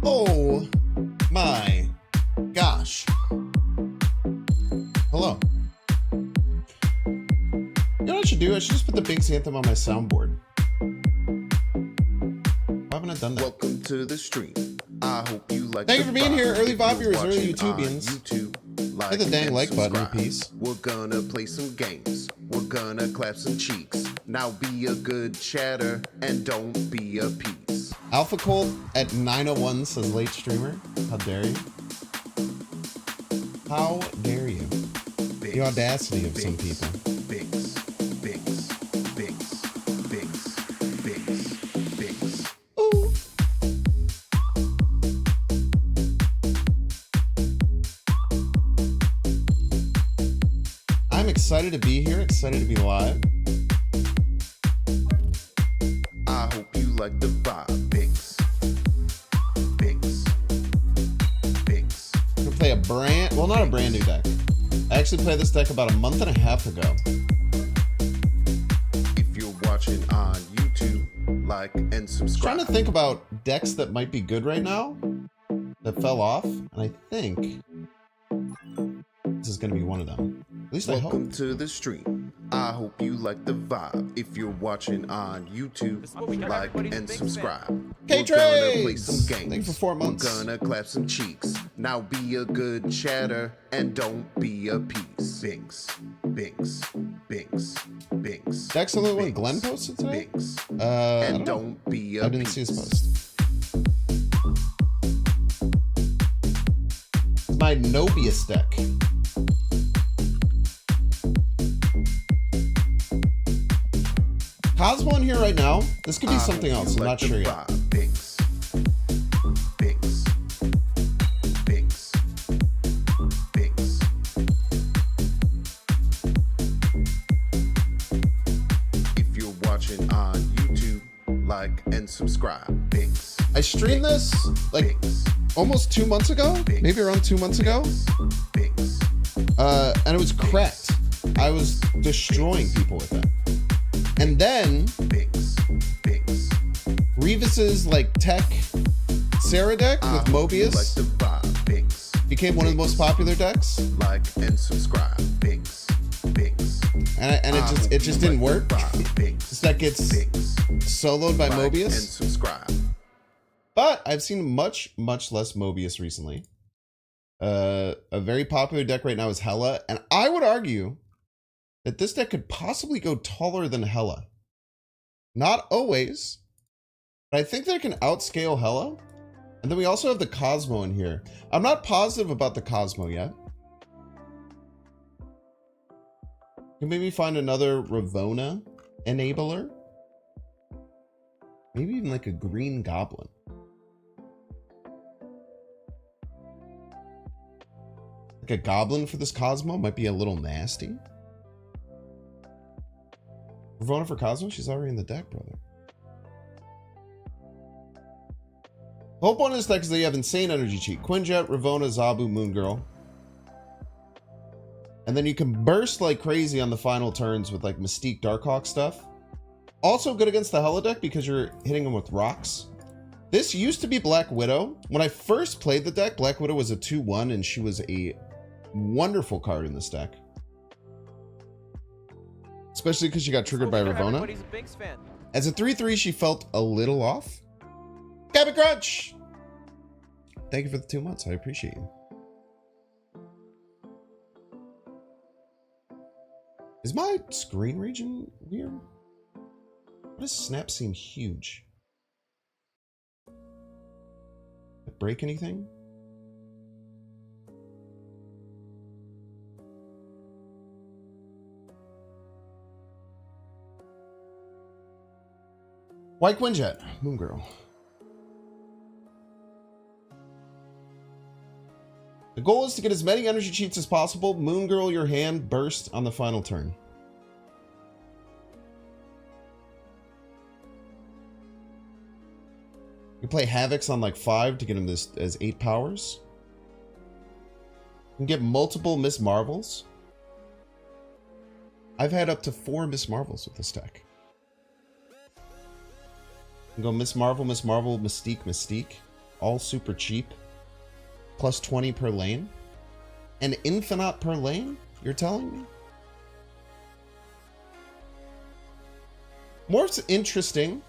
Oh my gosh. Hello. You know what I should do? I should just put the Binks anthem on my soundboard. Why haven't I done that? Welcome to the stream. I hope you like. Thank you for being here, early If Bob you're viewers, early watching on YouTubians. YouTube, Hit the dang and like button, subscribe. piece. We're gonna play some games. We're gonna clap some cheeks. Now be a good chatter and don't be a piece. Alpha Colt at 9:01 says late streamer. How dare you? How dare you? Binks, The audacity of some Binks, people. Binks, Binks, Binks, Binks, Binks, Binks. Ooh. I'm excited to be here, excited to be live. I hope you like the vibe. Binks, Binks, Binks. I'm gonna play a brand, well, not a brand new deck. I actually played this deck about a month and a half ago. If you're watching on YouTube, like and I'm subscribe. trying to think about decks that might be good right now that fell off, and I think this is gonna be one of them. At least I Welcome hope. to the stream. I hope you like the vibe. If you're watching on YouTube, like and subscribe. We're gonna play some games. Thanks for 4 months. We're gonna clap some cheeks. Now be a good chatter and don't be a piece. Binks, Binks, Binks, Binks. Deck's the only one Binks, Glenn posted today? Binks, I don't and know. don't be a I didn't see his piece. post. It's my Nobius deck. Cosmo in here right now. This could be I something hope else. you I'm like not the sure yet. vibe. Binks, Binks, Binks, Binks. If you're watching on YouTube, like and subscribe. Binks, I streamed this like Binks, almost 2 months ago, Binks, maybe around 2 months ago, Binks, and it was cracked. I was destroying people with it. And then Binks, Binks. Revis's like tech Sarah deck I with hope you like Mobius the vibe. Binks, became one of the most popular decks, like and subscribe. Binks, Binks. and it just didn't work. This deck gets Binks, soloed by like and Mobius, subscribe. but I've seen much less Mobius recently. A very popular deck right now is Hela, and I would argue that this deck could possibly go taller than Hela. Not always, but I think they can outscale Hela. And then we also have the Cosmo in here. I'm not positive about the Cosmo yet. Can maybe find another Ravona enabler. Maybe even like a green goblin. Like a goblin for this Cosmo might be a little nasty. Ravona for Cosmo? She's already in the deck, brother. Hope on this deck is that you have insane energy cheat. Quinjet, Ravona, Zabu, Moon Girl. And then you can burst like crazy on the final turns with like Mystique, Darkhawk stuff. Also good against the Hela deck because you're hitting them with rocks. This used to be Black Widow. When I first played the deck, Black Widow was a 2/1 and she was a wonderful card in this deck. Especially because she got triggered by Ravona. Everybody's a Binks fan. As a 3/3, she felt a little off. Gabby Crunch! Thank you for the 2 months. I appreciate you. Is my screen region weird? Why does Snap seem huge? Did it break anything? White Quinjet, Moon Girl. The goal is to get as many energy cheats as possible. Moon Girl your hand, burst on the final turn. You play Havocs on like 5 to get him this as 8 powers. You can get multiple Miss Marvels. I've had up to 4 Miss Marvels with this deck. can go Miss Marvel, Mystique, Mystique. All super cheap. Plus 20 per lane. And infinite per lane? You're telling me? Morph's interesting.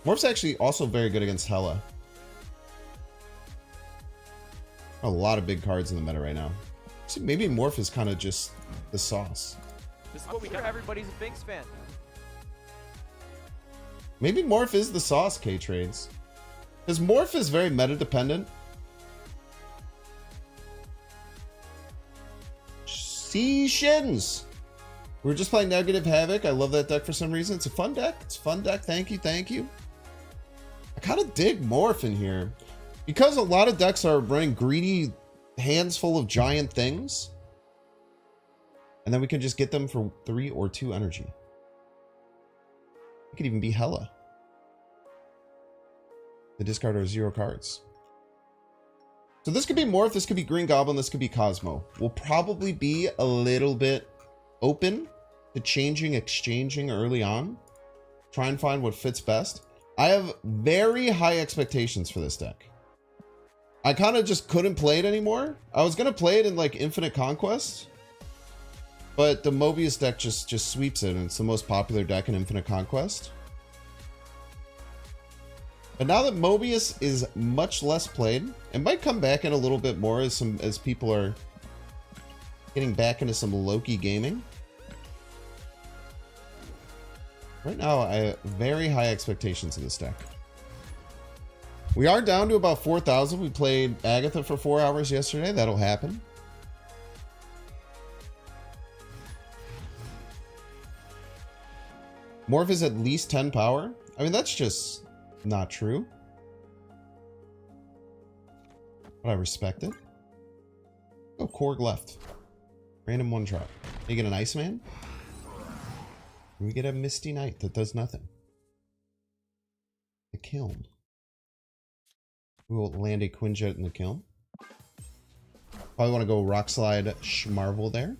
Morph's actually also very good against Hela. A lot of big cards in the meta right now. So maybe Morph is kind of just the sauce. This is what we got. Everybody's a Binks fan. Maybe Morph is the sauce, K-Trades. Because Morph is very meta dependent. See shins. We were just playing Negative Havoc. I love that deck for some reason. It's a fun deck. It's a fun deck. Thank you. Thank you. I kind of dig Morph in here. Because a lot of decks are running greedy hands full of giant things. And then we can just get them for 3 or 2 energy. It could even be Hela. The discard are 0 cards. So this could be Morph, this could be Green Goblin, this could be Cosmo. We'll probably be a little bit open to changing, exchanging early on. Try and find what fits best. I have very high expectations for this deck. I kind of just couldn't play it anymore. I was going to play it in like Infinite Conquest. But the Mobius deck just sweeps it, and it's the most popular deck in Infinite Conquest. But now that Mobius is much less played, it might come back in a little bit more as people are getting back into some Loki gaming. Right now, I have very high expectations of this deck. We are down to about 4,000. We played Agatha for 4 hours yesterday. That'll happen. Morph is at least 10 power. I mean, that's just not true. But I respect it. Oh, Korg left. Random 1-drop. You get an Iceman? We get a Misty Knight that does nothing. The Kiln. We will land a Quinjet in the Kiln. Probably want to go Rock Slide Schmarvel there.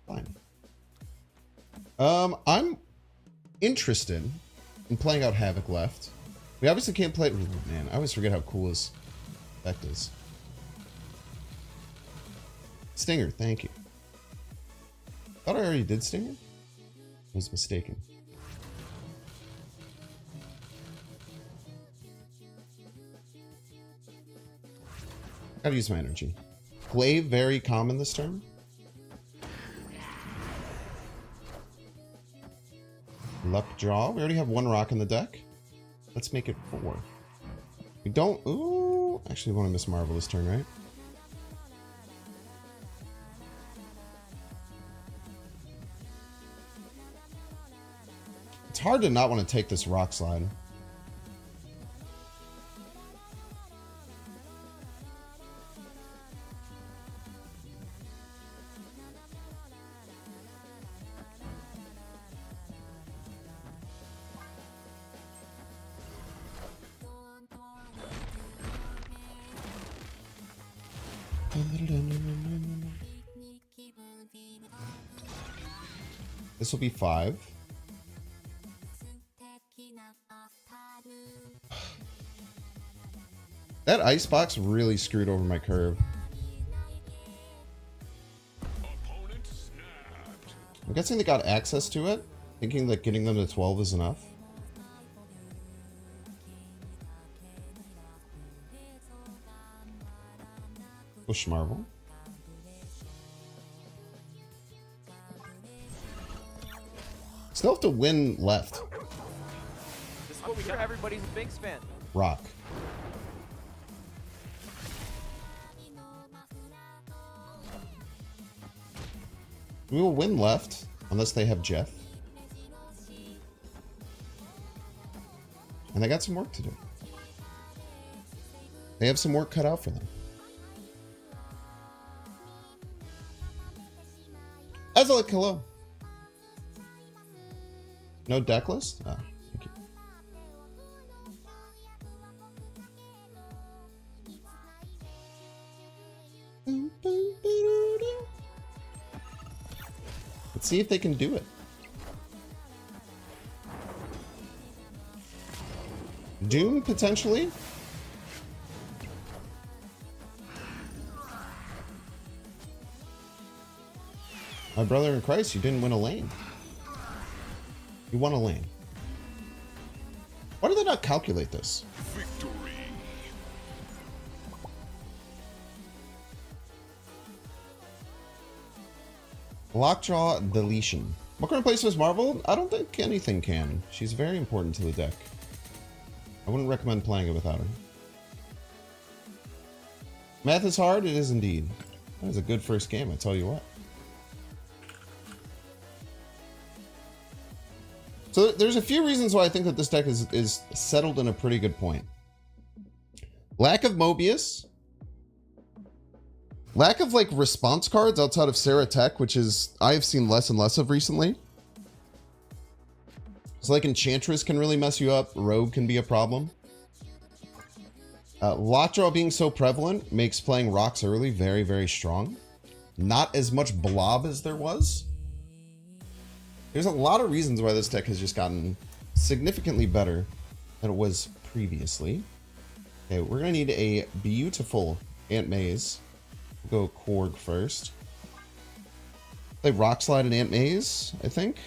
Fine. I'm interested in playing out Havoc left. We obviously can't play... Oh, man, I always forget how cool his effect is. Stinger, thank you. Thought I already did Stinger? I was mistaken. Gotta use my energy. Glaive, very common this turn. Lockjaw. We already have 1 rock in the deck. Let's make it 4. We don't... Ooh! Actually, we want to Miss Marvel this turn, right? It's hard to not want to take this Rock Slide. This will be 5. That icebox really screwed over my curve. I'm guessing they got access to it, thinking that getting them to 12 is enough. Push Marvel. Still have to win left. This is what we got. Everybody's a Binks fan. Rock. We will win left, unless they have Jeff. And they got some work to do. They have some work cut out for them. Azalek, hello. No deck list? Oh, thank you. Let's see if they can do it. Doom, potentially? My brother in Christ, you didn't win a lane. You won a lane. Why do they not calculate this? Victory. Lockjaw deletion. What can replace Miss Marvel? I don't think anything can. She's very important to the deck. I wouldn't recommend playing it without her. Math is hard? It is indeed. That was a good first game, I tell you what. So there's a few reasons why I think that this deck is settled in a pretty good point. Lack of Mobius. Lack of like response cards outside of Sarah Tech, which is I've seen less and less of recently. So like Enchantress can really mess you up. Rogue can be a problem. Lockjaw being so prevalent makes playing rocks early very, very strong. Not as much blob as there was. There's a lot of reasons why this deck has just gotten significantly better than it was previously. Okay, we're going to need a beautiful Aunt Maze. We'll go Korg first. Play Rock Slide and Aunt Maze, I think.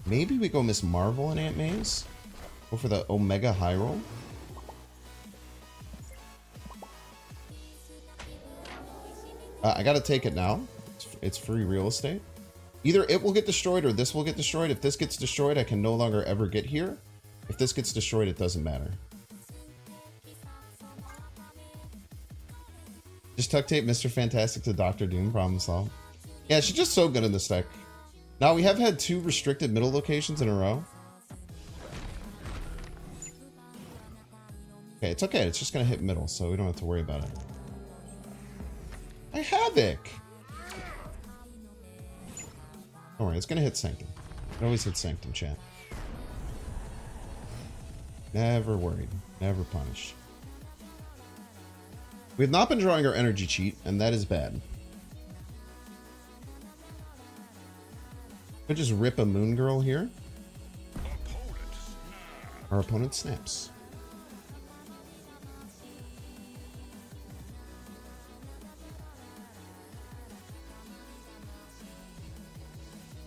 Maybe we go Miss Marvel and Aunt Maze. Go for the Omega High Roll. I gotta take it now. It's free real estate. Either it will get destroyed or this will get destroyed. If this gets destroyed, I can no longer ever get here. If this gets destroyed, it doesn't matter. Just tuck tape Mr. Fantastic to Dr. Doom, problem solved. Yeah, she's just so good in this deck. Now, we have had 2 restricted middle locations in a row. Okay, it's okay. It's just going to hit middle, so we don't have to worry about it. I Havoc! Don't worry, it's going to hit Sanctum. It always hits Sanctum, chat. Never worried. Never punished. We have not been drawing our energy cheat, and that is bad. Could just rip a Moon Girl here. Our opponent snaps.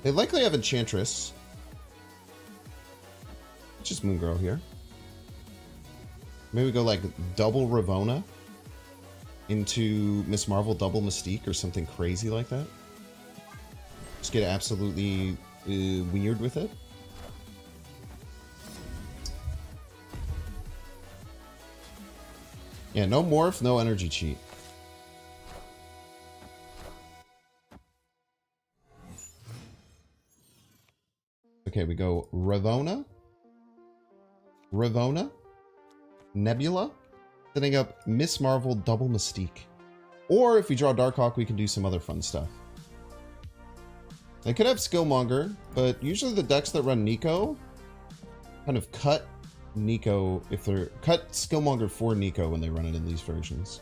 They likely have Enchantress. Just Moon Girl here. Maybe we go like double Ravonna into Miss Marvel, double Mystique, or something crazy like that. Just get absolutely weird with it. Yeah, no Morph, no energy cheat. Okay, we go Ravonna, Nebula, setting up Miss Marvel, double Mystique. Or if we draw Darkhawk, we can do some other fun stuff. They could have Skillmonger, but usually the decks that run Nico kind of cut Nico if they're cut Skillmonger for Nico when they run it in these versions.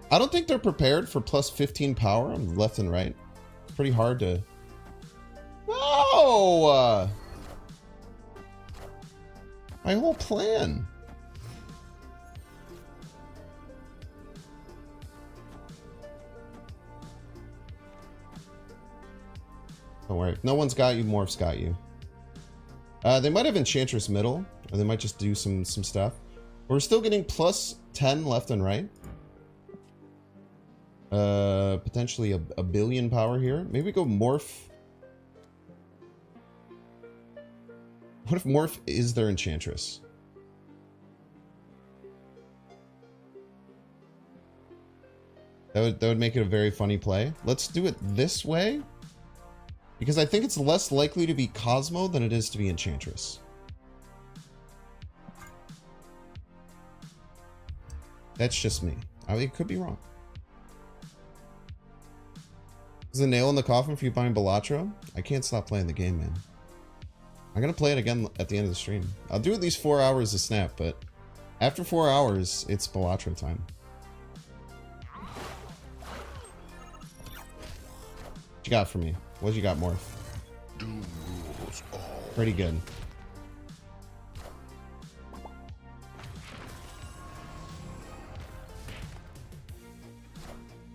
I don't think they're prepared for plus 15 power on left and right. It's pretty hard to... No! My whole plan. Don't worry. If no one's got you, Morph's got you. They might have Enchantress middle, or they might just do some stuff. But we're still getting plus 10 left and right. Potentially a billion power here. Maybe we go Morph. What if Morph is their Enchantress? That would make it a very funny play. Let's do it this way. Because I think it's less likely to be Cosmo than it is to be Enchantress. That's just me. I mean, it could be wrong. Is the nail in the coffin for you buying Balatro? I can't stop playing the game, man. I'm going to play it again at the end of the stream. I'll do at least 4 hours of Snap, but after 4 hours, it's Balatro time. What you got for me? What you got, Morph? Doom rules. Pretty good.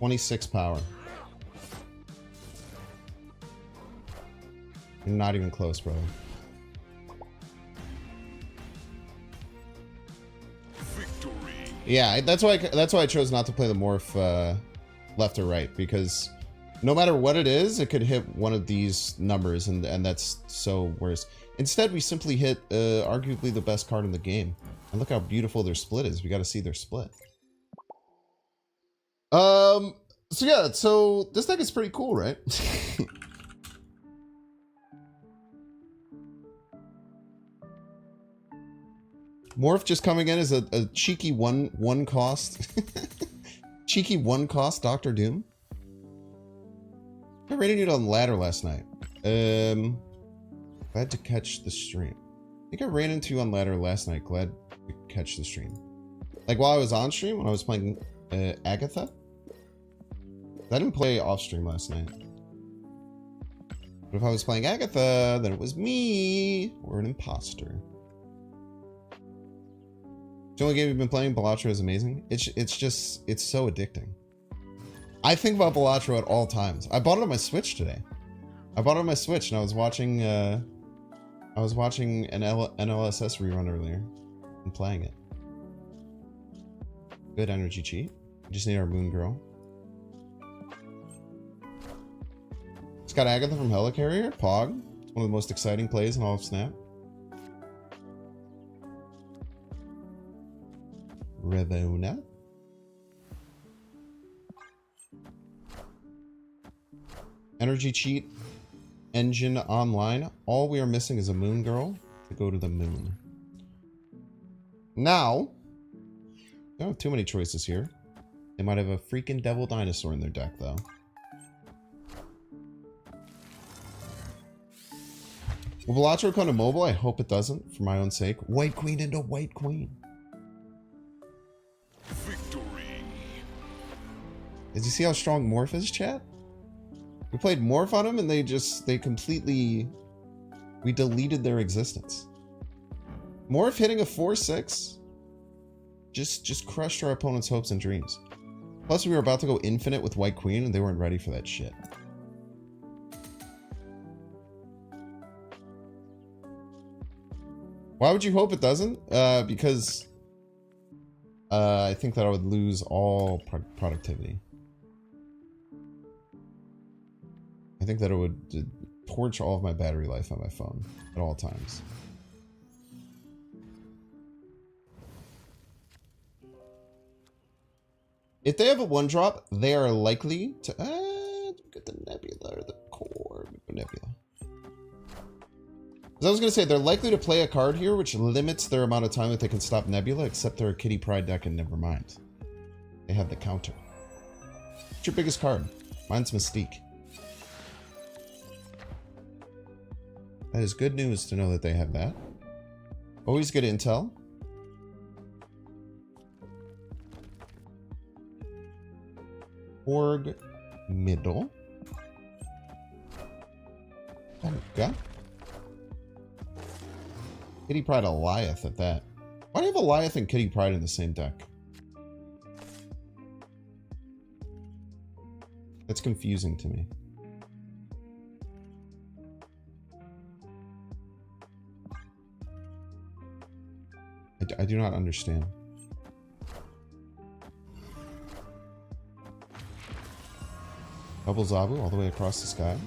.26 power. You're not even close, brother. Victory. Yeah, that's why I chose not to play the morph left or right, because no matter what it is, it could hit one of these numbers, and that's so worse. Instead, we simply hit arguably the best card in the game. And look how beautiful their split is. We got to see their split. So yeah, so this deck is pretty cool, right? Morph just coming in as a cheeky one cost. Cheeky one cost Doctor Doom. I rated it on ladder last night. Glad to catch the stream. I think I ran into you on ladder last night. Glad to catch the stream. Like while I was on stream, when I was playing Agatha. I didn't play off stream last night. But if I was playing Agatha, then it was me or an imposter. The only game you've been playing, Balatro, is amazing. It's so addicting. I think about Balatro at all times. I bought it on my Switch today. I bought it on my Switch and I was watching an NLSS rerun earlier and playing it. Good energy cheat. We just need our moon girl. It's got Agatha from Hela Carrier, Pog. It's one of the most exciting plays in all of Snap. Revona. Energy cheat. Engine online. All we are missing is a moon girl to go to the moon. Now, they don't have too many choices here. They might have a freaking devil dinosaur in their deck, though. Will Balatro come to mobile? I hope it doesn't, for my own sake. White queen into white queen. Victory. Did you see how strong Morph is, chat? We played Morph on him and they completely... We deleted their existence. Morph hitting a 4-6 just crushed our opponent's hopes and dreams. Plus we were about to go infinite with White Queen and they weren't ready for that shit. Why would you hope it doesn't? Because I think that I would lose all productivity. I think that it would torch all of my battery life on my phone at all times. If they have a 1-drop, they are likely to get the Nebula or the core Nebula. I was going to say, they're likely to play a card here which limits their amount of time that they can stop Nebula, except they're a Kitty Pryde deck and never mind. They have the counter. What's your biggest card? Mine's Mystique. That is good news to know that they have that. Always good intel. Org middle. Okay. Kitty Pryde Goliath at that. Why do you have Goliath and Kitty Pryde in the same deck? That's confusing to me. I do not understand. Double Zabu all the way across the sky.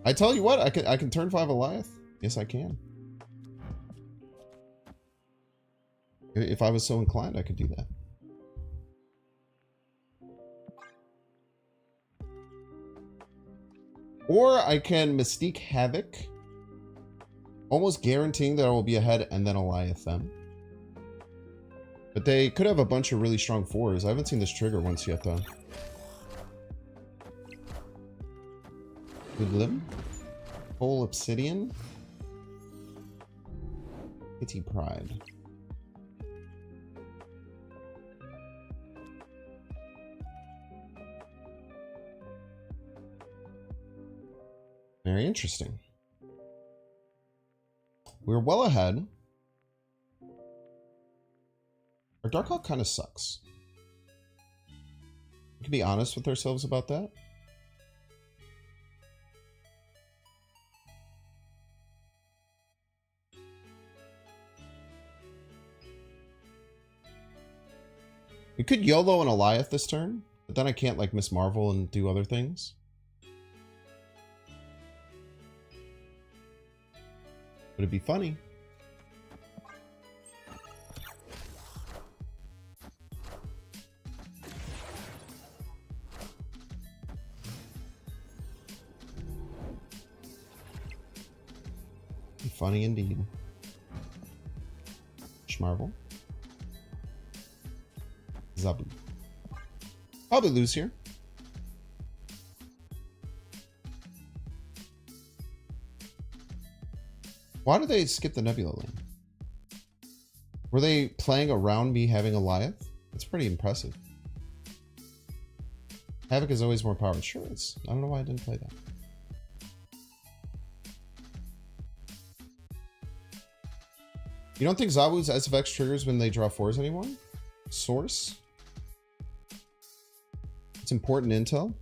I tell you what, I can turn 5 Goliath. Yes, I can. If I was so inclined, I could do that. Or I can Mystique Havoc, almost guaranteeing that I will be ahead and then Goliath them. But they could have a bunch of really strong 4s. I haven't seen this trigger once yet, though. Hoodlum. Whole Obsidian. Kitty Pryde. Very interesting. We're well ahead. Our Darkhawk kind of sucks. We can be honest with ourselves about that. We could YOLO an Eliath this turn, but then I can't like Miss Marvel and do other things. But it'd be funny. Be funny indeed. Schmarvel. Zabu. Probably lose here. Why did they skip the Nebula lane? Were they playing around me having Eliath? That's pretty impressive. Havoc is always more powerful. Sure is. I don't know why I didn't play that. You don't think Zabu's SFX triggers when they draw 4s anymore? Source? It's important intel.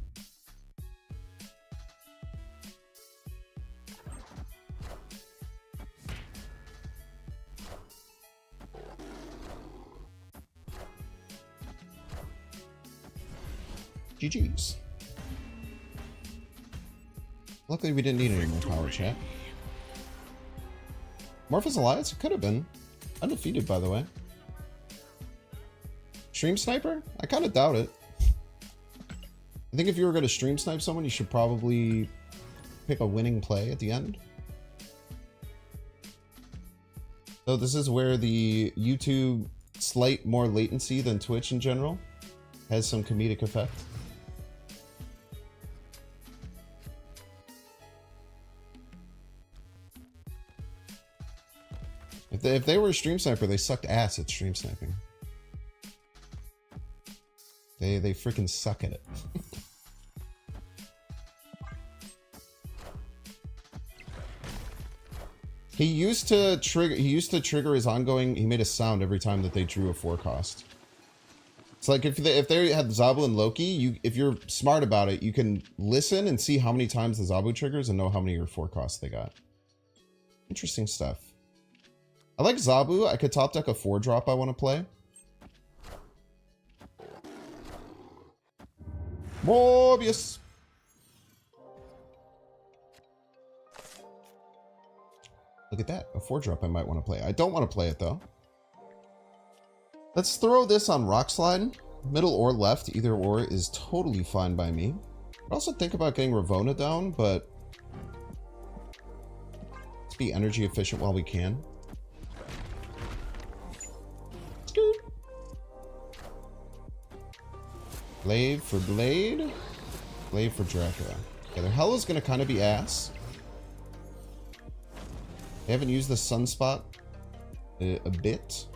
GG's. Luckily we didn't need any more power, chat. Morph Alliance? It could have been. Undefeated, by the way. Stream Sniper? I kind of doubt it. I think if you were going to stream snipe someone, you should probably pick a winning play at the end. So this is where the YouTube slight more latency than Twitch in general has some comedic effect. If they were a stream sniper, they sucked ass at stream sniping. They freaking suck at it. He used to trigger his ongoing. He made a sound every time that they drew a 4 cost. It's like if they had Zabu and Loki, if you're smart about it, you can listen and see how many times the Zabu triggers and know how many or 4 costs they got. Interesting stuff. I like Zabu. I could top deck a 4-drop I want to play. Morbius. Look at that. A 4-drop I might want to play. I don't want to play it though. Let's throw this on Rock Slide. Middle or left, either or is totally fine by me. I also think about getting Ravona down, but let's be energy efficient while we can. Scoot. Blade for Blade. Blade for Dracula. Okay, their Hela's gonna kind of be ass. They haven't used the Sunspot a bit.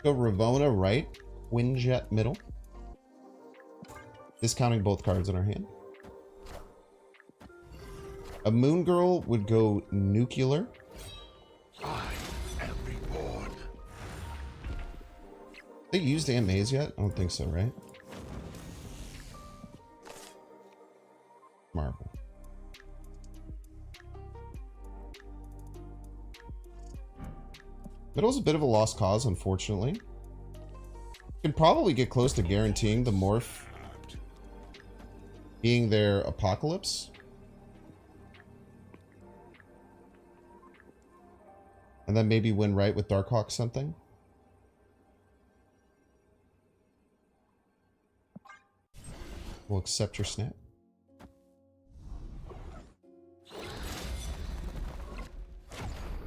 Go Ravona right, Quinjet middle. Discounting both cards in our hand. A Moon Girl would go Nuclear. I am reborn. They used Amaze yet? I don't think so, right? Marvel. Middle's a bit of a lost cause, unfortunately. Could probably get close to guaranteeing the Morph being their Apocalypse. And then maybe win right with Darkhawk something. We'll accept your snap.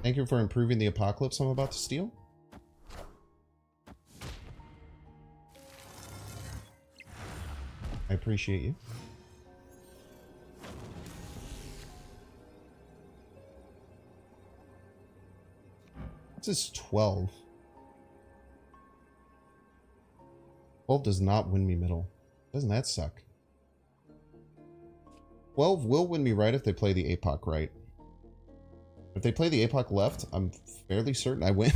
Thank you for improving the Apocalypse I'm about to steal. I appreciate you. This is 12. 12 does not win me middle. Doesn't that suck? 12 will win me right if they play the APOC right. If they play the APOC left, I'm fairly certain I win.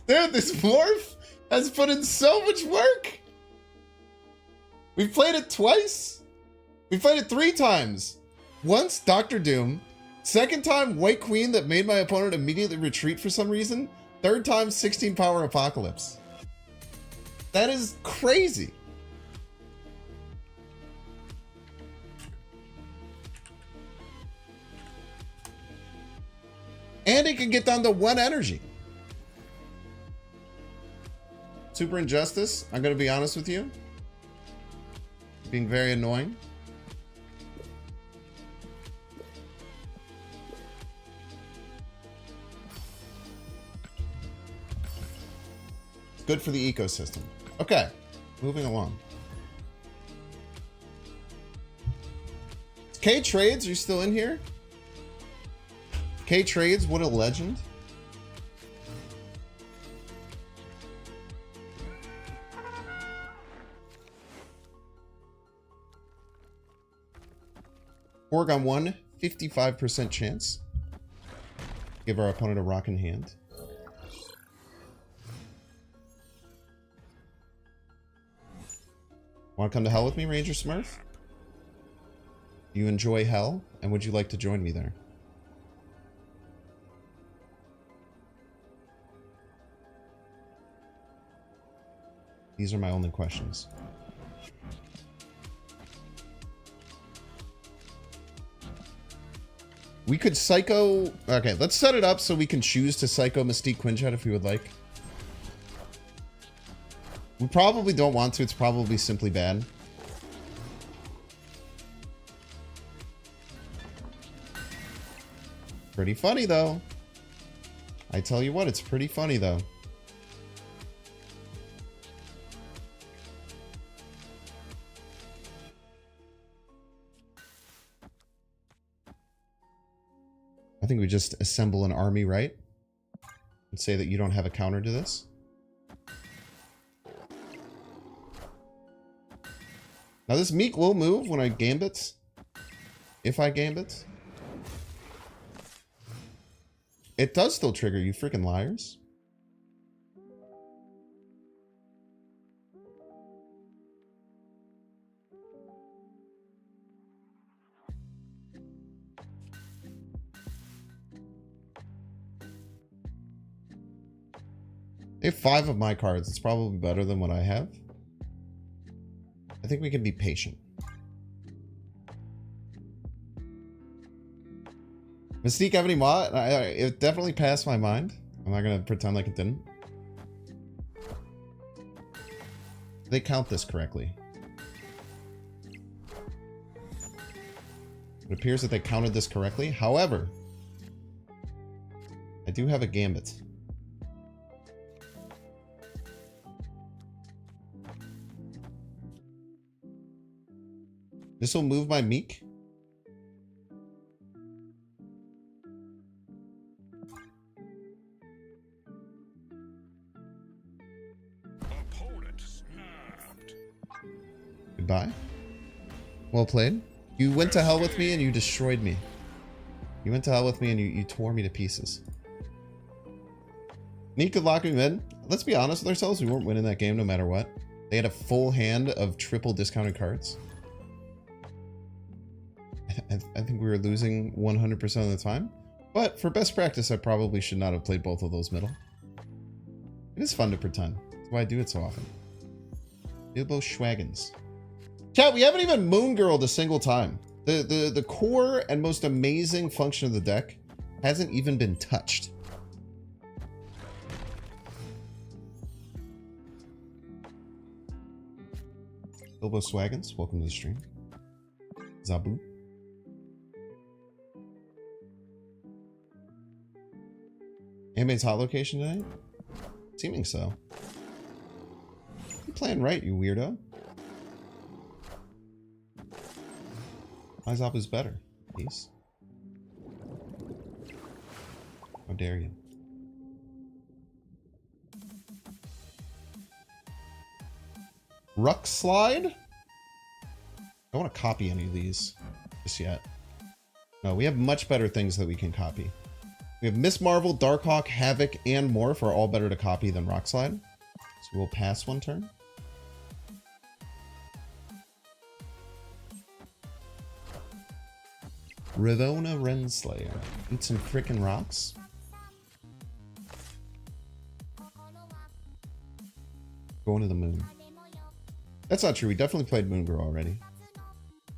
Dude, this Morph has put in so much work. We've played it twice. We played it 3 times. Once, Dr. Doom. Second time, White Queen that made my opponent immediately retreat for some reason. Third time, 16 power Apocalypse. That is crazy. And it can get down to 1 energy. Super Injustice, I'm going to be honest with you. Being very annoying. Good for the ecosystem. Okay, moving along. K Trades, are you still in here? K Trades, what a legend. Oregon 1, 55% chance. Give our opponent a rockin' hand. Want to come to hell with me, Ranger Smurf? You enjoy hell, and would you like to join me there? These are my only questions. We could Psycho... Okay, let's set it up so we can choose to Psycho Mystique Quinjet if we would like. We probably don't want to. It's probably simply bad. Pretty funny, though. I tell you what, it's pretty funny, though. I think we just assemble an army, right? And say that you don't have a counter to this. Now this Meek will move when I Gambit. If I Gambit. It does still trigger, you freaking liars. They have 5 of my cards. It's probably better than what I have. I think we can be patient. Mystique have any mod? It definitely passed my mind. I'm not going to pretend like it didn't. They count this correctly. It appears that they counted this correctly. However, I do have a Gambit. This will move my Meek. Opponent snapped. Goodbye. Well played. You went to hell with me and you destroyed me. You went to hell with me and you tore me to pieces. Meek could lock me in. Let's be honest with ourselves. We weren't winning that game no matter what. They had a full hand of triple discounted cards. I think we were losing 100% of the time. But for best practice, I probably should not have played both of those middle. It is fun to pretend. That's why I do it so often. Bilbo Schwaggins. Chat, we haven't even Moon Girled a single time. The core and most amazing function of the deck hasn't even been touched. Bilbo Swaggins, welcome to the stream. Zabu. Animate's hot location tonight? Seeming so. You're playing right, you weirdo. My Zabu's better. Peace. How dare you? Ruck Slide? don't want to copy any of these just yet. No, we have much better things that we can copy. We have Miss Marvel, Darkhawk, Havoc, and Morph are all better to copy than Rockslide. So we'll pass one turn. Ravona Renslayer. Eat some frickin' rocks. Going to the moon. That's not true. We definitely played Moon Girl already.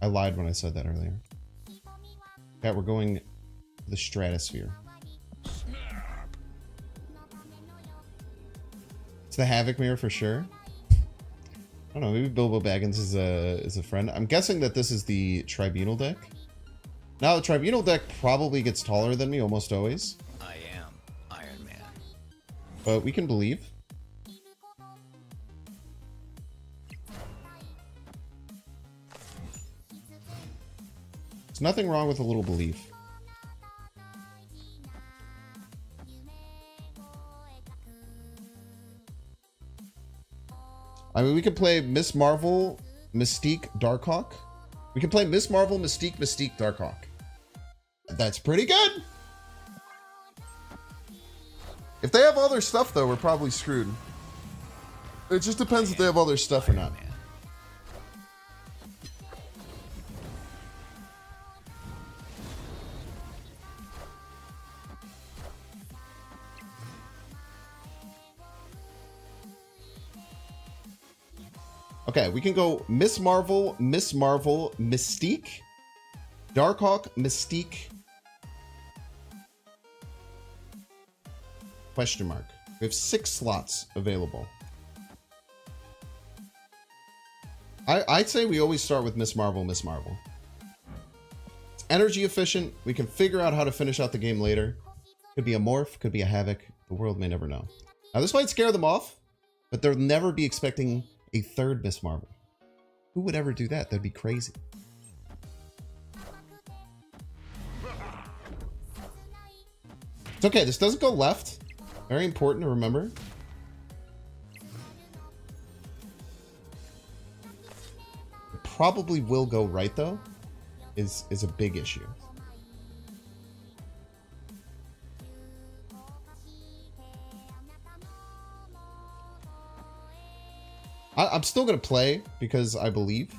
I lied when I said that earlier. Yeah, we're going to the stratosphere. Snap. It's the Havoc mirror for sure. I don't know. Maybe Bilbo Baggins is a friend. I'm guessing that this is the Tribunal deck. Now, the Tribunal deck probably gets taller than me almost always. I am Iron Man. But we can believe. There's nothing wrong with a little belief. I mean, we could play Miss Marvel, Mystique, Darkhawk. We can play Miss Marvel, Mystique, Mystique, Darkhawk. That's pretty good. If they have all their stuff, though, we're probably screwed. It just depends if they have all their stuff or not. Okay, we can go Miss Marvel, Mystique, Darkhawk, Mystique. Question mark. We have 6 slots available. I'd say we always start with Miss Marvel, Miss Marvel. It's energy efficient. We can figure out how to finish out the game later. Could be a Morph, could be a Havoc. The world may never know. Now, this might scare them off, but they'll never be expecting a 3rd Miss Marvel. Who would ever do that? That'd be crazy. It's okay. This doesn't go left. Very important to remember. It probably will go right, though, is a big issue. I'm still going to play because I believe.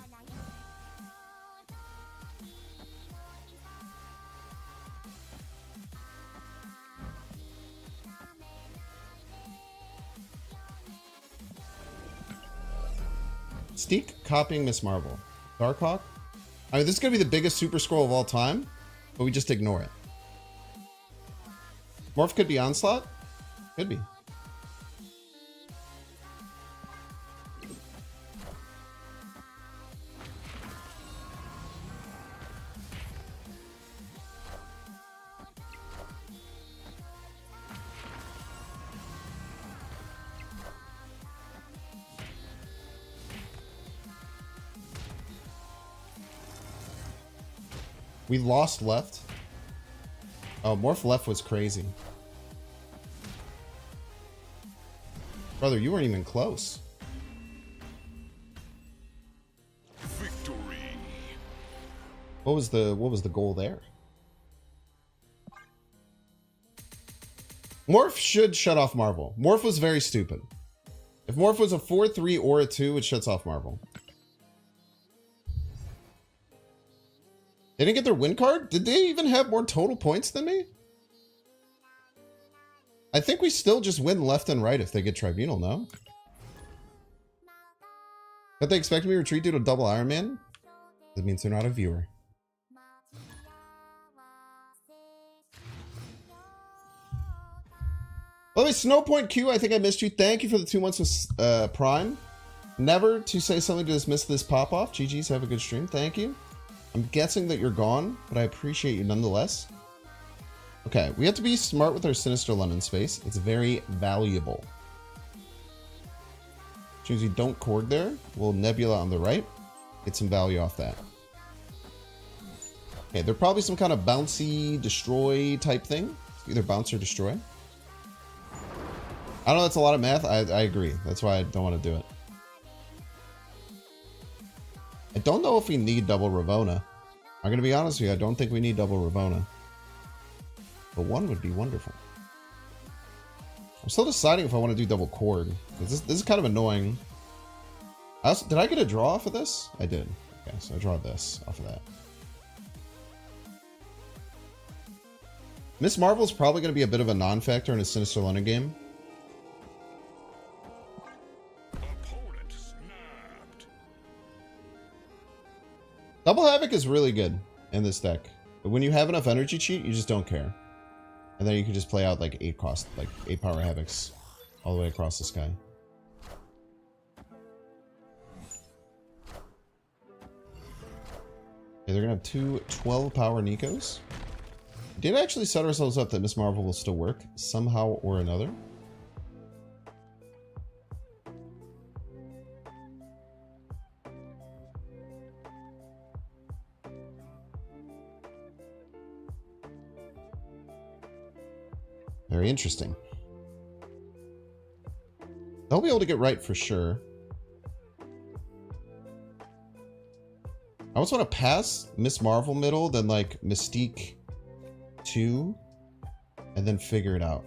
Mystique copying Miss Marvel. Darkhawk. I mean, this is going to be the biggest super scroll of all time, but we just ignore it. Morph could be Onslaught. Could be. We lost left. Oh, Morph left was crazy. Brother, you weren't even close. Victory. What was the goal there? Morph should shut off Marvel. Morph was very stupid. If Morph was a 4-3 or a 2, it shuts off Marvel. They didn't get their win card? Did they even have more total points than me? I think we still just win left and right if they get Tribunal, no? But they expect me to retreat due to double Iron Man? That means they're not a viewer. By the way, Snowpoint Q, I think I missed you. Thank you for the 2 months of Prime. Never to say something to dismiss this pop-off. GG's, have a good stream. Thank you. I'm guessing that you're gone, but I appreciate you nonetheless. Okay, we have to be smart with our Sinister London space. It's very valuable. As soon as you don't cord there, we'll Nebula on the right. Get some value off that. Okay, they're probably some kind of bouncy, destroy type thing. Either bounce or destroy. I know that's a lot of math. I agree. That's why I don't want to do it. I don't know if we need double Ravona. I'm going to be honest with you, I don't think we need double Ravona. But one would be wonderful. I'm still deciding if I want to do double Cord. This is kind of annoying. Did I get a draw off of this? I did. Okay, so I draw this off of that. Miss Marvel is probably going to be a bit of a non-factor in a Sinister London game. Opponent snapped. Double Havoc is really good in this deck. But when you have enough energy cheat, you just don't care. And then you can just play out like 8 power Havocs all the way across the sky. Okay, they're gonna have two 12 power Nikos. We did actually set ourselves up that Miss Marvel will still work somehow or another. Very interesting. They'll be able to get right for sure. I almost want to pass Miss Marvel middle, then like Mystique 2, and then figure it out.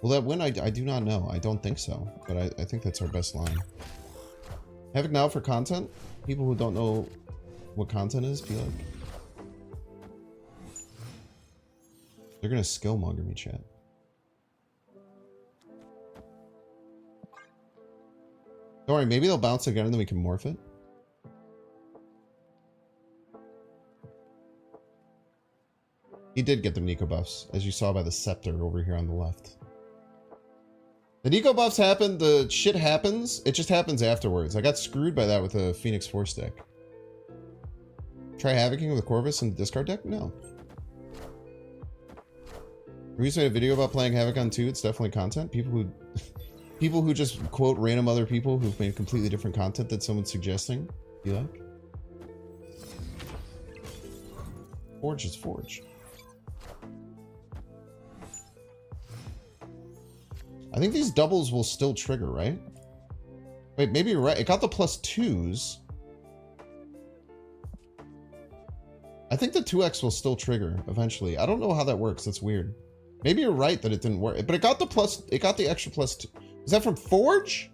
Will that win? I do not know. I don't think so, but I think that's our best line. Havoc now for content? People who don't know what content is, be like. They're gonna skillmonger me, chat. Don't worry, maybe they'll bounce again and then we can morph it. He did get the Nico buffs, as you saw by the scepter over here on the left. The Nico buffs happen, the shit happens, it just happens afterwards. I got screwed by that with a Phoenix Force deck. Try Havocing with a Corvus in the discard deck? No. We just made a video about playing Havoc on 2, it's definitely content. People who just quote random other people who've made completely different content that someone's suggesting. You like? Forge is Forge. I think these doubles will still trigger, right? Wait, maybe you're right. It got the +2s. I think the 2x will still trigger eventually. I don't know how that works. That's weird. Maybe you're right that it didn't work. But it got the extra +2. Is that from Forge?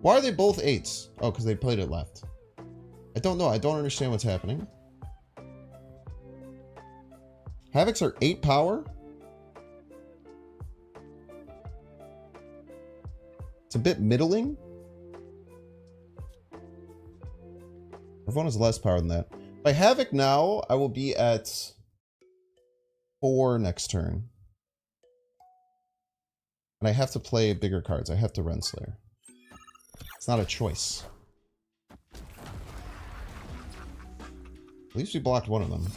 Why are they both 8s? Oh, because they played it left. I don't know. I don't understand what's happening. Havocs are 8 power? It's a bit middling. Ravona's less power than that. By Havoc now, I will be at 4 next turn. And I have to play bigger cards. I have to Renslayer. It's not a choice. At least we blocked one of them.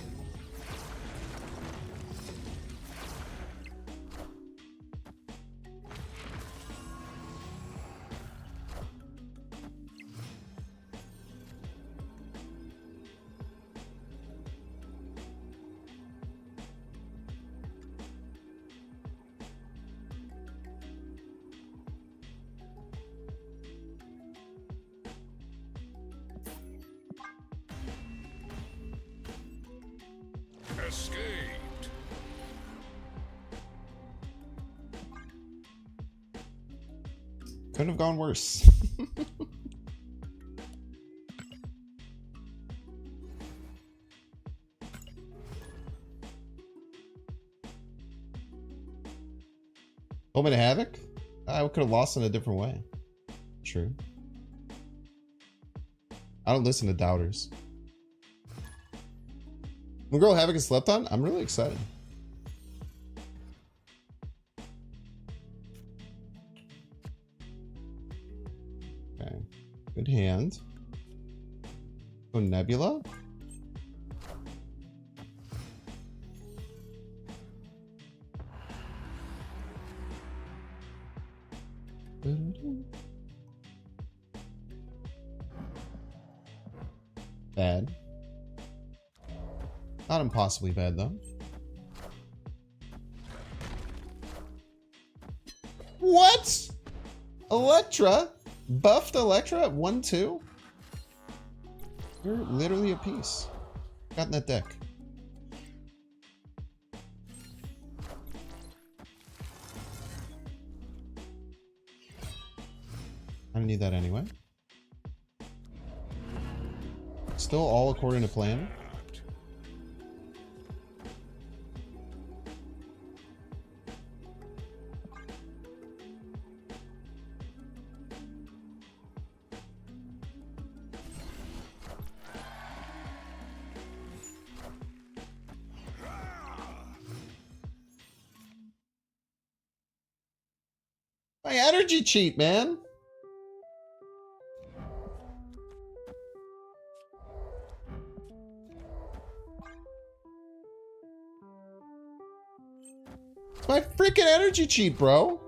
Escaped. Couldn't have gone worse. Omen Havoc? I could have lost in a different way. True. I don't listen to doubters. When Girl Havoc is slept on, I'm really excited. Okay. Good hand. Oh, Nebula? Bad. Not impossibly bad, though. What? Electra? Buffed Electra at 1-2? You're literally a piece. Got in that deck. I don't need that anyway. Still all according to plan. My energy cheat, man. It's my freaking energy cheat, bro.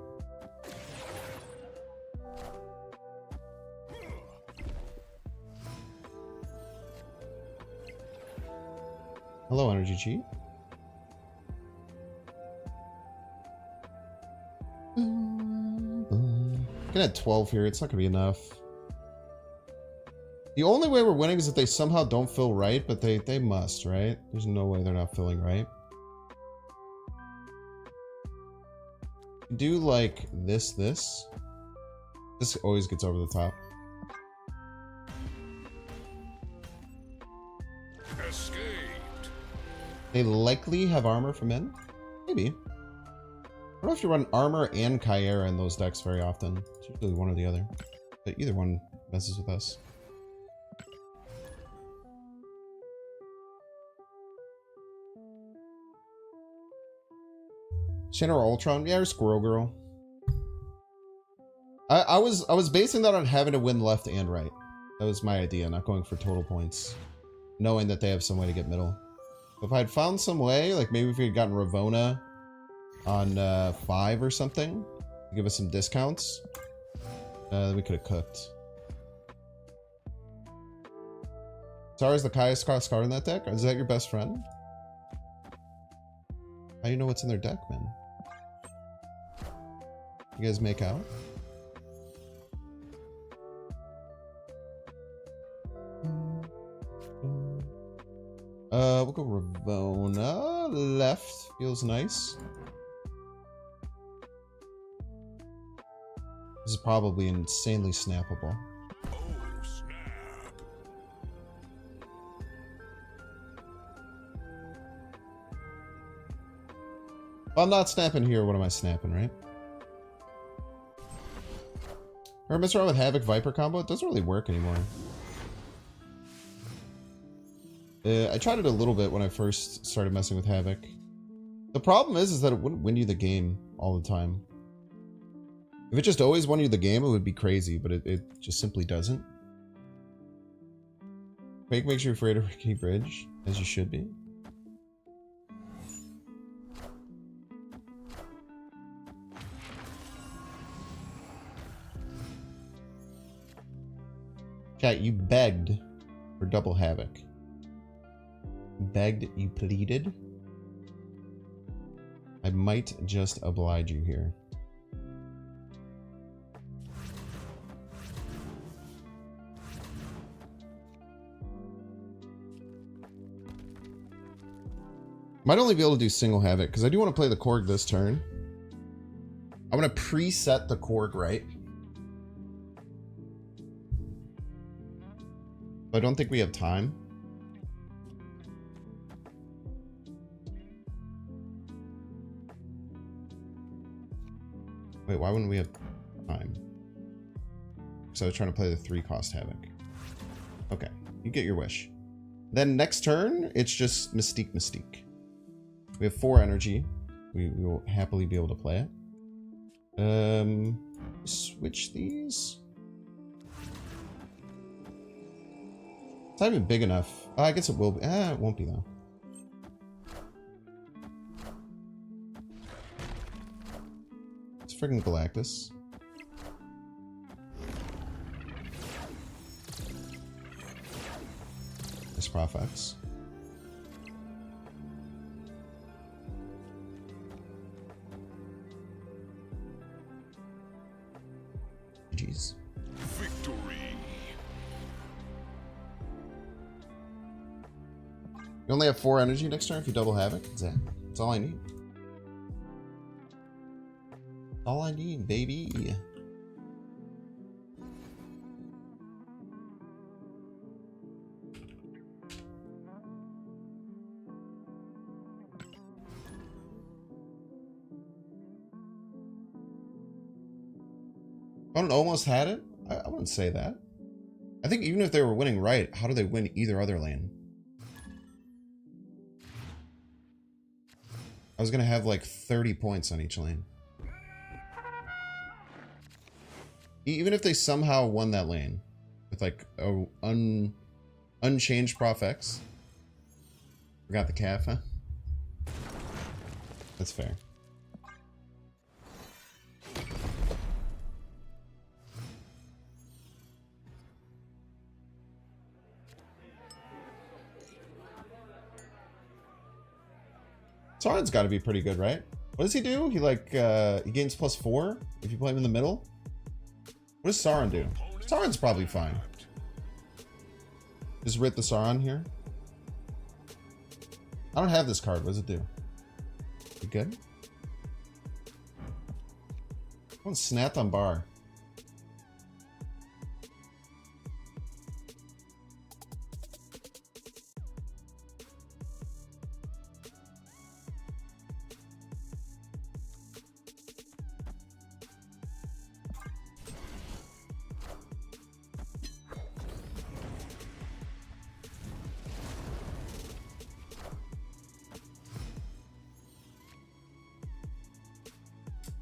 Hello, energy cheat. Gonna add 12 here. It's not gonna be enough. The only way we're winning is if they somehow don't fill right, but they must, right? There's no way they're not filling right. Do like this. This always gets over the top. Escaped. They likely have armor for men. Maybe. I don't know if you run armor and Kyera in those decks very often. It's usually one or the other. But either one messes with us. Shanna or Ultron? Yeah, or Squirrel Girl. I was basing that on having to win left and right. That was my idea, not going for total points. Knowing that they have some way to get middle. If I had found some way, like maybe if we had gotten Ravona on 5 or something, to give us some discounts, we could have cooked. Zara's the highest cost card in that deck? Is that your best friend? How do you know what's in their deck, man? You guys make out? We'll go Ravona. Left. Feels nice. This is probably insanely snappable. Oh, snap. If I'm not snapping here, what am I snapping, right? Or mess around with Havoc Viper combo? It doesn't really work anymore. I tried it a little bit when I first started messing with Havoc. The problem is that it wouldn't win you the game all the time. If it just always won you the game, it would be crazy, but it just simply doesn't. Fake makes you afraid of Rickety Bridge, as you should be. Chat, you begged for double Havoc. You begged, you pleaded. I might just oblige you here. Might only be able to do single Havoc, because I do want to play the Korg this turn. I'm going to preset the Korg right. I don't think we have time. Wait, why wouldn't we have time? So I was trying to play the 3-cost Havoc. Okay, you get your wish. Then next turn, it's just Mystique. We have 4 energy. We will happily be able to play it. Switch these. It's not even big enough. I guess it will be. It won't be though. It's friggin' Galactus. Nice Profex. Jeez. victory. You only have 4 energy next turn if you double Havoc. Exactly. That's all I need. All I need, baby. Opponent almost had it? I wouldn't say that. I think even if they were winning right, how do they win either other lane? I was going to have like 30 points on each lane. Even if they somehow won that lane with like a unchanged Prof X. Forgot the calf, huh? That's fair. Sauron's got to be pretty good, right? What does he do? He like he gains +4 if you play him in the middle. What does Sauron do? Sauron's probably fine. Just writ the Sauron here. I don't have this card. What does it do? You good? Oh, snapped on bar.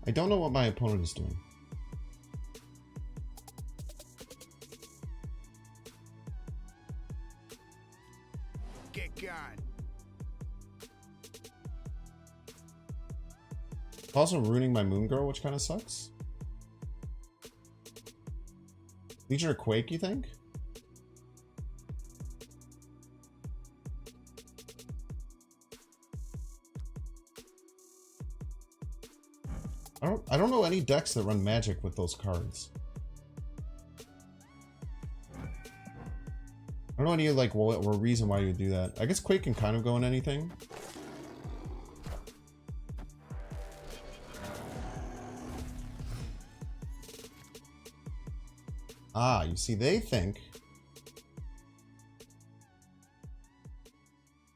I don't know what my opponent is doing. Get gone. Also ruining my Moon Girl, which kind of sucks. Legion or Quake, you think? I don't know any decks that run Magic with those cards. I don't know any like reason why you would do that. I guess Quake can kind of go in anything. Ah, you see, they think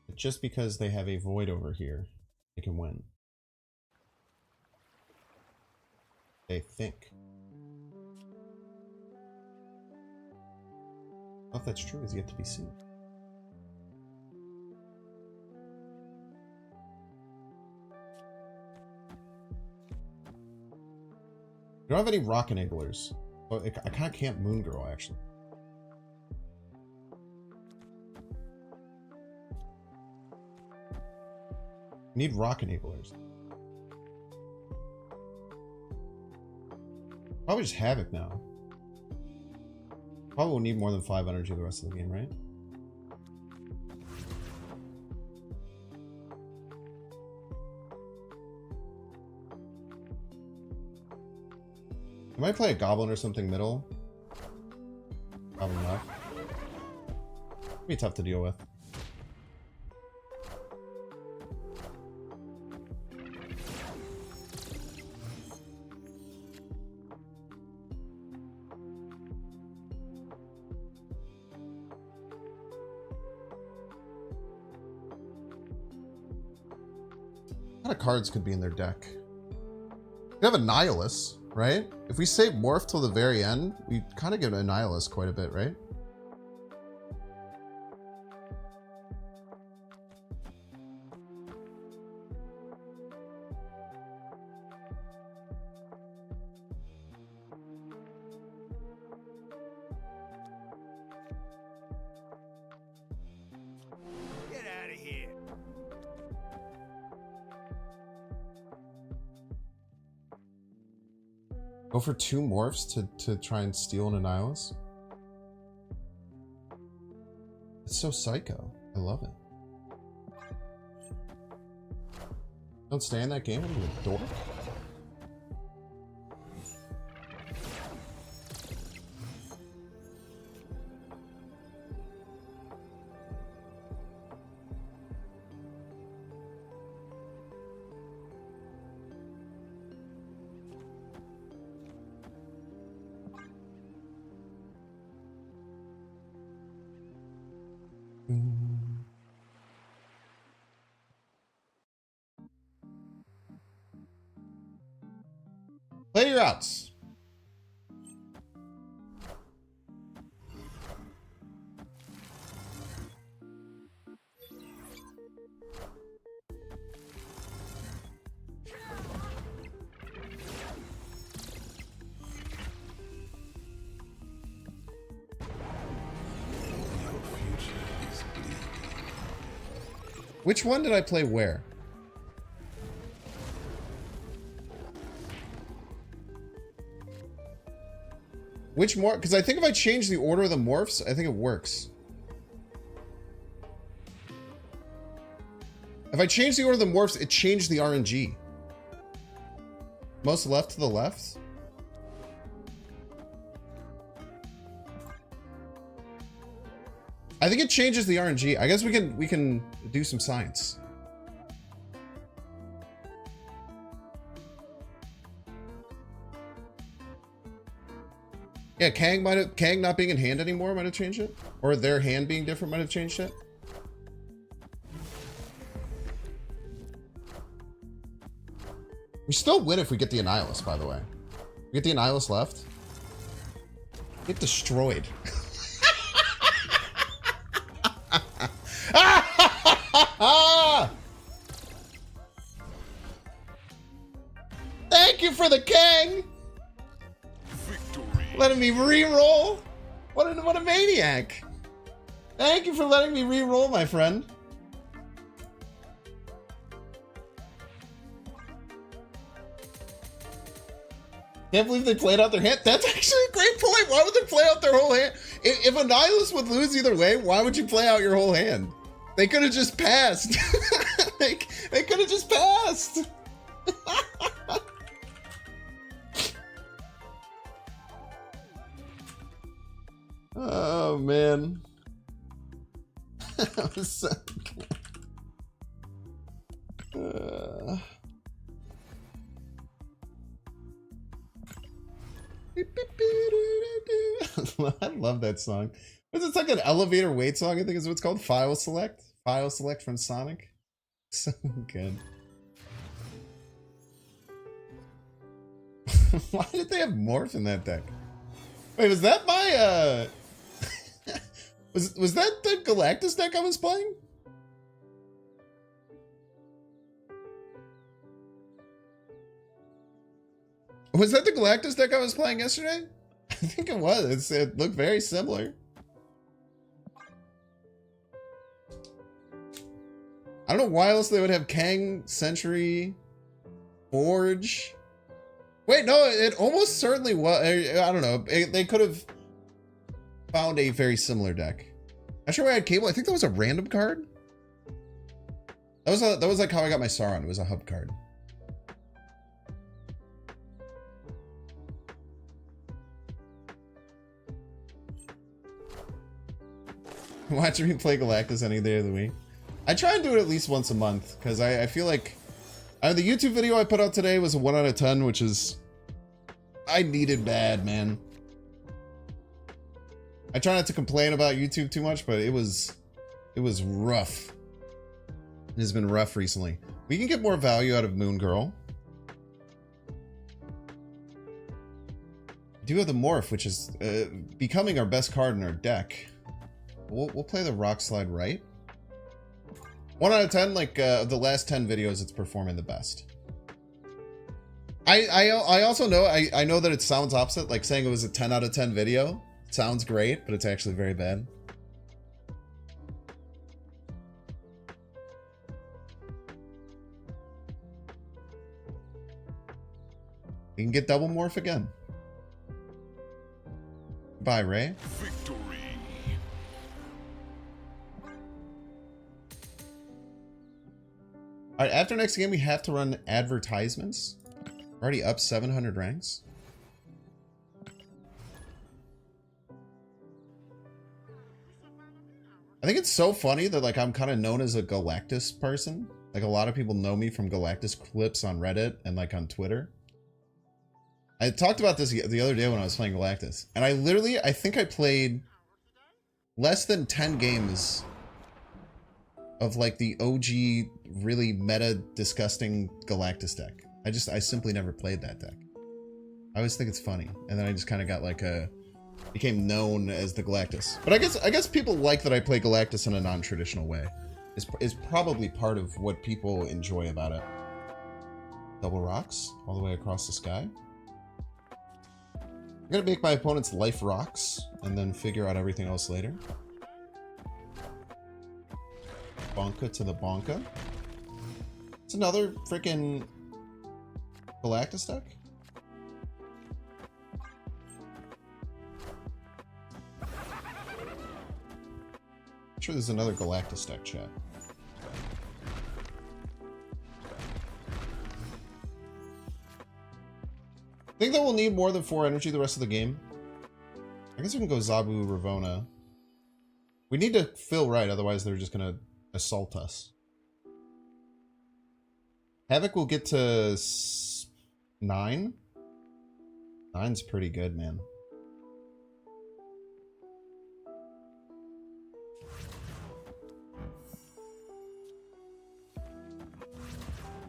that just because they have a void over here, they can win. They think. If that's true is yet to be seen. You don't have any rock enablers. Well, I kind of can't Moon Girl, actually. I need rock enablers. Probably just Havoc now. Probably will need more than 5 energy the rest of the game, right? I might play a Goblin or something middle. Probably not. It'll be tough to deal with. What kind of cards could be in their deck? We have Annihilus, right? If we save Morph till the very end, we kind of get Annihilus quite a bit, right? Get out of here. Go for 2 morphs to try and steal an Annihilus? It's so psycho. I love it. Don't stay in that game when you're a dork. Play your outs. Which one did I play where? Which morph? Because I think if I change the order of the morphs, I think it works. If I change the order of the morphs, it changed the RNG. Most left to the left. I think it changes the RNG. I guess we can do some science. Yeah, Kang not being in hand anymore might have changed it, or their hand being different might have changed it. We still win if we get the Annihilus, by the way. We get the Annihilus left. Get destroyed. Thank you for the Kang. Victory. Letting me re-roll. What a maniac. Thank you for letting me re-roll, my friend. Can't believe they played out their hand. That's actually a great point. Why would they play out their whole hand? If Annihilus would lose either way, why would you play out your whole hand? They could have just passed. they could have just passed. Oh, man. That was so good. I love that song. It's like an elevator wait song, I think is what it's called. File select. File select from Sonic. So good. Why did they have Morph in that deck? Wait, was that my was that the Galactus deck I was playing? Was that the Galactus deck I was playing yesterday? I think it was. It looked very similar. I don't know why else they would have Kang, Sentry, Forge. Wait, no, it almost certainly was. I don't know. They could have found a very similar deck. Not sure why I had Cable. I think that was a random card. That was like how I got my Sauron. It was a hub card. Watch me play Galactus any day of the week. I try and do it at least once a month because I feel like the YouTube video I put out today was a 1 out of 10, which is I needed bad, man. I try not to complain about YouTube too much, but it was rough. It has been rough recently. We can get more value out of Moon Girl. We do have the Morph, which is becoming our best card in our deck. We'll play the Rock Slide right. 1 out of 10, like the last 10 videos, it's performing the best. I also know, I know that it sounds opposite, like saying it was a 10 out of 10 video. It sounds great, but it's actually very bad. You can get double Morph again. Bye, Ray. Victory. All right, after next game, we have to run advertisements. We're already up 700 ranks. I think it's so funny that like I'm kind of known as a Galactus person. Like a lot of people know me from Galactus clips on Reddit and like on Twitter. I talked about this the other day when I was playing Galactus, and I think I played less than 10 games of like the OG really meta disgusting Galactus deck. I simply never played that deck. I always think it's funny, and then I just kind of got like became known as the Galactus. But I guess people like that I play Galactus in a non-traditional way. Is probably part of what people enjoy about it. Double rocks all the way across the sky. I'm gonna make my opponent's life rocks and then figure out everything else later. Bonka to the Bonka. It's another freaking Galactus deck. I'm sure there's another Galactus deck, chat. Think that we'll need more than 4 energy the rest of the game? I guess we can go Zabu, Ravona. We need to fill right, otherwise they're just gonna assault us. Havoc will get to 9. 9's pretty good, man.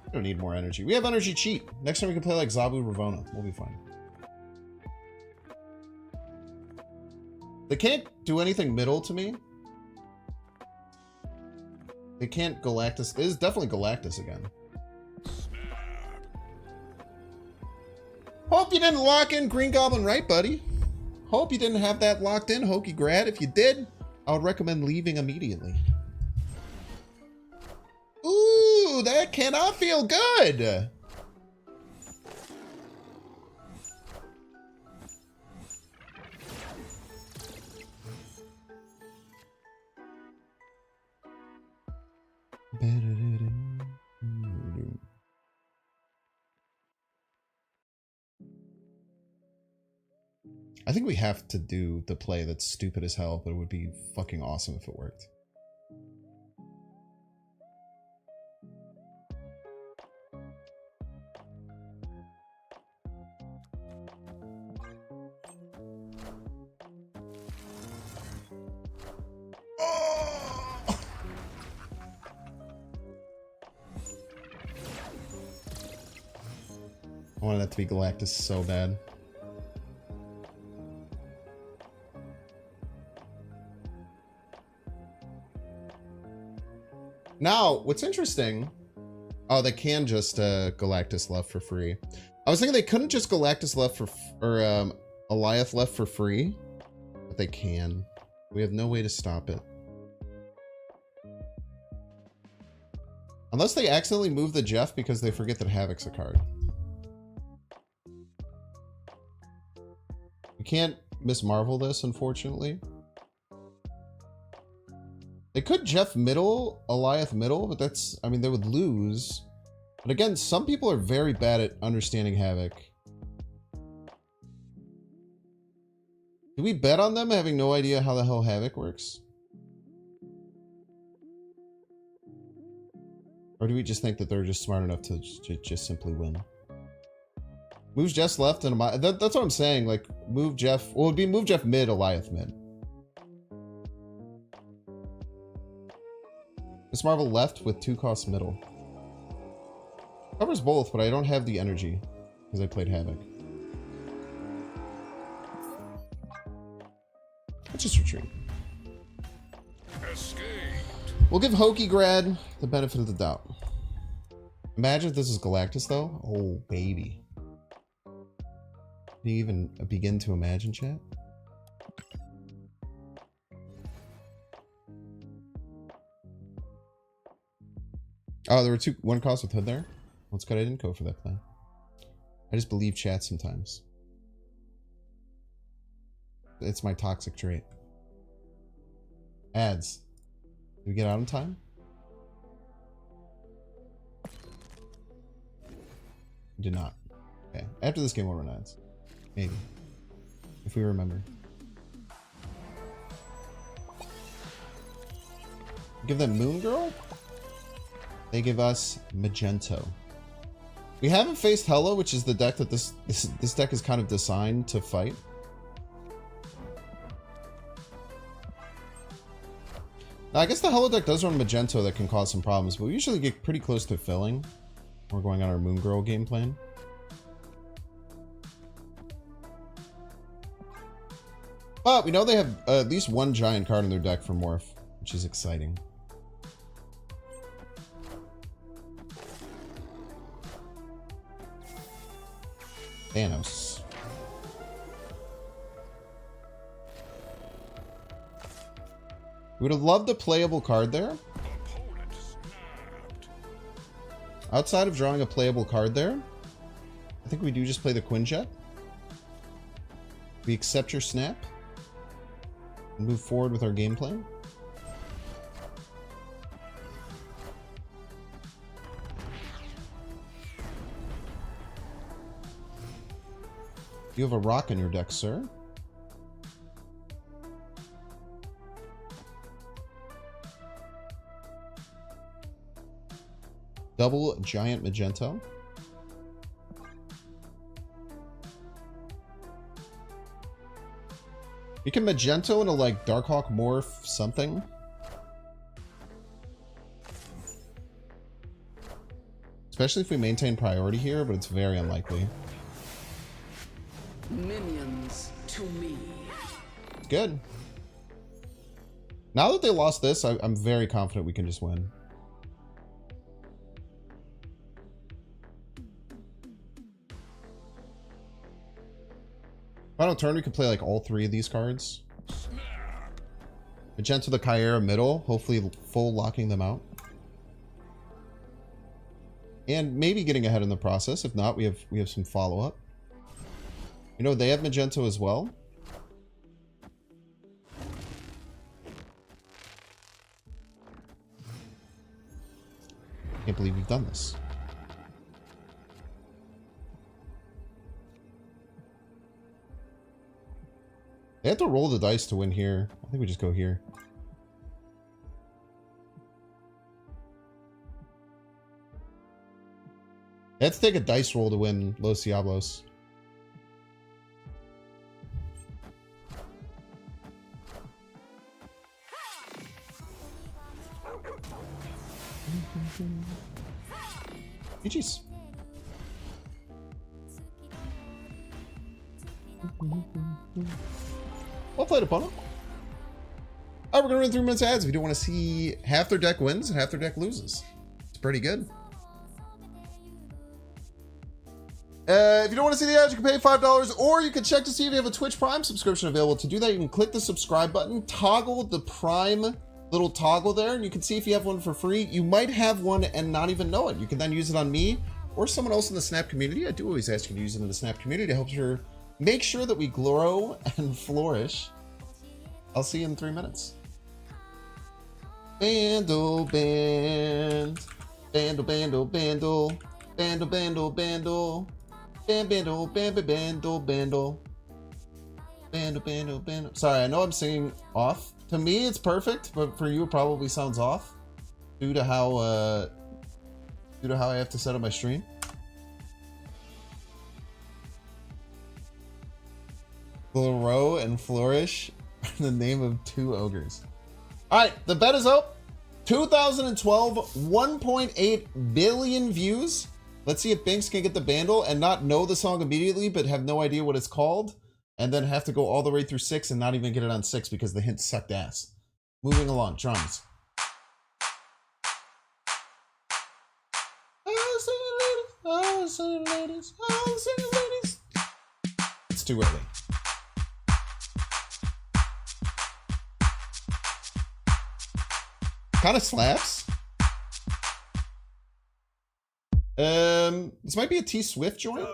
We don't need more energy. We have energy cheap. Next time we can play like Zabu Ravona. We'll be fine. They can't do anything middle to me. They can't Galactus. It is definitely Galactus again. Hope you didn't lock in Green Goblin right, buddy. Hope you didn't have that locked in, Hokey Grad. If you did, I would recommend leaving immediately. Ooh, that cannot feel good. I think we have to do the play that's stupid as hell, but it would be fucking awesome if it worked. I wanted that to be Galactus so bad. Now, what's interesting... Oh, they can just Galactus left for free. I was thinking they couldn't just Galactus left for... or Eliath left for free. But they can. We have no way to stop it. Unless they accidentally move the Jeff because they forget that Havoc's a card. We can't Miss Marvel this, unfortunately. They could Jeff middle, Eliath middle, but that's... I mean, they would lose. But again, some people are very bad at understanding Havoc. Do we bet on them having no idea how the hell Havoc works? Or do we just think that they're just smart enough to just simply win? Moves Jeff left and that's what I'm saying. Like, move Jeff... Well, it'd be move Jeff mid, Eliath mid. Miss Marvel left with 2 costs middle. Covers both, but I don't have the energy because I played Havoc. Let's just retreat. Escaped. We'll give Hokey Grad the benefit of the doubt. Imagine if this is Galactus, though. Oh, baby. Can you even begin to imagine, chat? Oh, there were 1 cost with Hood there? That's good. I didn't go for that plan. I just believe chat sometimes. It's my toxic trait. Ads. Did we get out in time? We did not. Okay. After this game, we'll run ads. Maybe. If we remember. Give them Moon Girl? They give us Magento. We haven't faced Hela, which is the deck that this deck is kind of designed to fight. Now, I guess the Hela deck does run Magento that can cause some problems, but we usually get pretty close to filling. We're going on our Moon Girl game plan. But we know they have at least one giant card in their deck for Morph, which is exciting. Thanos. We would have loved a playable card there. Outside of drawing a playable card there, I think we do just play the Quinjet. We accept your snap and move forward with our game plan. You have a rock in your deck, sir. Double giant magenta. You can magento into like Darkhawk Morph something. Especially if we maintain priority here, but it's very unlikely. Minions to me. Good. Now that they lost this, I'm very confident we can just win. Final turn, we could play like all three of these cards. Magenta the Chimera middle, hopefully full locking them out. And maybe getting ahead in the process. If not, we have some follow-up. You know, they have Magento as well. Can't believe we've done this. They have to roll the dice to win here. I think we just go here. They have to take a dice roll to win Los Diablos. GG's. Well played, opponent. Alright, we're gonna run 3 minutes ads. If you don't want to see half their deck wins and half their deck loses, it's pretty good. If you don't want to see the ads, you can pay $5, or you can check to see if you have a Twitch Prime subscription available. To do that, you can click the subscribe button, toggle the Prime little toggle there, and you can see if you have one for free. You might have one and not even know it. You can then use it on me or someone else in the Snap community. I do always ask you to use it in the Snap community. It helps your make sure that we grow and flourish. I'll see you in 3 minutes. Bandle band. Bandle bandle bandle. Bandle bandle bandle. Bandle bandle bandle bandle. Bandle bandle bandle. Sorry, I know I'm singing off. To me it's perfect, but for you it probably sounds off. Due to how I have to set up my stream. Grow and flourish are the name of 2 ogres. Alright, the bet is up. 2012, 1.8 billion views. Let's see if Binks can get the bandle and not know the song immediately, but have no idea what it's called. And then have to go all the way through 6 and not even get it on 6 because the hint sucked ass. Moving along, drums. Ladies. It's too early. Kind of slaps. This might be a T Swift joint.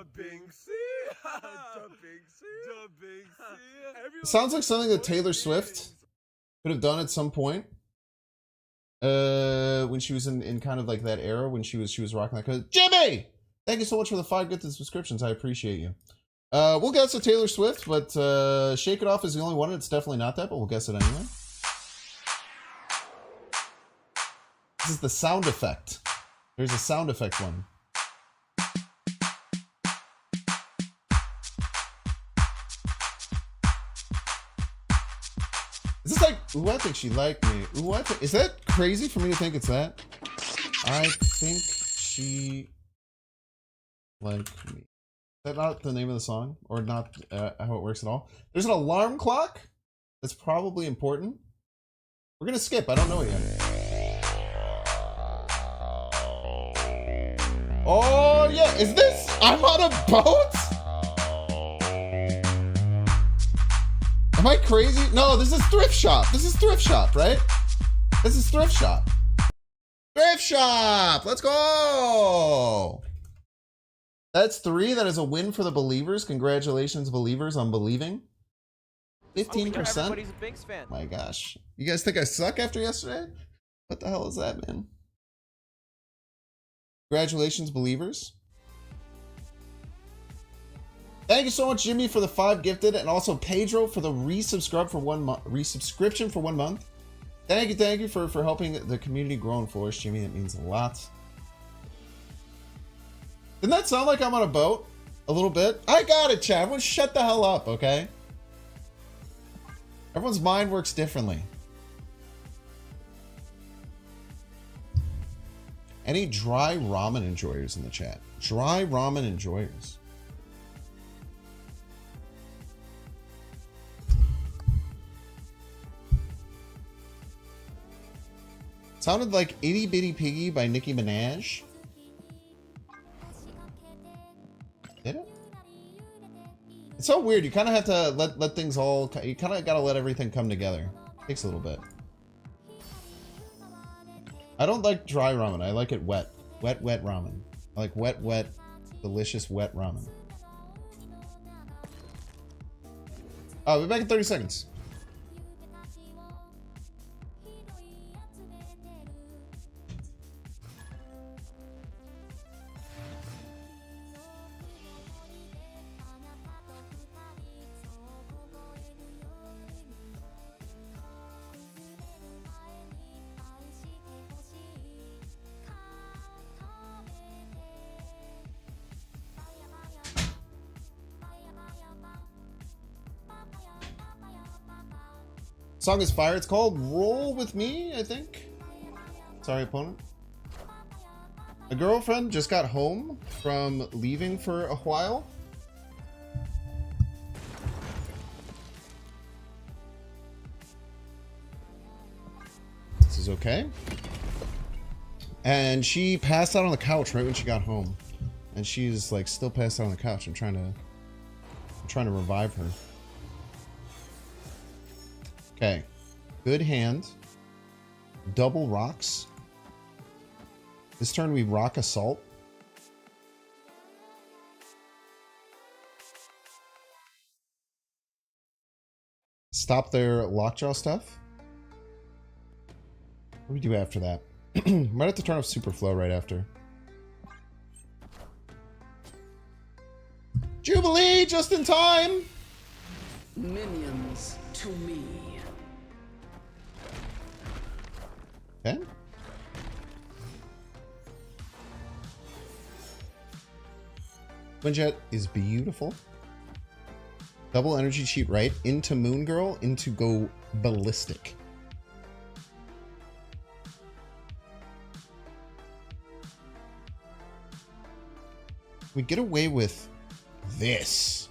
It sounds like something that Taylor Swift could have done at some point. When she was in kind of like that era when she was rocking that. Jimmy! Thank you so much for the 5 gifted subscriptions. I appreciate you. We'll guess a Taylor Swift, but Shake It Off is the only one. It's definitely not that, but we'll guess it anyway. This is the sound effect. There's a sound effect one. Is this like, ooh, I think she liked me. Ooh, I think, is that crazy for me to think it's that? I think she liked me. Is that not the name of the song? Or not how it works at all? There's an alarm clock that's probably important. We're gonna skip. I don't know it yet. Oh yeah, is this? I'm on a boat? Am I crazy? No, this is thrift shop. This is thrift shop, right? This is thrift shop. Thrift shop. Let's go. That's 3. That is a win for the believers. Congratulations, believers, on believing. 15%. Everybody's a Binks fan. My gosh. You guys think I suck after yesterday? What the hell is that, man? Congratulations, believers. Thank you so much, Jimmy, for the 5 gifted, and also Pedro for the resubscription for 1 month. Thank you for helping the community grow and flourish, Jimmy. It means a lot. Didn't that sound like I'm on a boat? A little bit? I got it, chat. Everyone shut the hell up, okay? Everyone's mind works differently. Any dry ramen enjoyers in the chat? Dry ramen enjoyers. Sounded like Itty Bitty Piggy by Nicki Minaj. Did it? It's so weird. You kind of have to let things all... You kind of got to let everything come together. Takes a little bit. I don't like dry ramen. I like it wet. Wet ramen. I like wet, delicious wet ramen. Oh, we'll be back in 30 seconds. Song is fire. It's called Roll With Me, I think. Sorry, opponent. A girlfriend just got home from leaving for a while. This is okay. And she passed out on the couch right when she got home. And she's like still passed out on the couch. I'm trying to revive her. Okay, good hand. Double rocks. This turn we rock assault. Stop their Lockjaw stuff. What do we do after that? Might have to turn off super flow right after. Jubilee, just in time. Minions to me. Okay. Twinjet is beautiful. Double energy cheat right into Moon Girl into go ballistic. We get away with this.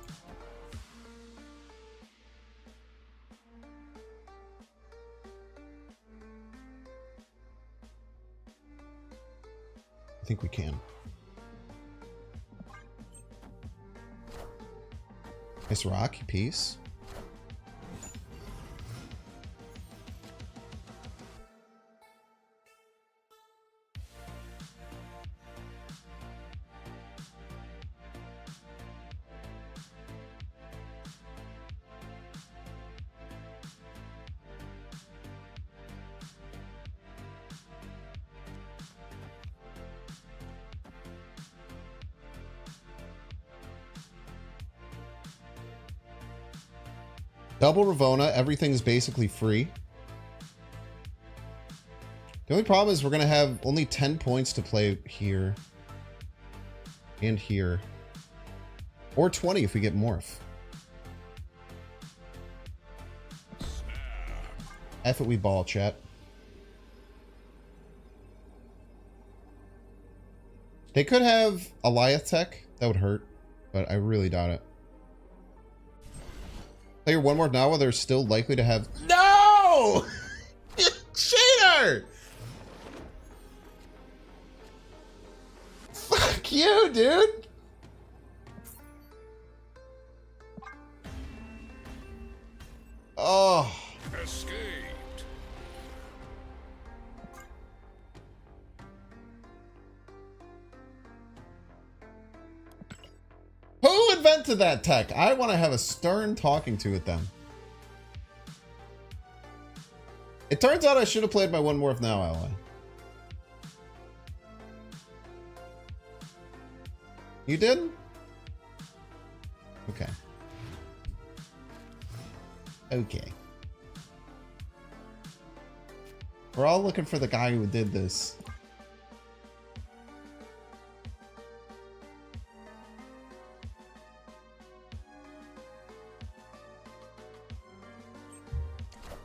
I think we can. Nice rock piece. Double Ravona, everything's basically free. The only problem is we're going to have only 10 points to play here. And here. Or 20 if we get Morph. F it, we ball, chat. They could have Eliath Tech. That would hurt. But I really doubt it. Player one more now while they're still likely to have... No! You cheater! Fuck you, dude! Oh. Escaped. Who invented that tech? I want to have a stern talking to with them. It turns out I should have played my one Morph now ally. You did? Okay. Okay. We're all looking for the guy who did this.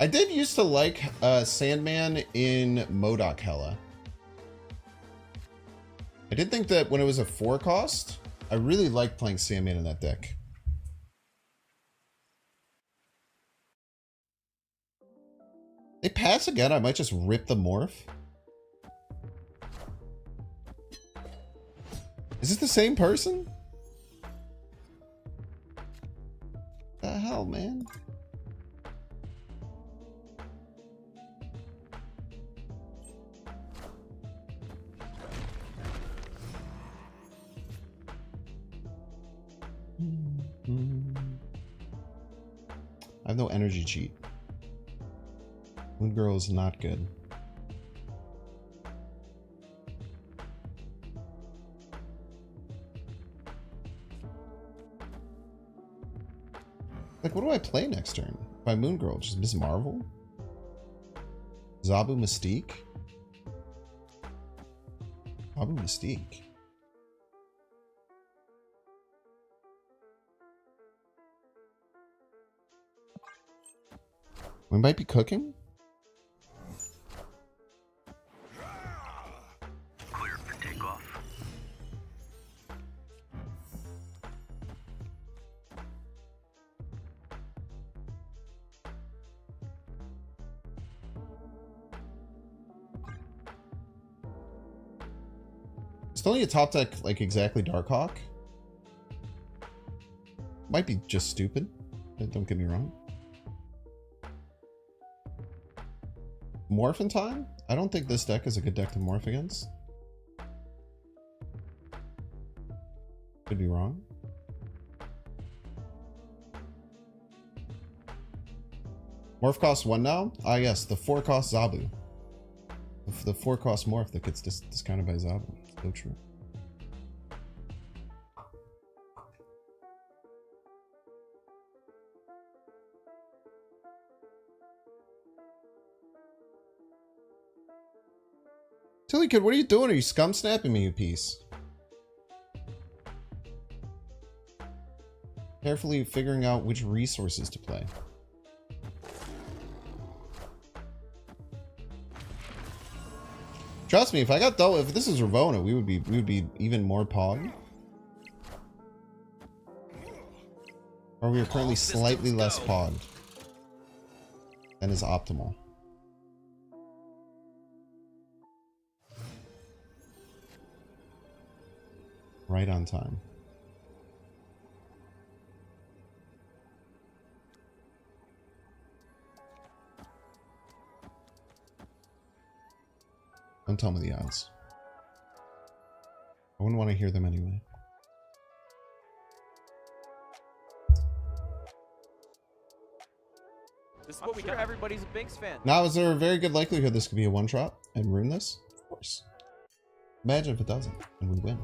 I did used to like Sandman in MODOK Hela. I did think that when it was a 4 cost, I really liked playing Sandman in that deck. They pass again, I might just rip the Morph. Is this the same person? The hell, man? I have no energy cheat. Moon Girl is not good. Like, what do I play next turn? By Moon Girl, just Miss Marvel? Zabu Mystique? Zabu Mystique. We might be cooking? Clear for takeoff. Still need a top deck like exactly Darkhawk. Might be just stupid. Don't get me wrong. Morph in time? I don't think this deck is a good deck to morph against. Could be wrong. Morph costs 1 now? Ah yes, the 4 cost Zabu. The 4 cost Morph that gets discounted by Zabu. So true. Tilly Kid, what are you doing? Are you scum snapping me, you piece? Carefully figuring out which resources to play. Trust me, if I got double, if this is Ravona, we would be even more pog. Or we are currently slightly less pog than is optimal. Right on time. Don't tell me the odds. I wouldn't want to hear them anyway. This is what we got. Everybody's a Binks fan. Now, is there a very good likelihood this could be a one-shot and ruin this? Of course. Imagine if it doesn't and we win.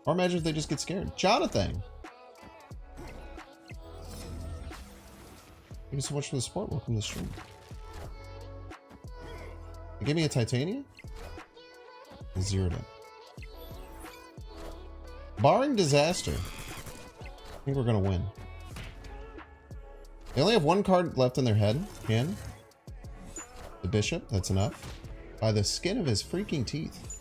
Or imagine if they just get scared. Jonathan! Thank you so much for the support. Welcome to the stream. You give me a Titania? I zeroed it. Barring disaster, I think we're going to win. They only have 1 card left in their hand. The Bishop, that's enough. By the skin of his freaking teeth.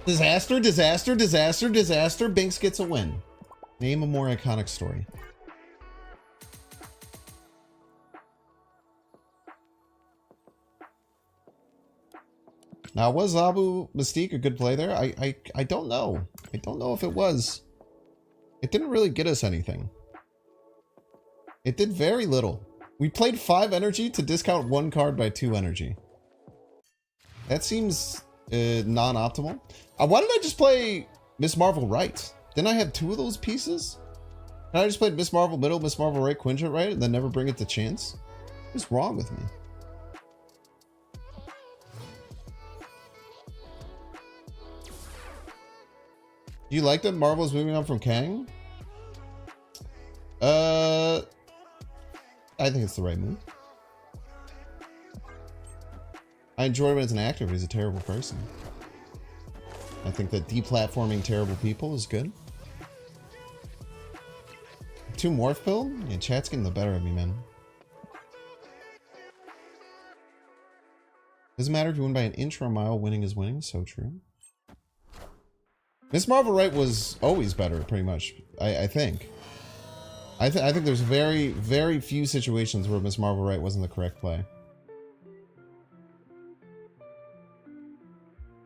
Disaster, disaster, disaster, disaster. Binks gets a win. Name a more iconic story. Now, was Abu Mystique a good play there? I don't know. I don't know if it was. It didn't really get us anything. It did very little. We played 5 energy to discount 1 card by 2 energy. That seems non-optimal. Why did I just play Miss Marvel right? Didn't I have 2 of those pieces? And I just played Miss Marvel middle, Miss Marvel right, Quinjet right, and then never bring it to chance? What's wrong with me? Do you like that Marvel's moving on from Kang? I think it's the right move. I enjoy him as an actor, but he's a terrible person. I think that deplatforming terrible people is good. 2 Morph build? Yeah, chat's getting the better of me, man. Doesn't matter if you win by an inch or a mile, winning is winning. So true. Miss Marvel right was always better, pretty much. I think. I think there's very, very few situations where Miss Marvel right wasn't the correct play.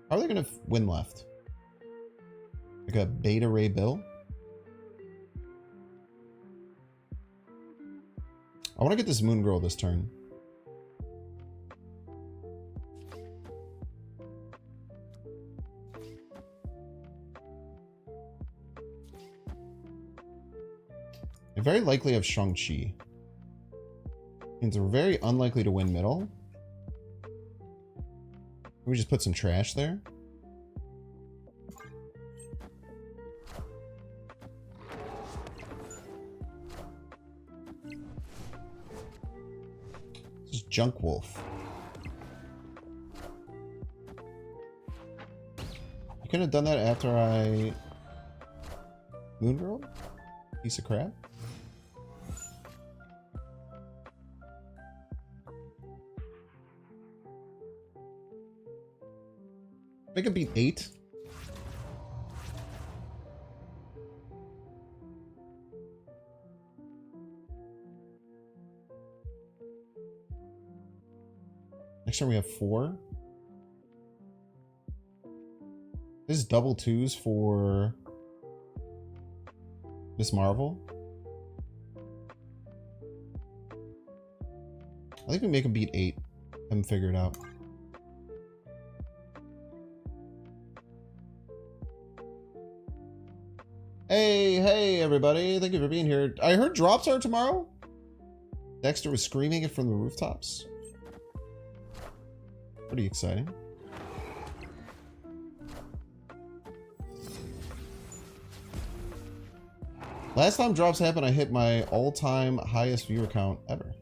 How are they gonna win left? Like a Beta Ray Bill? I want to get this Moon Girl this turn. I very likely have Shang-Chi. Means we're very unlikely to win middle. We just put some trash there. This is Junk Wolf. You could have done that after I... Moon Girl? Piece of crap. Make it beat 8. Next time we have 4. This is double 2s for Miss Marvel. I think we make him beat 8. Have him figure it out. Hey everybody, thank you for being here. I heard drops are tomorrow. Dexter was screaming it from the rooftops. Pretty exciting. Last time drops happened, I hit my all-time highest viewer count ever.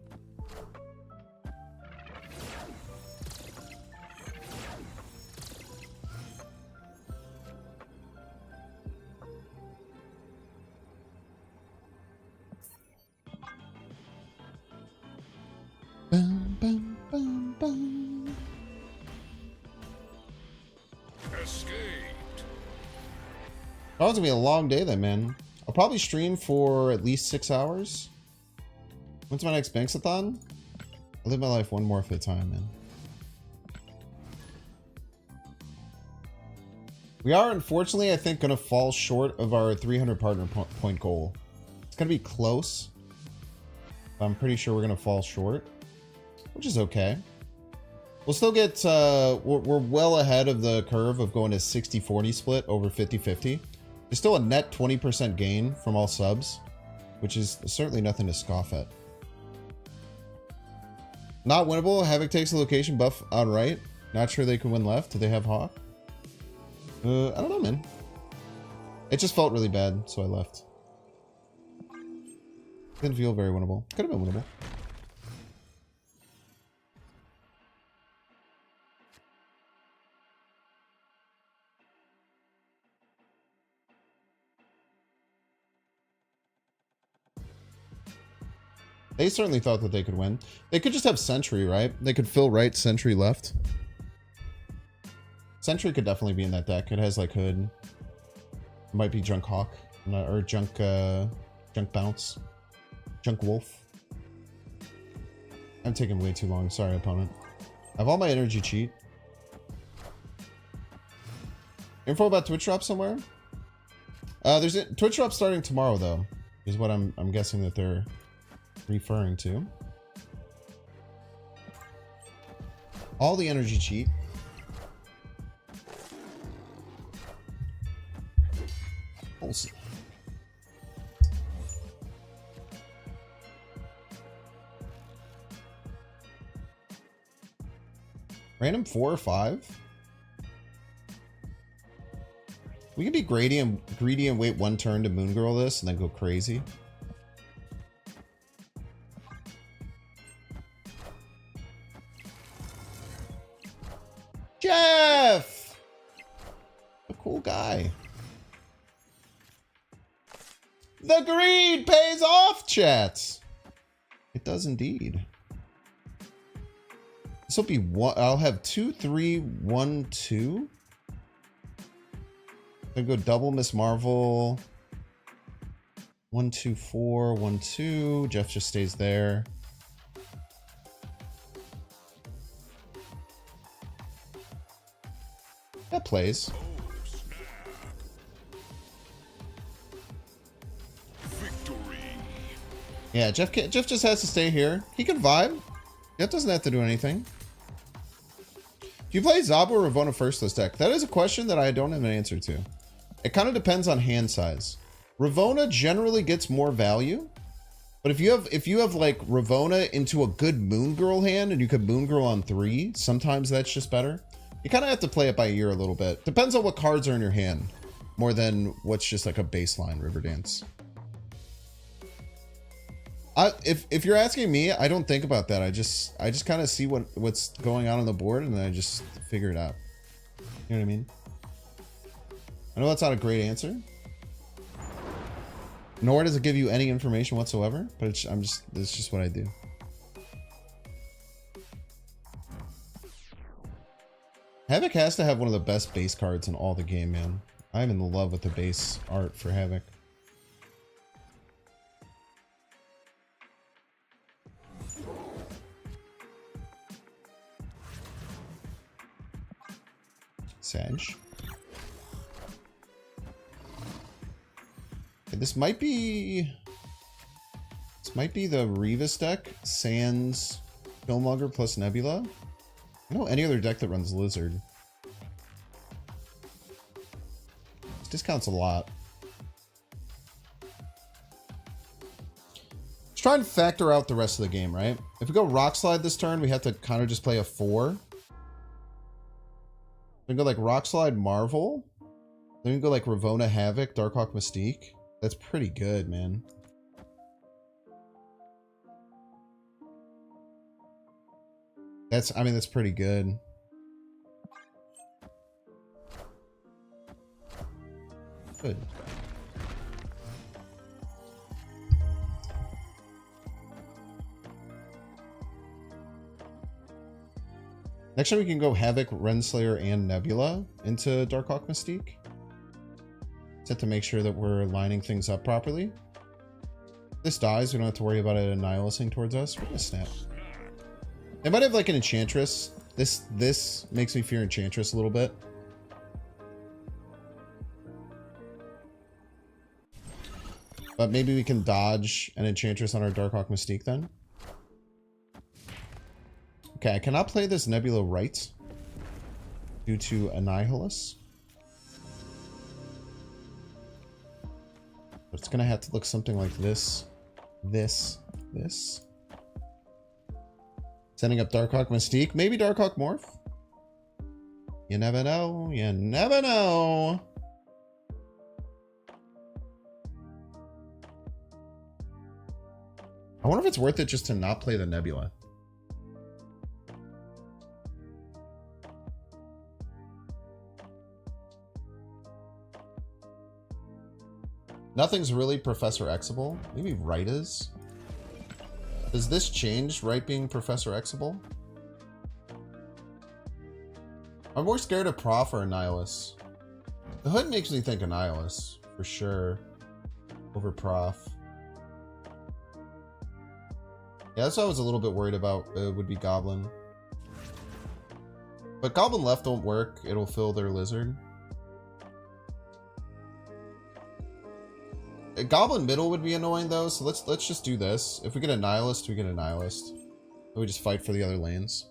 Oh, it's gonna be a long day then, man. I'll probably stream for at least 6 hours. When's my next Banksathon? I live my life one more at a time, man. We are, unfortunately, I think, gonna fall short of our 300 partner point goal. It's gonna be close. But I'm pretty sure we're gonna fall short, which is okay. We'll still get, we're well ahead of the curve of going to 60-40 split over 50-50. There's still a net 20% gain from all subs, which is certainly nothing to scoff at. Not winnable. Havoc takes the location buff on right. Not sure they can win left. Do they have Hawk? I don't know, man. It just felt really bad, so I left. Didn't feel very winnable. Could have been winnable. They certainly thought that they could win. They could just have Sentry, right? They could fill right, Sentry left. Sentry could definitely be in that deck. It has like Hood. It might be Junk Hawk. Or Junk Bounce. Junk Wolf. I'm taking way too long. Sorry, opponent. I have all my energy cheat. Info about Twitch drop somewhere? There's a Twitch drop starting tomorrow though, is what I'm guessing that they're referring to. All the energy cheat. We'll see. Random 4 or 5. We can be greedy and wait one turn to Moon Girl this and then go crazy. Jeff! A cool guy. The greed pays off, chats. It does indeed. This will be one. I'll have 2, 3, 1, 2. I go double Miss Marvel. 1, 2, 4, 1, 2. Jeff just stays there. That plays. Victory. Yeah, Jeff just has to stay here. He can vibe. Jeff doesn't have to do anything. Do you play Zabu or Ravonna first this deck? That is a question that I don't have an answer to. It kind of depends on hand size. Ravonna generally gets more value, but if you have like Ravonna into a good Moon Girl hand and you could Moon Girl on 3, sometimes that's just better. You kind of have to play it by ear a little bit. Depends on what cards are in your hand, more than what's just like a baseline Riverdance. If you're asking me, I don't think about that. I just kind of see what's going on the board and then I just figure it out. You know what I mean? I know that's not a great answer. Nor does it give you any information whatsoever, but it's just what I do. Havoc has to have one of the best base cards in all the game, man. I'm in love with the base art for Havoc. Sag. Okay, this might be the Revis deck. Sans, Killmonger plus Nebula. I don't know any other deck that runs Lizard. This discounts a lot. Let's try and factor out the rest of the game, right? If we go Rock Slide this turn, we have to kind of just play a 4. We can go like Rock Slide Marvel. Then we can go like Ravonna Havoc, Darkhawk Mystique. That's pretty good, man. That's pretty good. Good. Next time we can go Havoc, Renslayer, and Nebula into Darkhawk Mystique. Set to make sure that we're lining things up properly. If this dies, we don't have to worry about it Annihilusing towards us. We're gonna snap. They might have like an Enchantress. This makes me fear Enchantress a little bit. But maybe we can dodge an Enchantress on our Darkhawk Mystique then. Okay, I cannot play this Nebula right due to Annihilus. But it's gonna have to look something like this. This. Setting up Darkhawk Mystique. Maybe Darkhawk Morph. You never know. You never know. I wonder if it's worth it just to not play the Nebula. Nothing's really Professor Xable. Maybe right is. Does this change right being Professor Xable? I'm more scared of Prof or Annihilus. The hood makes me think Annihilus, for sure, over Prof. Yeah, that's what I was a little bit worried about, would be Goblin. But Goblin left won't work, it'll fill their Lizard. A Goblin middle would be annoying though, so let's just do this. If we get a Nihilist, we get a Nihilist. And we just fight for the other lanes.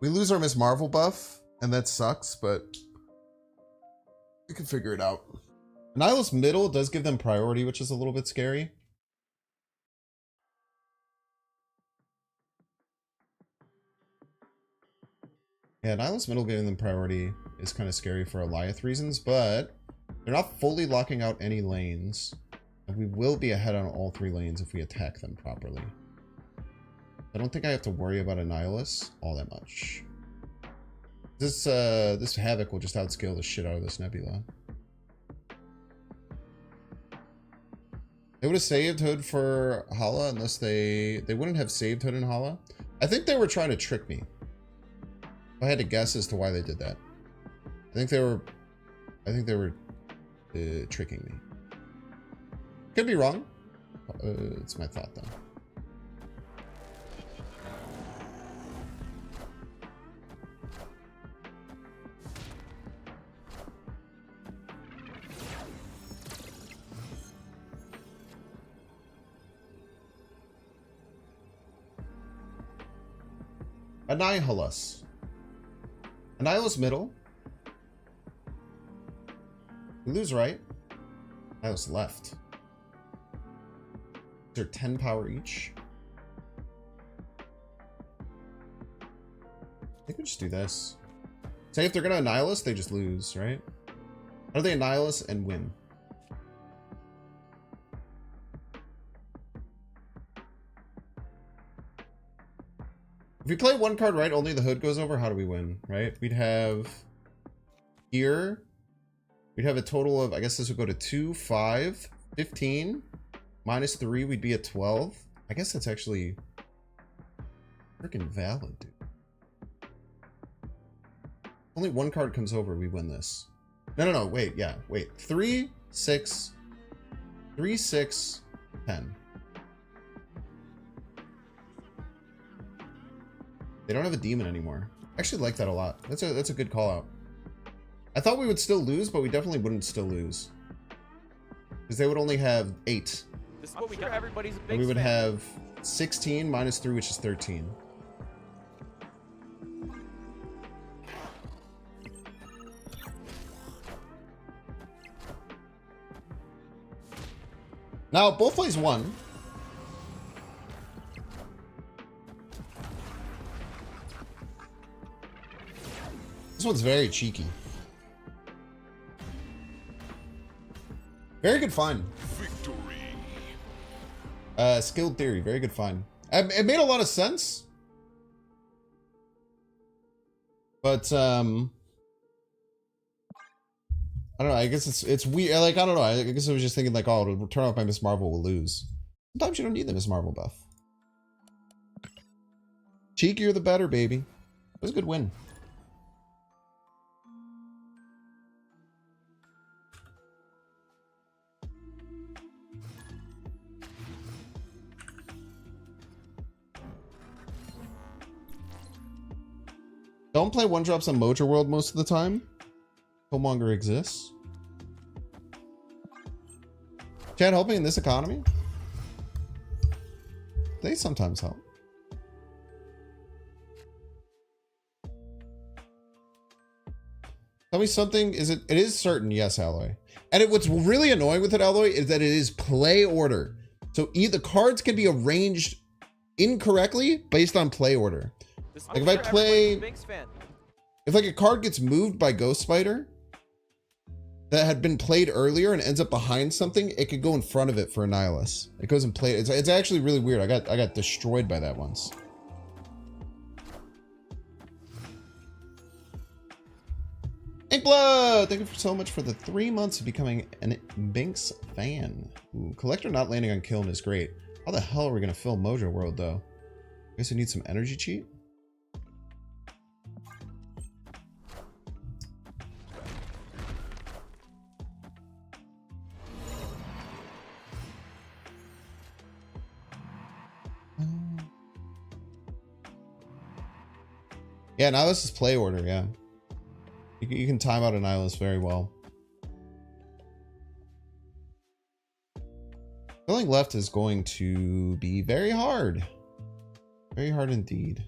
We lose our Miss Marvel buff, and that sucks, but we can figure it out. Annihilus middle does give them priority, which is a little bit scary. Yeah, Annihilus middle giving them priority is kind of scary for Goliath reasons, but they're not fully locking out any lanes. And we will be ahead on all 3 lanes if we attack them properly. I don't think I have to worry about Annihilus all that much. This Havoc will just outscale the shit out of this Nebula. They would have saved Hood for Hala unless they wouldn't have saved Hood and Hala. I think they were trying to trick me. If I had to guess as to why they did that. I think they were tricking me. Could be wrong. It's my thought though. Annihilus. Annihilus middle. We lose right. Annihilus left. They're 10 power each. I think we just do this. Say if they're gonna Annihilus, they just lose, right? How do they Annihilus and win? If we play one card right, only the Hood goes over, how do we win, right? We'd have here, we'd have a total of, I guess this would go to 2, 5, 15, minus 3, we'd be at 12. I guess that's actually freaking valid, dude. Only one card comes over, we win this. No, wait, yeah, wait. 3, 6, 3, 6, 10. They don't have a demon anymore. I actually like that a lot. That's a good call out. I thought we would still lose, but we definitely wouldn't still lose. Because they would only have 8. This is what we got. Everybody's a big And we would have 16 minus 3, which is 13. Now, both plays won. This one's very cheeky. Very good find. Victory. Skilled theory. Very good find. It made a lot of sense. But, I don't know. I guess it's weird. Like, I don't know. I guess I was just thinking like, oh, it'll turn off my Miss Marvel, we'll lose. Sometimes you don't need the Miss Marvel buff. Cheekier the better, baby. It was a good win. Don't play one drops on Mojo World most of the time. Killmonger exists. Chad, help me in this economy? They sometimes help. Tell me something. It is certain, yes, Alloy. And what's really annoying with it, Alloy, is that it is play order. So the cards can be arranged incorrectly based on play order. Like if I play, if like a card gets moved by Ghost Spider that had been played earlier and ends up behind something, it could go in front of it for Annihilus. It goes and play. It's actually really weird. I got destroyed by that once. Inkblood, thank you so much for the 3 months of becoming a Binks fan. Ooh, Collector not landing on Kiln is great. How the hell are we gonna fill Mojo World though? I guess we need some energy cheat. Yeah, Annihilus is play order, yeah. You can time out Annihilus very well. Filling left is going to be very hard. Very hard indeed.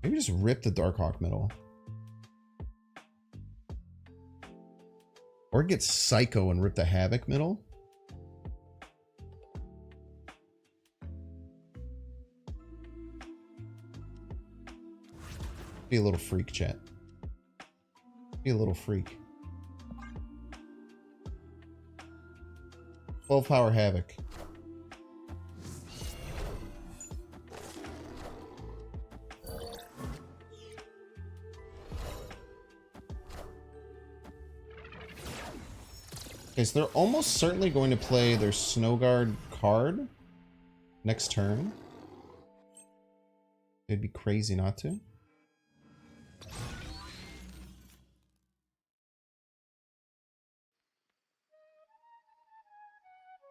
Maybe just rip the Darkhawk middle. Or get Psycho and rip the Havoc middle. Be a little freak, chat. Be a little freak. 12 power Havoc. Okay, so they're almost certainly going to play their Snow Guard card next turn. It'd be crazy not to.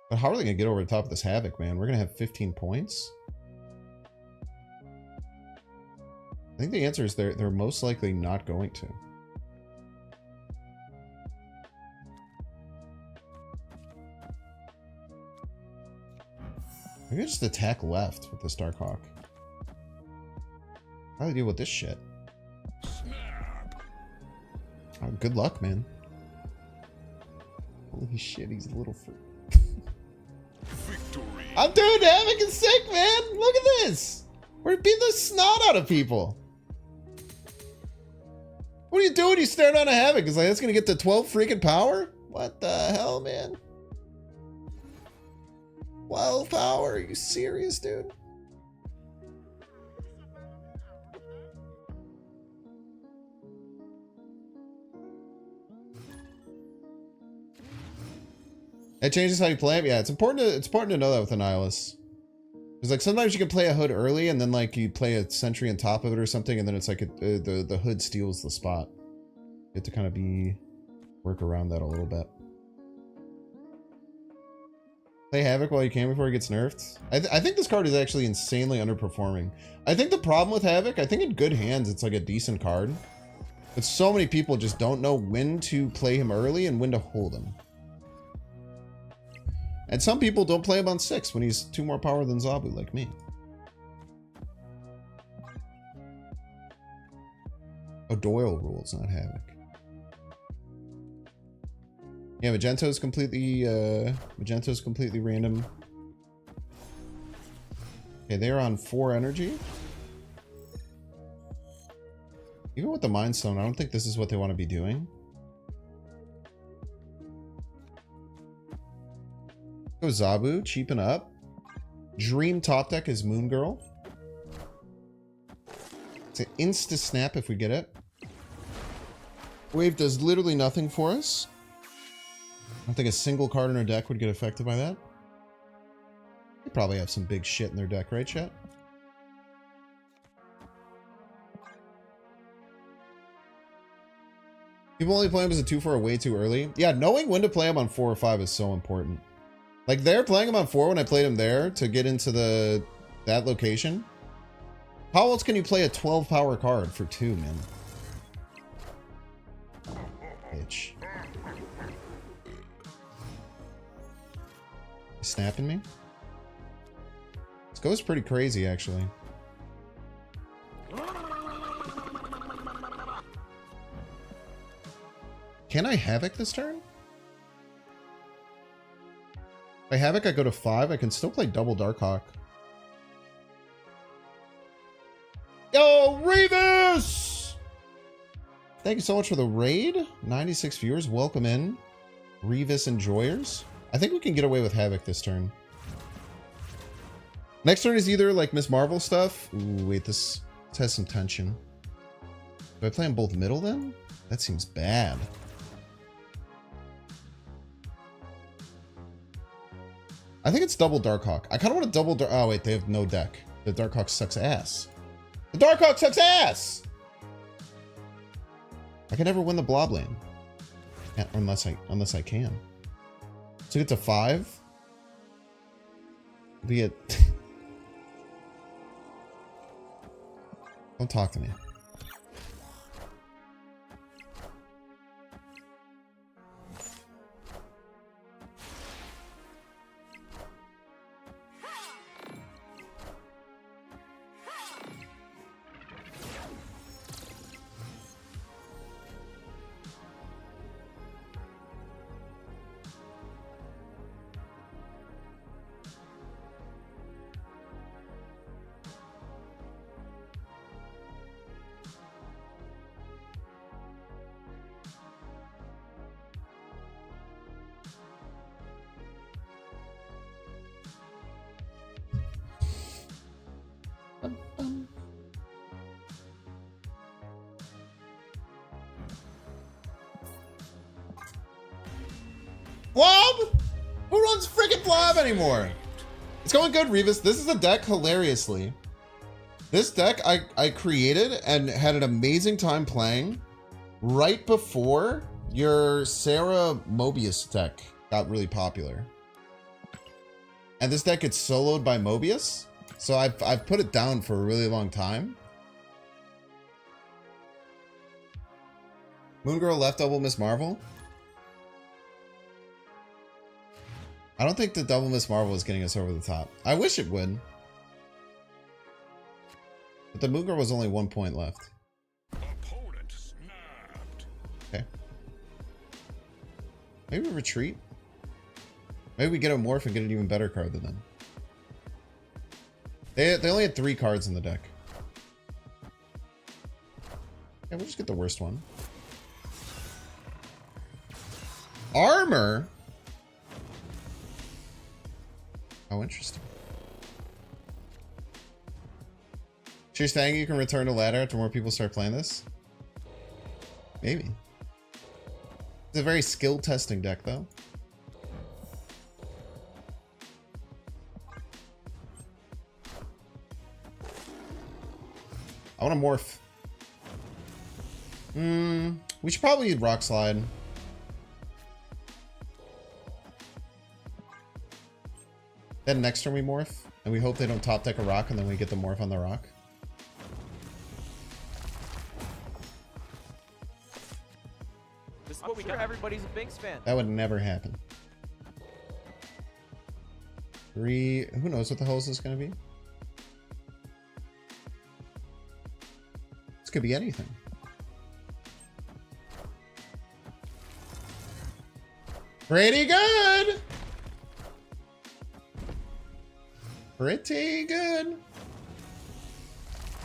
But how are they going to get over the top of this Havoc, man? We're going to have 15 points? I think the answer is they're most likely not going to. Maybe I just attack left with this Darkhawk. How do I deal with this shit? Oh, good luck, man. Holy shit, he's a little freak. Victory. I'm doing Havoc is sick, man. Look at this. We're beating the snot out of people. What are you doing? You staring on a Havoc? It's like, that's going to get to 12 freaking power? What the hell, man? 12 power? Are you serious, dude? It changes how you play it. Yeah, it's important to know that with Annihilus. Because like sometimes you can play a hood early and then like you play a sentry on top of it or something, and then it's like the hood steals the spot. You have to kind of work around that a little bit. Play Havoc while you can before he gets nerfed. I think this card is actually insanely underperforming. I think the problem with Havoc, I think in good hands it's like a decent card. But so many people just don't know when to play him early and when to hold him. And some people don't play him on 6 when he's 2 more power than Zabu, like me. Oh, Doyle rules, not Havoc. Yeah, Magento's completely random. Okay, they're on 4 energy. Even with the Mind Stone, I don't think this is what they want to be doing. Go Zabu, cheapen up. Dream top deck is Moon Girl. It's an insta snap if we get it. Wave does literally nothing for us. I don't think a single card in our deck would get affected by that. They probably have some big shit in their deck, right, chat? People only play him as a 2-4 way too early. Yeah, knowing when to play him on 4 or 5 is so important. Like, they're playing him on 4 when I played him there to get into that location. How else can you play a 12 power card for 2, man? Bitch. He's snapping me? This goes pretty crazy, actually. Can I Havoc this turn? If I Havoc, I go to 5. I can still play double Darkhawk. Yo, Revis! Thank you so much for the raid. 96 viewers. Welcome in. Revis enjoyers. I think we can get away with Havoc this turn. Next turn is either like Miss Marvel stuff. Ooh, wait, this has some tension. Do I play them both middle then? That seems bad. I think it's double Darkhawk. I kind of want to double oh wait, they have no deck. The Darkhawk sucks ass. The Darkhawk sucks ass! I can never win the blob lane. Unless I can. So get to 5. Be it. Don't talk to me. Blob? Who runs friggin' Blob anymore? It's going good, Revis. This is a deck, hilariously. This deck I created and had an amazing time playing right before your Sarah Mobius deck got really popular. And this deck gets soloed by Mobius. So I've put it down for a really long time. Moon Girl left double Miss Marvel. I don't think the double Miss Marvel is getting us over the top. I wish it would. But the Moon Girl was only 1 point left. Opponent snapped. Okay. Maybe we retreat. Maybe we get a Morph and get an even better card than them. They only had 3 cards in the deck. Yeah, we'll just get the worst one. Armor? Oh, interesting. So you're saying you can return to ladder after more people start playing this? Maybe. It's a very skill testing deck, though. I want to morph. We should probably rock slide. Then next turn we morph, and we hope they don't top deck a rock, and then we get the morph on the rock. This is what we got. Everybody's a Binks fan. That would never happen. 3. Who knows what the hell this is going to be? This could be anything. Pretty good. Pretty good.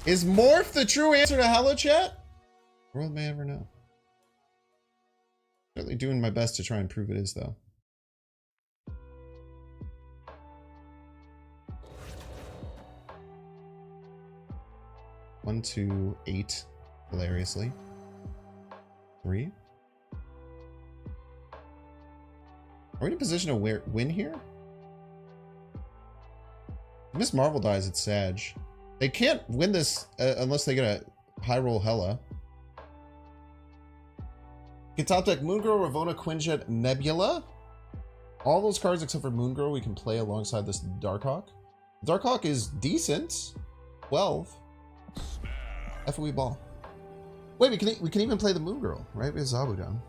Is Morph the true answer to Hela, chat? World may ever know. Certainly doing my best to try and prove it is, though. One, 2, 8, hilariously. 3. Are we in a position to win here? If Miss Marvel dies, it's Sag. They can't win this unless they get a high roll Hela. Can top deck Moon Girl, Ravonna, Quinjet, Nebula. All those cards except for Moon Girl we can play alongside this Darkhawk. Darkhawk is decent. 12. FOE ball. Wait, we can even play the Moon Girl, right? We have Zabu down.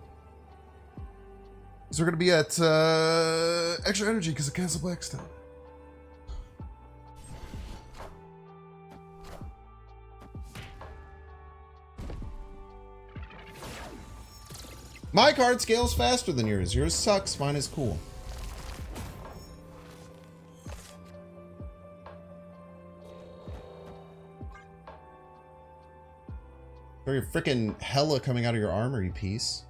So we're gonna be at extra energy because of Castle Blackstone. My card scales faster than yours. Yours sucks. Mine is cool. Or your freaking Hela coming out of your armor, you piece.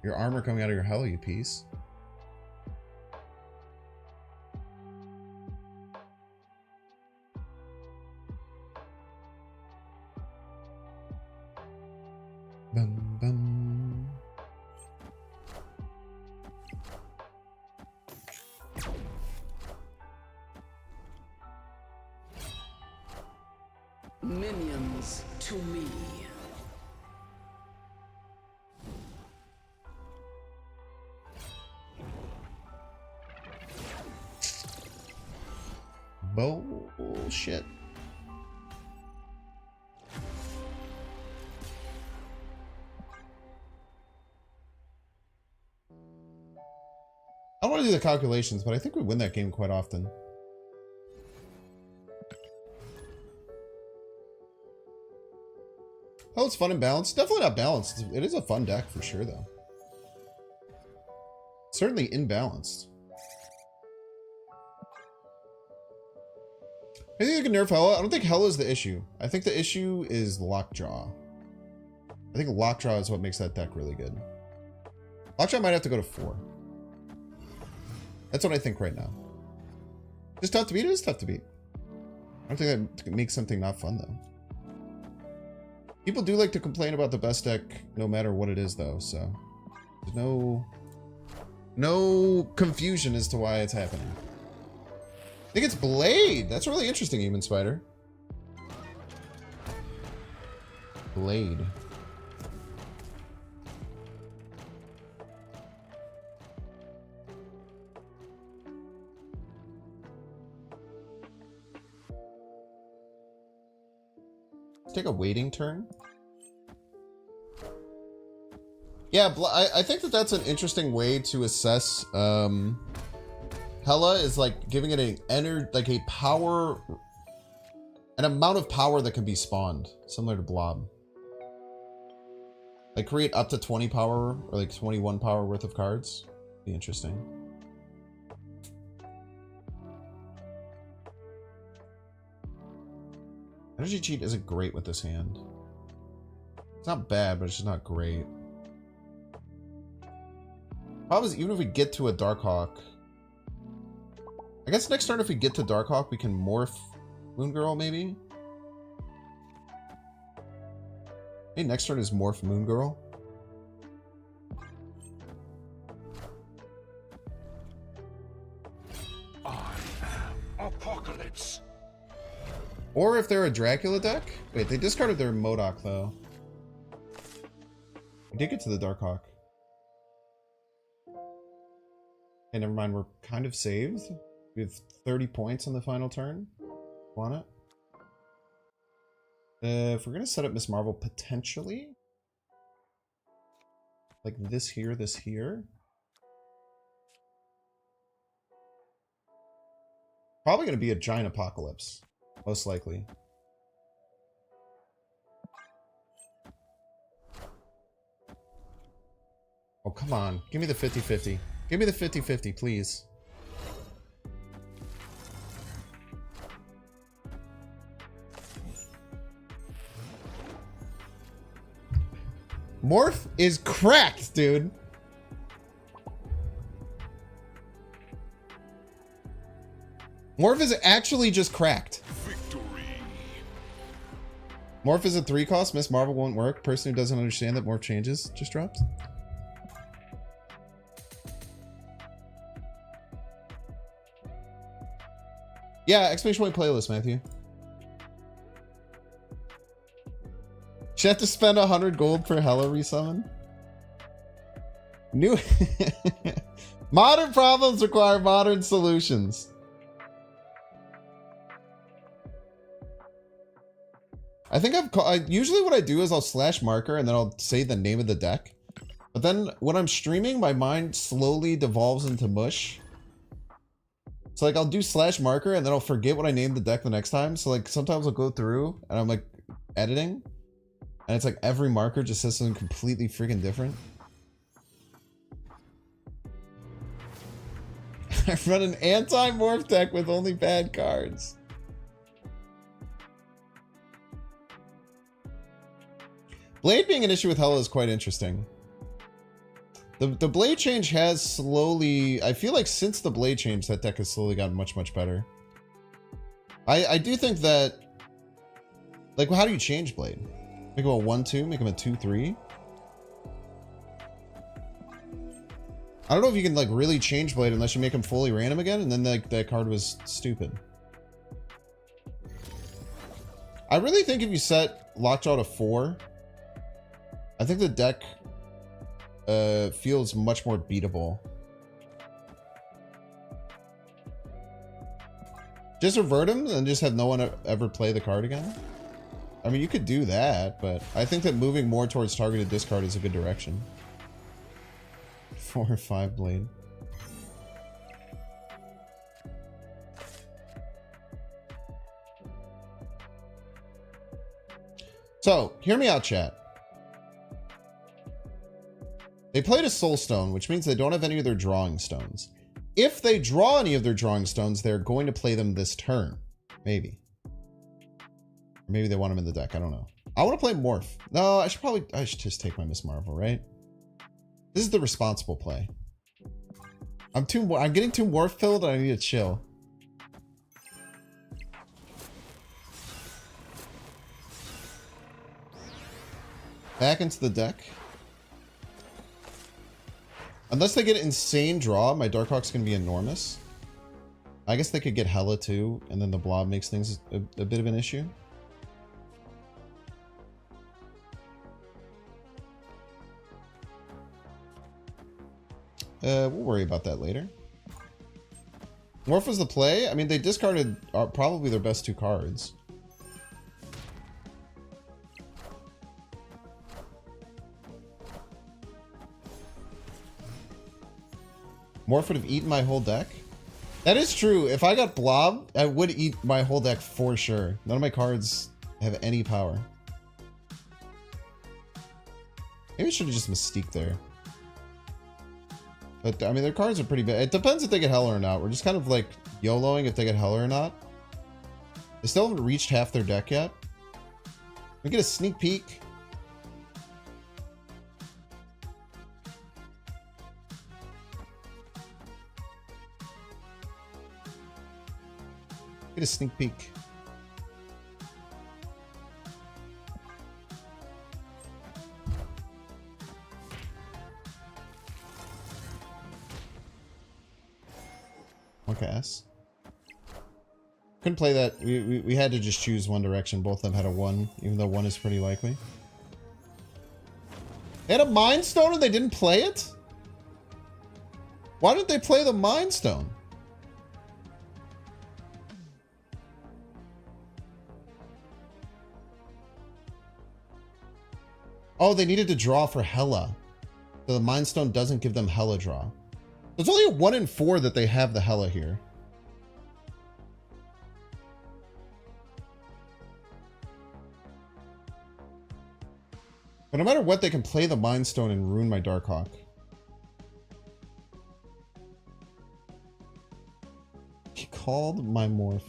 Your armor coming out of your Hela, you piece. Bum, bum. Minions to me. Bullshit. want to do the calculations, but I think we win that game quite often. Oh, it's fun and balanced. Definitely not balanced. It is a fun deck for sure, though. Certainly imbalanced. I think you can nerf Hela. I don't think Hela is the issue. I think the issue is Lockjaw. I think Lockjaw is what makes that deck really good. Lockjaw might have to go to 4. That's what I think right now. It's tough to beat. It is tough to beat. I don't think that makes something not fun, though. People do like to complain about the best deck no matter what it is, though, so there's no confusion as to why it's happening. I think it's Blade. That's really interesting, Human Spider. Blade. Let's take a waiting turn. Yeah, I think that that's an interesting way to assess. Hela is like giving it an amount of power that can be spawned, similar to Blob. Like create up to 20 power or like 21 power worth of cards. Be interesting. Energy Cheat isn't great with this hand. It's not bad, but it's just not great. Problem is, even if we get to a Darkhawk, I guess next turn if we get to Darkhawk, we can morph Moon Girl, maybe? Hey, next turn is morph Moon Girl. I am Apocalypse. Or if they're a Dracula deck. Wait, they discarded their MODOK, though. We did get to the Darkhawk. Okay, never mind. We're kind of saved. We have 30 points on the final turn. Want it? If we're going to set up Miss Marvel, potentially. Like this here, this here. Probably going to be a giant apocalypse. Most likely. Oh, come on. Give me the 50-50. Give me the 50-50, please. Morph is cracked, dude. Morph is actually just cracked. Victory. Morph is a 3 cost. Miss Marvel won't work. Person who doesn't understand that Morph changes just dropped. Yeah, exclamation point playlist, Matthew. Should have to spend 100 gold for Hela resummon? New modern problems require modern solutions. I think usually what I do is I'll slash marker and then I'll say the name of the deck. But then when I'm streaming, my mind slowly devolves into mush. So like I'll do slash marker and then I'll forget what I named the deck the next time. So like sometimes I'll go through and I'm like editing. And it's like every marker just says something completely freaking different. I run an anti-morph deck with only bad cards. Blade being an issue with Hela is quite interesting. The Blade change has slowly... I feel like since the Blade change, that deck has slowly gotten much, much better. I do think that... Like, how do you change Blade? Make him a 1-2? Make him a 2-3? I don't know if you can, like, really change Blade unless you make him fully random again, and then, like, that card was stupid. I really think if you set Lockjaw to 4, I think the deck feels much more beatable. Just revert him and just have no one ever play the card again? I mean, you could do that, but I think that moving more towards targeted discard is a good direction. 4 or 5 Blade. So, hear me out, chat. They played a soul stone, which means they don't have any of their drawing stones. If they draw any of their drawing stones, they're going to play them this turn. Maybe. Or maybe they want them in the deck. I don't know. I want to play Morph. No, I should just take my Miss Marvel, right? This is the responsible play. I'm getting too Morph filled and I need to chill. Back into the deck. Unless they get an insane draw, my Darkhawk's going to be enormous. I guess they could get Hela too, and then the blob makes things a bit of an issue. We'll worry about that later. Morph was the play. I mean, they discarded probably their best 2 cards. Morph would have eaten my whole deck. That is true. If I got blob, I would eat my whole deck for sure. None of my cards have any power. Maybe I should have just Mystique there. But, I mean, their cards are pretty bad. It depends if they get Hela or not. We're just kind of, like, YOLOing if they get Hela or not. They still haven't reached half their deck yet. We get a sneak peek. Get a sneak peek. Okay. Couldn't play that. We had to just choose one direction. Both of them had a 1, even though 1 is pretty likely. They had a Mind Stone and they didn't play it? Why didn't they play the Mind Stone? Oh, they needed to draw for Hela. So the Mind Stone doesn't give them Hela draw. There's only a 1 in 4 that they have the Hela here. But no matter what, they can play the Mind Stone and ruin my Darkhawk. He called my Morph.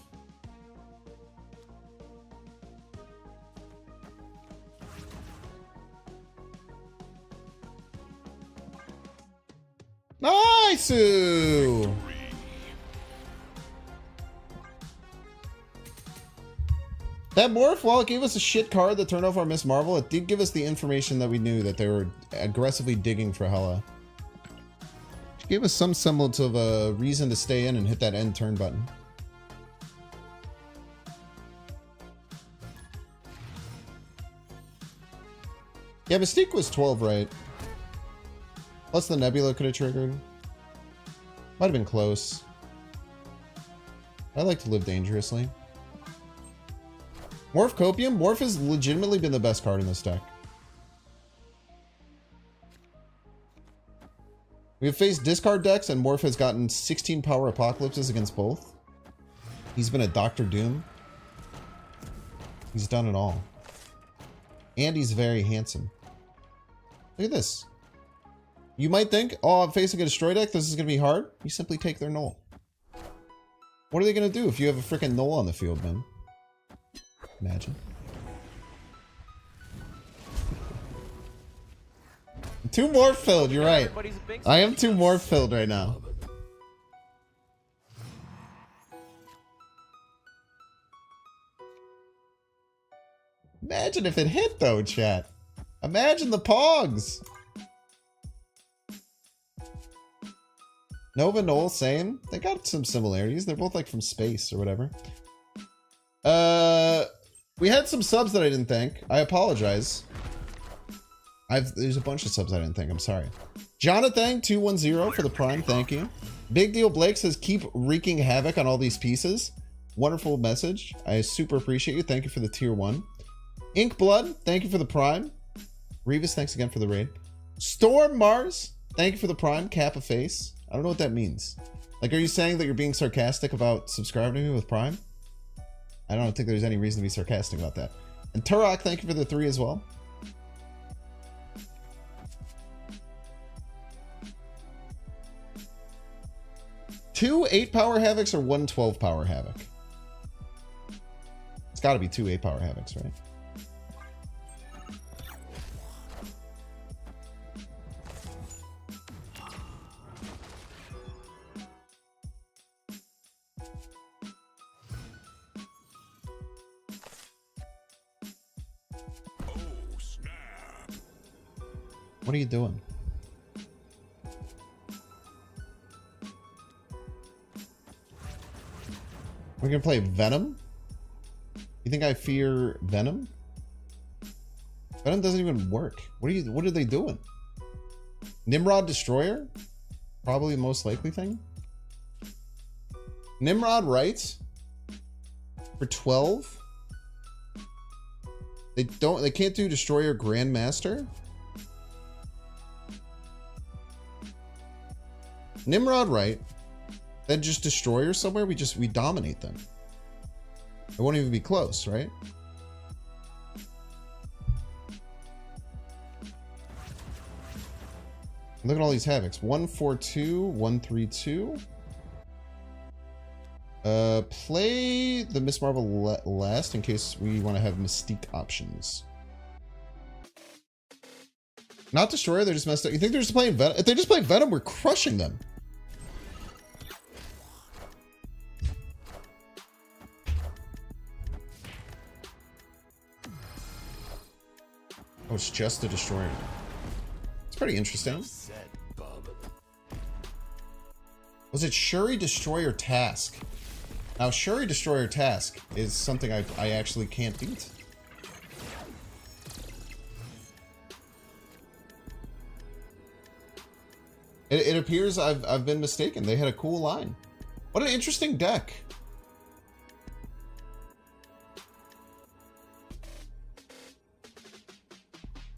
Nice! That Morph, while it gave us a shit card that turned off our Miss Marvel, it did give us the information that we knew that they were aggressively digging for Hela. It gave us some semblance of a reason to stay in and hit that end turn button. Yeah, Mystique was 12, right? Plus the Nebula could have triggered. Might have been close. I like to live dangerously. Morph Copium? Morph has legitimately been the best card in this deck. We have faced discard decks and Morph has gotten 16 power apocalypses against both. He's been a Dr. Doom. He's done it all. And he's very handsome. Look at this. You might think, oh, I'm facing a destroy deck, this is going to be hard. You simply take their null. What are they going to do if you have a freaking null on the field, man? Imagine. Too Morph filled, you're right. I am too Morph filled right now. Imagine if it hit though, chat. Imagine the pogs. Nova, Null, same. They got some similarities. They're both like from space or whatever. We had some subs that I didn't thank. I apologize. There's a bunch of subs I didn't thank. I'm sorry. Jonathan 210 for the prime. Thank you. Big Deal Blake says keep wreaking havoc on all these pieces. Wonderful message. I super appreciate you. Thank you for the tier 1. Ink Blood, thank you for the prime. Revis, thanks again for the raid. Storm Mars, thank you for the prime. Cap a face. I don't know what that means. Like, are you saying that you're being sarcastic about subscribing to me with prime? I don't think there's any reason to be sarcastic about that. And Turok, thank you for the 3 as well. Two 8-power Havocs or one 12-power Havoc? It's got to be 2 8-power Havocs, right? What are you doing? We're gonna play Venom? You think I fear Venom? Venom doesn't even work. What are they doing? Nimrod Destroyer? Probably the most likely thing. Nimrod Rights for 12. They can't do Destroyer Grandmaster. Nimrod right. Then just Destroyer somewhere, we dominate them. It won't even be close, right? Look at all these Havocs. 142, 132. Play the Miss Marvel last in case we want to have Mystique options. Not Destroyer, they're just messed up. You think they're just playing Venom? If they just play Venom, we're crushing them. Oh, it's just a Destroyer. It's pretty interesting. Was it Shuri Destroyer Task? Now, Shuri Destroyer Task is something I actually can't beat. It appears I've been mistaken. They had a cool line. What an interesting deck.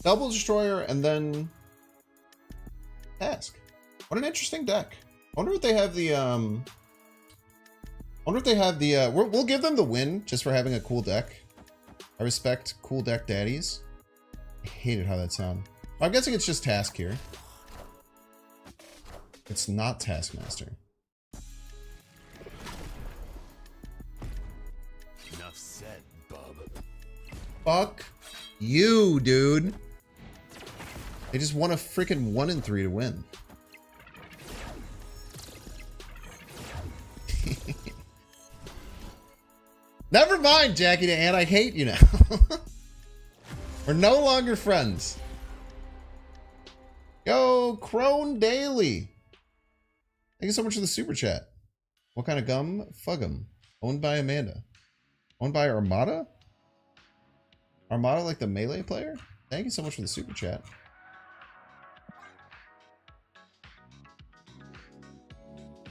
Double Destroyer and then Task. What an interesting deck. I wonder if they have the we'll give them the win just for having a cool deck. I respect cool deck daddies. I hated how that sounded. I'm guessing it's just Task here. It's not Taskmaster. Enough said, bub. Fuck you, dude. They just want a freaking 1 and 3 to win. Never mind, Jackie the Ant. I hate you now. We're no longer friends. Yo, Crone Daily. Thank you so much for the super chat. What kind of gum? Fuggum. Owned by Amanda. Owned by Armada? Armada like the melee player? Thank you so much for the super chat.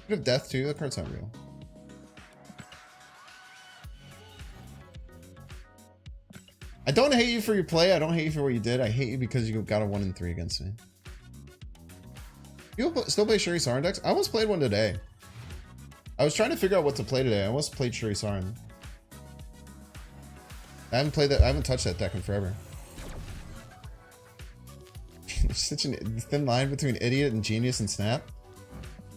Bit of death too. That card's not real. I don't hate you for your play. I don't hate you for what you did. I hate you because you got a 1 and 3 against me. You still play Shuri Sarin decks? I almost played one today. I was trying to figure out what to play today. I almost played Shuri Sarin. I haven't played that. I haven't touched that deck in forever. There's such a thin line between idiot and genius and snap.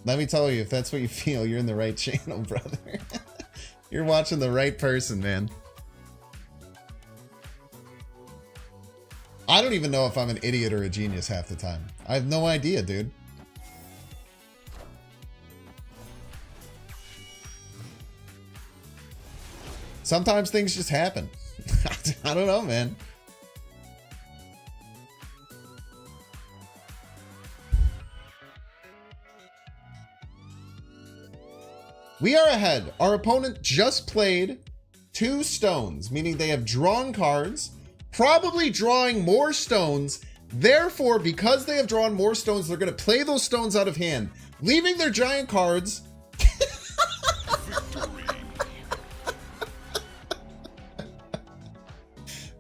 Let me tell you, if that's what you feel, you're in the right channel, brother. You're watching the right person, man. I don't even know if I'm an idiot or a genius half the time. I have no idea, dude. Sometimes things just happen. I don't know, man. We are ahead. Our opponent just played 2 stones, meaning they have drawn cards, probably drawing more stones. Therefore, because they have drawn more stones, they're going to play those stones out of hand, leaving their giant cards.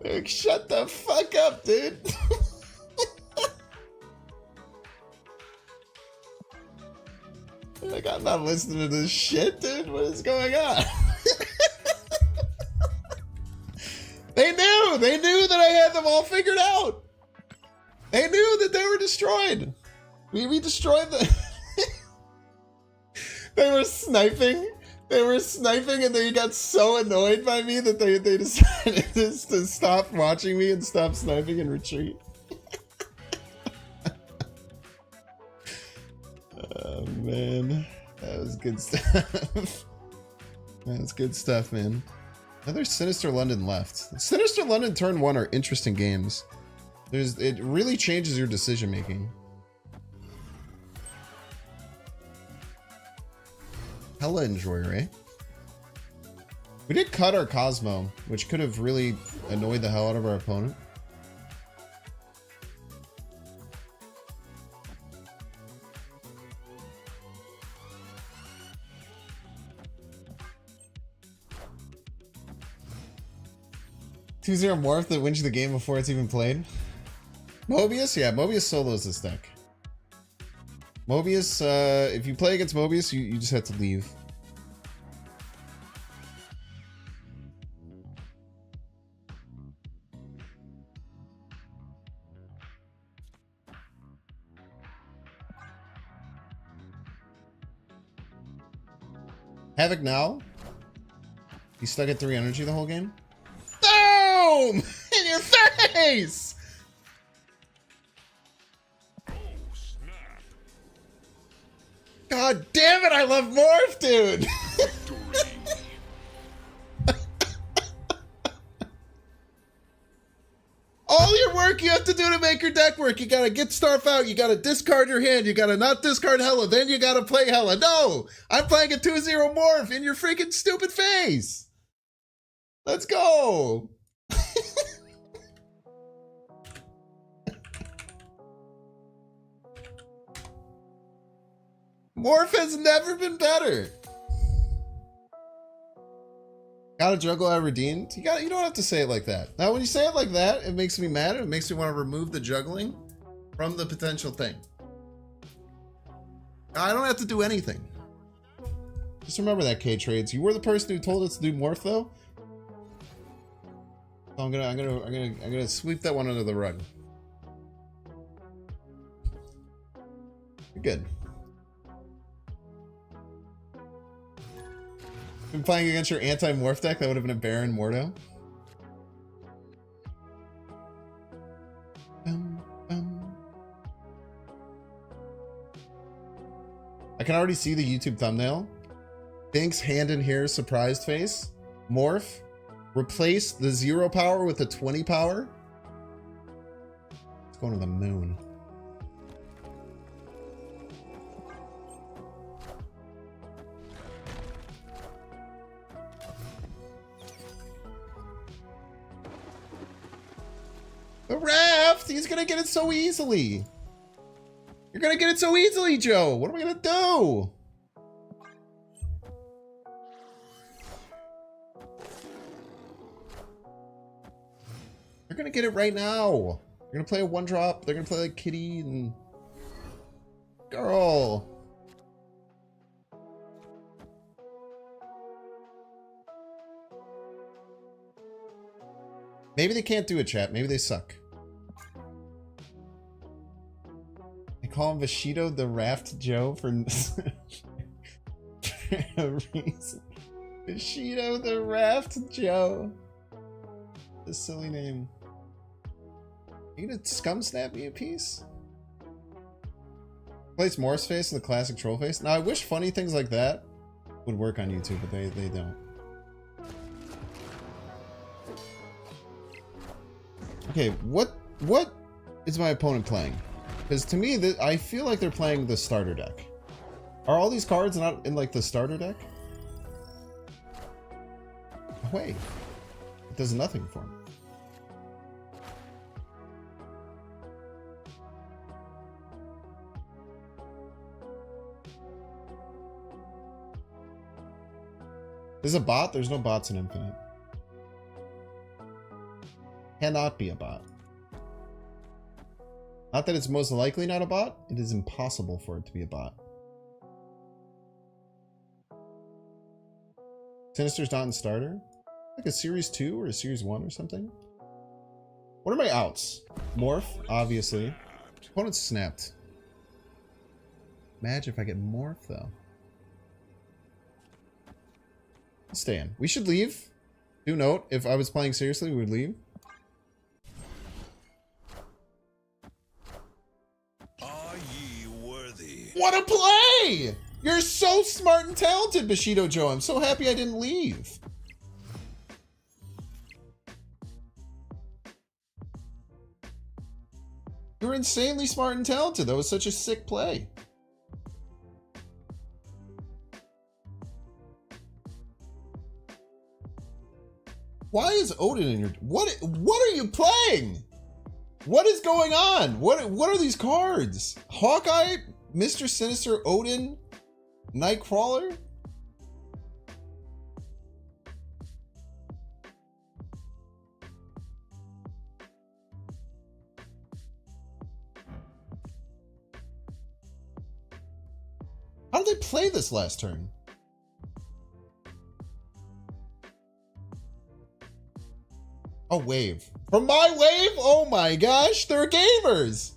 Like, shut the fuck up, dude. Like, I'm not listening to this shit, dude. What is going on? They knew! knew. They knew that I had them all figured out. They knew that they were destroyed. We destroyed the... They were sniping. They were sniping and they got so annoyed by me that they decided to stop watching me and stop sniping and retreat. Oh, man. That was good stuff. That was good stuff, man. Another Sinister London left. Sinister London turn 1 are interesting games. It really changes your decision making. Hella enjoyer, eh? We did cut our Cosmo, which could have really annoyed the hell out of our opponent. Two-zero Morph that wins you the game before it's even played. Mobius? Yeah, Mobius solos this deck. Mobius, if you play against Mobius, you just have to leave. Havoc now? He's stuck at 3 energy the whole game? Boom! In your face! God damn it, I love Morph, dude! All your work you have to do to make your deck work. You gotta get Starf out, you gotta discard your hand, you gotta not discard Hela, then you gotta play Hela. No! I'm playing a 2-0 Morph in your freaking stupid face! Let's go! Morph has never been better. Gotta juggle I redeemed. You don't have to say it like that. Now when you say it like that, it makes me mad. It makes me want to remove the juggling from the potential thing. I don't have to do anything. Just remember that, K-Trades. You were the person who told us to do Morph though. So I'm gonna sweep that one under the rug. You're good. Been playing against your anti-morph deck, that would have been a Baron Mordo. I can already see the YouTube thumbnail. Binks hand in here surprised face. Morph. Replace the 0 power with a 20 power. It's going to the moon. The raft! He's gonna get it so easily! You're gonna get it so easily, Joe! What are we gonna do? They're gonna get it right now! You're gonna play a 1-drop, they're gonna play like Kitty and... Girl! Maybe they can't do it, chat. Maybe they suck. I call him Vishido the Raft Joe for a reason. Vishido the Raft Joe. A silly name. You gonna scum snap me a piece? Place Morph's face in the classic troll face. Now I wish funny things like that would work on YouTube, but they don't. Okay, what is my opponent playing? Because to me, I feel like they're playing the starter deck. Are all these cards not in like the starter deck? Oh, wait, it does nothing for me. This is a bot? There's no bots in Infinite. Cannot be a bot. Not that it's most likely not a bot, it is impossible for it to be a bot. Sinister's not in starter? Like a series 2 or a series 1 or something? What are my outs? Morph, obviously. Opponent snapped. Imagine if I get Morph, though. I'll stay in. We should leave. Do note, if I was playing seriously, we would leave. Are ye worthy? What a play! You're so smart and talented, Bushido Joe. I'm so happy I didn't leave. You were insanely smart and talented. That was such a sick play. Why is Odin in your... What are you playing? What is going on? What are these cards? Hawkeye, Mr. Sinister, Odin, Nightcrawler? How did they play this last turn? A wave. From my wave? Oh my gosh, they're gamers!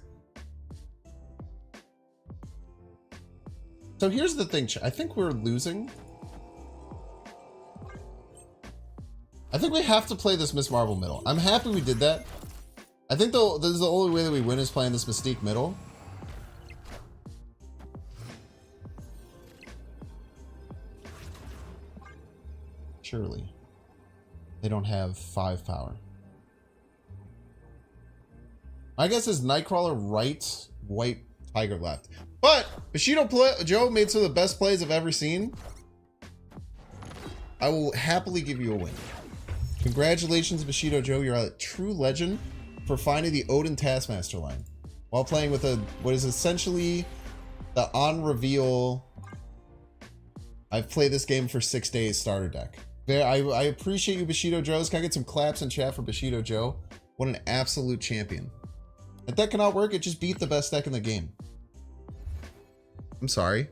So here's the thing, I think we're losing. I think we have to play this Miss Marvel middle. I'm happy we did that. I think this is the only way that we win is playing this Mystique middle. Surely. They don't have 5 power. I guess is Nightcrawler right, White Tiger left. But Bushido Joe made some of the best plays I've ever seen. I will happily give you a win. Congratulations, Bushido Joe. You're a true legend for finding the Odin Taskmaster line while playing with what is essentially the on reveal. I've played this game for 6 days starter deck. I appreciate you, Bushido Joe. Can I get some claps in chat for Bushido Joe? What an absolute champion. If that cannot work, it just beat the best deck in the game. I'm sorry.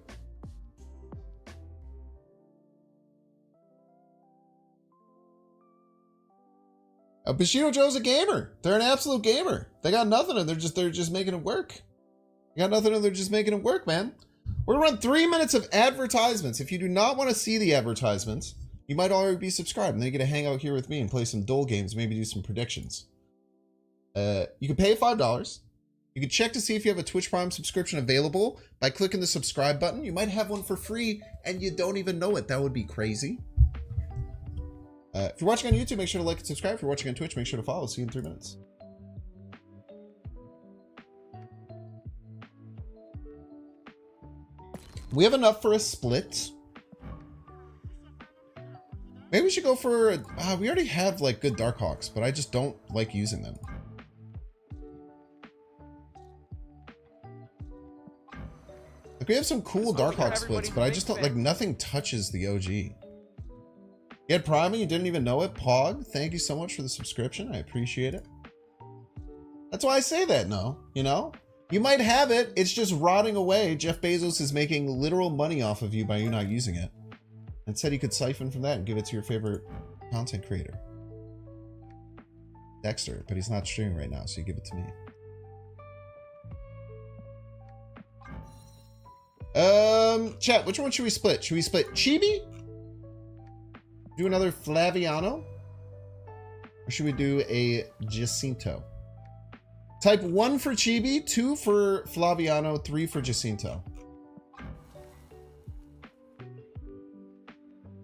Bushido Joe's a gamer. They're an absolute gamer. They got nothing and they're just making it work. They got nothing and they're just making it work, man. We're gonna run 3 minutes of advertisements. If you do not want to see the advertisements, you might already be subscribed, and then you get to hang out here with me and play some duel games, maybe do some predictions. You can pay $5. You can check to see if you have a Twitch Prime subscription available by clicking the subscribe button. You might have one for free, and you don't even know it. That would be crazy. If you're watching on YouTube, make sure to like and subscribe. If you're watching on Twitch, make sure to follow. See you in 3 minutes. We have enough for a split. Maybe we should go for... we already have, like, good Darkhawks, but I just don't like using them. Like, we have some cool Darkhawk splits, but I just don't... Like, nothing touches the OG. You had Prime and you didn't even know it? Pog, thank you so much for the subscription. I appreciate it. That's why I say that, no. You know? You might have it. It's just rotting away. Jeff Bezos is making literal money off of you by you not using it. And said he could siphon from that and give it to your favorite content creator. Dexter, but he's not streaming right now, so you give it to me. Chat, which one should we split? Should we split Chibi? Do another Flaviano? Or should we do a Jacinto? Type 1 for Chibi, 2 for Flaviano, 3 for Jacinto.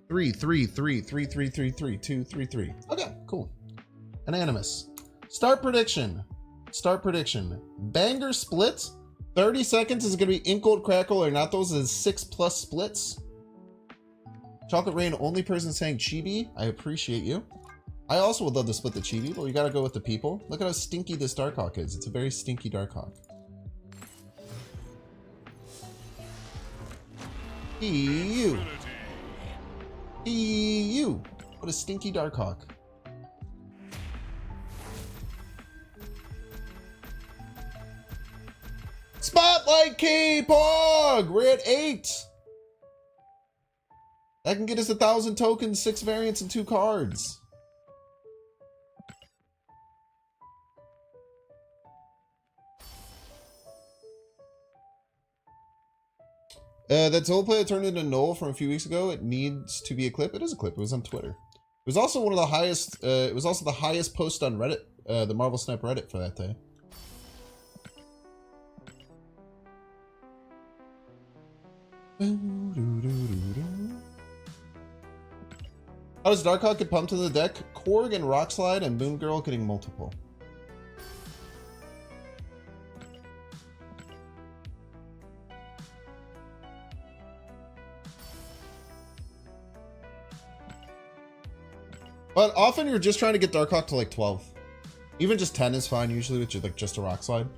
3, 3, 3, 3, 3, 3, 3, 2, 3, 3. Okay, cool. Anonymous. Start prediction. Start prediction. Banger split. 30 seconds is going to be Ink Gold Crackle or not. Those is 6+ splits. Chocolate Rain, only person saying Chibi. I appreciate you. I also would love to split the Chibi, but we got to go with the people. Look at how stinky this Darkhawk is. It's a very stinky Darkhawk. EU. EU. What a stinky Darkhawk. Spotlight Key Pog! We're at 8. That can get us 1,000 tokens, 6 variants, and 2 cards. That Zola play that turned into Null from a few weeks ago. It needs to be a clip. It is a clip. It was on Twitter. It was also one of the highest. It was also the highest post on Reddit, the Marvel Snap Reddit for that day. How does Darkhawk get pumped to the deck? Korg and Rockslide and Moon Girl getting multiple. But often you're just trying to get Darkhawk to like 12. Even just 10 is fine usually with like just a Rockslide.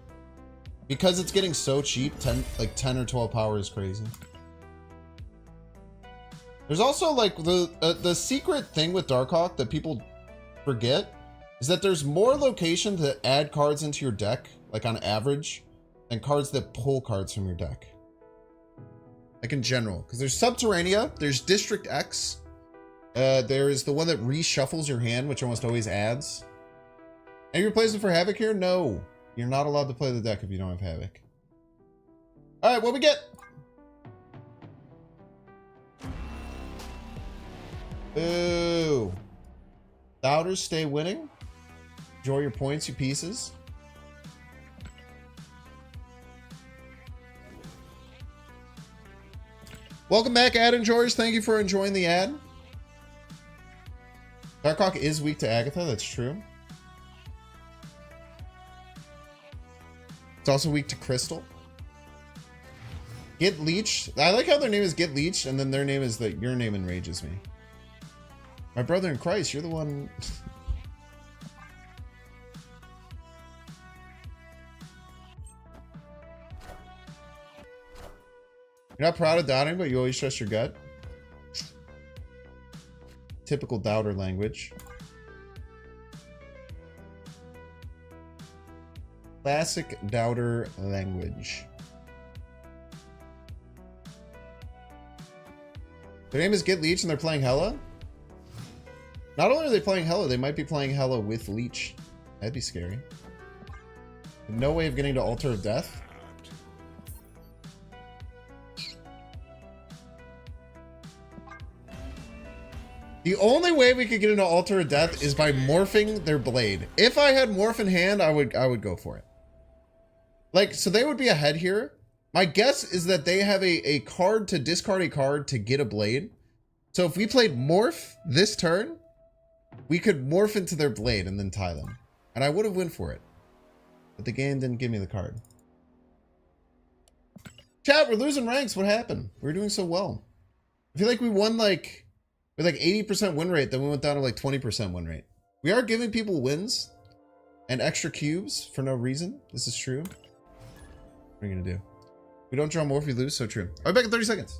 Because it's getting so cheap, 10 or 12 power is crazy. There's also like the secret thing with Darkhawk that people forget is that there's more location to add cards into your deck, like on average, than cards that pull cards from your deck. Like in general, because there's Subterranea, there's District X, there is the one that reshuffles your hand, which almost always adds. Any replacement for Havoc here? No. You're not allowed to play the deck if you don't have Havoc. Alright, what we get? Ooh. Doubters stay winning. Enjoy your points, you pieces. Welcome back, ad enjoyers. Thank you for enjoying the ad. Darkhawk is weak to Agatha, that's true. It's also weak to Crystal. Get Leech. I like how their name is Get Leech, and then their name is that your name enrages me. My brother in Christ, you're the one. You're not proud of doubting, but you always trust your gut. Typical doubter language. Classic doubter language. Their name is Get Leech and they're playing Hela? Not only are they playing Hela, they might be playing Hela with Leech. That'd be scary. No way of getting to Altar of Death. The only way we could get into Altar of Death is by morphing their blade. If I had Morph in hand, I would go for it. Like, so they would be ahead here. My guess is that they have a card to discard a card to get a blade. So if we played Morph this turn, we could morph into their blade and then tie them. And I would have went for it. But the game didn't give me the card. Chat, we're losing ranks. What happened? We were doing so well. I feel like we won like... with like 80% win rate, then we went down to like 20% win rate. We are giving people wins and extra cubes for no reason. This is true. What are you gonna do? We don't draw more if we lose, so true. I'll be back in 30 seconds.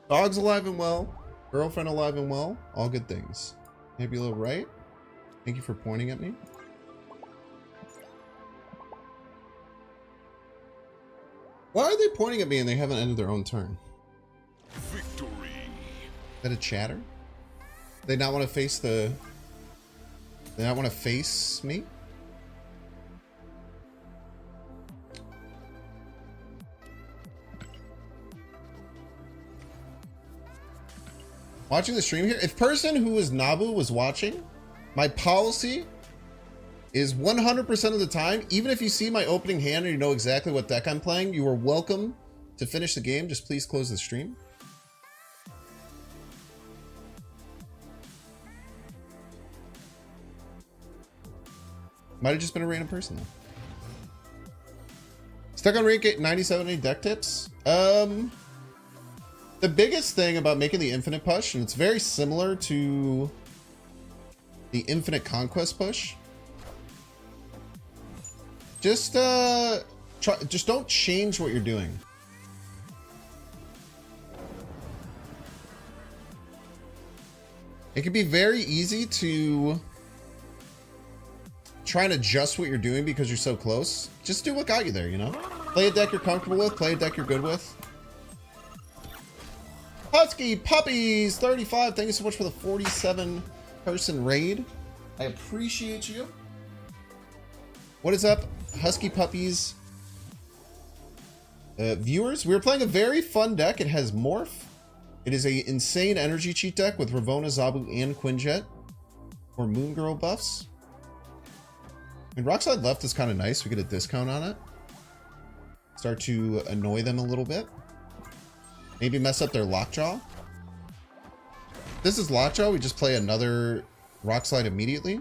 Dog's alive and well. Girlfriend alive and well. All good things. Maybe a little right. Thank you for pointing at me. Why are they pointing at me and they haven't ended their own turn? Victory. Is that a chatter? They not want to face the... They not want to face me? Watching the stream here. If person who is Nabu was watching, my policy is 100% of the time, even if you see my opening hand and you know exactly what deck I'm playing, you are welcome to finish the game. Just please close the stream. Might have just been a random person though. Stuck on rank 97, any deck tips? The biggest thing about making the infinite push, and it's very similar to the infinite conquest push, just don't change what you're doing. It can be very easy to try and adjust what you're doing because you're so close. Just do what got you there, you know? Play a deck you're comfortable with, play a deck you're good with. Husky Puppies 35, thank you so much for the 47 person raid. I appreciate you. What is up, Husky Puppies viewers? We're playing a very fun deck. It has Morph. It is a insane energy cheat deck with Ravonna, Zabu, and Quinjet for Moon Girl buffs. And Rockside left is kind of nice. We get a discount on it. Start to annoy them a little bit. Maybe mess up their Lockjaw. This is Lockjaw. We just play another Rock Slide immediately.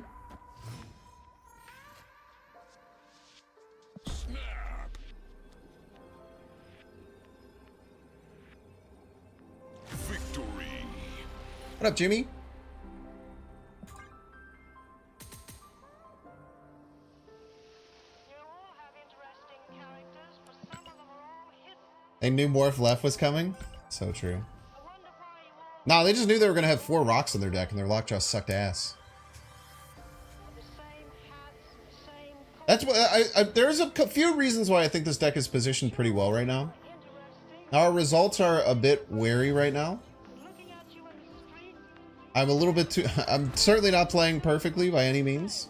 Victory. What up, Jimmy? They knew Morph left was coming? So true. Nah, they just knew they were going to have 4 rocks in their deck and their Lockjaw sucked ass. That's what there's a few reasons why I think this deck is positioned pretty well right now. Our results are a bit wary right now. I'm a little bit too... I'm certainly not playing perfectly by any means.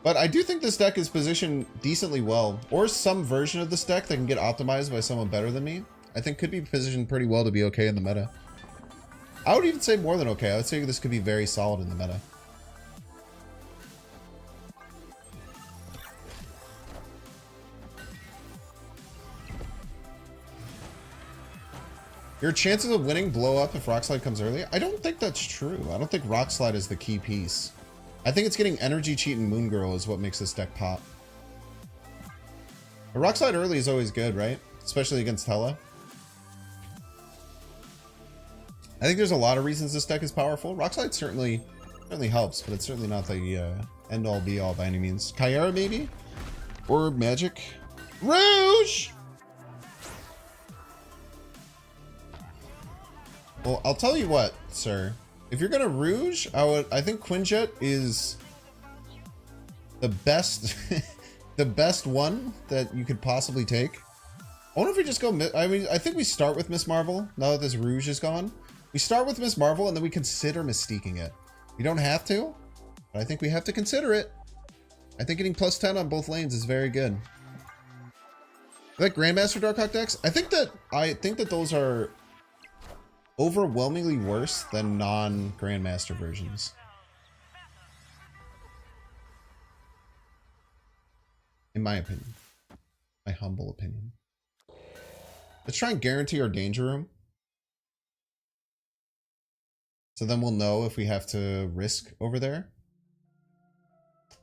But I do think this deck is positioned decently well. Or some version of this deck that can get optimized by someone better than me. I think could be positioned pretty well to be okay in the meta. I would even say more than okay. I would say this could be very solid in the meta. Your chances of winning blow up if Rock Slide comes early? I don't think that's true. I don't think Rock Slide is the key piece. I think it's getting Energy Cheat and Moon Girl is what makes this deck pop. But Rock Slide early is always good, right? Especially against Hela. I think there's a lot of reasons this deck is powerful. Rock Slide certainly helps, but it's certainly not the end-all be-all by any means. Kyra, maybe? Or Magic? Rouge! Well, I'll tell you what, sir. If you're gonna Rouge, I think Quinjet is the best the best one that you could possibly take. I wonder if we just go... I mean, I think we start with Miss Marvel, now that this Rouge is gone. We start with Miss Marvel, and then we consider Mystiquing it. We don't have to, but I think we have to consider it. I think getting plus 10 on both lanes is very good. Like Grandmaster Darkhawk decks, I think that those are overwhelmingly worse than non-Grandmaster versions. In my opinion. My humble opinion. Let's try and guarantee our danger room. So then we'll know if we have to risk over there.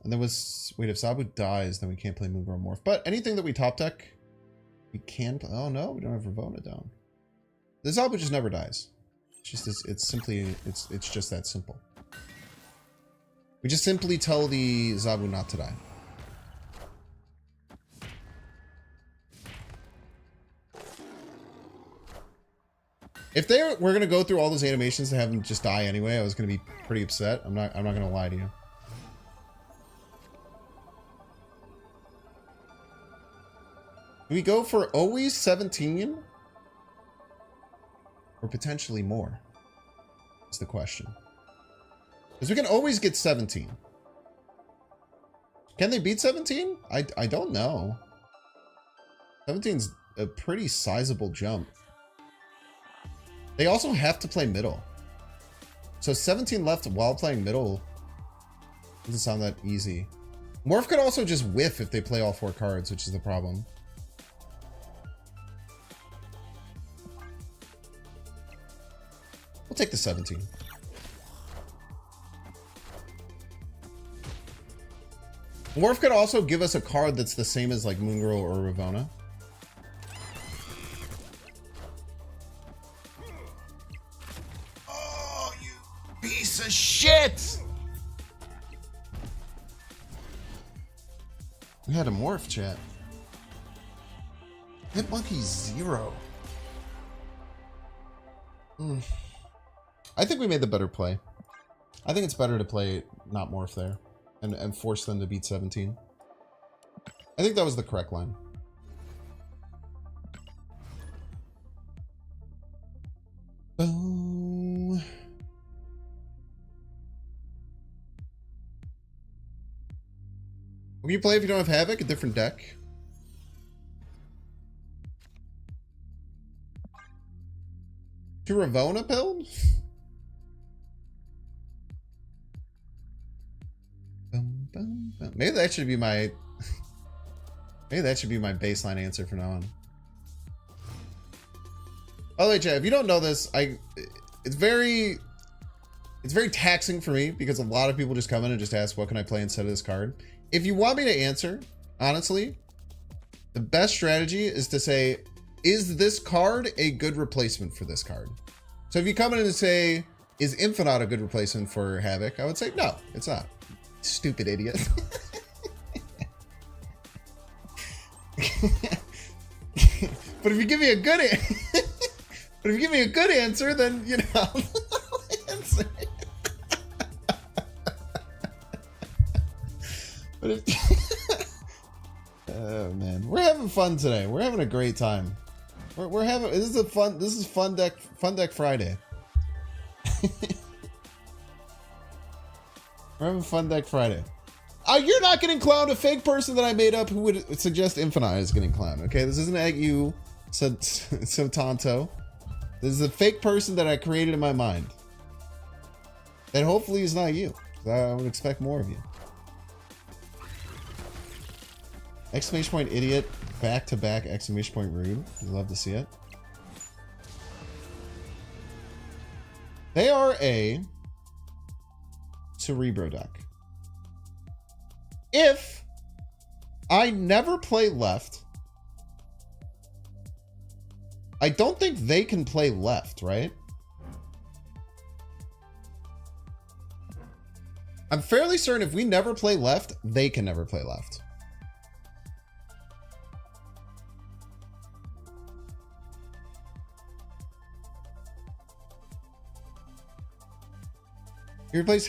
And then wait, if Zabu dies, then we can't play Moon Girl Morph. But anything that we top deck, we can play. Oh no, we don't have Ravonna down. The Zabu just never dies. It's just it's just that simple. We just simply tell the Zabu not to die. If we're gonna go through all those animations to have them just die anyway, I was gonna be pretty upset. I'm not gonna lie to you. Do we go for always 17? Or potentially more? Is the question. Because we can always get 17. Can they beat 17? I don't know. 17's a pretty sizable jump. They also have to play middle. So 17 left while playing middle doesn't sound that easy. Morph could also just whiff if they play all 4 cards, which is the problem. We'll take the 17. Morph could also give us a card that's the same as like Moon Girl or Ravonna. Oh, you piece of shit! We had a Morph, chat. Hit Monkey 0. I think we made the better play. I think it's better to play not Morph there and force them to beat 17. I think that was the correct line. Oh. What can you play if you don't have Havoc? A different deck? To Ravona build? Maybe that should be my... Maybe that should be my baseline answer from now on. Oh, wait, Chad, if you don't know this, it's very taxing for me because a lot of people just come in and just ask, what can I play instead of this card? If you want me to answer, honestly, the best strategy is to say, is this card a good replacement for this card? So if you come in and say, is Infinite a good replacement for Havoc? I would say, no, it's not. Stupid idiot. But if you give me a good answer, then you know I'll answer. But if, oh man, we're having fun today. We're having a great time. We're having this is fun deck Friday. We're having fun deck Friday. You're not getting clowned. A fake person that I made up who would suggest Infinite is getting clowned. Okay, this isn't at you, so Tonto. This is a fake person that I created in my mind. That hopefully is not you. I would expect more of you. Exclamation point idiot, back to back exclamation point rude. You'd love to see it. They are a Cerebro deck. If I never play left, I don't think they can play left, right? I'm fairly certain if we never play left, they can never play left. You replace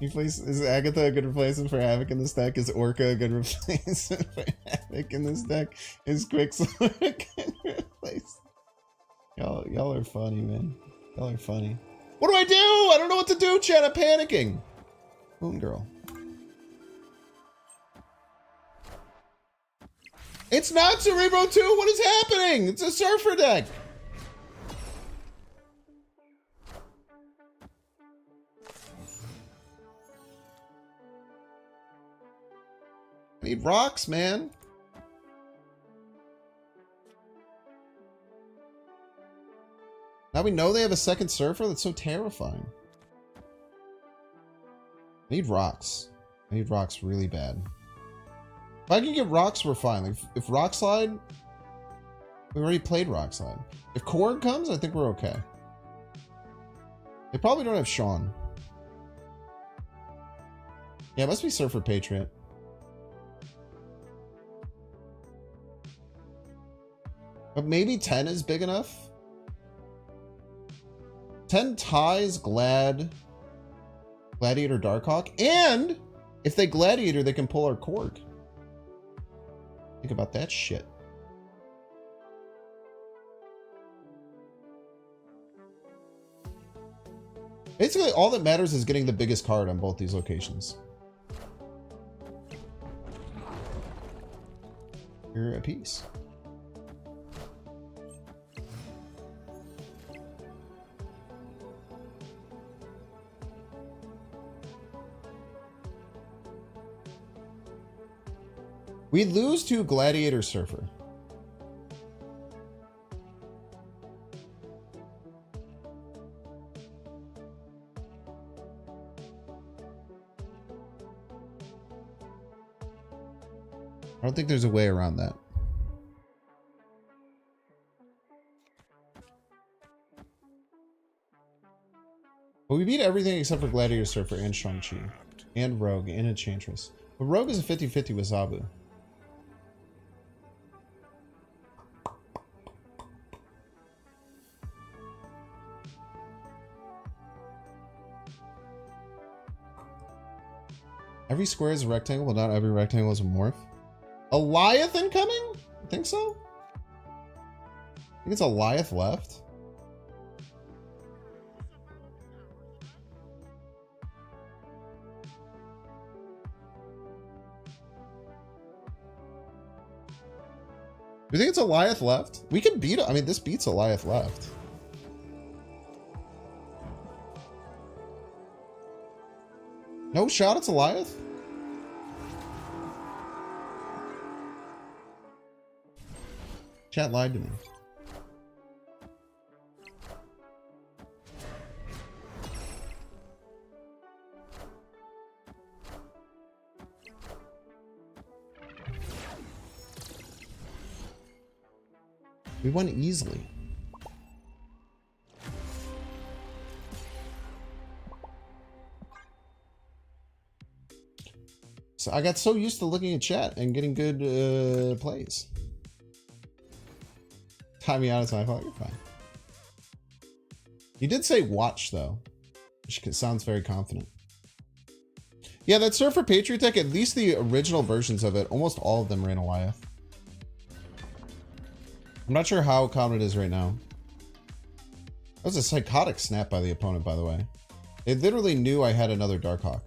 is Agatha a good replacement for Havoc in this deck? Is Orca a good replacement for Havoc in this deck? Is Quicksilver a good replacement? Y'all are funny, man. Y'all are funny. What do I do? I don't know what to do, Chad. I'm panicking. Moon Girl. It's not Cerebro 2. What is happening? It's a Surfer deck. I need rocks, man. Now we know they have a second Surfer? That's so terrifying. I need rocks. I need rocks really bad. If I can get rocks, we're fine. Like if Rock Slide... We already played Rock Slide. If Korg comes, I think we're okay. They probably don't have Sean. Yeah, it must be Surfer Patriot. But maybe 10 is big enough? 10 ties Gladiator Darkhawk, and if they Gladiator, they can pull our Korg. Think about that shit. Basically, all that matters is getting the biggest card on both these locations. You're a piece. We lose to Gladiator Surfer. I don't think there's a way around that. But we beat everything except for Gladiator Surfer and Shang-Chi. And Rogue and Enchantress. But Rogue is a 50-50 with Zabu. Every square is a rectangle, but not every rectangle is a morph. Goliath incoming? I think so. I think it's a Goliath left. Do you think it's a Goliath left? We can beat it. I mean, this beats a Goliath left. No shot, it's a Goliath? Chat lied to me. We won easily. So I got so used to looking at chat and getting good plays. Time me out, so I thought you're fine. You did say watch though, which sounds very confident. Yeah, that Surfer Patriot deck, at least the original versions of it, almost all of them ran Goliath. I'm not sure how common it is right now. That was a psychotic snap by the opponent, by the way. They literally knew I had another Darkhawk.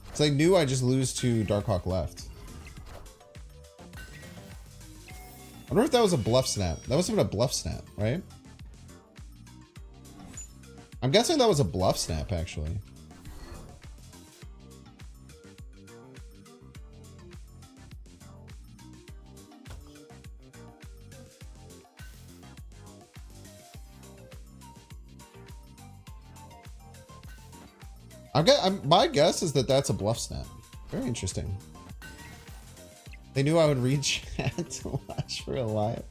It's like knew I just lose to Darkhawk left. I wonder if that was a bluff snap. That must have been a bluff snap, right? I'm guessing that was a bluff snap, actually. My guess is that that's a bluff snap. Very interesting. They knew I would read chat to watch for a while.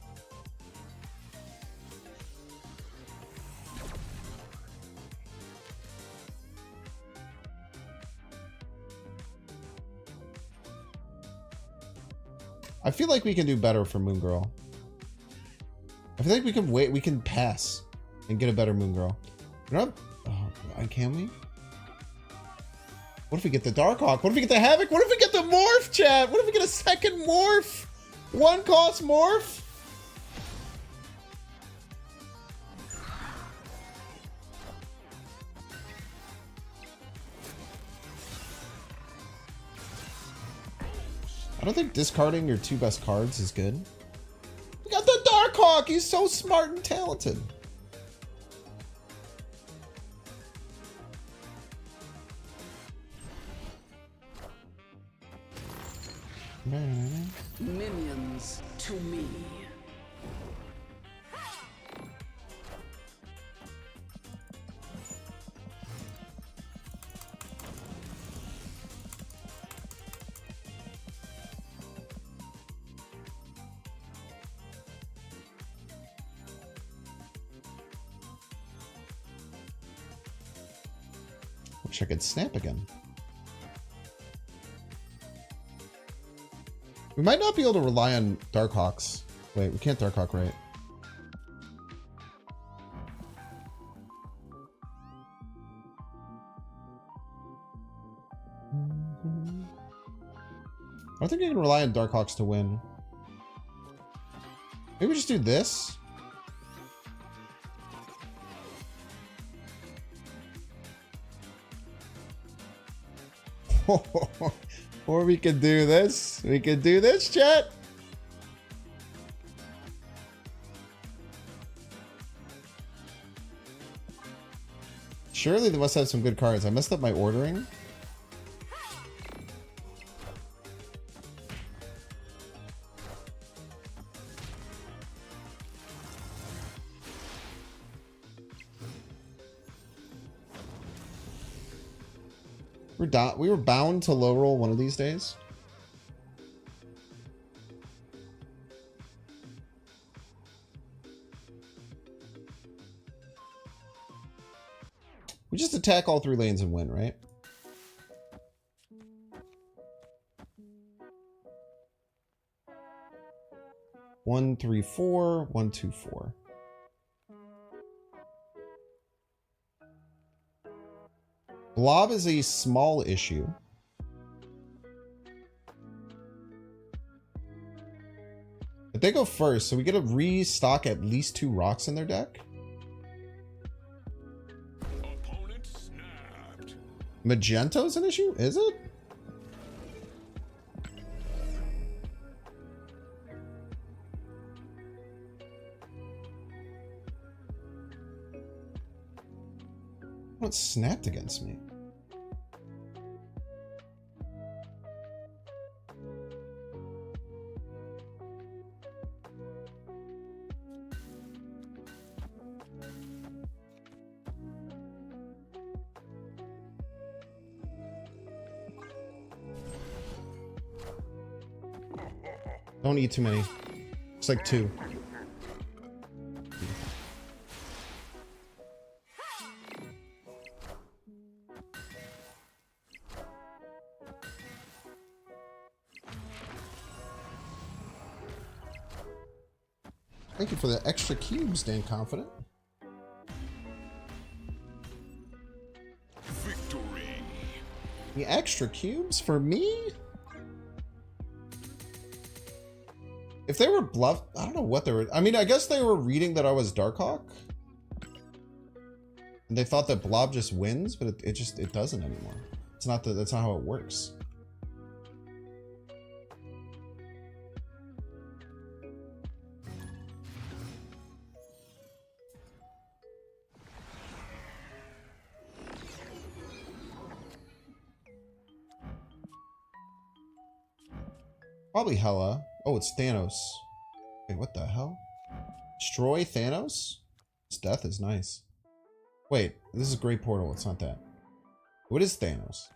I feel like we can do better for Moon Girl. I feel like we can wait. We can pass and get a better Moon Girl. You know, can we? What if we get the Darkhawk? What if we get the Havoc? What if we get the Morph, chat? What if we get a second Morph? One cost Morph? I don't think discarding your two best cards is good. We got the Darkhawk! He's so smart and talented. Minions to me. Wish I could snap again. We might not be able to rely on Darkhawks. Wait, we can't Darkhawk, right? I don't think you can rely on Darkhawks to win. Maybe we just do this. Or we could do this. We could do this, chat. Surely they must have some good cards. I messed up my ordering. We were bound to low roll one of these days. We just attack all three lanes and win, right? One, three, four. 1, 2, 4. Blob is a small issue. But they go first, so we get to restock at least 2 rocks in their deck. Opponent snapped. Magento's an issue? Is it? What snapped against me? Don't eat too many. It's like 2. Thank you for the extra cubes, Dan Confident. Victory. The extra cubes for me? If they were bluff, I don't know what they were. I mean, I guess they were reading that I was Darkhawk. And they thought that Blob just wins, but it doesn't anymore. It's not that's not how it works. Probably Hela. Oh, it's Thanos. Wait, what the hell? Destroy Thanos? His death is nice. Wait, this is Great Portal. It's not that. What is Thanos?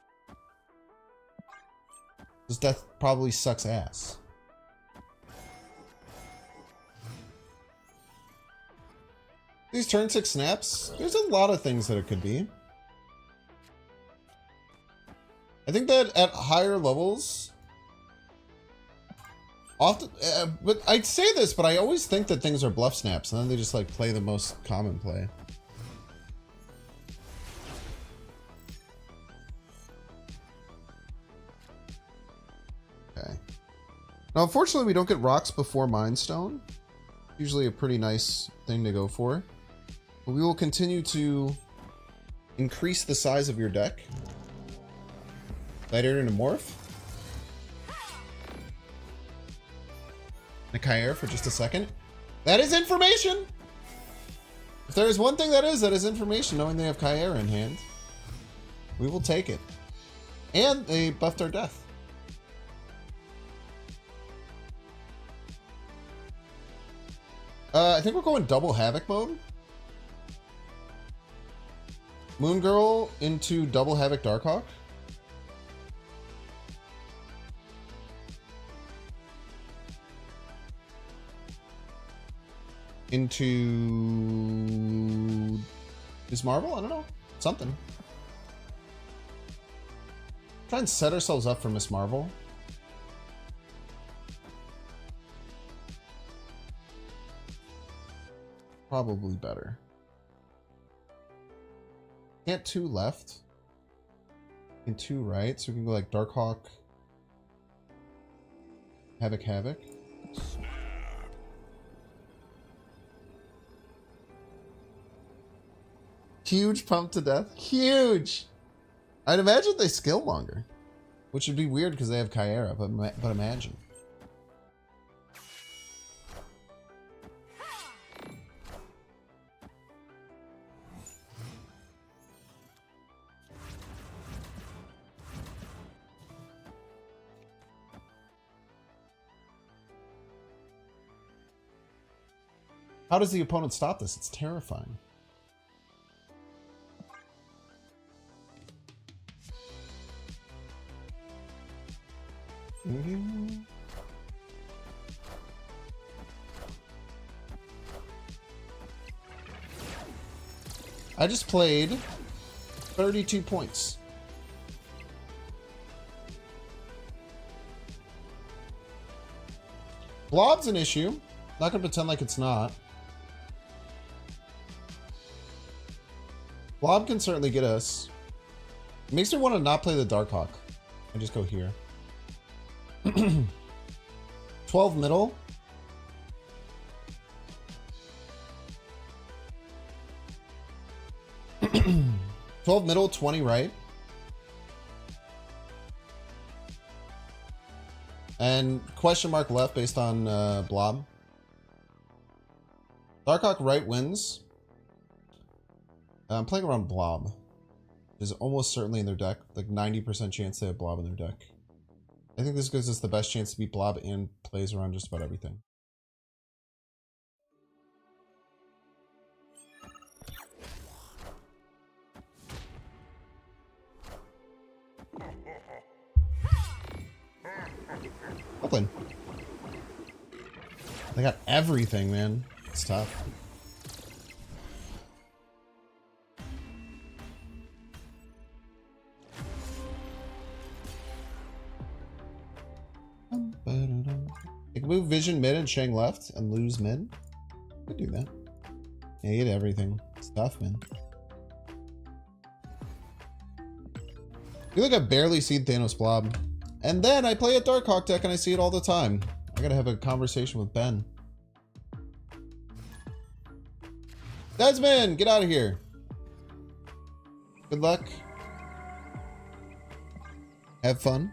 His death probably sucks ass. These turn 6 snaps, there's a lot of things that it could be. I think that at higher levels, often, but I'd say this, but I always think that things are bluff snaps, and then they just like play the most common play. Okay. Now, unfortunately, we don't get rocks before Mind Stone. Usually a pretty nice thing to go for. But we will continue to increase the size of your deck. Later into Morph. Nikair for just a second. That is information! If there is one thing that is information, knowing they have Kyra in hand. We will take it. And they buffed our death. I think we're going double Havoc mode. Moon Girl into double Havoc Darkhawk. Into Miss Marvel? I don't know. Something. Try and set ourselves up for Miss Marvel. Probably better. Can't 2 left. And 2 right, so we can go like Darkhawk. Havoc, Havoc. Huge pump to death. Huge! I'd imagine they skill longer. Which would be weird because they have Kyra, but imagine. How does the opponent stop this? It's terrifying. I just played 32 points. Blob's an issue. Not gonna pretend like it's not. Blob can certainly get us. It makes me want to not play the Darkhawk and just go here. 12 middle. $12 middle, 20 right. And question mark left based on blob. Darkhawk right wins. I'm playing around blob. Is almost certainly in their deck. Like 90% chance they have blob in their deck. I think this gives us the best chance to beat blob and plays around just about everything. Open. They got everything, man. It's tough. They can move Vision mid and Shang left and lose mid. Could do that. Yeah, you get everything. It's tough, man. I feel like I barely see Thanos blob. And then I play a Darkhawk deck and I see it all the time. I gotta have a conversation with Ben. Desmond, get out of here. Good luck. Have fun.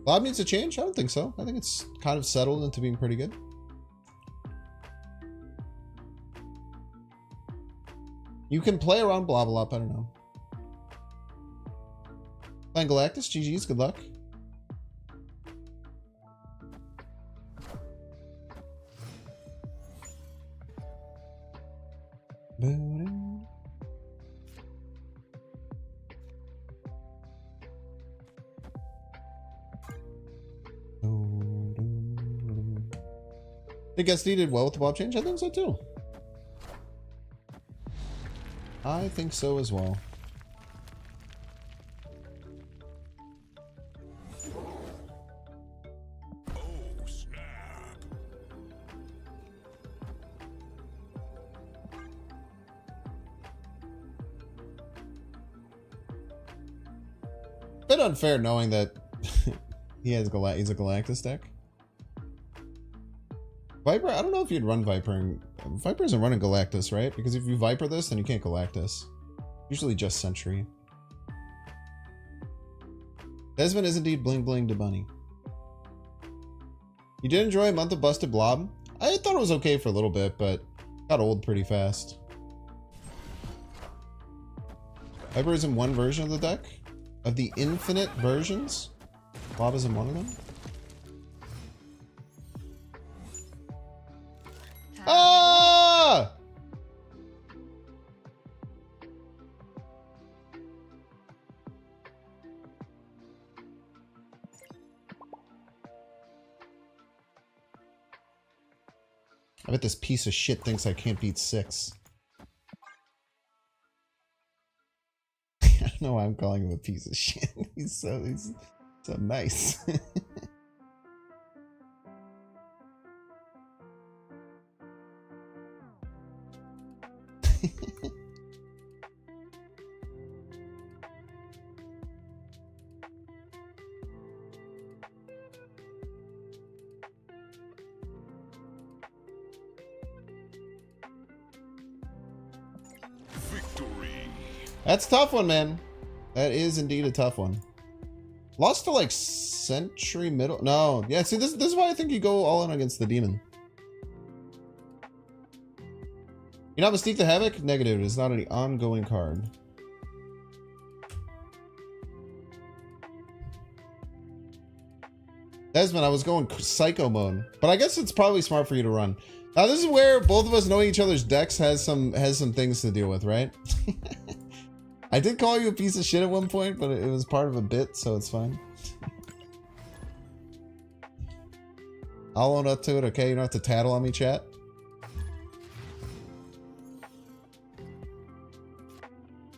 Blob needs to change? I don't think so. I think it's kind of settled into being pretty good. You can play around blob a lot better now. Playing Galactus, GG's, good luck. Think SD did well with the blob change? I think so too. I think so as well. Oh, snap. Bit unfair knowing that he's a Galactus deck. Viper, I don't know if you'd run Viper. Viper isn't running Galactus, right? Because if you Viper this, then you can't Galactus. Usually just Sentry. Desmond is indeed bling bling to Bunny. You did enjoy a month of Busted Blob? I thought it was okay for a little bit, but got old pretty fast. Viper is in one version of the deck? Of the infinite versions? Blob is in one of them? Ah! I bet this piece of shit thinks I can't beat 6. I don't know why I'm calling him a piece of shit. He's so nice. Victory. That's a tough one, man. That is indeed a tough one. Lost to like Sentry middle. No, yeah. See, this is why I think you go all in against the demon. You're not Mystique the Havoc? Negative. It is not any ongoing card. Desmond, I was going psycho mode, but I guess it's probably smart for you to run. Now this is where both of us knowing each other's decks has some things to deal with, right? I did call you a piece of shit at one point, but it was part of a bit, so it's fine. I'll own up to it, okay? You don't have to tattle on me, chat.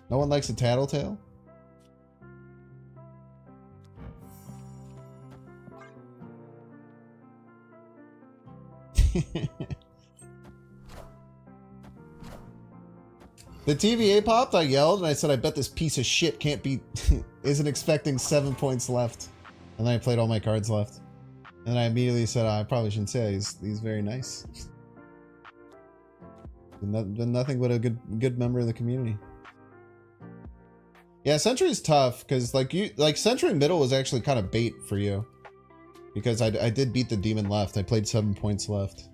No one likes a tattletale? The TVA popped, I yelled, and I said, I bet this piece of shit can't be, isn't expecting 7 points left. And then I played all my cards left. And I immediately said, I probably shouldn't say he's very nice. Been nothing but a good member of the community. Yeah, Sentry is tough, because like Sentry middle was actually kind of bait for you. Because I did beat the demon left. I played 7 points left.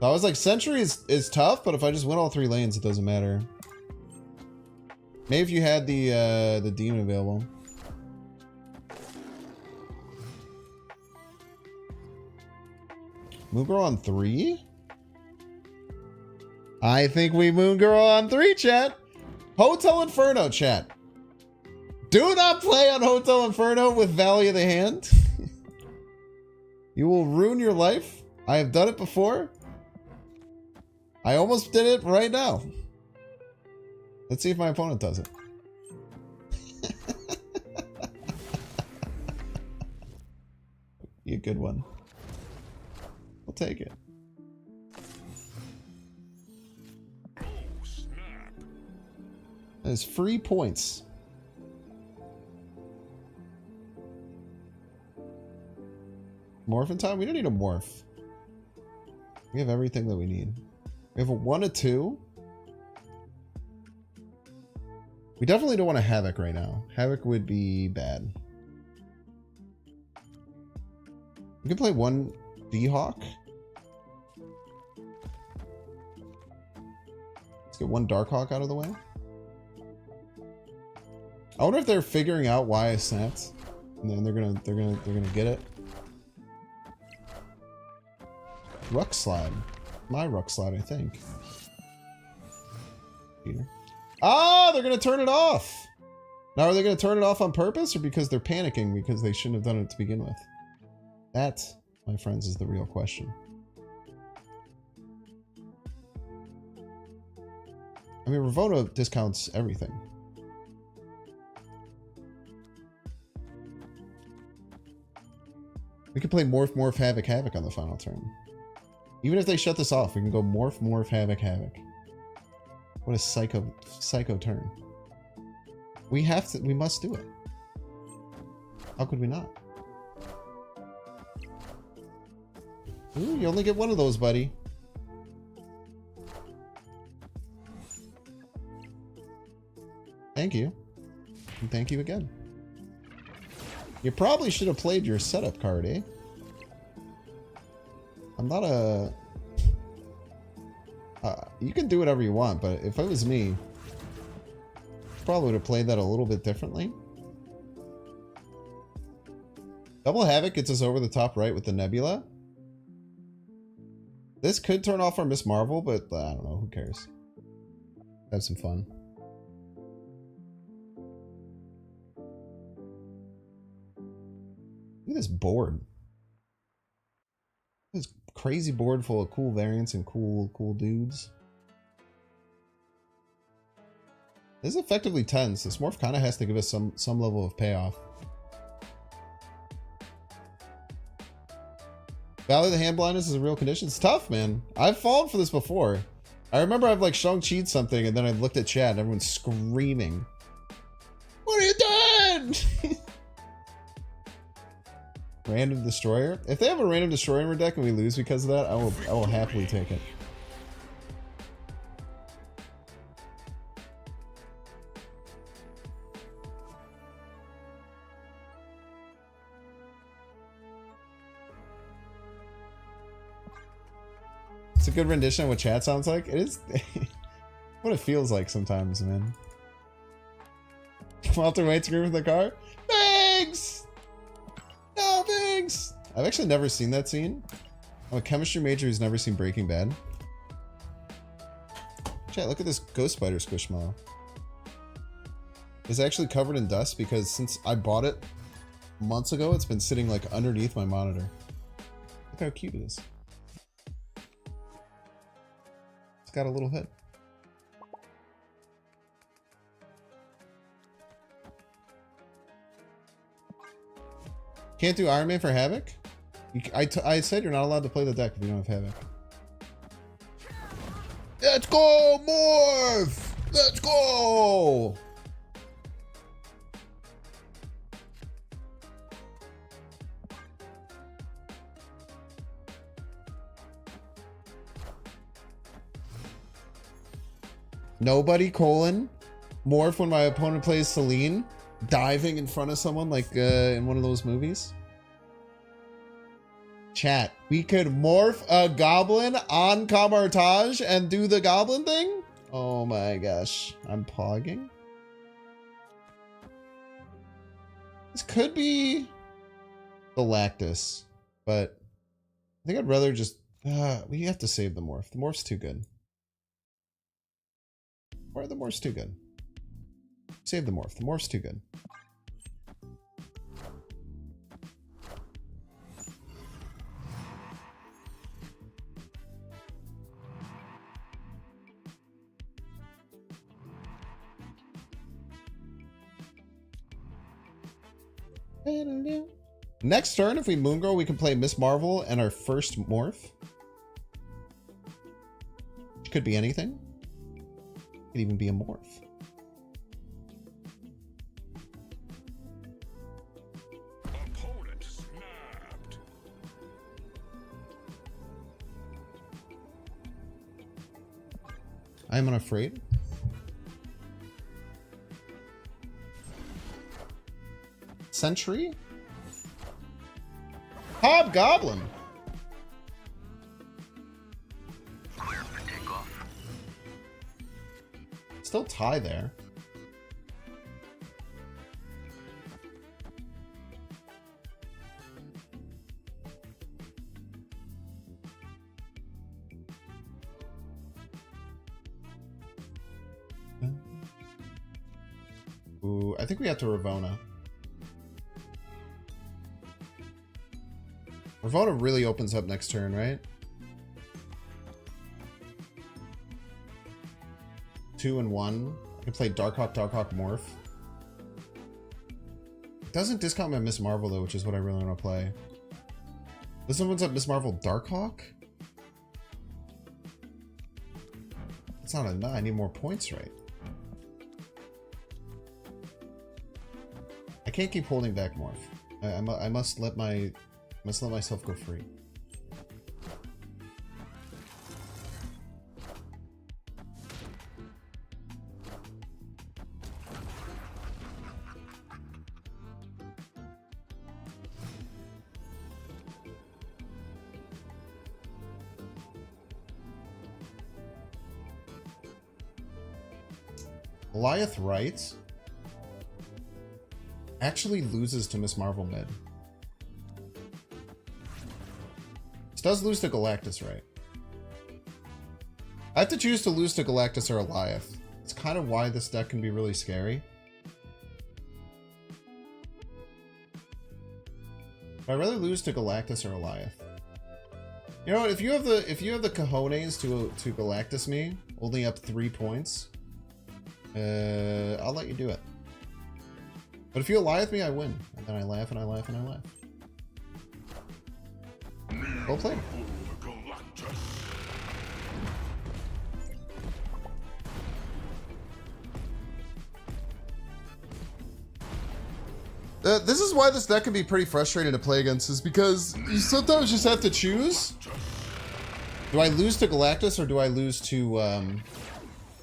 So I was like, Sentry is tough, but if I just win all 3 lanes, it doesn't matter. Maybe if you had the demon available. Moon Girl on 3? I think we Moon Girl on 3, chat. Hotel Inferno, chat. Do not play on Hotel Inferno with Valley of the Hand. You will ruin your life. I have done it before. I almost did it right now. Let's see if my opponent does it. Be a good one. I'll take it. Oh, snap. That is free points. Morph in time? We don't need a morph. We have everything that we need. We have a 1, a 2. We definitely don't want a Havoc right now. Havoc would be bad. We can play 1 D-Hawk. Let's get 1 Darkhawk out of the way. I wonder if they're figuring out why I snapped, and then they're gonna get it. Ruck Slide. My Ruck Slide, I think. Peter. Ah, they're gonna turn it off. Now, are they gonna turn it off on purpose, or because they're panicking because they shouldn't have done it to begin with? That, my friends, is the real question. I mean, Ravona discounts everything. We could play Morph, Morph, Havoc, Havoc on the final turn. Even if they shut this off, we can go Morph, Morph, Havoc, Havoc. What a psycho turn. We must do it. How could we not? Ooh, you only get 1 of those, buddy. Thank you. And thank you again. You probably should have played your setup card, eh? I'm not a... you can do whatever you want, but if it was me, probably would have played that a little bit differently. Double Havoc gets us over the top right with the Nebula. This could turn off our Miss Marvel, but I don't know. Who cares? Have some fun. Look at this board. This crazy board full of cool variants and cool dudes. This is effectively tense. This morph kind of has to give us some level of payoff. Valley of the Hand Blindness is a real condition. It's tough, man. I've fallen for this before. I remember I've like Shang-Chi'd something and then I looked at chat and everyone's screaming. What are you doing? Random Destroyer? If they have a Random Destroyer in our deck and we lose because of that, I will happily take it. It's a good rendition of what chat sounds like. It is what it feels like sometimes, man. Walter White screaming in the car. Thanks! No, thanks! I've actually never seen that scene. I'm a chemistry major who's never seen Breaking Bad. Chat, look at this Ghost Spider Squishmallow. It's actually covered in dust because since I bought it months ago, it's been sitting like underneath my monitor. Look how cute it is. It's got a little head. Can't do Iron Man for Havoc? I said you're not allowed to play the deck if you don't have Havoc. Let's go, Morph! Let's go! Nobody, Morph when my opponent plays Celine, diving in front of someone like in one of those movies. Chat, we could morph a goblin on Camartage and do the goblin thing? Oh my gosh, I'm pogging. This could be Galactus, but I think I'd rather just, we have to save the morph. The morph's too good. Or the morph's too good. Save the morph. The morph's too good. Next turn, if we Moon Girl, we can play Miss Marvel and our first morph. Which could be anything. Could even be a morph. Opponent snapped. I am unafraid. Sentry? Hobgoblin! Clear for takeoff. Still tie there. Ooh, I think we have to Ravona. Ravona really opens up next turn, right? 2 and 1. I can play Darkhawk, Morph. It doesn't discount my Miss Marvel though, which is what I really want to play. This opens up Miss Marvel Darkhawk? That's not enough. I need more points, right? I can't keep holding back Morph. I must let myself go free. Goliath Right actually loses to Miss Marvel mid. This does lose to Galactus, right? I have to choose to lose to Galactus or Goliath. It's kind of why this deck can be really scary. But I'd rather lose to Galactus or Goliath. You know what? If you have the cojones to Galactus me, only up 3 points, I'll let you do it. But if you Goliath me, I win. And then I laugh and I laugh and I laugh. Well played. This is why this deck can be pretty frustrating to play against, is because you sometimes just have to choose. Do I lose to Galactus or do I lose to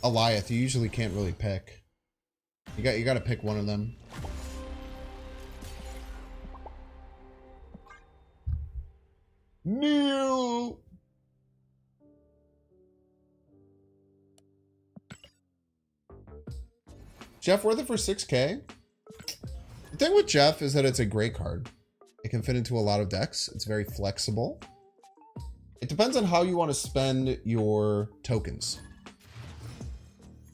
Goliath? You usually can't really pick. You got to pick one of them. No. Jeff worth it for 6K. The thing with Jeff is that it's a great card. It can fit into a lot of decks. It's very flexible. It depends on how you want to spend your tokens.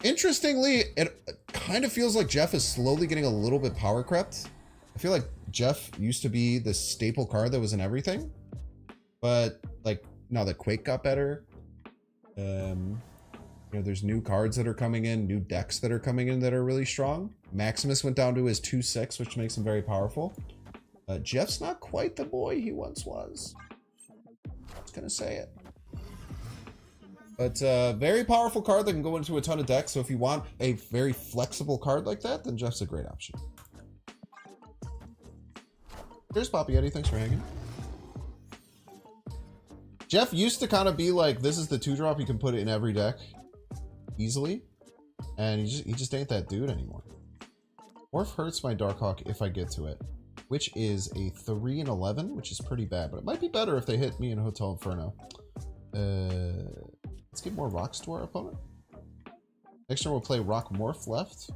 Interestingly, it kind of feels like Jeff is slowly getting a little bit power crept. I feel like Jeff used to be the staple card that was in everything. But like now that Quake got better, you know, there's new cards that are coming in, new decks that are coming in that are really strong. Maximus went down to his 2/6, which makes him very powerful. Jeff's not quite the boy he once was. I was gonna say it. But very powerful card that can go into a ton of decks. So if you want a very flexible card like that, then Jeff's a great option. There's Poppy Eddie. Thanks for hanging. Jeff used to kind of be like, this is the 2-drop. You can put it in every deck easily. And he just ain't that dude anymore. Morph hurts my Darkhawk if I get to it, which is a 3 and 11, which is pretty bad. But it might be better if they hit me in Hotel Inferno. Let's give more rocks to our opponent. Next turn we'll play Rock Morph left.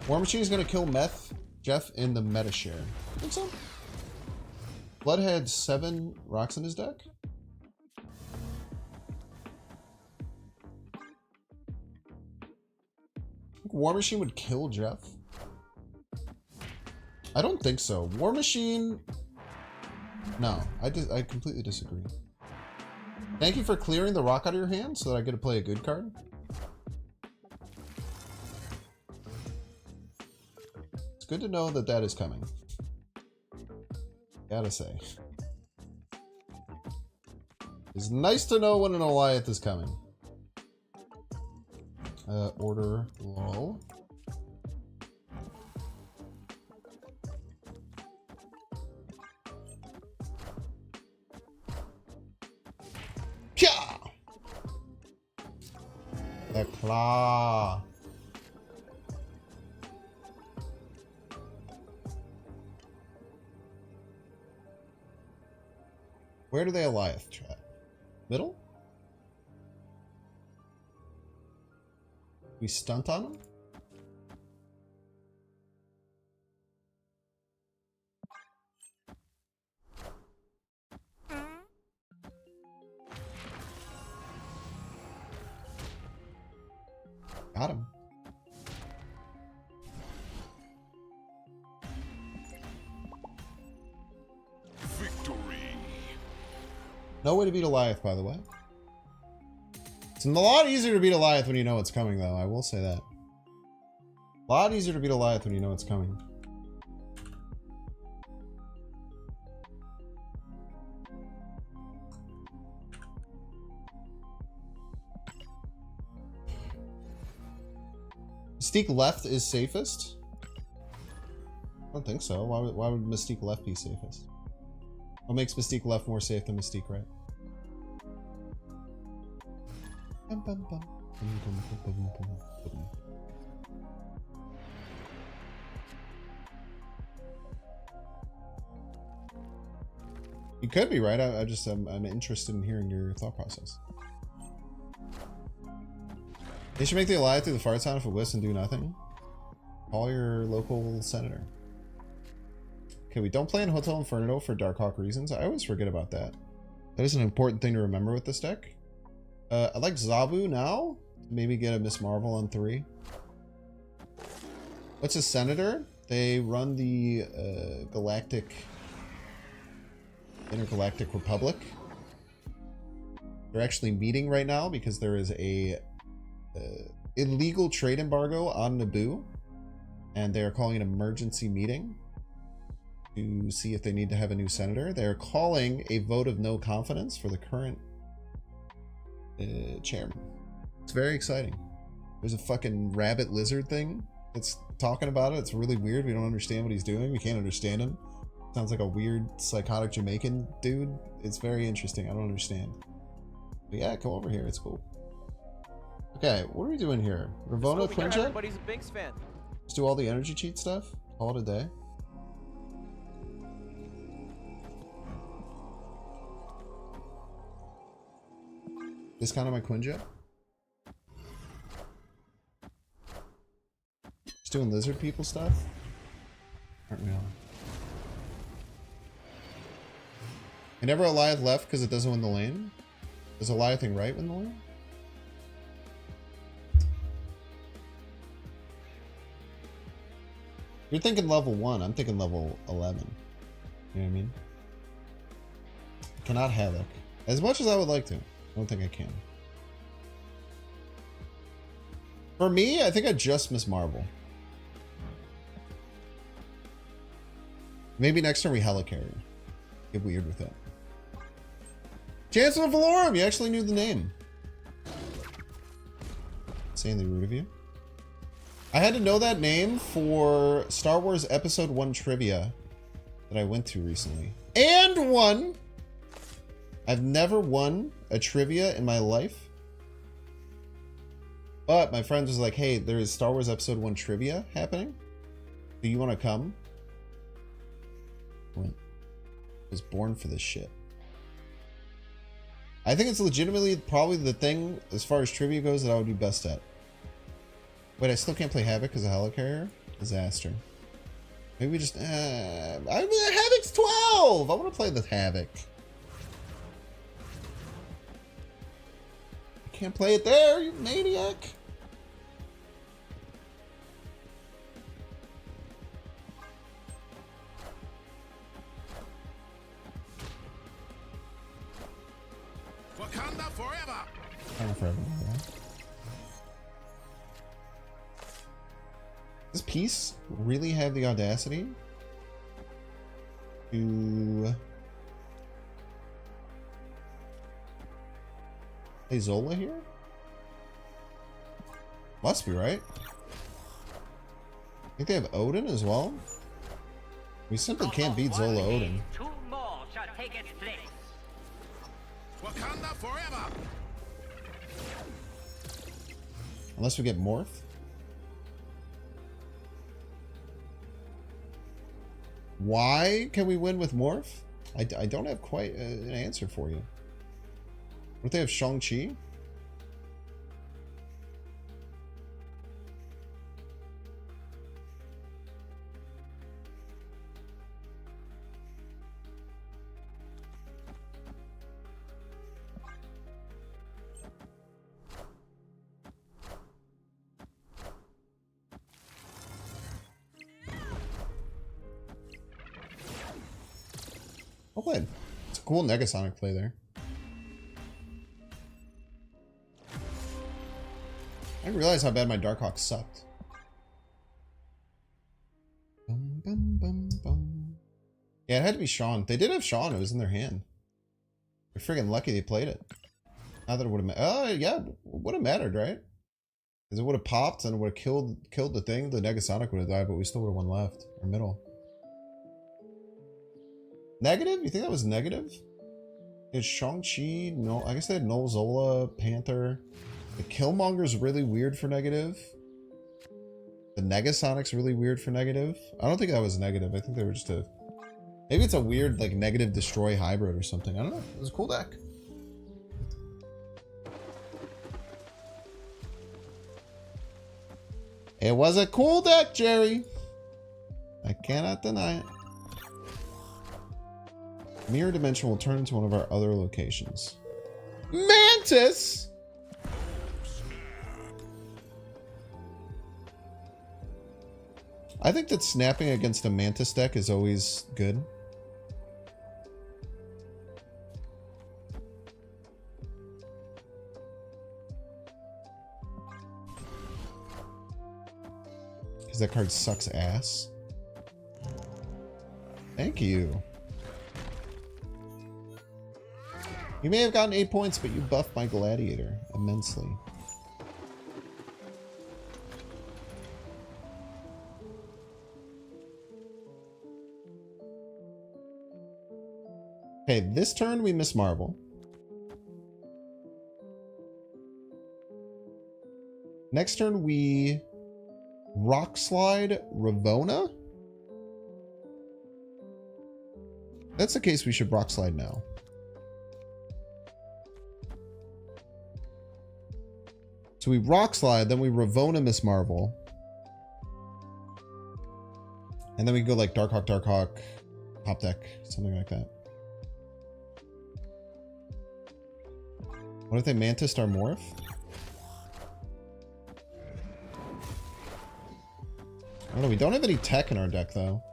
War Machine is going to kill Meth Jeff in the meta share. Think so? Blood had 7 rocks in his deck. War Machine would kill Jeff. I don't think so. War Machine... No, I completely disagree. Thank you for clearing the rock out of your hand so that I get to play a good card. It's good to know that that is coming. Gotta say. It's nice to know when an Goliath is coming. Order lol. Pya! The claw. Where do they Goliath trap? Middle? We stunt on them? Got him. Victory. No way to beat Goliath, by the way. It's a lot easier to beat Goliath when you know it's coming, though. I will say that. A lot easier to beat Goliath when you know it's coming. Mystique left is safest? I don't think so. Why would Mystique left be safest? What makes Mystique left more safe than Mystique right? You could be right. I'm interested in hearing your thought process. They should make the Goliath through the fart sound if it whiffs and do nothing. Call your local senator. Okay, we don't play in Hotel Inferno for Darkhawk reasons. I always forget about that. That is an important thing to remember with this deck. I like Zabu now. Maybe get a Miss Marvel on 3. What's a senator? They run the Intergalactic Republic. They're actually meeting right now because there is a illegal trade embargo on Naboo, and they are calling an emergency meeting to see if they need to have a new senator. They are calling a vote of no confidence for the current chairman. It's very exciting. There's a fucking rabbit lizard thing that's talking about it. It's really weird. We don't understand what he's doing. We can't understand him. Sounds like a weird psychotic Jamaican dude. It's very interesting. I don't understand. But yeah, come over here. It's cool. Okay, what are we doing here? Ravona Quinjet? Everybody's a Binks fan. Let's do all the energy cheat stuff. Call it a day. Discount on my Quinjet. Just doing lizard people stuff. Aren't we all? I never Goliath left because it doesn't win the lane. Does Goliath thing right win the lane? You're thinking level 1. I'm thinking level 11. You know what I mean? I cannot Havoc. As much as I would like to. I don't think I can. For me, I think I just miss Marvel. Maybe next time we Hela carrier. Get weird with it. Chancellor Valorum, you actually knew the name. Insanely rude of you. I had to know that name for Star Wars Episode 1 trivia that I went to recently. And won! I've never won a trivia in my life. But my friend was like, hey, there is Star Wars Episode 1 trivia happening. Do you want to come? I was born for this shit. I think it's legitimately probably the thing, as far as trivia goes, that I would be best at. Wait, I still can't play Havoc as a helicarrier? Disaster. Maybe we just... Havoc's 12! I want to play the Havoc. I can't play it there, you maniac. Wakanda forever! Forever, yeah. Does Peace really have the audacity to play Zola here? Must be, right? I think they have Odin as well. We simply can't beat Zola Odin. Two more shall take its place. Wakanda forever! Unless we get Morph. Why can we win with Morph? I don't have quite an answer for you. What if they have Shang-Chi? Well played. It's a cool Negasonic play there. I didn't realize how bad my Darkhawk sucked. Bum, bum, bum, bum. Yeah, it had to be Sean. They did have Sean. It was in their hand. They're freaking lucky they played it. Not that it would have yeah, it would have mattered, right? Because it would have popped and it would have killed the thing. The Negasonic would have died, but we still would have one left. Or middle. Negative? You think that was negative? Is Shang-Chi? No, I guess they had Noel Zola, Panther. The Killmonger's really weird for negative. The Negasonic's really weird for negative. I don't think that was negative. I think they were just a... Maybe it's a weird, like, negative destroy hybrid or something. I don't know. It was a cool deck. It was a cool deck, Jerry. I cannot deny it. Mirror Dimension will turn into one of our other locations. Mantis! I think that snapping against a Mantis deck is always good. Because that card sucks ass. Thank you. You may have gotten 8 points, but you buffed my Gladiator immensely. Okay, this turn we miss Marvel. Next turn we Rock Slide Ravona. If that's the case, we should Rock Slide now. So we Rock Slide, then we Ravona Miss Marvel. And then we go like Darkhawk, Darkhawk, Top Deck, something like that. What if they Mantis our Morph? I don't know, we don't have any tech in our deck though.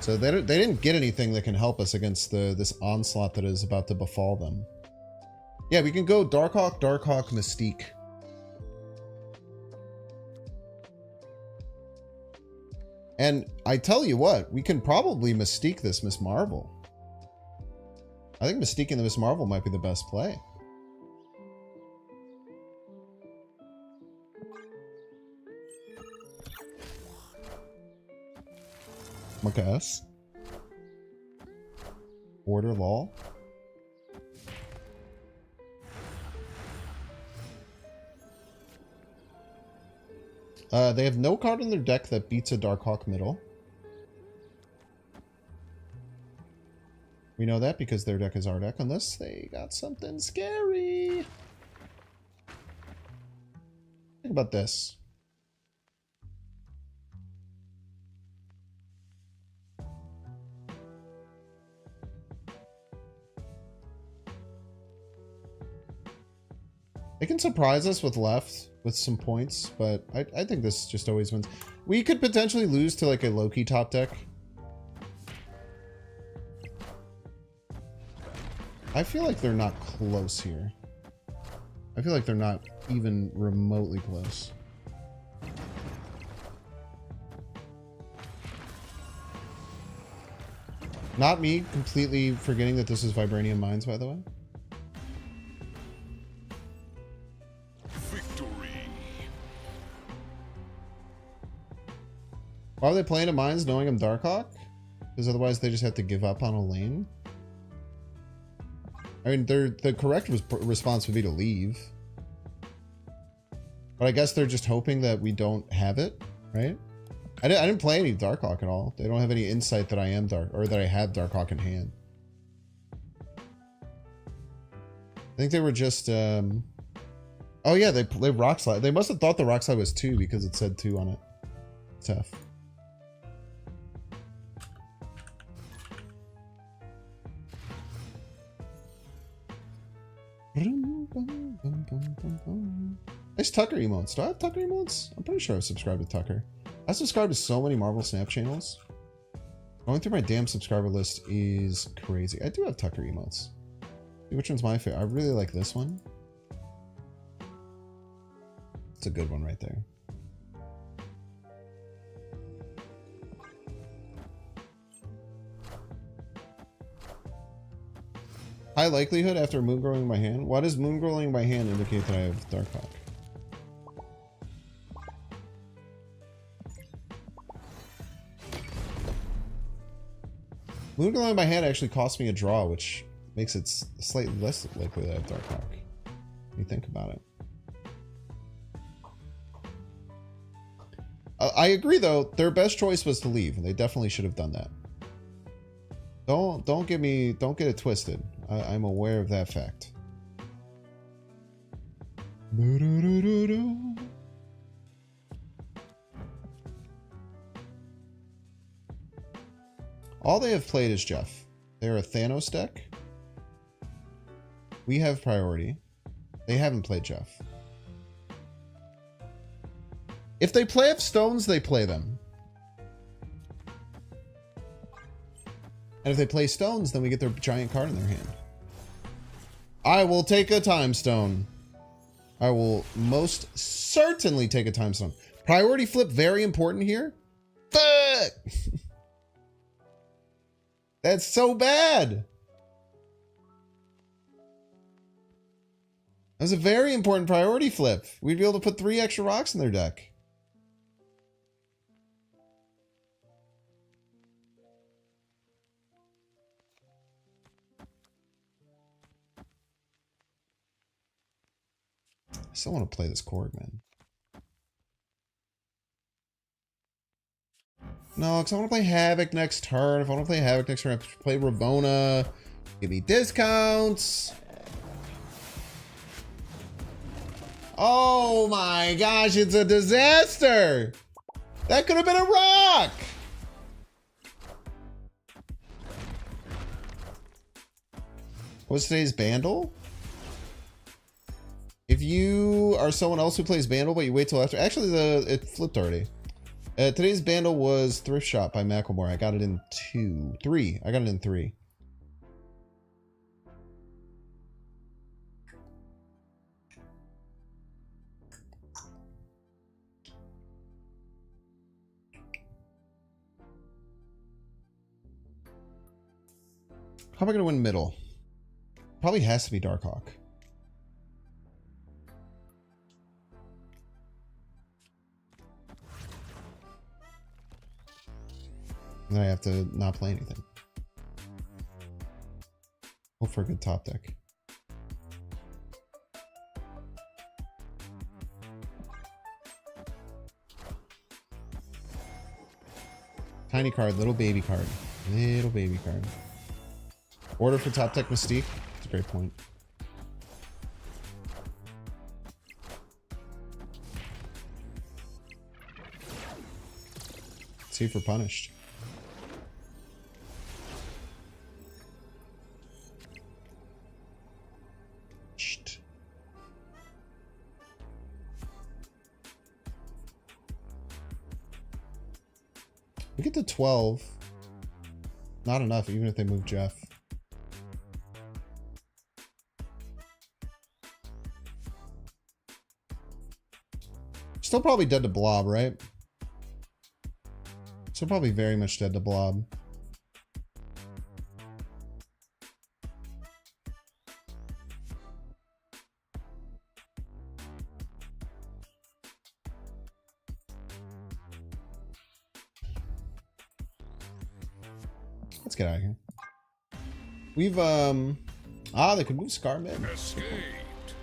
So they didn't get anything that can help us against this onslaught that is about to befall them. Yeah, we can go Darkhawk, Darkhawk, Mystique. And I tell you what, we can probably Mystique this Miss Marvel. I think Mystique and the Miss Marvel might be the best play. Marcus. Order Law. They have no card in their deck that beats a Darkhawk middle. We know that because their deck is our deck, unless they got something scary. Think about this. They can surprise us with left with some points, but I think this just always wins. We could potentially lose to like a Loki top deck. I feel like they're not close here. I feel like they're not even remotely close. Not me completely forgetting that this is Vibranium Mines, by the way. Why are they playing at Mines knowing I'm Darkhawk? Because otherwise they just have to give up on a lane. I mean, the correct response would be to leave. But I guess they're just hoping that we don't have it, right? I didn't play any Darkhawk at all. They don't have any insight that I am Dark, or that I have Darkhawk in hand. I think they were just, oh yeah, they Rock Slide. They must have thought the Rock Slide was 2 because it said 2 on it. Tough. Nice Tucker emotes. Do I have Tucker emotes? I'm pretty sure I've subscribed to Tucker. I subscribe to so many Marvel Snap channels. Going through my damn subscriber list is crazy. I do have Tucker emotes. Which one's my favorite? I really like this one. It's a good one right there. High likelihood after moon growing my hand. Why does moon growing my hand indicate that I have Darkhawk? Moon growing my hand actually cost me a draw, which makes it slightly less likely that I have Darkhawk. When you think about it. I agree though, their best choice was to leave, and they definitely should have done that. Don't get it twisted. I'm aware of that fact. All they have played is Jeff. They're a Thanos deck. We have priority. They haven't played Jeff. If they play up stones, they play them. And if they play stones, then we get their giant card in their hand. I will take a time stone. I will most certainly take a time stone. Priority flip, very important here. Fuck! That's so bad. That was a very important priority flip. We'd be able to put 3 extra rocks in their deck. I still want to play this chord, man. No, because I want to play Havoc next turn. If I want to play Havoc next turn, I have to play Ravona. Give me discounts. Oh my gosh, it's a disaster. That could have been a rock. What's today's Bandle? If you are someone else who plays Bandle, but you wait till after... Actually, it flipped already. Today's Bandle was Thrift Shop by Macklemore. I got it in 3. I got it in 3. How am I going to win middle? Probably has to be Darkhawk. And then I have to not play anything. Hope for a good top deck. Tiny card, little baby card. Little baby card. Order for top deck Mystique. That's a great point. See if we're punished. Shh. We get to 12. Not enough, even if they move Jeff. Still probably dead to Blob, right? Still probably very much dead to Blob. Let's get out of here. We've they could move Scar mid. Escaped.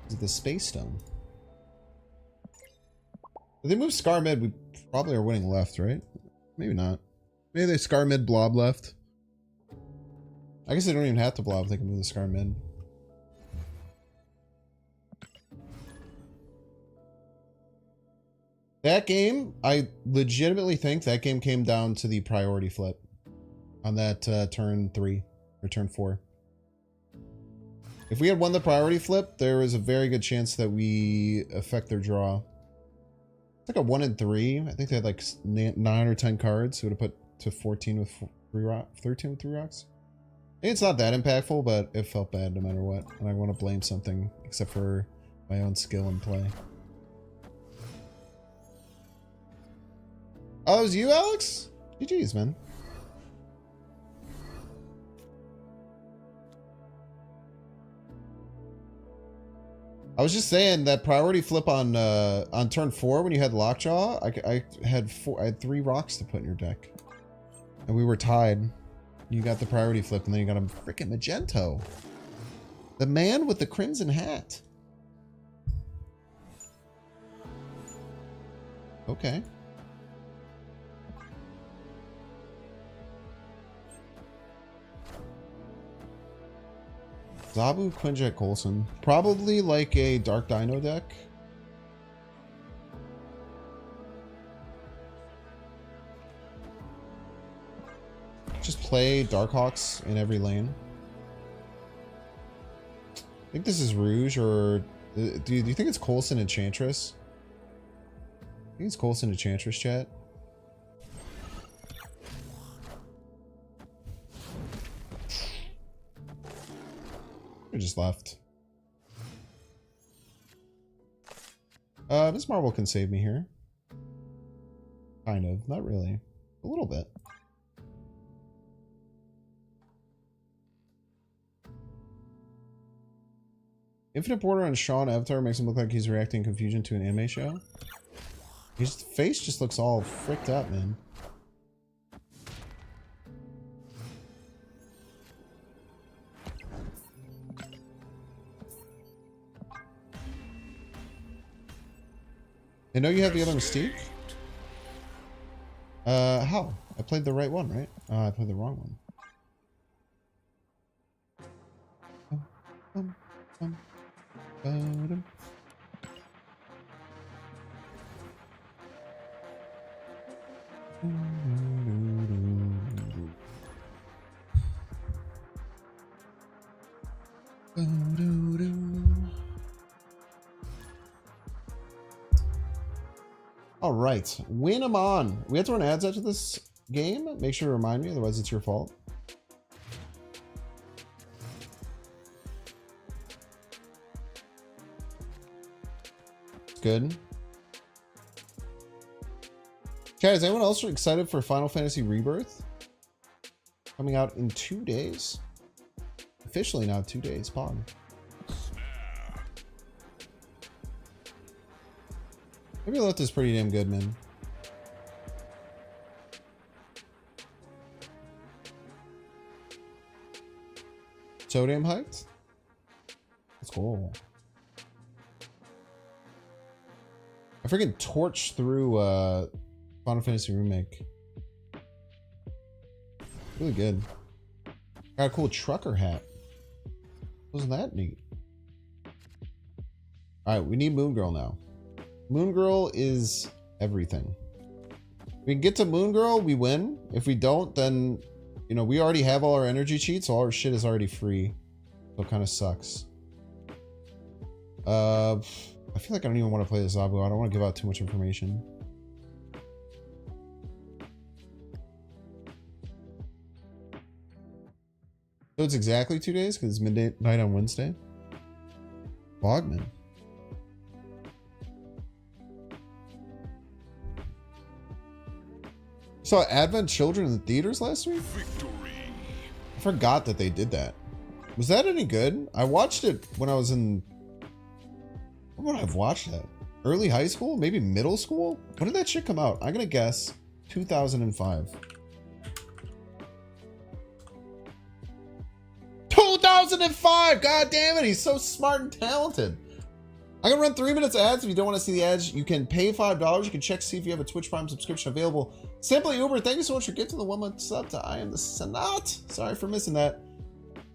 Is it the Space Stone? If they move Scar mid, we probably are winning left, right? Maybe not. Maybe they Scar mid, Blob left. I guess they don't even have to Blob if they can move the Scar mid. That game, I legitimately think that game came down to the priority flip on that turn 3 or turn 4. If we had won the priority flip, there was a very good chance that we affect their draw. It's like a 1 in 3. I think they had like 9 or 10 cards. So it would have put to 14 with 3 rocks, 13 with 3 rocks. I think it's not that impactful, but it felt bad no matter what. And I want to blame something except for my own skill and play. Oh, it was you, Alex? GG's, man. I was just saying that priority flip on turn 4 when you had Lockjaw, I had 3 rocks to put in your deck, and we were tied. You got the priority flip, and then you got a freaking Magento, the man with the crimson hat. Okay. Zabu, Quinjet, Coulson. Probably like a Dark Dino deck. Just play Darkhawks in every lane. I think this is Rouge, or do you think it's Coulson and Chantress? I think it's Coulson and Chantress, chat. We just left. This marble can save me here. Kind of. Not really. A little bit. Infinite border on Sean Avatar makes him look like he's reacting in confusion to an anime show. His face just looks all fricked up, man. I know you have the other Mystique. How? I played the right one, right? I played the wrong one. All right, win them on. We have to run ads after this game. Make sure to remind me, otherwise it's your fault. It's good. Okay, is anyone else excited for Final Fantasy Rebirth? Coming out in 2 days. Officially now 2 days, Pog. Maybe left is pretty damn good, man. So damn hyped? That's cool. I freaking torched through Final Fantasy Remake. Really good. Got a cool trucker hat. Wasn't that neat? Alright, we need Moon Girl now. Moon Girl is everything. If we can get to Moon Girl, we win. If we don't, then, you know, we already have all our energy cheats, so all our shit is already free. So it kind of sucks. I feel like I don't even want to play this Zabu. I don't want to give out too much information. So it's exactly 2 days because it's midnight on Wednesday. Bogman. Saw Advent Children in the theaters last week? Victory. I forgot that they did that. Was that any good? I watched it when I was in... When would I have watched that? Early high school? Maybe middle school? When did that shit come out? I'm gonna guess 2005. 2005! God damn it, he's so smart and talented. I'm gonna run 3 minutes ads. If you don't want to see the ads, you can pay $5. You can check to see if you have a Twitch Prime subscription available. Simply Uber, thank you so much for gifting the 1 month sub to I Am the Senate. Sorry for missing that.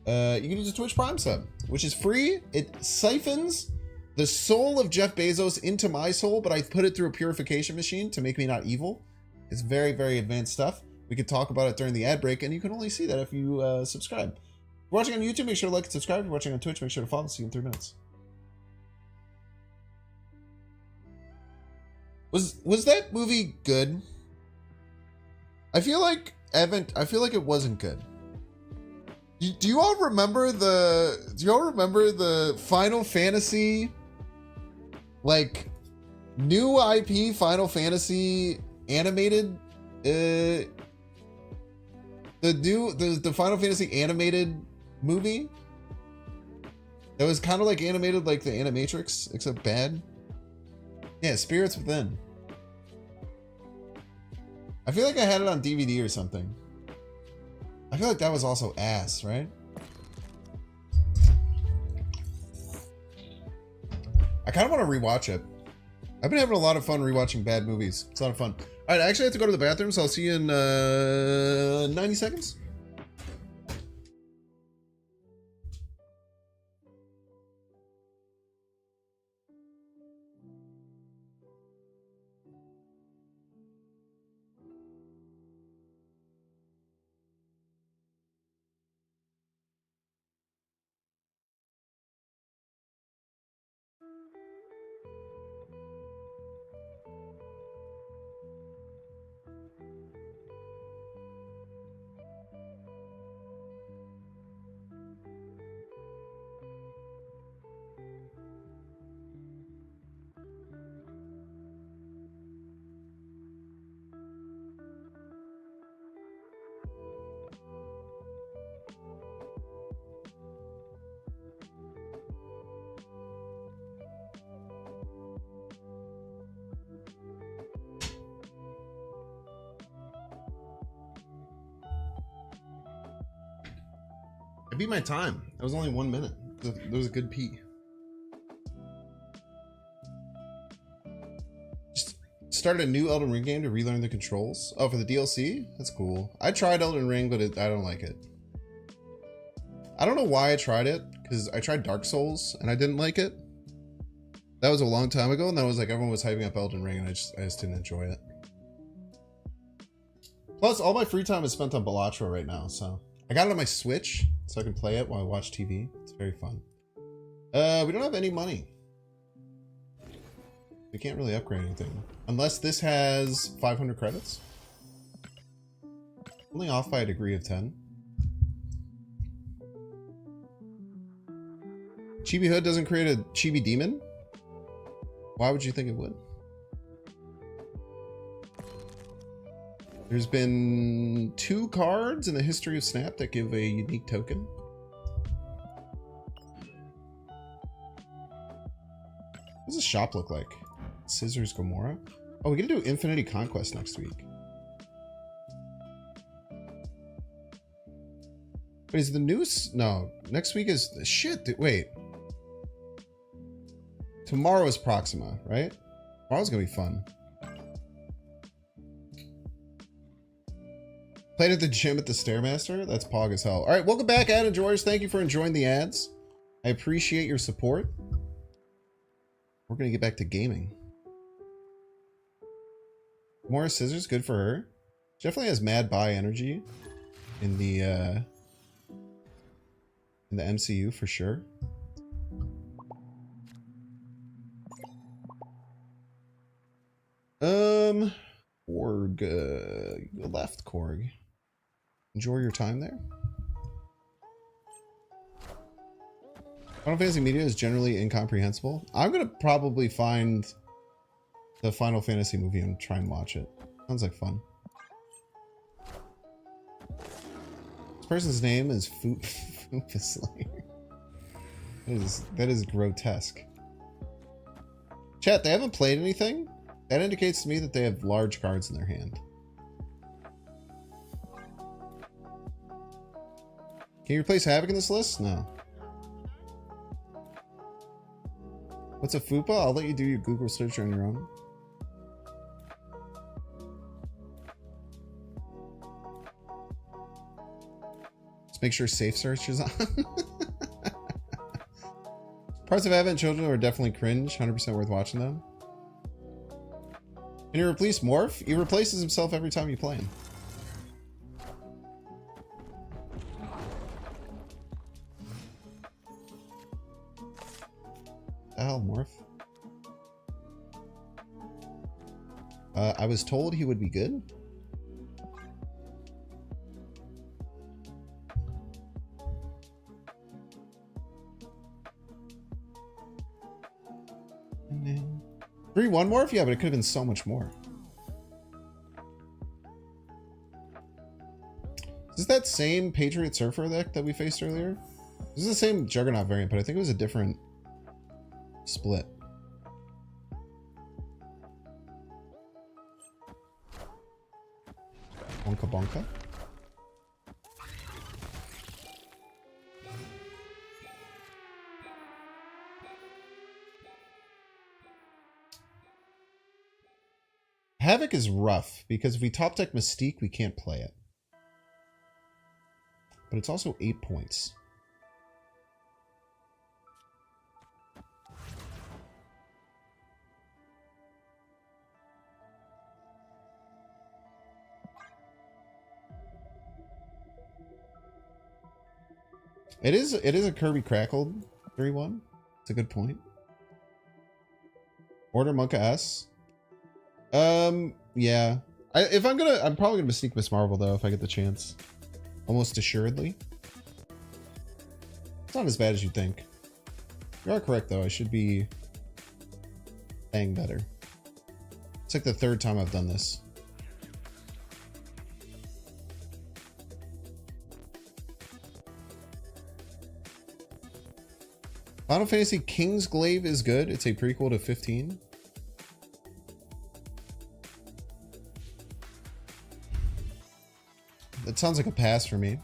You can use a Twitch Prime sub, which is free. It siphons the soul of Jeff Bezos into my soul, but I put it through a purification machine to make me not evil. It's very, very advanced stuff. We could talk about it during the ad break, and you can only see that if you subscribe. If you're watching on YouTube, make sure to like and subscribe. If you're watching on Twitch, make sure to follow. See you in 3 minutes. Was that movie good? I feel like it wasn't good. Do you all remember the Final Fantasy, like, new IP Final Fantasy animated, the Final Fantasy animated movie that was kind of like animated like the Animatrix, except bad? Yeah, Spirits Within. I feel like I had it on DVD or something. I feel like that was also ass, right? I kind of want to rewatch it. I've been having a lot of fun rewatching bad movies. It's a lot of fun. All right, I actually have to go to the bathroom, so I'll see you in 90 seconds. I beat my time. That was only 1 minute. That was a good pee. Just started a new Elden Ring game to relearn the controls. Oh, for the DLC? That's cool. I tried Elden Ring, but I don't like it. I don't know why I tried it, because I tried Dark Souls and I didn't like it. That was a long time ago, and that was like everyone was hyping up Elden Ring, and I just didn't enjoy it. Plus, all my free time is spent on Balatro right now, so I got it on my Switch, so I can play it while I watch TV. It's very fun. We don't have any money. We can't really upgrade anything. Unless this has 500 credits. Only off by a degree of 10. Chibi Hood doesn't create a Chibi Demon? Why would you think it would? There's been 2 cards in the history of Snap that give a unique token. shop look like? Scissors Gomorrah? Oh, we can do Infinity Conquest next week. Wait, is the news? No, next week is shit. Wait, tomorrow is Proxima, right? Tomorrow's gonna be fun. Played at the gym at the Stairmaster? That's pog as hell. All right, welcome back, ad enjoyers. Thank you for enjoying the ads. I appreciate your support. We're gonna get back to gaming. More scissors, good for her. She definitely has mad buy energy in the MCU for sure. Korg, you go left, Korg. Enjoy your time there. Final Fantasy media is generally incomprehensible. I'm gonna probably find the Final Fantasy movie and try and watch it. Sounds like fun. This person's name is Foofus Slayer. That is grotesque. Chat, they haven't played anything? That indicates to me that they have large cards in their hand. Can you replace Havoc in this list? No. What's a FUPA? I'll let you do your Google search on your own. Just make sure safe search is on. Parts of Advent Children are definitely cringe. 100% worth watching them. Can you replace Morph? He replaces himself every time you play him. The hell, Morph? I was told he would be good. And then 3-1 Morph? Yeah, but it could have been so much more. Is this that same Patriot Surfer deck that we faced earlier? This is the same Juggernaut variant, but I think it was a different split. Bonka bonka. Havoc is rough because if we top deck Mystique, we can't play it. But it's also 8 points. It is a Kirby Crackled 3-1. It's a good point. Order Monka S. Yeah. I'm probably gonna Mystique Miss Marvel though if I get the chance. Almost assuredly. It's not as bad as you think. You are correct though. I should be playing better. It's like the 3rd time I've done this. Final Fantasy Kingsglaive is good. It's a prequel to 15. That sounds like a pass for me.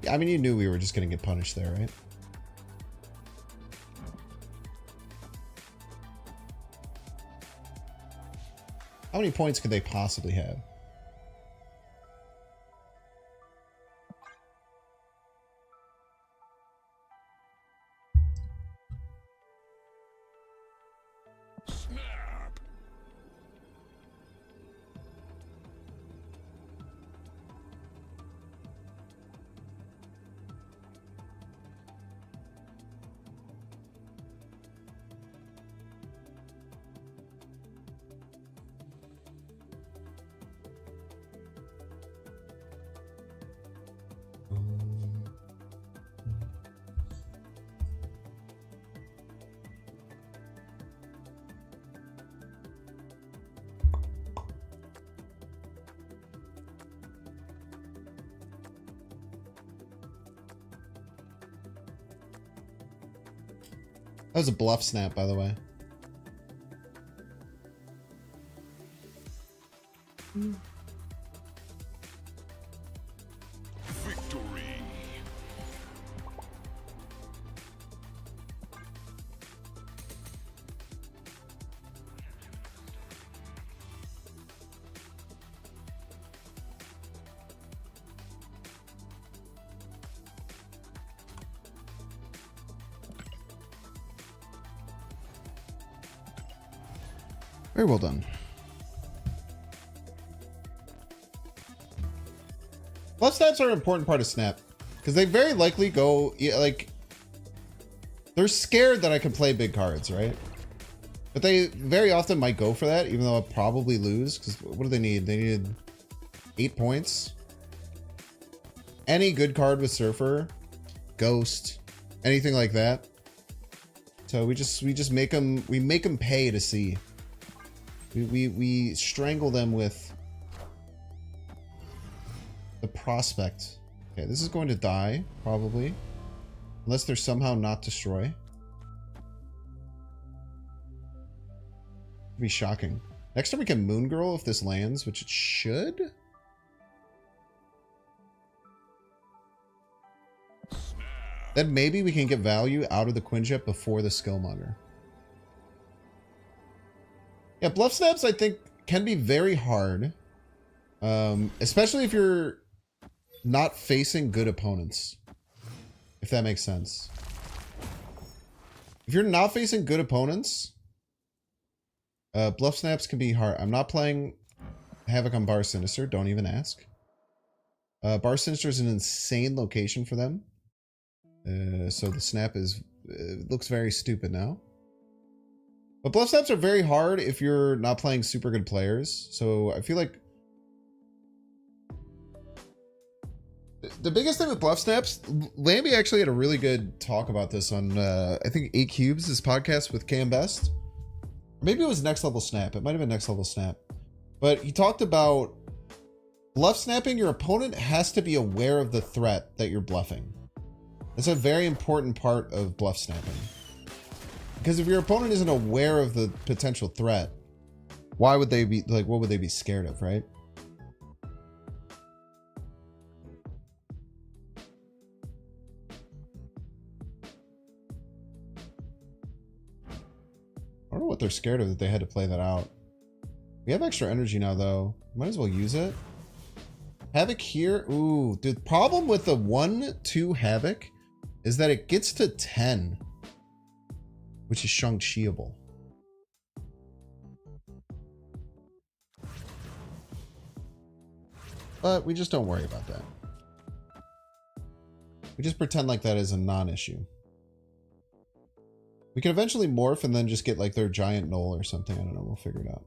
Yeah, I mean, you knew we were just going to get punished there, right? How many points could they possibly have? Snap. That was a bluff snap, by the way. Victory. Very well done. Bluff snaps are an important part of Snap because they very likely go, yeah, like, they're scared that I can play big cards, right? But they very often might go for that, even though I'll probably lose. Because what do they need? They needed 8 points. Any good card with Surfer, Ghost, anything like that. So we just make them, we make them pay to see. We strangle them with the prospect. Okay, this is going to die, probably. Unless they're somehow not destroy. It'd be shocking. Next time we can Moon Girl if this lands, which it should. Then maybe we can get value out of the Quinjet before the Skillmonger. Yeah, bluff snaps, I think, can be very hard. Especially if you're not facing good opponents. If that makes sense. If you're not facing good opponents, bluff snaps can be hard. I'm not playing Havoc on Bar Sinister. Don't even ask. Bar Sinister is an insane location for them. So the snap is looks very stupid now. But bluff snaps are very hard if you're not playing super good players. So I feel like the biggest thing with bluff snaps, Lambie actually had a really good talk about this on, I think 8 Cubes, his podcast with KM Best. Maybe it was Next Level Snap. It might have been Next Level Snap. But he talked about bluff snapping. Your opponent has to be aware of the threat that you're bluffing. That's a very important part of bluff snapping. Because if your opponent isn't aware of the potential threat, why would they be, like, what would they be scared of, right? I don't know what they're scared of that they had to play that out. We have extra energy now, though. Might as well use it. Havoc here. Ooh, the problem with the 1-2 Havoc is that it gets to 10. Which is Shang-Chiable. But we just don't worry about that. We just pretend like that is a non-issue. We can eventually morph and then just get like their giant null or something. I don't know. We'll figure it out.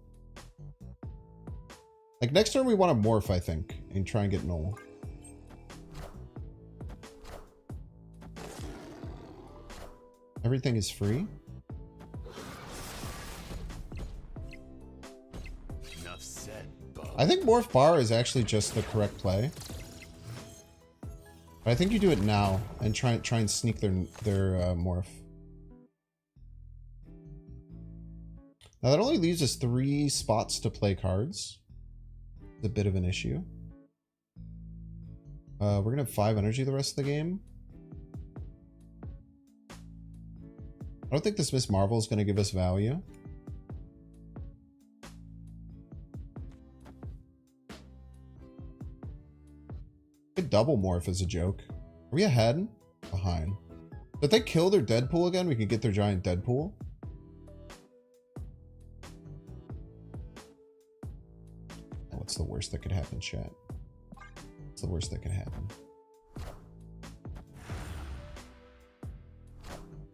Like next turn we want to morph, I think, and try and get null. Everything is free. Enough said, I think Morph Bar is actually just the correct play. But I think you do it now and try and sneak their morph. Now that only leaves us 3 spots to play cards. It's a bit of an issue. We're gonna have 5 energy the rest of the game. I don't think this Miss Marvel is gonna give us value. Could double morph as a joke. Are we ahead? Behind. If they kill their Deadpool again, we can get their giant Deadpool. What's the worst that could happen, chat? What's the worst that could happen?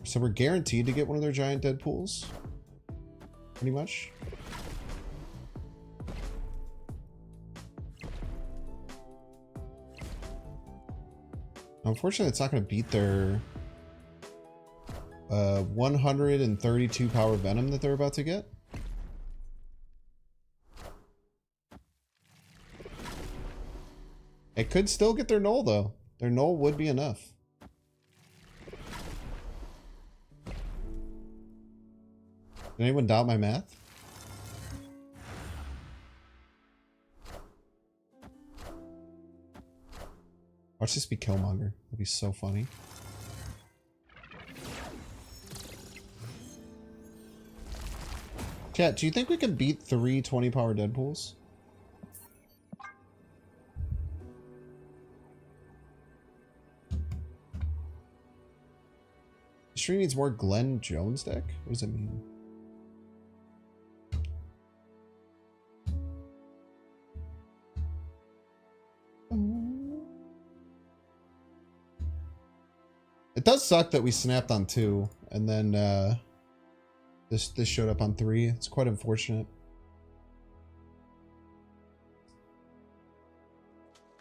So we're guaranteed to get one of their giant Deadpools. Pretty much. Unfortunately, it's not going to beat their 132 power Venom that they're about to get. It could still get their null, though. Their null would be enough. Did anyone doubt my math? Watch this be Killmonger. That'd be so funny. Chat, do you think we can beat 3 20-power Deadpools? The stream needs more Glenn Jones deck? What does it mean? It does suck that we snapped on 2 and then this showed up on 3. It's quite unfortunate.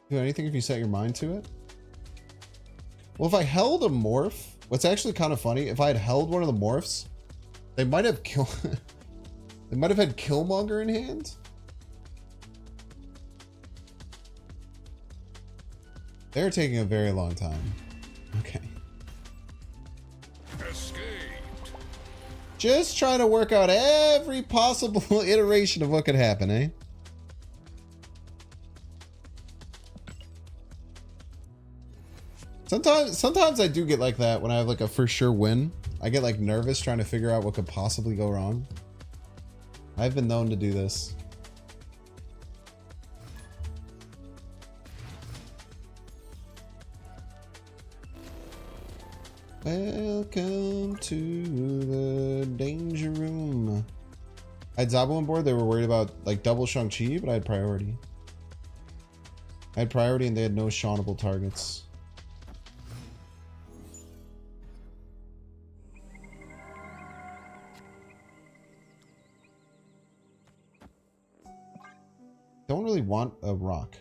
Do anything if you set your mind to it? Well, if I held a morph, what's actually kind of funny, if I had held one of the morphs, they might have they might have had Killmonger in hand. They're taking a very long time. Okay. Escaped. Just trying to work out every possible iteration of what could happen, eh? Sometimes I do get like that when I have like a for sure win. I get like nervous trying to figure out what could possibly go wrong. I've been known to do this. Welcome to the danger room. I had Zabo on board. They were worried about like double Shang-Chi, but I had priority. I had priority and they had no shawnable targets. Don't really want a rock.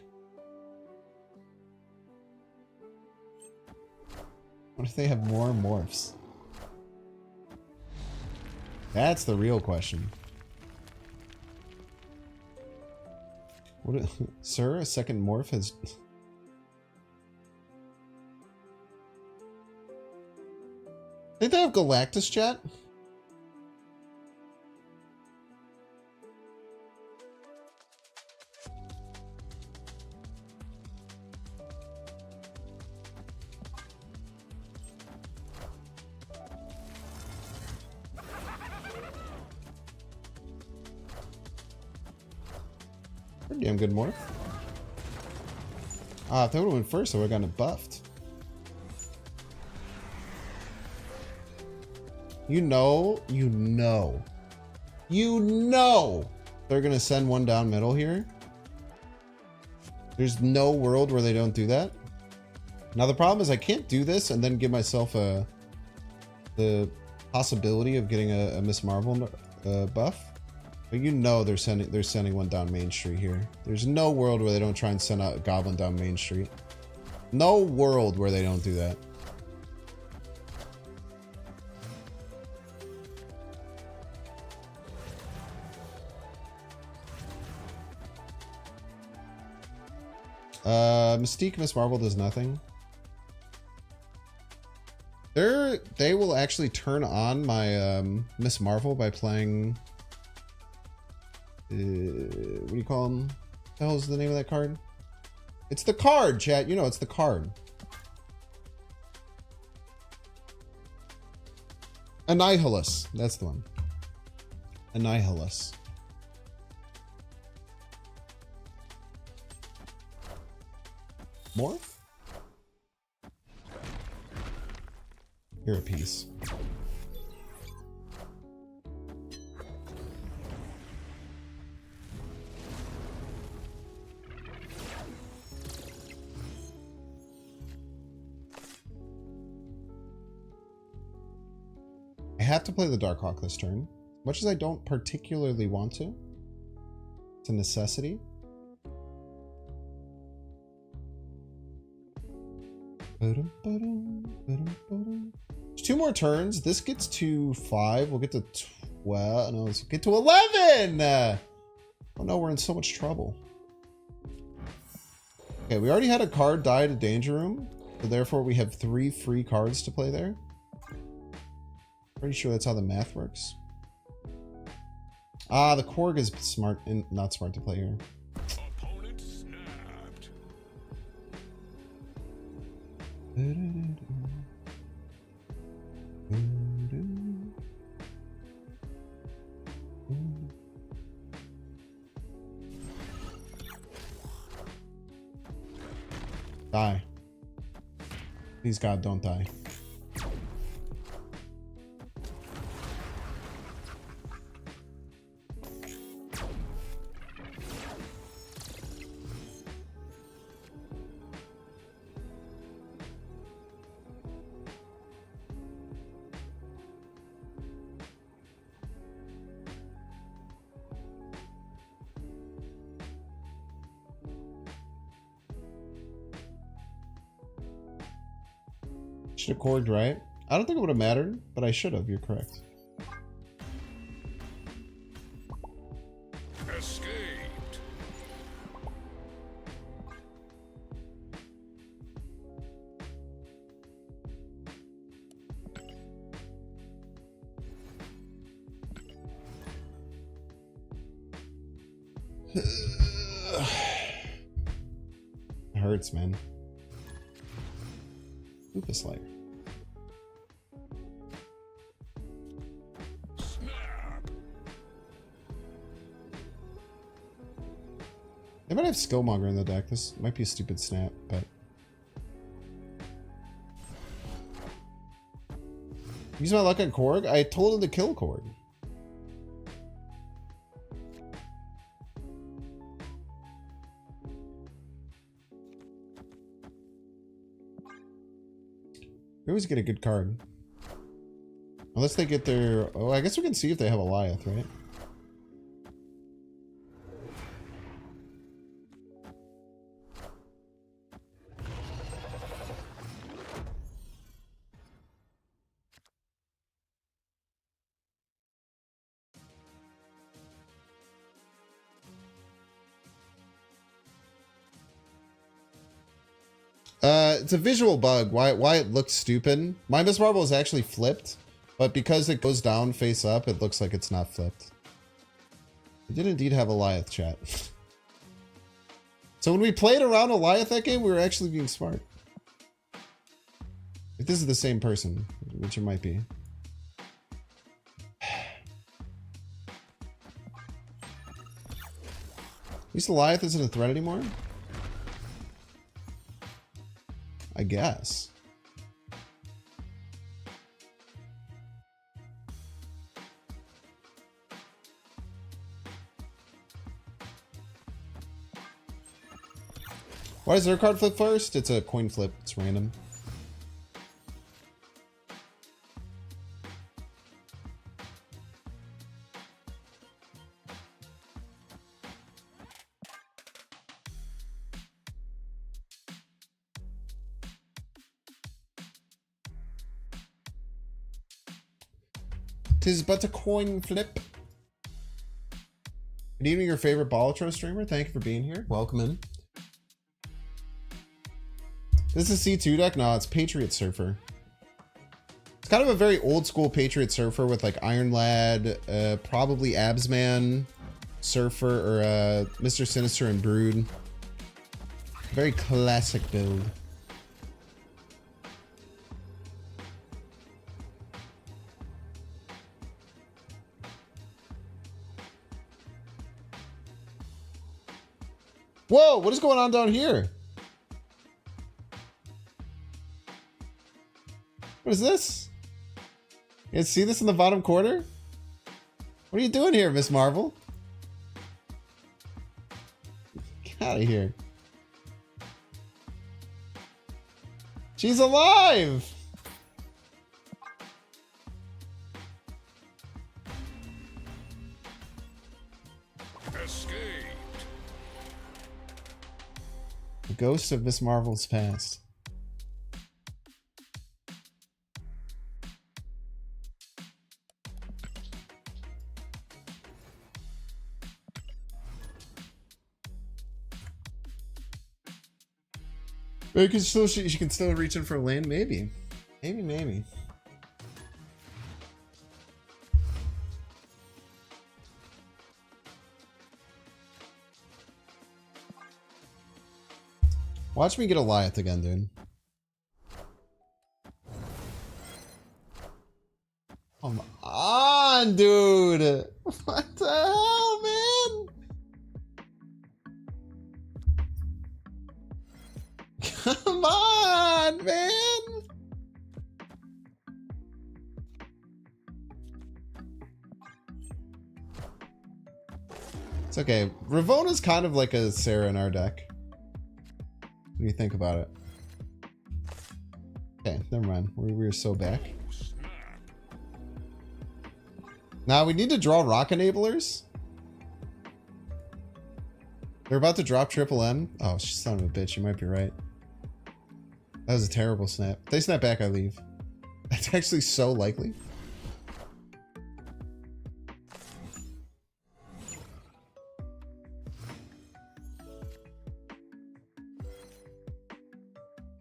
What if they have more morphs? That's the real question. What, sir? A second morph has. Think they have Galactus, chat? Pretty damn good morph. Ah, if they would have went first, I would have gotten it buffed. You know they're gonna send one down middle here. There's no world where they don't do that. Now the problem is I can't do this and then give myself the possibility of getting a Miss Marvel buff. But you know they're sending one down Main Street here. There's no world where they don't try and send out a Goblin down Main Street. No world where they don't do that. Mystique Miss Marvel does nothing. They will actually turn on my Miss Marvel by playing what do you call them? What the hell is the name of that card? It's the card, chat. You know, it's the card. Annihilus. That's the one. Annihilus. Morph? You're a piece. I have to play the Darkhawk this turn. Much as I don't particularly want to. It's a necessity. There's 2 more turns. This gets to 5. We'll get to 12. No, let's get to 11. Oh no, we're in so much trouble. Okay, we already had a card die to Danger Room. So therefore we have 3 free cards to play there. Pretty sure that's how the math works. Ah, the Korg is smart and not smart to play here. Opponent snapped. Die. Please God, don't die. Should have Korged, right? I don't think it would have mattered, but I should have. You're correct. Escaped. It hurts, man. Lupus Layer. Snap. They might have Skillmonger in the deck. This might be a stupid snap, but... Use my luck on Korg? I told him to kill Korg. We always get a good card. Unless they get their... Oh, I guess we can see if they have a Goliath, right? It's a visual bug. Why it looks stupid. My Miss Marvel is actually flipped, but because it goes down face up, it looks like it's not flipped. We did indeed have Goliath, chat. So when we played around Goliath that game, we were actually being smart. If this is the same person, which it might be. At least Goliath isn't a threat anymore? I guess. Why does their card flip first? It's a coin flip. It's random. Tis but a coin flip. Good evening, your favorite Balatro streamer. Thank you for being here. Welcome in. This is C2 deck? No, it's Patriot Surfer. It's kind of a very old school Patriot Surfer with like Iron Lad, probably Absman, Surfer, or Mr. Sinister and Brood. Very classic build. Whoa, what is going on down here? What is this? You guys see this in the bottom corner? What are you doing here, Miss Marvel? Get out of here. She's alive! Escaped. The ghost of Miss Marvel's past. Maybe she can still reach in for a land, maybe. Maybe. Watch me get a Goliath again, dude. Come on, dude. What the hell, man? Come on, man. It's okay. Ravona's kind of like a Sarah in our deck. What do you think about it? Okay, never mind. We were so back. Now we need to draw rock enablers. They're about to drop triple M. Oh, son of a bitch. You might be right. That was a terrible snap. If they snap back, I leave. That's actually so likely.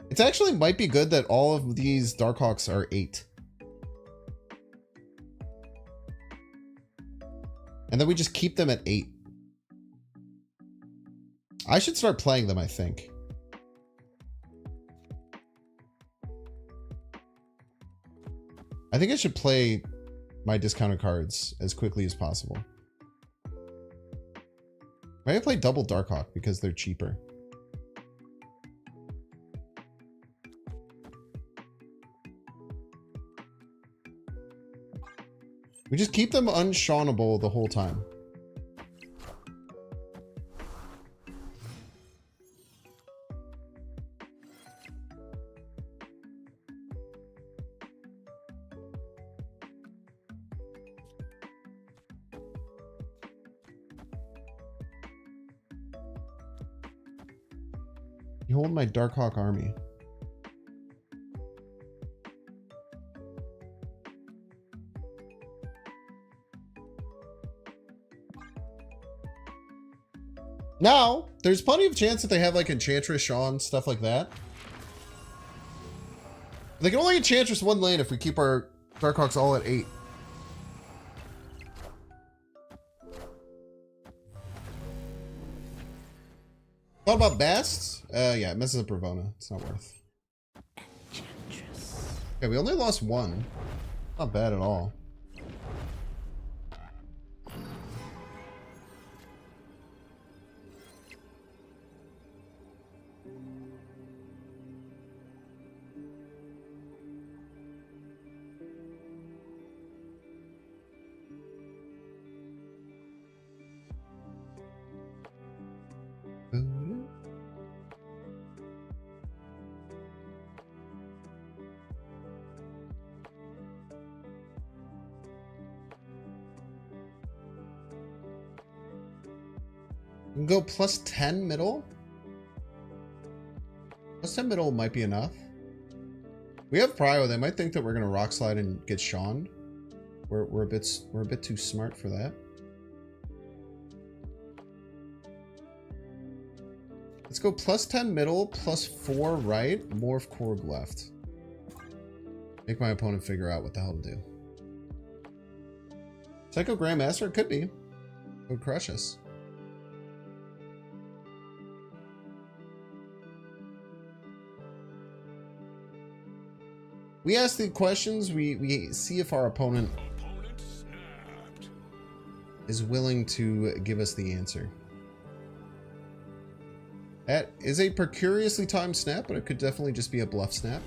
It actually might be good that all of these Darkhawks are 8. And then we just keep them at 8. I should start playing them, I think. I think I should play my discounted cards as quickly as possible. Maybe I play double Darkhawk because they're cheaper. We just keep them unshawnable the whole time. You hold my Darkhawk army. Now, there's plenty of chance that they have like Enchantress, Shawn, stuff like that. They can only Enchantress one lane if we keep our Darkhawks all at 8. Thought about Basts? Yeah, it messes up Ravona. It's not worth. Okay, we only lost 1. Not bad at all. We can go plus 10 middle. Plus 10 middle might be enough. We have Prio. They might think that we're gonna rock slide and get Shawn. We're a bit too smart for that. Let's go plus 10 middle, plus 4 right, Morph Korg left. Make my opponent figure out what the hell to do. Psycho Grandmaster? It could be. It would crush us. We ask the questions, we see if our opponent is willing to give us the answer. That is a precariously timed snap, but it could definitely just be a bluff snap.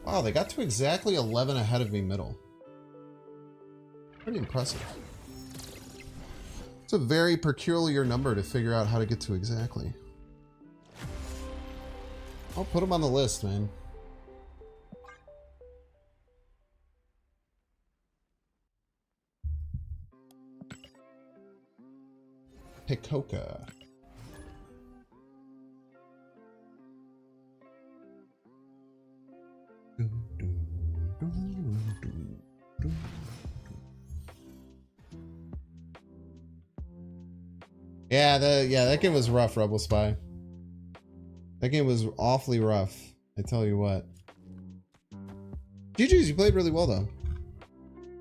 Wow, they got to exactly 11 ahead of me middle. Pretty impressive. It's a very peculiar number to figure out how to get to exactly. I'll put them on the list, man. Hikoka. Yeah, that game was rough, Rebel Spy. That game was awfully rough. I tell you what. GG's, you played really well though.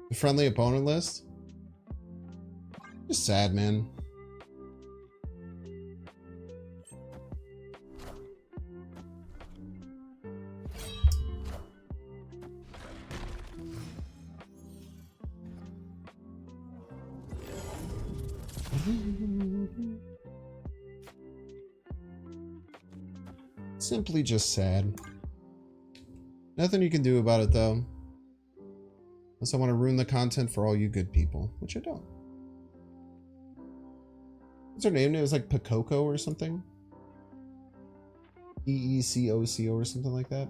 The friendly opponent list. Just sad, man. Simply just sad. Nothing you can do about it though. Unless I want to ruin the content for all you good people, which I don't. What's her name? It was like Pekoko or something? Eecoco or something like that.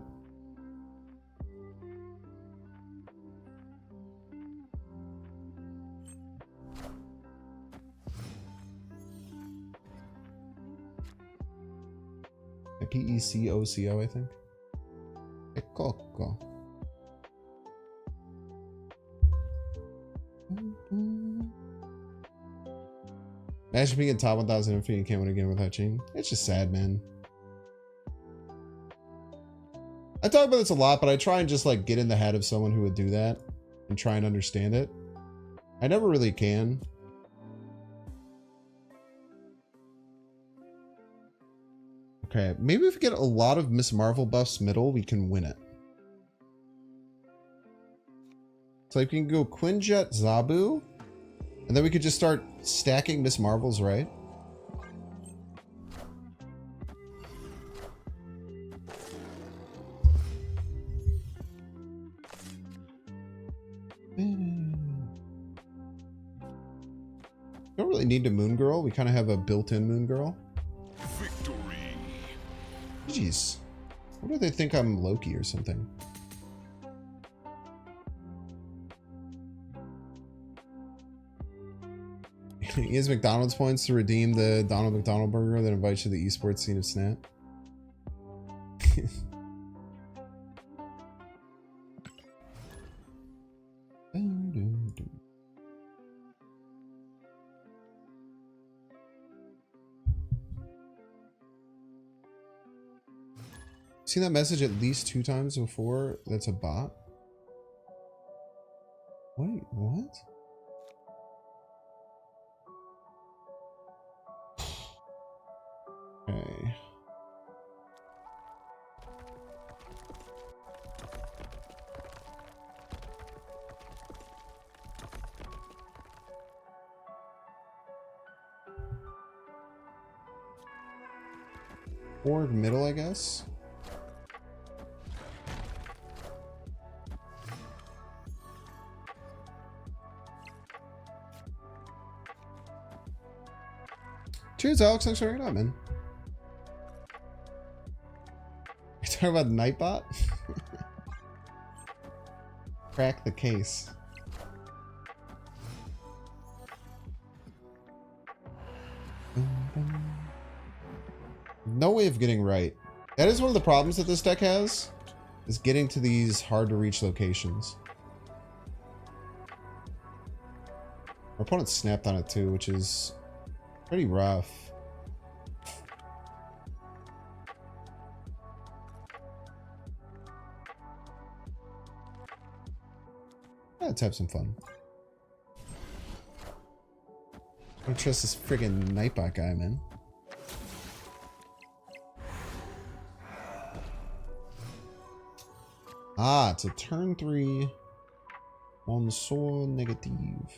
Pecoco, I think. Pekoko. Imagine being in top 1000 Infinity and can't win again without cheating. It's just sad, man. I talk about this a lot, but I try and just like get in the head of someone who would do that and try and understand it. I never really can. Okay, maybe if we get a lot of Miss Marvel buffs middle, we can win it. So like we can go Quinjet, Zabu, and then we could just start stacking Miss Marvels, right? Don't really need a Moon Girl. We kind of have a built-in Moon Girl. Victory. Jeez. What do they think I'm Loki or something? Use McDonald's points to redeem the Donald McDonald burger that invites you to the esports scene of Snap. Seen that message at least 2 times before? That's a bot? Wait, what? Okay. Or middle, I guess. Cheers, Alex. Thanks for hanging out, man. You're talking about Nightbot? Crack the case. No way of getting right. That is one of the problems that this deck has, is getting to these hard to reach locations. Our opponent snapped on it too, which is pretty rough. Let's have some fun. I don't trust this friggin' Nightbot guy, man. Ah, it's a turn 3 on so negative.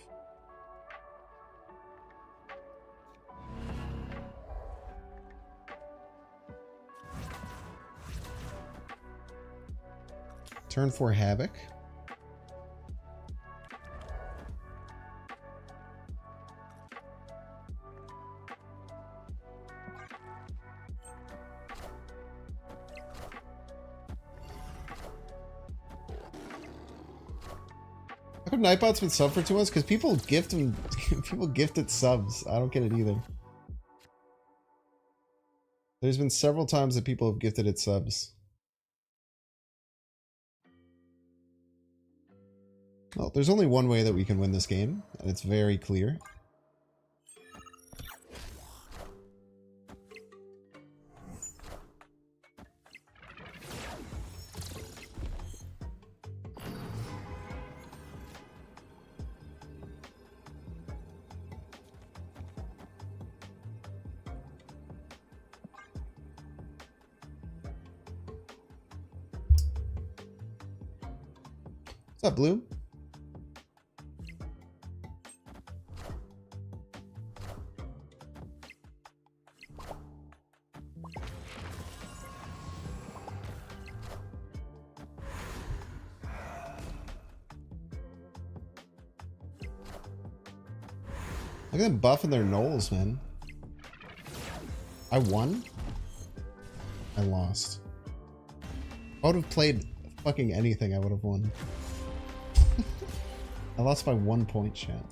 Turn 4 Havoc. How come Nightbot's been sub for 2 months? Because people gift them, people gifted subs. I don't get it either. There's been several times that people have gifted it subs. Well, there's only one way that we can win this game, and it's very clear. What's up, Blue? Look at them buffing their knolls, man. I won? I lost. I would have played fucking anything, I would have won. I lost by 1 point, chat.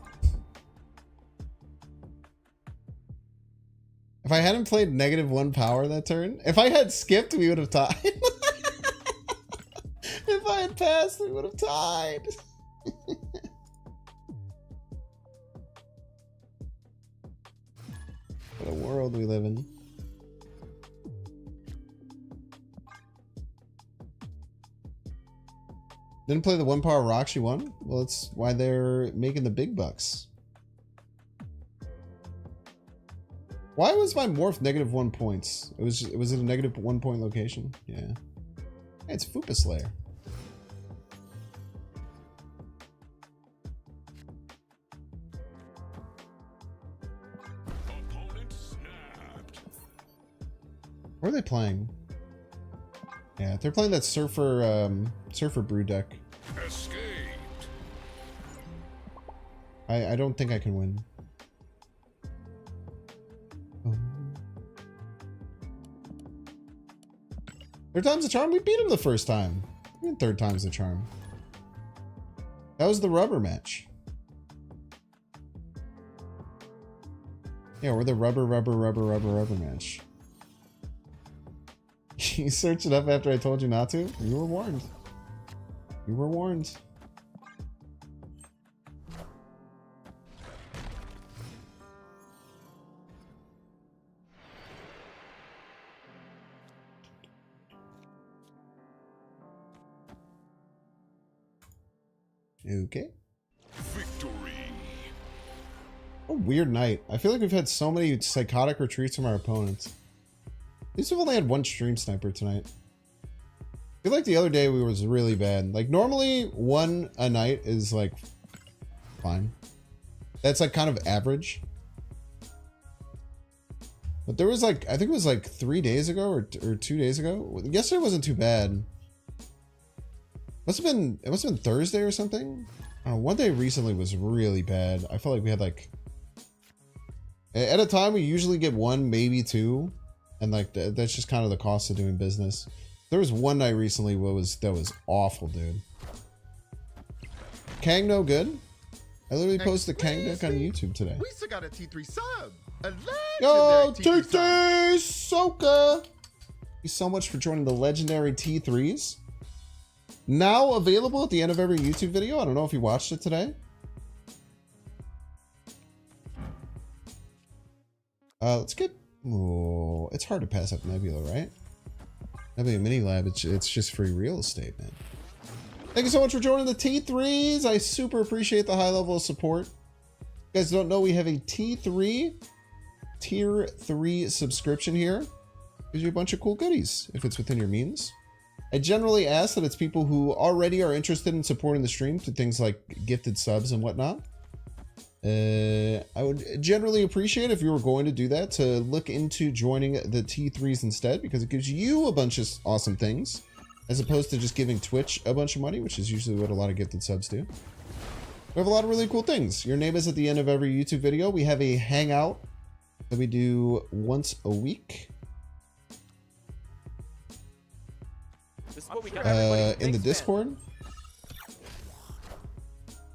If I hadn't played -1 power that turn, if I had skipped, we would have tied. If I had passed, we would have tied. What a world we live in. Didn't play the 1 power rocks you won? Well, that's why they're making the big bucks. Why was my morph -1 points? It was it a -1 point location? Yeah. Hey, it's Fupa Slayer. Opponent snapped. Where are they playing? Yeah, they're playing that Surfer Brew deck. Escaped. I don't think I can win. Third time's the charm? We beat him the first time. Even third time's the charm. That was the rubber match. Yeah, we're the rubber match. You searched it up after I told you not to? You were warned. You were warned. Okay. Victory. A weird night. I feel like we've had so many psychotic retreats from our opponents. At least we've only had 1 stream sniper tonight. I feel like the other day we was really bad. Like normally 1 a night is like fine. That's like kind of average. But there was like, I think it was like 3 days ago or 2 days ago. Yesterday wasn't too bad. It must have been Thursday or something. I don't know, one day recently was really bad. I felt like we had like, at a time we usually get 1, maybe 2. And like, that's just kind of the cost of doing business. There was one night recently that was awful, dude. Kang no good? I literally posted a Kang deck on YouTube today. We still got a T3 sub. A Yo, legendary T3 Soka! Thank you so much for joining the legendary T3s. Now available at the end of every YouTube video. I don't know if you watched it today. Let's get... Oh, it's hard to pass up Nebula, right? Nebula Mini Lab, it's just free real estate, man. Thank you so much for joining the T3s. I super appreciate the high level of support. If you guys don't know, we have a T3 Tier 3 subscription here. Gives you a bunch of cool goodies if it's within your means. I generally ask that it's people who already are interested in supporting the stream to things like gifted subs and whatnot. I would generally appreciate if you were going to do that to look into joining the T3s instead, because it gives you a bunch of awesome things as opposed to just giving Twitch a bunch of money, which is usually what a lot of gifted subs do. We have a lot of really cool things. Your name is at the end of every YouTube video. We have a hangout that we do once a week. This is what we got everybody In the Binks Discord.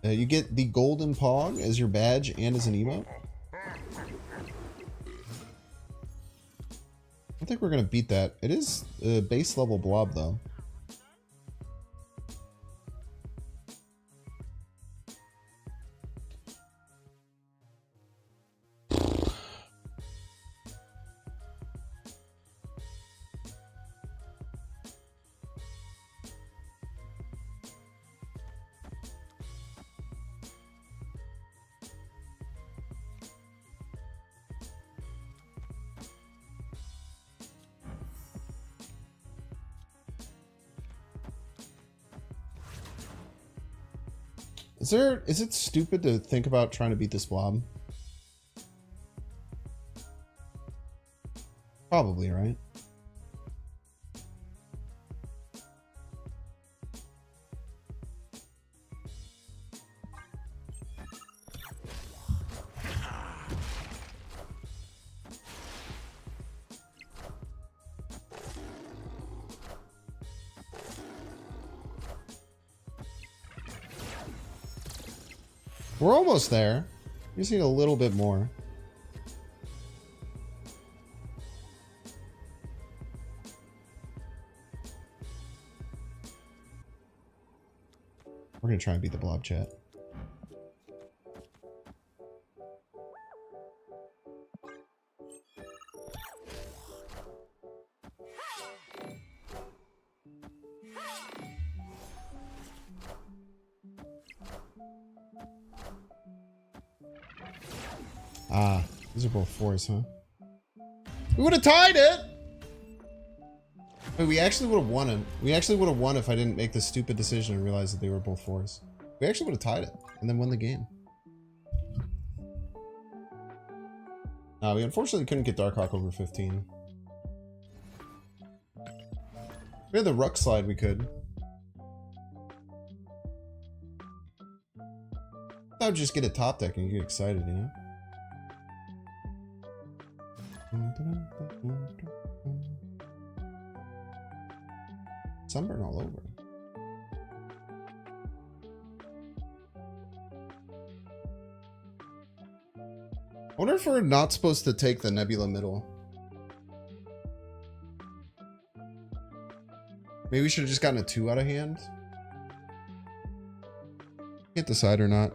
You get the golden pog as your badge and as an emote. I don't think we're going to beat that. It is a base level blob though. Is it stupid to think about trying to beat this blob? Probably, right? We're almost there. We just need a little bit more. We're gonna try and beat the blob, chat. Ah, these are both 4s, huh? We would have tied it! Wait, we actually would have won him. We actually would have won if I didn't make the stupid decision and realize that they were both 4s. We actually would have tied it and then won the game. We unfortunately couldn't get Darkhawk over 15. We had the Ruck slide, we could. I would just get a top deck and get excited, you know? Sunburn all over. I wonder if we're not supposed to take the Nebula middle. Maybe we should have just gotten a 2 out of hand. Can't decide or not.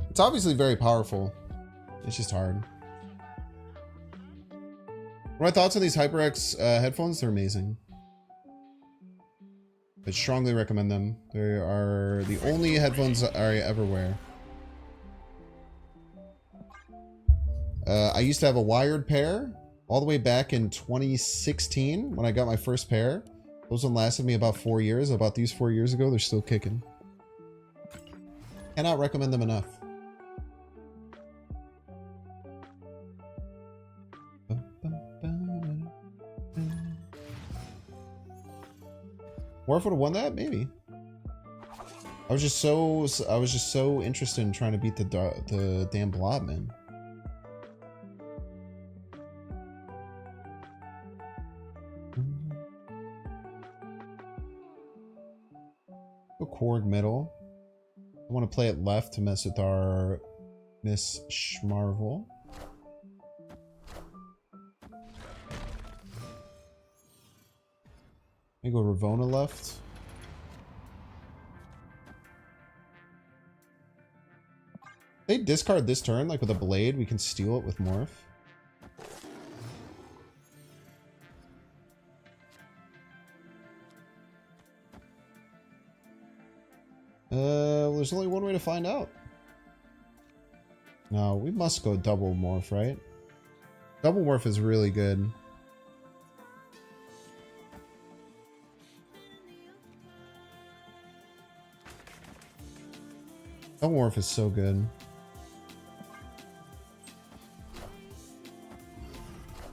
It's obviously very powerful. It's just hard. What are my thoughts on these HyperX headphones? They're amazing. I strongly recommend them. They are the only headphones I ever wear. I used to have a wired pair all the way back in 2016 when I got my first pair. Those one lasted me about 4 years. I bought these 4 years ago. They're still kicking. Cannot recommend them enough. Morph would have won that? Maybe. I was just so interested in trying to beat the damn blob, man. Go Korg middle. I want to play it left to mess with our Miss Schmarvel. Maybe go Ravona left. They discard this turn, like with a blade, we can steal it with Morph. Well, there's only one way to find out. No, we must go double Morph, right? Double Morph is really good. Double Morph is so good.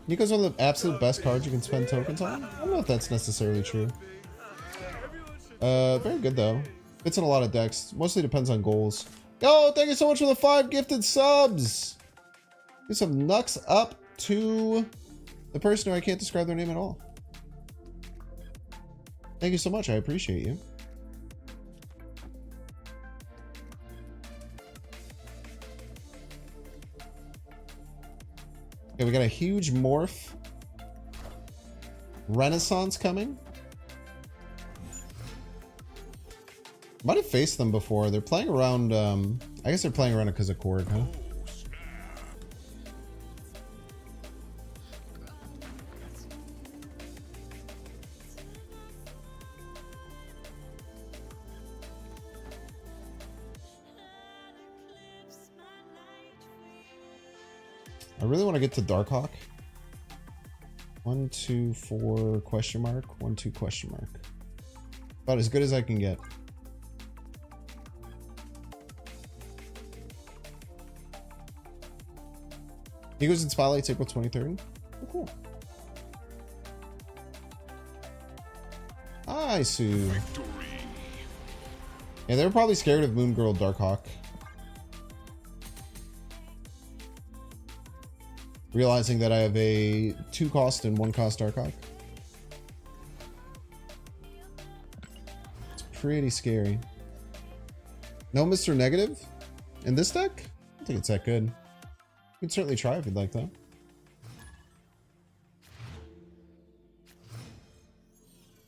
Nico's one of the absolute best cards you can spend tokens on? I don't know if that's necessarily true. Very good though. Fits in a lot of decks. Mostly depends on goals. Yo, thank you so much for the 5 gifted subs! Get some nucks up to the person who I can't describe their name at all. Thank you so much, I appreciate you. Okay, we got a huge Morph Renaissance coming. Might have faced them before. They're playing around, I guess they're playing around it because of Korg, huh? I really want to get to Darkhawk. 1, 2, 4 question mark. 1, 2 question mark. About as good as I can get. He goes in Spotlights April 23rd. Oh, cool. I see. Victory. Yeah, they were probably scared of Moon Girl Darkhawk. Realizing that I have a 2 cost and 1 cost Darkhawk. It's pretty scary. No Mr. Negative in this deck? I don't think it's that good. You can certainly try if you'd like, though.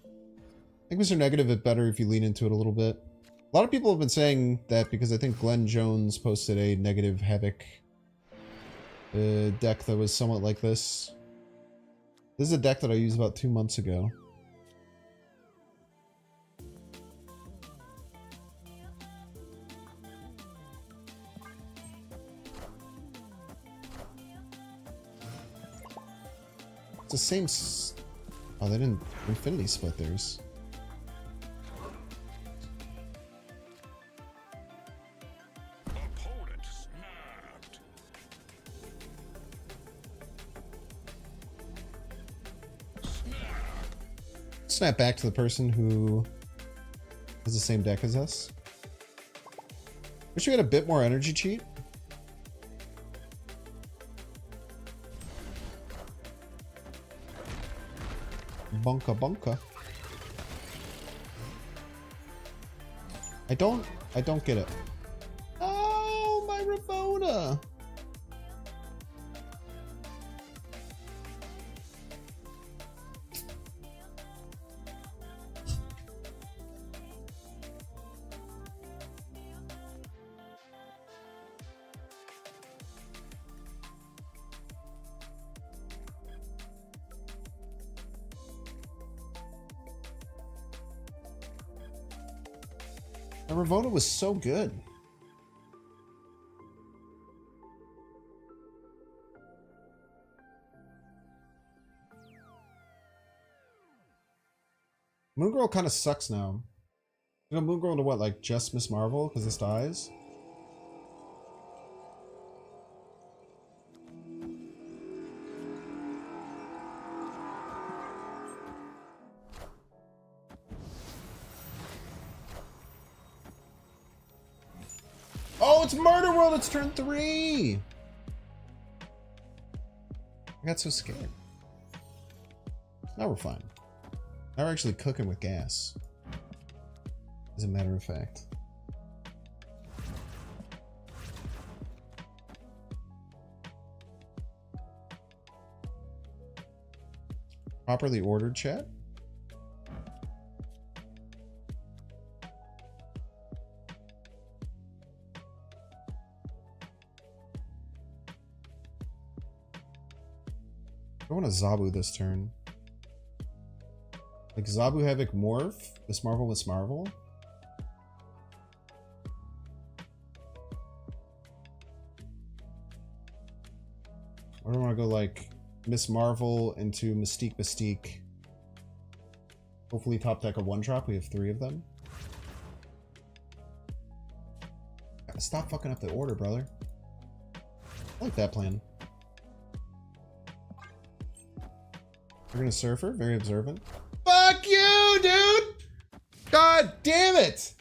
I think Mr. Negative is better if you lean into it a little bit. A lot of people have been saying that because I think Glenn Jones posted a negative Havoc deck that was somewhat like this. This is a deck that I used about 2 months ago. It's the same. Oh, they didn't infinity split theirs. Opponent snapped. Snap back to the person who has the same deck as us. Wish we had a bit more energy cheat. Bunka bunka. I don't get it. Oh, my Ravona. The Ravona was so good. Moon Girl kind of sucks now. You know, Moon Girl to what, like just Miss Marvel because this dies? Oh, it's Murder World. It's turn 3. I got so scared. Now we're fine. Now we're actually cooking with gas. As a matter of fact. Properly ordered, chat. I want to Zabu this turn. Like Zabu Havoc Morph? Miss Marvel, Miss Marvel? Or do I want to go like Miss Marvel into Mystique Mystique? Hopefully top deck a 1-drop. We have 3 of them. Stop fucking up the order, brother. I like that plan. We're gonna Surfer, very observant. Fuck you, dude! God damn it!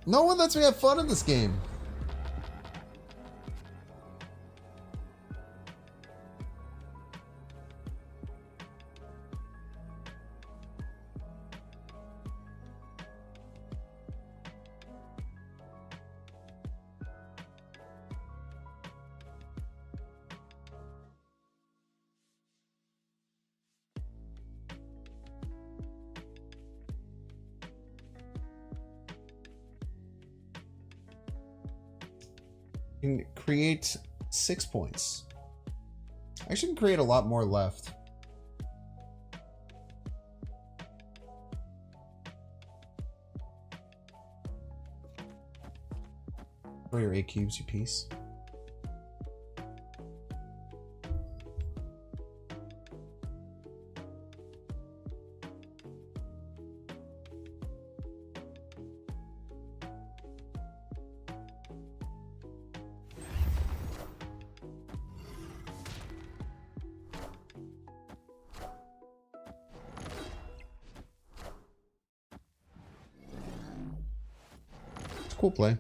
No one lets me have fun in this game. Can create 6 points. I should create a lot more left. For your 8 cubes, you piece. a cool play.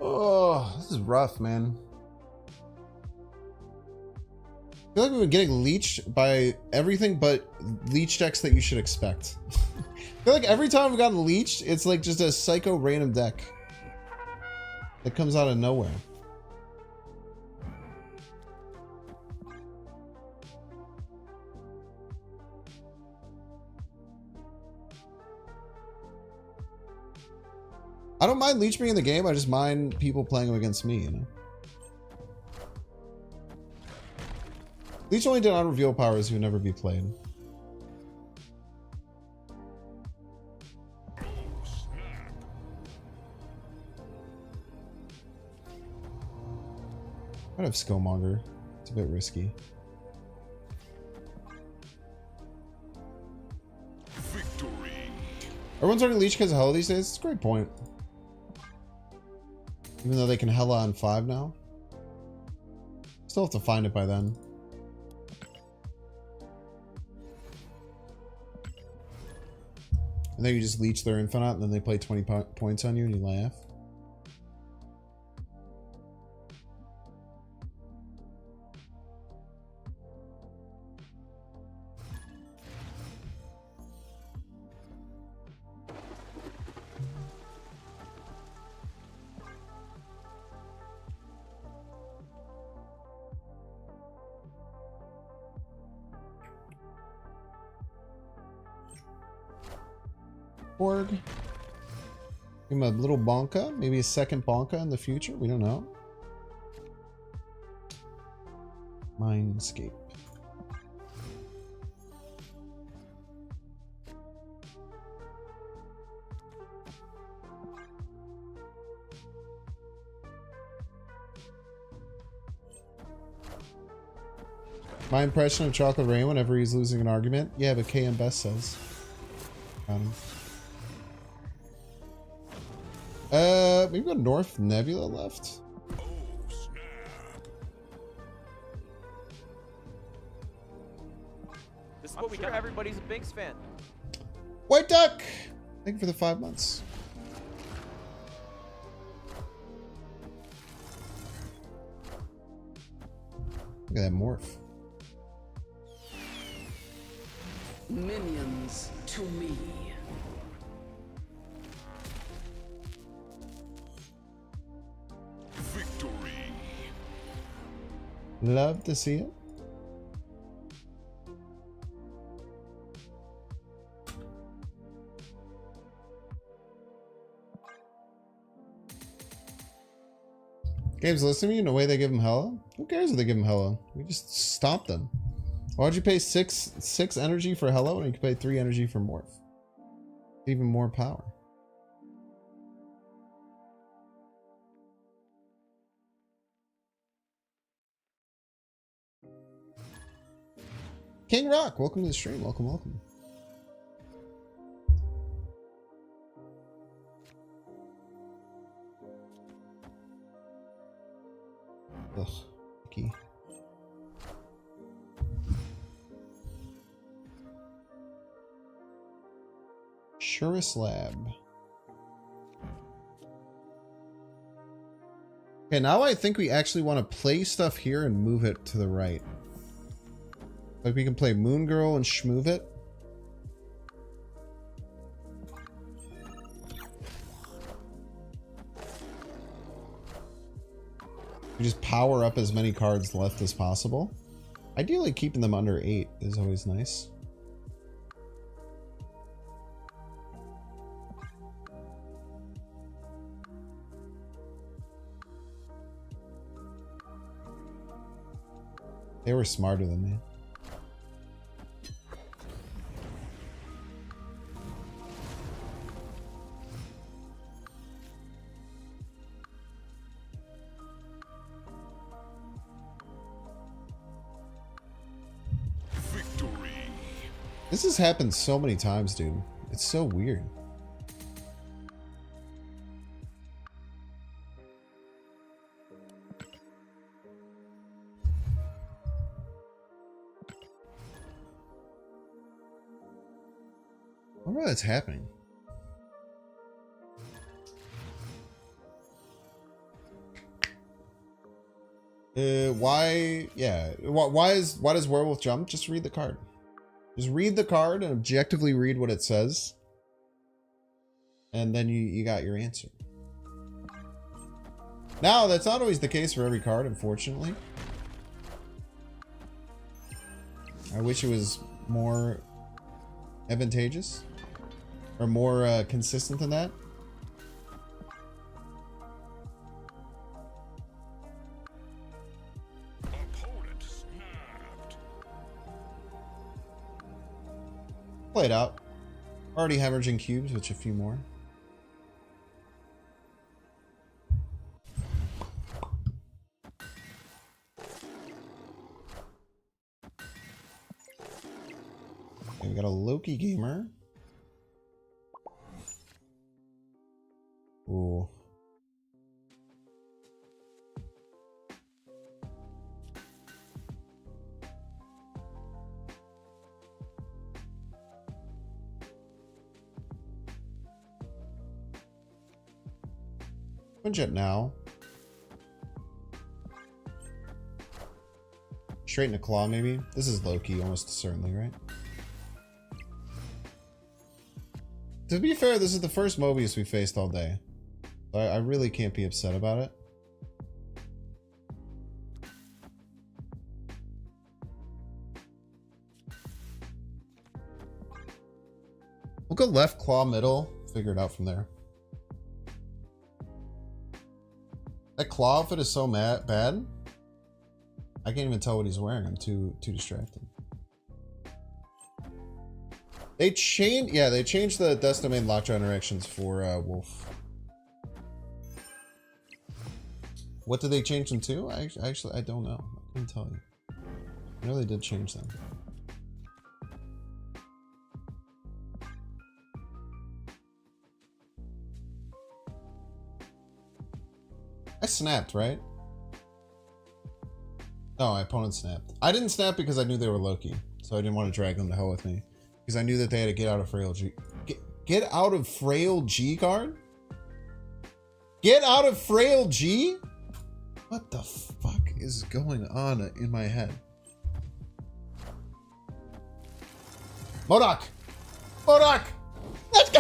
Oh, this is rough, man. I feel like we've been getting leeched by everything but leech decks that you should expect. I feel like every time we've gotten leeched, it's like just a psycho random deck that comes out of nowhere. I don't mind leech being in the game, I just mind people playing him against me, you know? Leech only did unreveal powers who would never be played. I'd have Skillmonger. It's a bit risky. Victory. Everyone's running leech because of Hela these days. It's a great point. Even though they can Hela on 5 now. Still have to find it by then. And then you just leech their infinite and then they play 20 points on you and you laugh. Org. Give him a little bonka, maybe a second bonka in the future. We don't know. Mindscape. My impression of Chocolate Rain whenever he's losing an argument. Yeah, but KM Best says. Got him. We've got North Nebula left. Oh, snap. This is what we got. Everybody's a Binks fan. White Duck! Thank you for the 5 months. Look at that Morph. Minions to me. Victory. Love to see it. Games listening to me in a way they give him Hela? Who cares if they give him Hela? We just stomp them. Why'd you pay six energy for Hela when you could pay 3 energy for Morph? Even more power. King Rock, welcome to the stream. Welcome, welcome. Ugh, key. Surest Lab. Okay, now I think we actually want to play stuff here and move it to the right. Like we can play Moon Girl and schmoove it. We just power up as many cards left as possible. Ideally keeping them under 8 is always nice. They were smarter than me. Victory. This has happened so many times, dude. It's so weird. I wonder why that's happening. Why? Yeah. Why does werewolf jump? Just read the card. Just read the card and objectively read what it says. And then you got your answer. Now, that's not always the case for every card, unfortunately. I wish it was more advantageous. Or more consistent than that. Opponent snapped. Play it out. Already hemorrhaging cubes, which a few more. Okay, we got a Loki gamer. Ooh. Jet now. Straighten a claw, maybe. This is Loki, almost certainly, right? To be fair, this is the first Mobius we faced all day. So I really can't be upset about it. We'll go left claw middle, figure it out from there. That claw outfit is so bad. I can't even tell what he's wearing. I'm too distracted. They changed, yeah, they changed the Dust Domain Lockjaw interactions for Wolf. What did they change them to? Actually, I don't know. I couldn't tell you. I know they did change them. I snapped, right? No, my opponent snapped. I didn't snap because I knew they were Loki, so I didn't want to drag them to hell with me. Because I knew that they had a get out of frail G. Get out of frail G card? Get out of frail G? What the fuck is going on in my head? MODOK! MODOK! Let's go!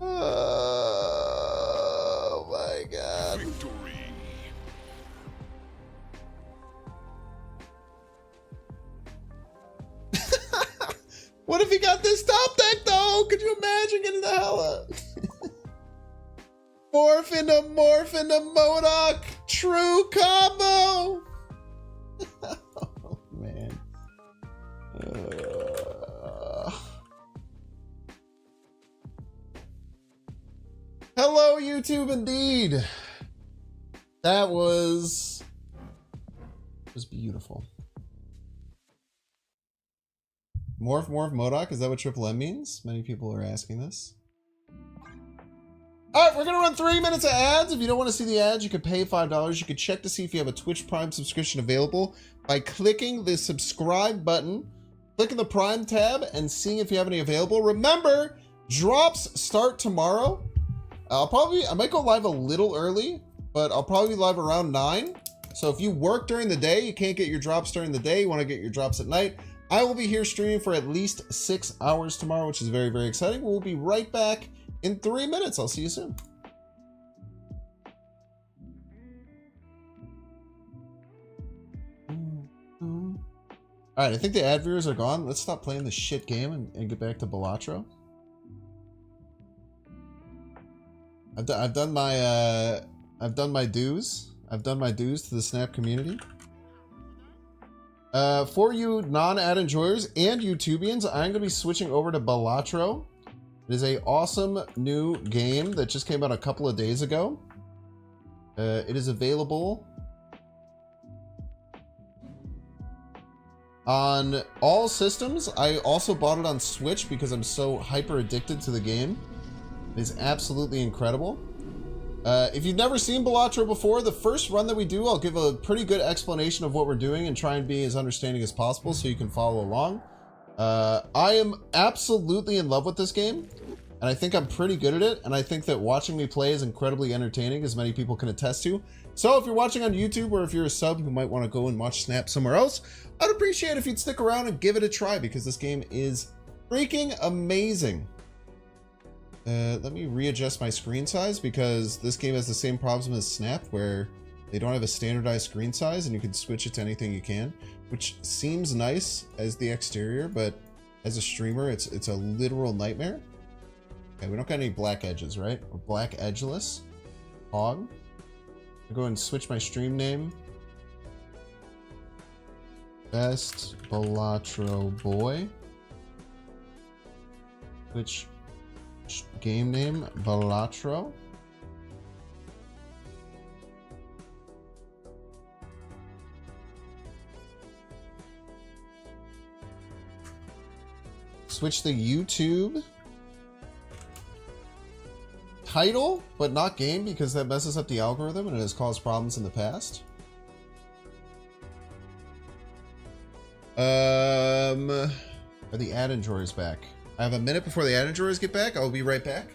Oh my god. Victory. What if he got this top deck though? Could you imagine getting the Hela? Morph into MODOK. True combo. Oh man. Hello YouTube indeed. That was beautiful. Morph MODOK, is that what Triple M means? Many people are asking this. Alright, we're gonna run 3 minutes of ads. If you don't want to see the ads, you can pay $5. You can check to see if you have a Twitch Prime subscription available by clicking the subscribe button, clicking the Prime tab, and seeing if you have any available. Remember, drops start tomorrow. I might go live a little early, but I'll probably be live around 9. So if you work during the day, you can't get your drops during the day, you want to get your drops at night, I will be here streaming for at least 6 hours tomorrow, which is very, very exciting. We'll be right back in 3 minutes. I'll see you soon. All right, I think the ad viewers are gone. Let's stop playing this shit game and get back to Balatro. I've done my dues. I've done my dues to the Snap community. For you non-ad enjoyers and YouTubians, I'm going to be switching over to Balatro. It is a awesome new game that just came out a couple of days ago. It is available on all systems. I also bought it on Switch because I'm so hyper addicted to the game. It is absolutely incredible. If you've never seen Balatro before, the first run that we do, I'll give a pretty good explanation of what we're doing and try and be as understanding as possible so you can follow along. I am absolutely in love with this game, and I think I'm pretty good at it, and I think that watching me play is incredibly entertaining, as many people can attest to. So if you're watching on YouTube, or if you're a sub who might want to go and watch Snap somewhere else, I'd appreciate if you'd stick around and give it a try, because this game is freaking amazing. Let me readjust my screen size, because this game has the same problem as Snap, where they don't have a standardized screen size and you can switch it to anything you can, which seems nice as the exterior, but as a streamer, it's a literal nightmare. Okay, we don't got any black edges, right? We're black edgeless. Hog. I'll go ahead and switch my stream name. Best Balatro Boy. Which game name? Balatro. Switch the YouTube title, but not game, because that messes up the algorithm and it has caused problems in the past. Are the ad enjoyers back? I have a minute before the ad enjoyers get back. I'll be right back.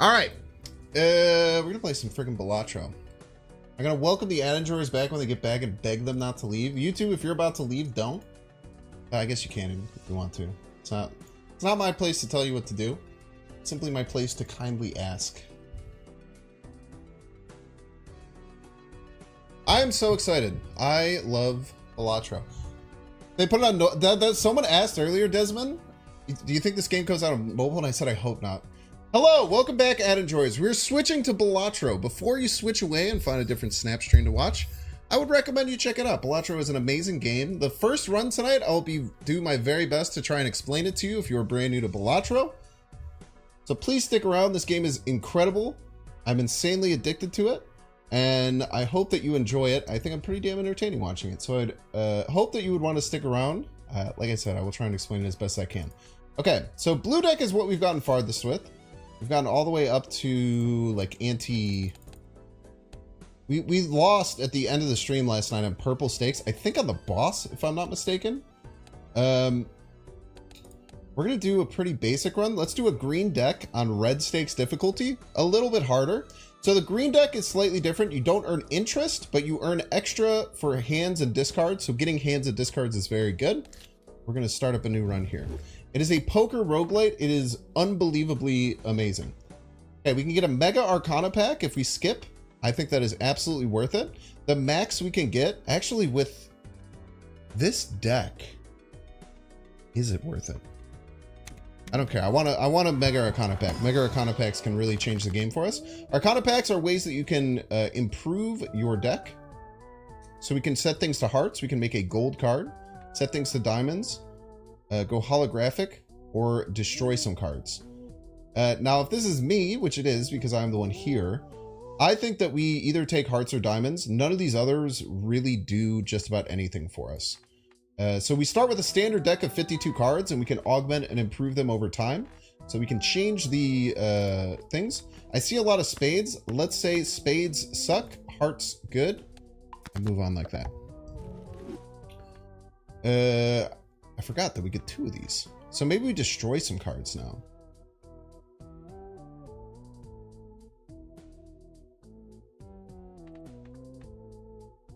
All right, we're gonna play some freaking Balatro. I'm gonna welcome the ad enjoyers back when they get back and beg them not to leave. YouTube, if you're about to leave, don't. I guess you can if you want to. It's not my place to tell you what to do. It's simply my place to kindly ask. I am so excited. I love Balatro. They put it on. Someone asked earlier, Desmond, do you think this game comes out on mobile? And I said I hope not. Hello, welcome back, ad enjoyers. We're switching to Balatro. Before you switch away and find a different Snap stream to watch, I would recommend you check it out. Balatro is an amazing game. The first run tonight, I'll be doing my very best to try and explain it to you if you're brand new to Balatro. So please stick around. This game is incredible. I'm insanely addicted to it, and I hope that you enjoy it. I think I'm pretty damn entertaining watching it. So I'd hope that you would want to stick around. Like I said, I will try and explain it as best I can. Okay, so blue deck is what we've gotten farthest with. We've gotten all the way up to like anti. We lost at the end of the stream last night on purple stakes. I think on the boss, if I'm not mistaken. We're gonna do a pretty basic run. Let's do a green deck on red stakes difficulty, a little bit harder. So the green deck is slightly different. You don't earn interest, but you earn extra for hands and discards. So getting hands and discards is very good. We're gonna start up a new run here. It is a poker roguelite. It is unbelievably amazing. Okay, we can get a Mega Arcana pack if we skip. I think that is absolutely worth it. The max we can get, actually with this deck, is it worth it? I don't care. I want a Mega Arcana pack. Mega Arcana packs can really change the game for us. Arcana packs are ways that you can improve your deck. So we can set things to hearts. We can make a gold card, set things to diamonds, go holographic, or destroy some cards. Now, if this is me, which it is because I'm the one here, I think that we either take hearts or diamonds. None of these others really do just about anything for us. So we start with a standard deck of 52 cards, and we can augment and improve them over time. So we can change the things. I see a lot of spades. Let's say spades suck, hearts good, and move on like that. I forgot that we get 2 of these. So maybe we destroy some cards now.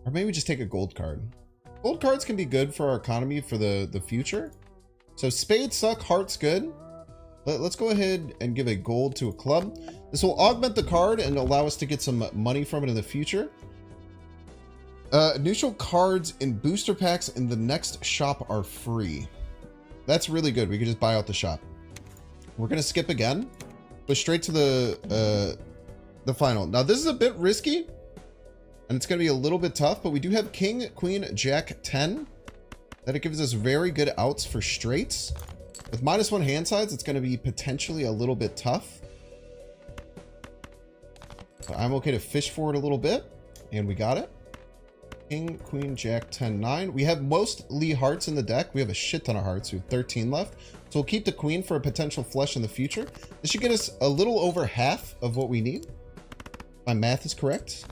Or maybe we just take a gold card. Gold cards can be good for our economy for the future. So spades suck, hearts good. Let's go ahead and give a gold to a club. This will augment the card and allow us to get some money from it in the future. Neutral cards in booster packs in the next shop are free. That's really good. We can just buy out the shop. We're going to skip again. Go straight to the final. Now, this is a bit risky. And it's going to be a little bit tough. But we do have King, Queen, Jack, 10. That it gives us very good outs for straights. With -1 hand size, it's going to be potentially a little bit tough. But I'm okay to fish for it a little bit. And we got it. King, Queen, Jack, 10, 9. We have mostly hearts in the deck. We have a shit ton of hearts. We have 13 left. So we'll keep the Queen for a potential flush in the future. This should get us a little over half of what we need. My math is correct.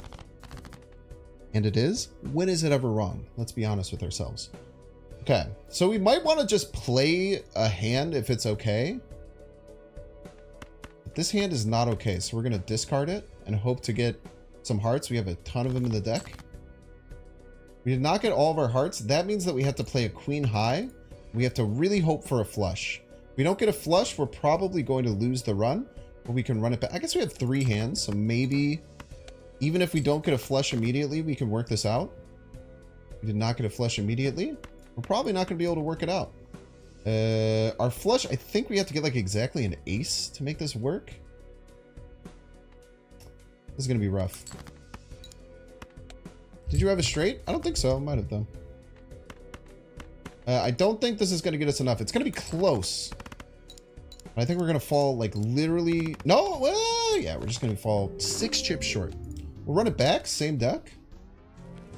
And it is. When is it ever wrong? Let's be honest with ourselves. Okay, so we might want to just play a hand if it's okay. But this hand is not okay, so we're going to discard it and hope to get some hearts. We have a ton of them in the deck. We did not get all of our hearts. That means that we have to play a queen high. We have to really hope for a flush. If we don't get a flush, we're probably going to lose the run, but we can run it back. I guess we have 3 hands, so maybe even if we don't get a flush immediately, we can work this out. We did not get a flush immediately. We're probably not going to be able to work it out. Our flush, I think we have to get like exactly an ace to make this work. This is going to be rough. Did you have a straight? I don't think so. I might have done. I don't think this is going to get us enough. It's going to be close. But I think we're going to fall like literally... No, well, yeah, we're just going to fall 6 chips short. We'll run it back. Same deck.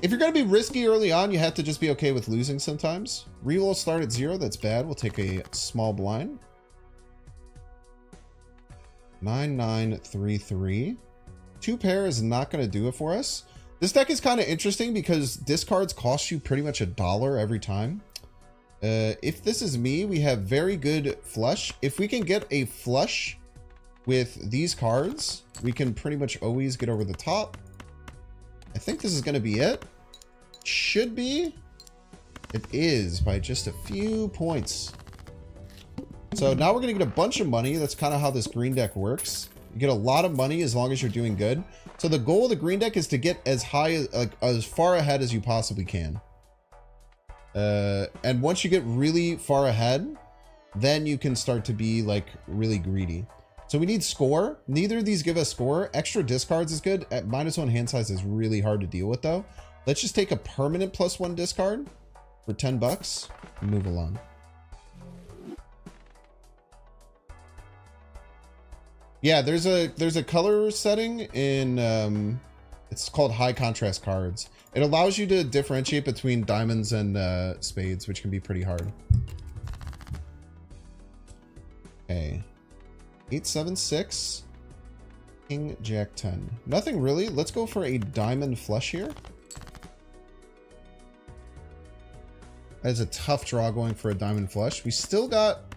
If you're going to be risky early on, you have to just be okay with losing sometimes. Reroll start at 0. That's bad. We'll take a small blind. 9, 9, 3, 3. 2 pair is not going to do it for us. This deck is kind of interesting because discards cost you pretty much $1 every time. If this is me, we have very good flush. If we can get a flush with these cards, we can pretty much always get over the top. I think this is going to be it. Should be. It is by just a few points. So now we're going to get a bunch of money. That's kind of how this green deck works. You get a lot of money as long as you're doing good. So the goal of the green deck is to get as high as, like, as far ahead as you possibly can. And once you get really far ahead, then you can start to be like really greedy. So we need score. Neither of these give us score. Extra discards is good. At -1 hand size is really hard to deal with though. Let's just take a permanent +1 discard for 10 bucks and move along. Yeah, there's a color setting in it's called high contrast cards. It allows you to differentiate between diamonds and spades, which can be pretty hard. Okay. 8, 7, 6. King, Jack, 10. Nothing really. Let's go for a diamond flush here. That is a tough draw going for a diamond flush. We still got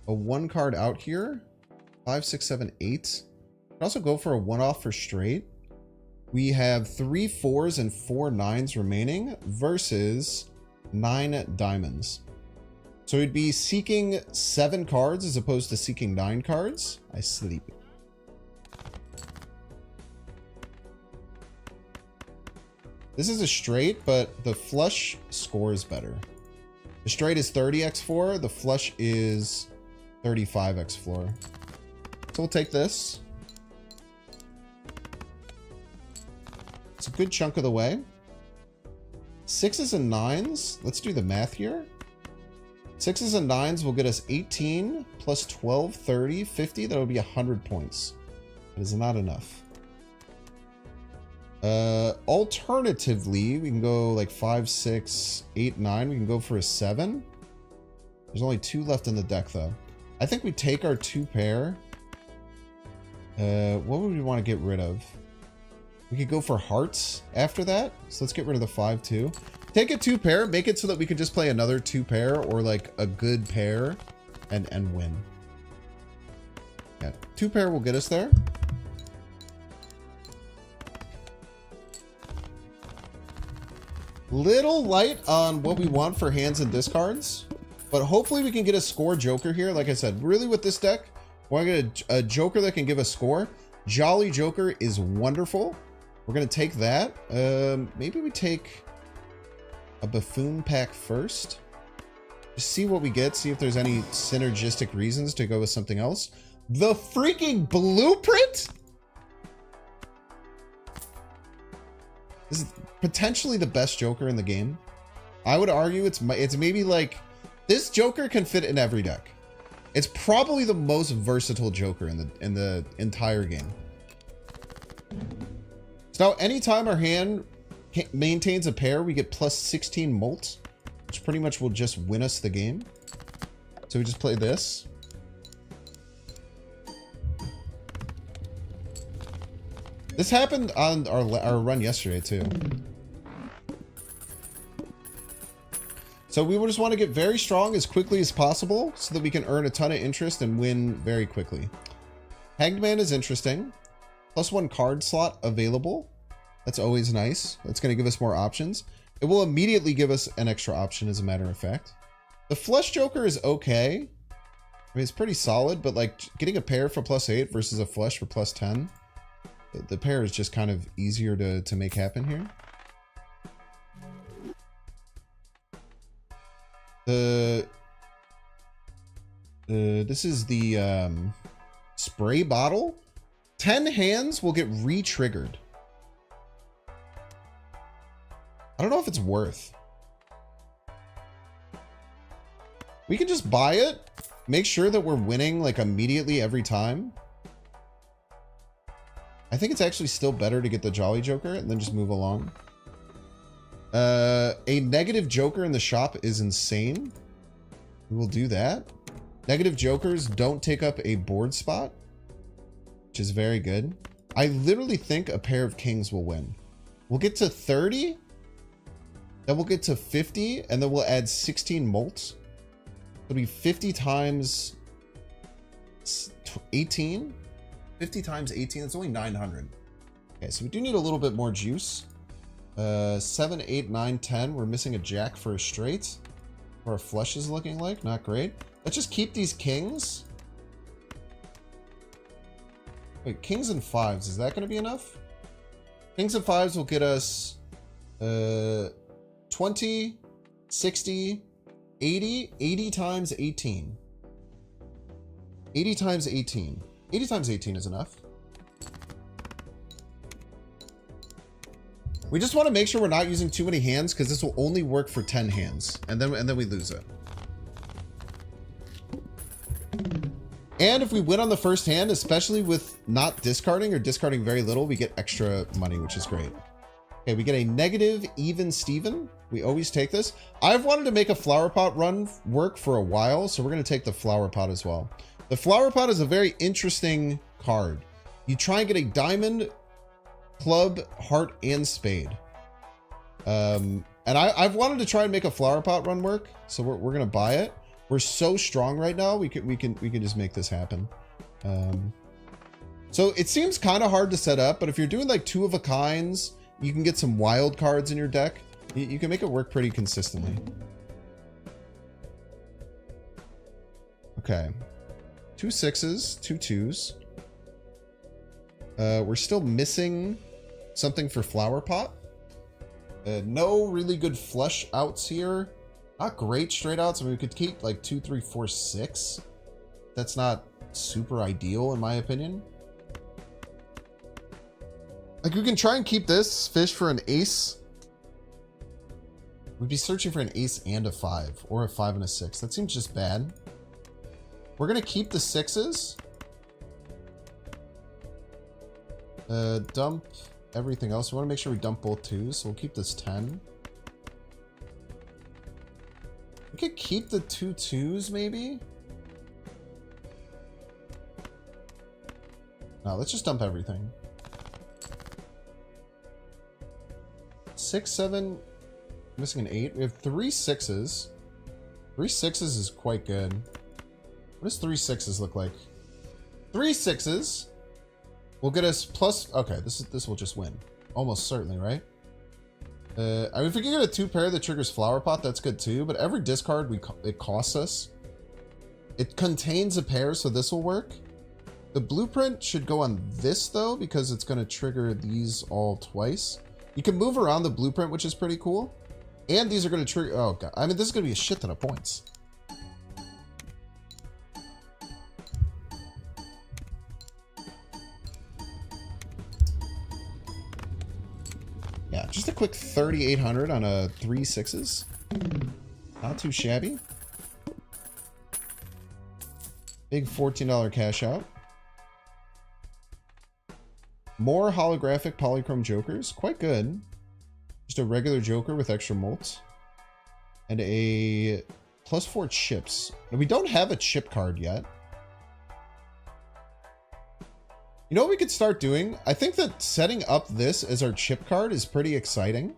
a 1 card out here. 5, 6, 7, 8. We can also go for a 1-off for straight. We have 3 4s and 4 9s remaining versus 9 diamonds. So we'd be seeking 7 cards as opposed to seeking 9 cards. I sleep. This is a straight, but the flush scores better. The straight is 30x4. The flush is 35x4. So we'll take this. It's a good chunk of the way. 6s and 9s. Let's do the math here. 6s and 9s will get us 18 plus 12, 30, 50. That would be 100 points. That is not enough. Alternatively, we can go like 5, 6, 8, 9. We can go for a 7. There's only 2 left in the deck though. I think we take our 2 pair. What would we want to get rid of? We could go for hearts after that. So let's get rid of the 5 too. Take a 2-pair, make it so that we can just play another 2-pair or like a good pair and win. Yeah, 2-pair will get us there. Little light on what we want for hands and discards, but hopefully we can get a score joker here. Like I said, really with this deck, we're gonna get a joker that can give a score. Jolly Joker is wonderful. We're gonna take that. Maybe we take a buffoon pack first. Just see what we get, see if there's any synergistic reasons to go with something else. The freaking blueprint? This is potentially the best Joker in the game. I would argue it's maybe like, this Joker can fit in every deck. It's probably the most versatile Joker in the entire game. So now anytime our hand maintains a pair, we get plus 16 molt, which pretty much will just win us the game. So we just play this. This happened on our run yesterday too. So we just want to get very strong as quickly as possible so that we can earn a ton of interest and win very quickly. Hanged Man is interesting. +1 card slot available. That's always nice. That's going to give us more options. It will immediately give us an extra option, as a matter of fact. The Flush Joker is okay. I mean, it's pretty solid, but like getting a pair for +8 versus a flush for +10. The pair is just kind of easier to make happen here. This is the spray bottle. 10 hands will get re-triggered. I don't know if it's worth. We can just buy it, make sure that we're winning like immediately every time. I think it's actually still better to get the Jolly Joker and then just move along. A negative Joker in the shop is insane. We will do that. Negative Jokers don't take up a board spot, which is very good. I literally think a pair of kings will win. We'll get to 30, then we'll get to 50, and then we'll add 16 molts. It'll be 50 times 18. 50 times 18, that's only 900. Okay, so we do need a little bit more juice. 7, 8, 9, 10. We're missing a jack for a straight. What our flush is looking like, not great. Let's just keep these kings. Wait, kings and fives, is that going to be enough? Kings and fives will get us 20, 60, 80, 80 times 18. 80 times 18. 80 times 18 is enough. We just want to make sure we're not using too many hands because this will only work for 10 hands, and then we lose it. And if we win on the first hand, especially with not discarding or discarding very little, we get extra money, which is great. Okay, we get a negative even Steven. We always take this. I've wanted to make a flower pot run work for a while, so we're going to take the flower pot as well. The flower pot is a very interesting card. You try and get a diamond, club, heart, and spade. And I've wanted to try and make a flower pot run work, so we're gonna buy it. We're so strong right now. We can just make this happen. So it seems kind of hard to set up, but if you're doing like 2 of a kinds, you can get some wild cards in your deck. You can make it work pretty consistently. Okay. 2 6s, 2 2s. We're still missing something for flower pot. No really good flush outs here. Not great straight outs. I mean, we could keep like 2, 3, 4, 6. That's not super ideal in my opinion. Like we can try and keep this fish for an ace. We'd be searching for an ace and a 5 or a 5 and a 6. That seems just bad. We're going to keep the 6s. Dump everything else. We want to make sure we dump both 2s, so we'll keep this 10. We could keep the 2 2s, maybe? No, let's just dump everything. 6, 7. Missing an 8. We have 3 6s. 3 6s is quite good. What does 3 6s look like? 3 6s will get us plus. Okay, this will just win. Almost certainly, right? I mean, if we can get a 2 pair that triggers Flower Pot, that's good too. But every discard it costs us. It contains a pair, so this will work. The blueprint should go on this though, because it's going to trigger these all twice. You can move around the blueprint, which is pretty cool. And these are going to trigger. Oh god, I mean, this is going to be a shit ton of points. Yeah, just a quick 3,800 on a 3 6s. Not too shabby. Big $14 cash out. More holographic polychrome jokers. Quite good. Just a regular joker with extra molt. And a +4 chips. Now, we don't have a chip card yet. You know what we could start doing? I think that setting up this as our chip card is pretty exciting.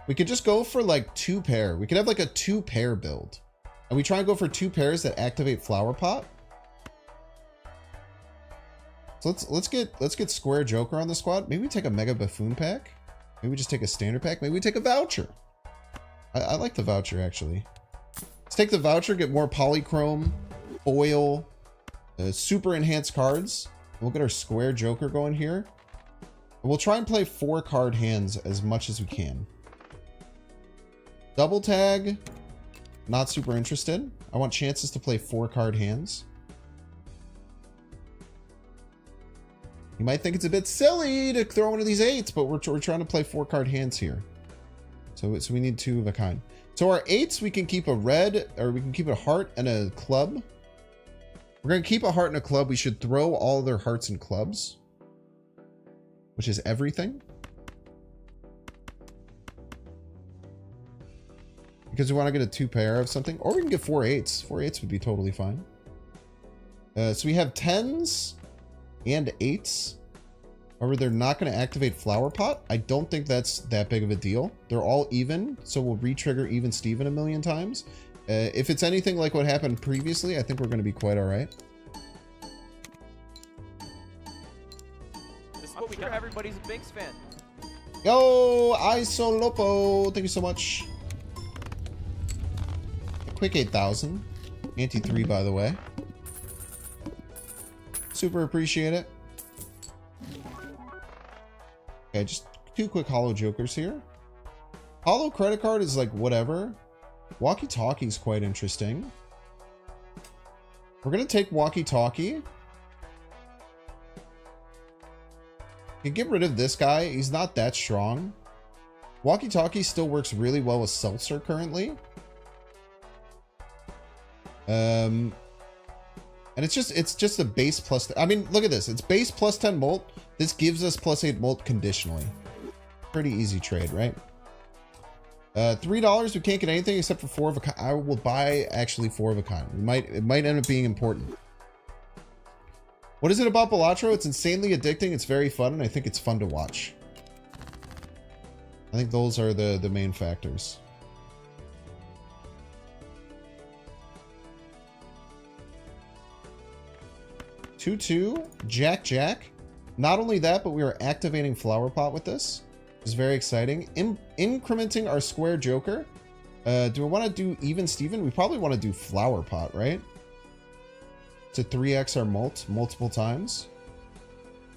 We could just go for like 2 pair. We could have like a 2 pair build. And we try and go for 2 pairs that activate Flower Pot. So let's get Square Joker on the squad. Maybe we take a Mega Buffoon pack. Maybe we just take a standard pack. Maybe we take a voucher. I like the voucher actually. Let's take the voucher, get more polychrome, foil, super enhanced cards. We'll get our Square Joker going here. And we'll try and play 4 card hands as much as we can. Double tag, not super interested. I want chances to play 4 card hands. You might think it's a bit silly to throw one of these 8s, but we're trying to play 4 card hands here. So we need 2 of a kind. So our 8s, we can keep a red, or we can keep a heart and a club. We're going to keep a heart and a club. We should throw all their hearts and clubs, which is everything. Because we want to get a 2 pair of something, or we can get 4 8s. 4 8s would be totally fine. So we have 10s and 8s. However, they're not going to activate Flower Pot. I don't think that's that big of a deal. They're all even, so we'll re-trigger Even Steven a million times. If it's anything like what happened previously, I think we're going to be quite all right. This is what we got. Everybody's a Binks fan. Yo, Isolopo. Thank you so much. A quick 8,000. Anti-3, by the way. Super appreciate it. Okay, just 2 quick holo jokers here. Holo credit card is like whatever. Walkie-talkie is quite interesting. We're going to take walkie-talkie. Can get rid of this guy. He's not that strong. Walkie-talkie still works really well with Seltzer currently. And it's just a base plus. I mean, look at this. It's base plus 10 molt. This gives us plus 8 molt conditionally. Pretty easy trade, right? $3. We can't get anything except for 4 of a kind. I will buy actually 4 of a kind. It might end up being important. What is it about Balatro? It's insanely addicting. It's very fun, and I think it's fun to watch. I think those are the main factors. Two, Jack. Not only that, but we are activating Flower Pot with this. It's very exciting. Incrementing our Square Joker. Do we want to do Even Steven? We probably want to do Flower Pot, right? To 3x our molt multiple times.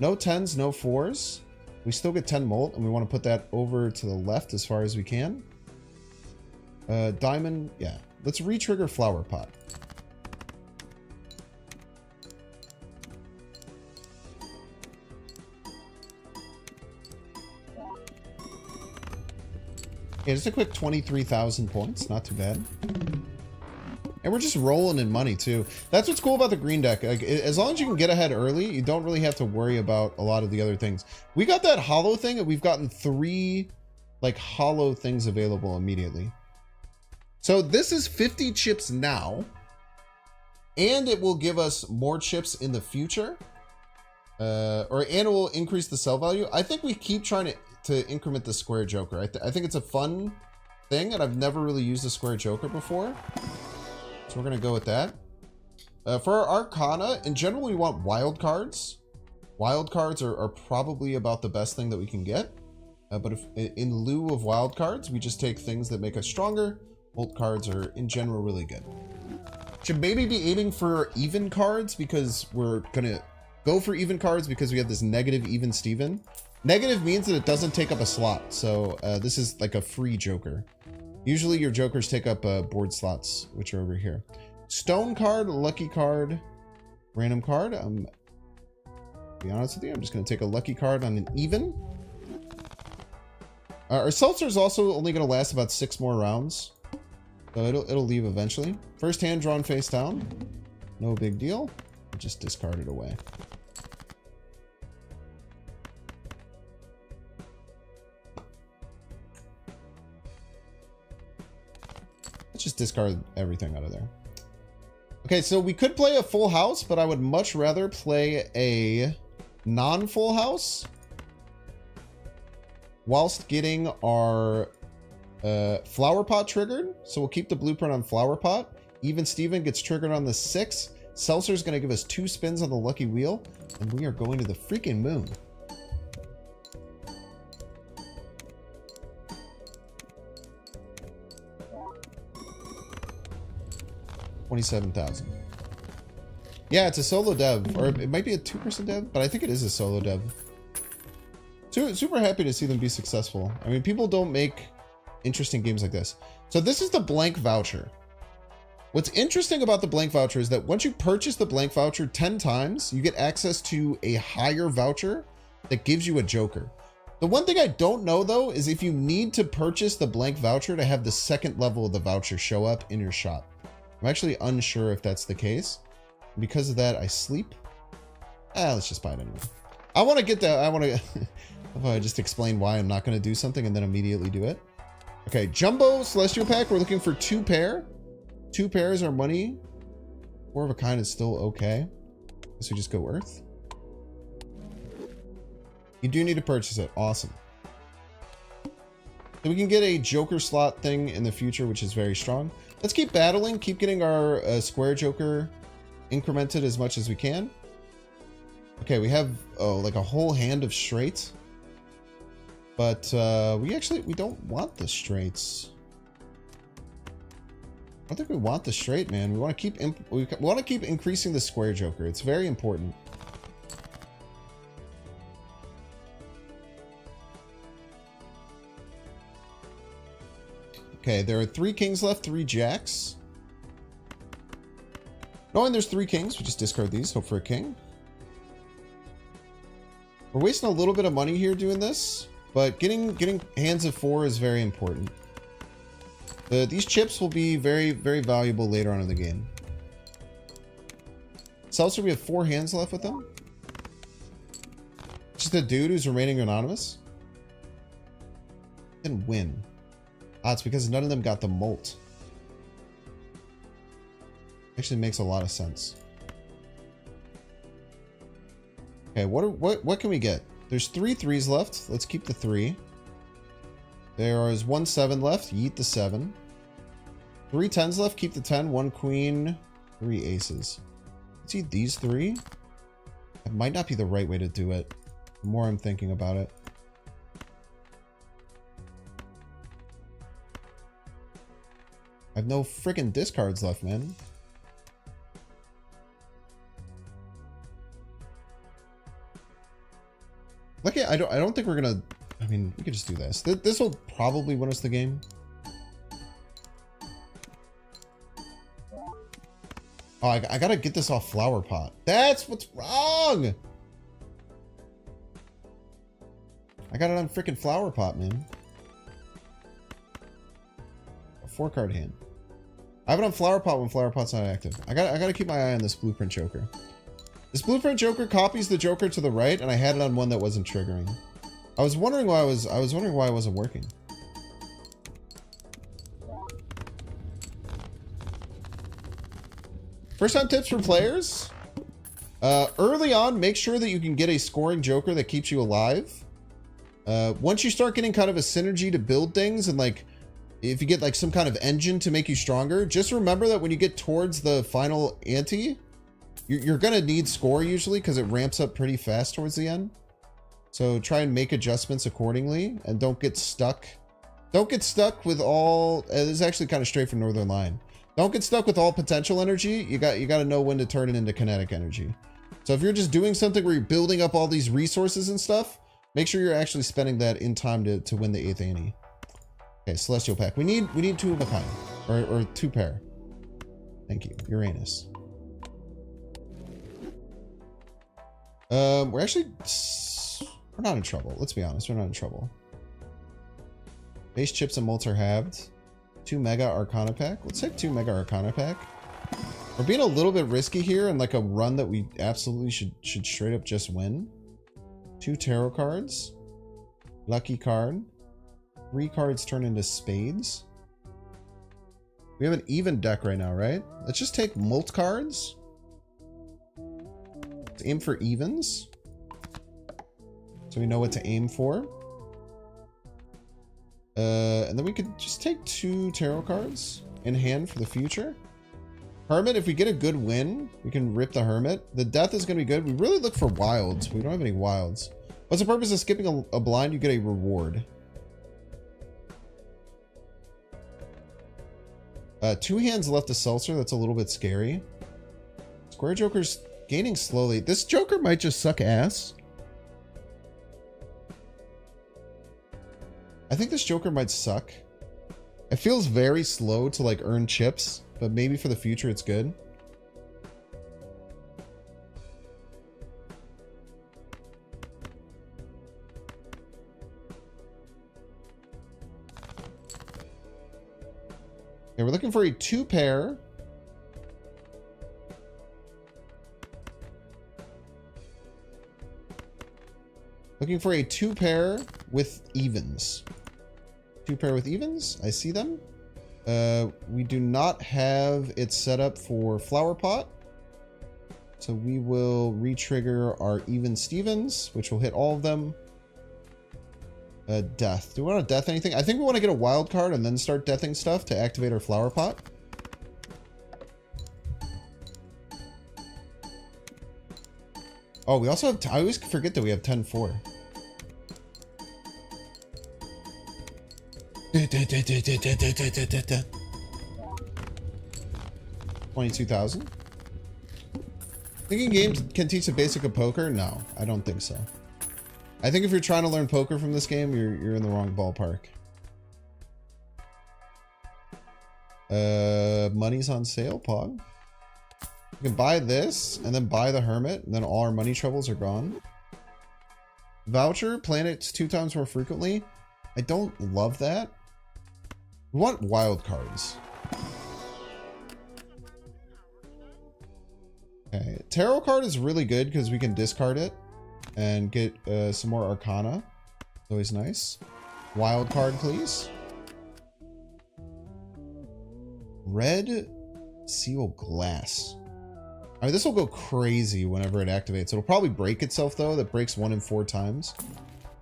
No 10s, no 4s. We still get 10 molt, and we want to put that over to the left as far as we can. Diamond, yeah. Let's re-trigger Flower Pot. Yeah, just a quick 23,000 points. Not too bad. And we're just rolling in money, too. That's what's cool about the green deck. Like, as long as you can get ahead early, you don't really have to worry about a lot of the other things. We got that holo thing, and we've gotten 3, like, holo things available immediately. So this is 50 chips now. And it will give us more chips in the future. And it will increase the sell value. I think we keep trying to increment the Square Joker. I think it's a fun thing, and I've never really used a square joker before. So we're going to go with that. For our Arcana, in general, we want wild cards. Wild cards are probably about the best thing that we can get. But if in lieu of wild cards, we just take things that make us stronger. Bolt cards are, in general, really good. Should maybe be aiming for even cards, because we're going to go for even cards because we have this negative even Steven. Negative means that it doesn't take up a slot. So this is like a free joker. Usually your jokers take up board slots, which are over here. Stone card, lucky card, random card. To be honest with you, I'm just going to take a lucky card on an even. Our seltzer is also only going to last about 6 more rounds. So it'll leave eventually. First hand drawn face down. No big deal. Just discard it away. Let's just discard everything out of there. Okay, so we could play a full house, but I would much rather play a non-full house whilst getting our flower pot triggered. So we'll keep the blueprint on flower pot. Even Steven gets triggered on the 6. Seltzer's going to give us 2 spins on the lucky wheel, and we are going to the freaking moon. $27,000. Yeah, it's a solo dev, or it might be a 2% dev, but I think it is a solo dev. Super happy to see them be successful. I mean, people don't make interesting games like this. So this is the blank voucher. What's interesting about the blank voucher is that once you purchase the blank voucher 10 times, you get access to a higher voucher that gives you a joker. The one thing I don't know, though, is if you need to purchase the blank voucher to have the second level of the voucher show up in your shop. I'm actually unsure if that's the case. Because of that, I sleep. Let's just buy it anyway. I want to get that. I want to just explain why I'm not going to do something and then immediately do it. Okay, Jumbo Celestial Pack. We're looking for 2 pair. 2 pairs are money. 4 of a kind is still okay. So we just go Earth. You do need to purchase it. Awesome. So we can get a Joker slot thing in the future, which is very strong. Let's keep battling. Keep getting our square Joker incremented as much as we can. Okay, we have like a whole hand of straights. But we don't want the straights. I don't think we want the straight, man. We want to keep increasing the square Joker. It's very important. Okay, there are 3 kings left, 3 jacks. Knowing there's 3 kings, we just discard these, hope for a king. We're wasting a little bit of money here doing this, but getting hands of 4 is very important. These chips will be very, very valuable later on in the game. Seltzer, we have 4 hands left with them. Just a dude who's remaining anonymous. Didn't win. It's because none of them got the molt. Actually makes a lot of sense. Okay, what can we get? There's 3 3s left. Let's keep the 3. There is 1 7 left. Yeet the 7. 3 10s left. Keep the 10. 1 queen. 3 aces. Let's eat these 3. That might not be the right way to do it. The more I'm thinking about it. I have no freaking discards left, man. Lucky, I don't think we're gonna. I mean, we could just do this. This will probably win us the game. Oh, I gotta get this off flower pot. That's what's wrong. I got it on freaking flower pot, man. A 4-card hand. I have it on flower pot when flower pot's not active. I gotta keep my eye on this blueprint Joker. This blueprint Joker copies the Joker to the right, and I had it on one that wasn't triggering. I was wondering why it wasn't working. First time tips for players. Early on, make sure that you can get a scoring Joker that keeps you alive. Once you start getting kind of a synergy to build things, and like if you get like some kind of engine to make you stronger, just remember that when you get towards the final ante, you're gonna need score usually because it ramps up pretty fast towards the end. So try and make adjustments accordingly and don't get stuck. Don't get stuck with all, this is actually kind of straight from Northern Line. Don't get stuck with all potential energy. You got to know when to turn it into kinetic energy. So if you're just doing something where you're building up all these resources and stuff, make sure you're actually spending that in time to win the 8th ante. Okay, Celestial Pack. We need 2 of a kind. Or 2 pair. Thank you. Uranus. We're not in trouble. Let's be honest. We're not in trouble. Base chips and molts are halved. 2 Mega Arcana Pack. Let's take 2 Mega Arcana Pack. We're being a little bit risky here and like a run that we absolutely should straight up just win. 2 Tarot cards. Lucky card. 3 cards turn into spades. We have an even deck right now, right? Let's just take molt cards. Let's aim for evens. So we know what to aim for. And then we could just take 2 tarot cards in hand for the future. Hermit, if we get a good win, we can rip the Hermit. The death is going to be good. We really look for wilds. We don't have any wilds. What's the purpose of skipping a blind? You get a reward. 2 hands left to Seltzer. That's a little bit scary. Square Joker's gaining slowly. This Joker might just suck ass. I think this Joker might suck. It feels very slow to like earn chips, but maybe for the future it's good. Okay, we're looking for a 2 pair. Looking for a 2 pair with evens. 2 pair with evens. I see them. We do not have it set up for Flower Pot. So we will re-trigger our even Stevens, which will hit all of them. Death. Do we want to death anything? I think we want to get a wild card and then start deathing stuff to activate our Flower Pot. Oh, we also have... I always forget that we have 10-4. 22,000. Thinking games can teach the basic of poker? No, I don't think so. I think if you're trying to learn poker from this game, you're in the wrong ballpark. Money's on sale, Pog. You can buy this and then buy the Hermit, and then all our money troubles are gone. Voucher, planets 2 times more frequently. I don't love that. We want wild cards. Okay, tarot card is really good because we can discard it and get some more Arcana. Always nice. Wild card, please. Red Seal Glass. I mean, this will go crazy whenever it activates. It'll probably break itself, though. That breaks 1 in 4 times.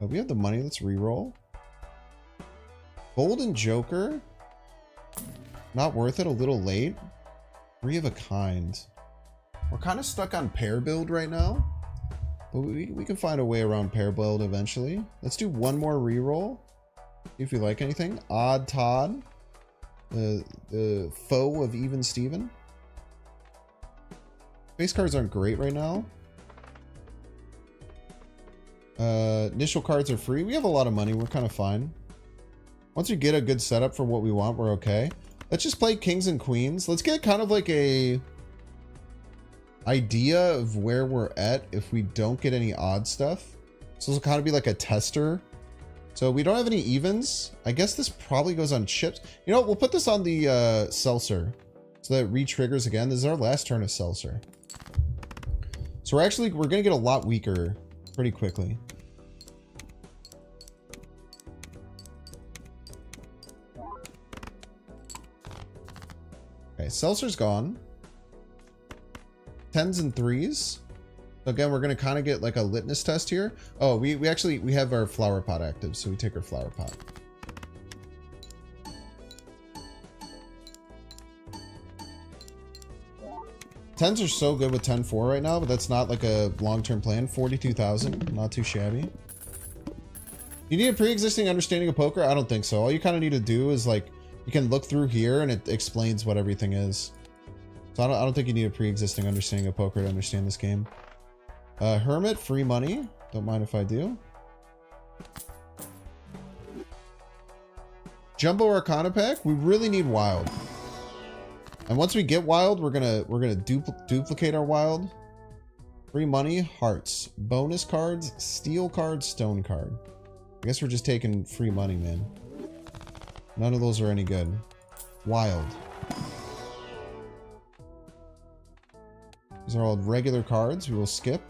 But we have the money. Let's reroll. Golden Joker. Not worth it. A little late. 3 of a kind. We're kind of stuck on pair build right now. But we can find a way around pair build eventually. Let's do 1 more reroll. See if we like anything. Odd Todd. The foe of Even Steven. Face cards aren't great right now. Initial cards are free. We have a lot of money. We're kind of fine. Once we get a good setup for what we want, we're okay. Let's just play kings and queens. Let's get kind of like a idea of where we're at if we don't get any odd stuff. So this will kind of be like a tester. So we don't have any evens. I guess this probably goes on chips. You know what? We'll put this on the Seltzer so that it re-triggers again. This is our last turn of Seltzer. So we're going to get a lot weaker pretty quickly. Okay, Seltzer's gone. 10s and 3s. So again, we're going to kind of get like a litmus test here. Oh, we have our flower pot active, so we take our flower pot. Tens are so good with 10-4 right now, but that's not like a long-term plan. 42,000, not too shabby. You need a pre-existing understanding of poker? I don't think so. All you kind of need to do is like, you can look through here and it explains what everything is. So I don't think you need a pre-existing understanding of poker to understand this game. Hermit, free money. Don't mind if I do. Jumbo Arcana pack. We really need wild. And once we get wild, we're gonna duplicate our wild. Free money, hearts, bonus cards, steel card, stone card. I guess we're just taking free money, man. None of those are any good. Wild. These are all regular cards. We will skip.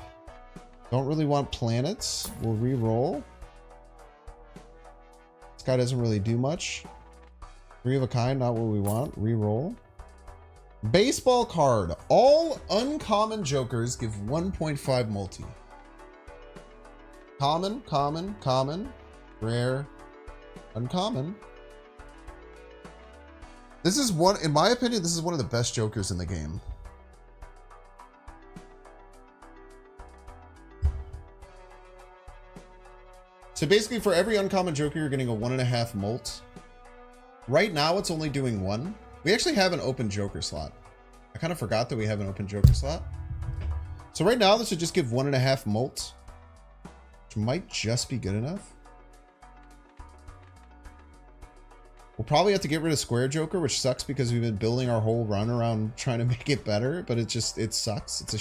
Don't really want planets. We'll re-roll. This guy doesn't really do much. Three of a kind, not what we want. Re-roll. Baseball card. All uncommon jokers give 1.5 multi. Common, common, common. Rare. Uncommon. This is one, in my opinion, this is one of the best jokers in the game. So basically for every uncommon joker, you're getting a 1.5 molt. Right now it's only doing 1. We actually have an open joker slot. I kind of forgot that we have an open joker slot. So right now this would just give 1.5 molt, which might just be good enough. We'll probably have to get rid of square joker, which sucks because we've been building our whole run around trying to make it better, but it sucks. It's a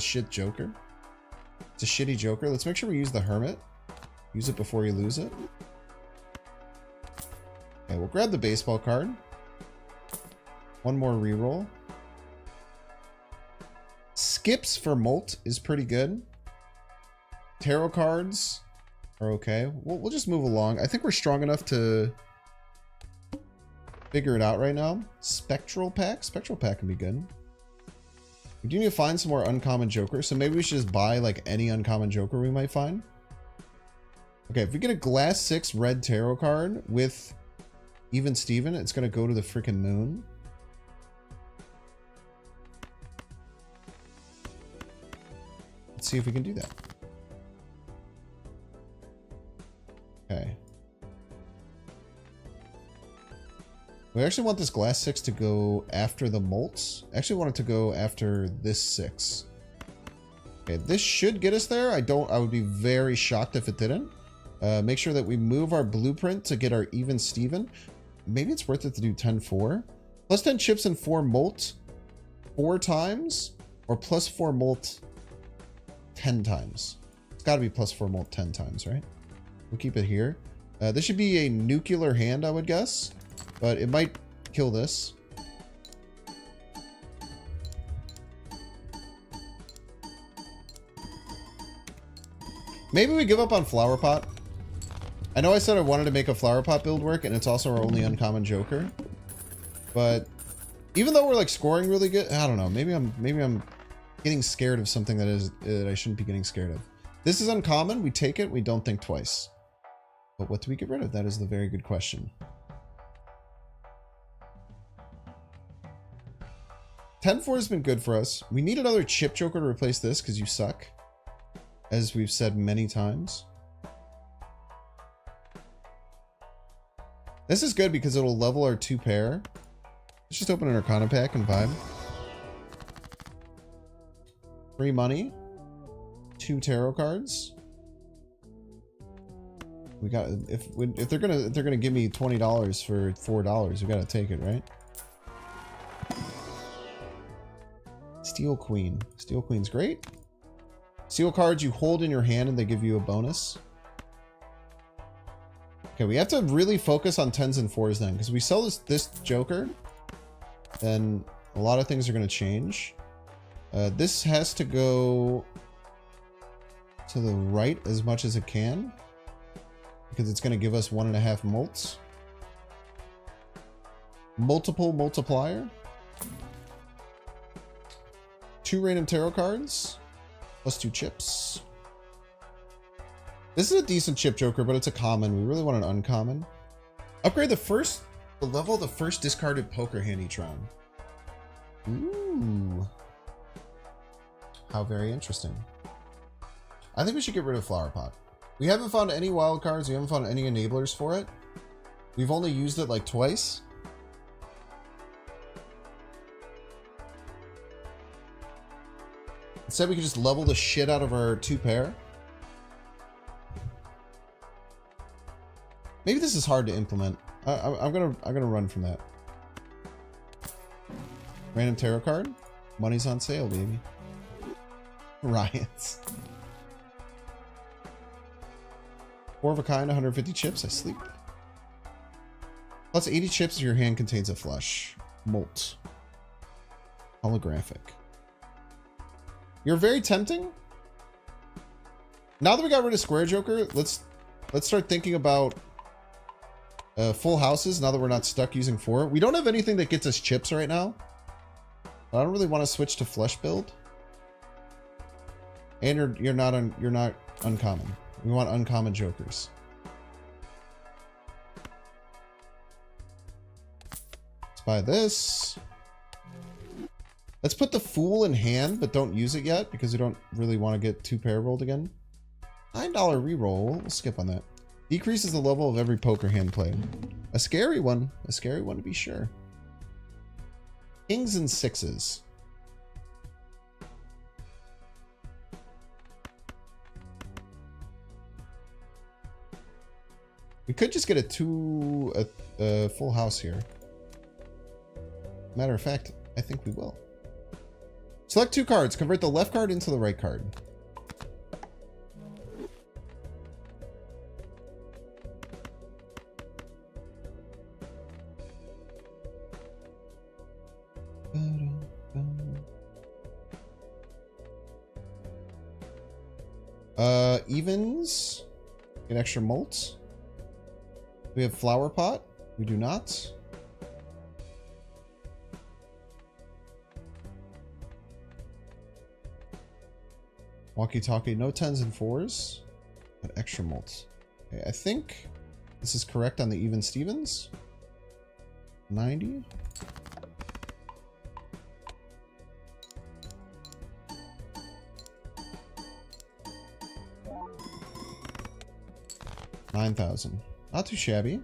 shit joker. It's a shitty joker. Let's make sure we use the hermit. Use it before you lose it. Okay, we'll grab the baseball card. One more reroll. Skips for molt is pretty good. Tarot cards are okay. We'll just move along. I think we're strong enough to figure it out right now. Spectral pack. Spectral pack can be good. We do need to find some more uncommon jokers, so maybe we should just buy like any uncommon joker we might find. Okay, if we get a glass 6 red tarot card with Even Steven, it's gonna go to the freaking moon. Let's see if we can do that. Okay. We actually want this glass 6 to go after the molts. I actually want it to go after this 6. Okay, this should get us there. I would be very shocked if it didn't. Make sure that we move our blueprint to get our Even Steven. Maybe it's worth it to do 10-4. Plus 10 chips and 4 molt 4 times, or plus 4 molt 10 times. It's got to be plus 4 molt 10 times, right? We'll keep it here. This should be a nuclear hand, I would guess, but it might kill this. Maybe we give up on Flower Pot. I know I said I wanted to make a Flower Pot build work, and it's also our only uncommon joker. But even though we're like scoring really good, I don't know. Maybe I'm getting scared of something that I shouldn't be getting scared of. This is uncommon. We take it. We don't think twice. But what do we get rid of? That is the very good question. 10-4 has been good for us. We need another chip joker to replace this because you suck, as we've said many times. This is good because it'll level our 2 pair. Let's just open an Arcana pack and vibe. Free money. 2 tarot cards. We got if they're gonna give me $20 for $4, we gotta take it, right? Steel Queen. Steel Queen's great. Steel cards you hold in your hand and they give you a bonus. Okay, we have to really focus on 10s and 4s then, because we sell this joker, then a lot of things are going to change. This has to go to the right as much as it can, because it's going to give us 1.5 molts. Multiple multiplier. 2 random tarot cards. Plus 2 chips. This is a decent chip joker, but it's a common. We really want an uncommon. Upgrade the level of the first discarded poker hand each round. Ooh. How very interesting. I think we should get rid of Flower Pot. We haven't found any wild cards. We haven't found any enablers for it. We've only used it like twice. Instead, we could just level the shit out of our 2-pair. Maybe this is hard to implement. I'm gonna run from that. Random tarot card. Money's on sale, baby. Riots. 4 of a kind, 150 chips. I sleep. Plus 80 chips if your hand contains a flush. Molt. Holographic. You're very tempting. Now that we got rid of Square Joker, let's start thinking about full houses. Now that we're not stuck using 4, we don't have anything that gets us chips right now. I don't really want to switch to flush build. And you're not uncommon. We want uncommon jokers. Let's buy this. Let's put the Fool in hand, but don't use it yet because we don't really want to get 2-pair rolled again. $9 reroll. We'll skip on that. Decreases the level of every poker hand played. A scary one. A scary one to be sure. Kings and 6s. We could just get a full house here. Matter of fact, I think we will. Select 2 cards. Convert the left card into the right card. Evens. Get extra molt. We have Flower Pot. We do not. Walkie-talkie. No 10s and 4s. But extra molt. Okay, I think this is correct on the even Stevens. 90. $9,000. Not too shabby.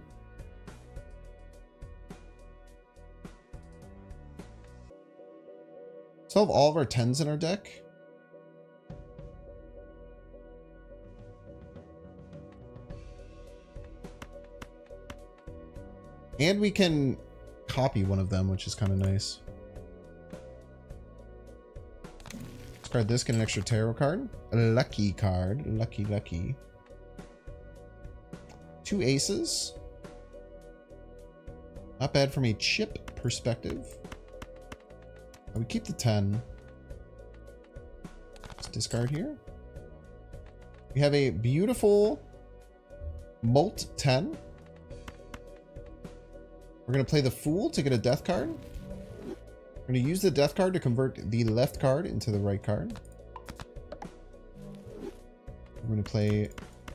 Still have all of our 10s in our deck. And we can copy one of them, which is kind of nice. Discard this, get an extra tarot card. A lucky card. Lucky, lucky. 2 aces. Not bad from a chip perspective. We keep the 10. Let's discard here. We have a beautiful Molt 10. We're going to play the Fool to get a death card. We're going to use the death card to convert the left card into the right card. We're going to play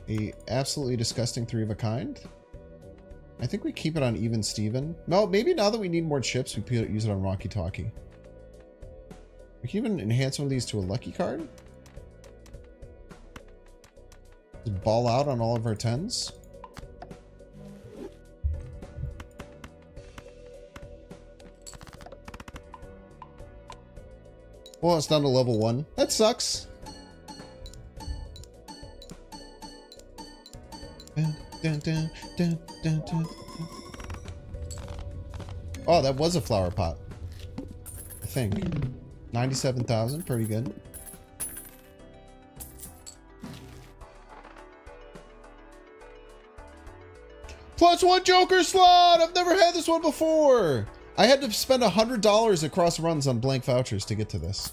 a absolutely disgusting 3 of a kind. I think we keep it on even Steven. No, maybe now that we need more chips, we use it on Walkie-talkie. We can even enhance one of these to a lucky card. Just ball out on all of our 10s. Well, it's down to level 1. That sucks. Dun, dun, dun, dun, dun. Oh, that was a flower pot. I think. 97,000, pretty good. +1 Joker slot! I've never had this one before! I had to spend $100 across runs on blank vouchers to get to this.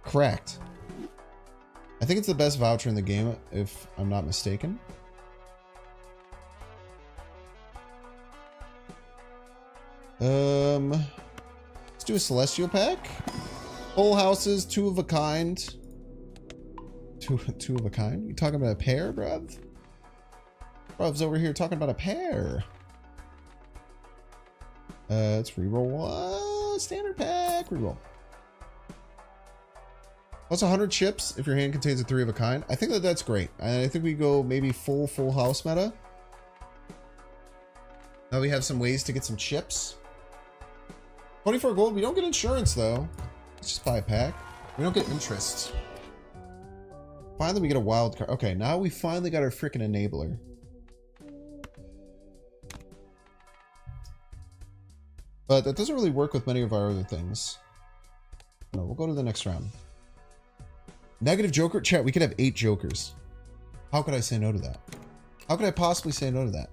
Correct. I think it's the best voucher in the game, if I'm not mistaken. Let's do a Celestial pack. Full houses, 2 of a kind. Two of a kind? You talking about a pair, bruv? Bruv's over here talking about a pair. Let's reroll. Standard pack. Reroll. Plus 100 chips if your hand contains a 3 of a kind. I think that that's great. I think we go maybe full house meta. Now we have some ways to get some chips. 24 gold. We don't get insurance though. Let's just buy a pack. We don't get interest. Finally we get a wild card. Okay, now we finally got our freaking enabler. But that doesn't really work with many of our other things. No, we'll go to the next round. Negative Joker? Chat, we could have 8 Jokers. How could I say no to that? How could I possibly say no to that?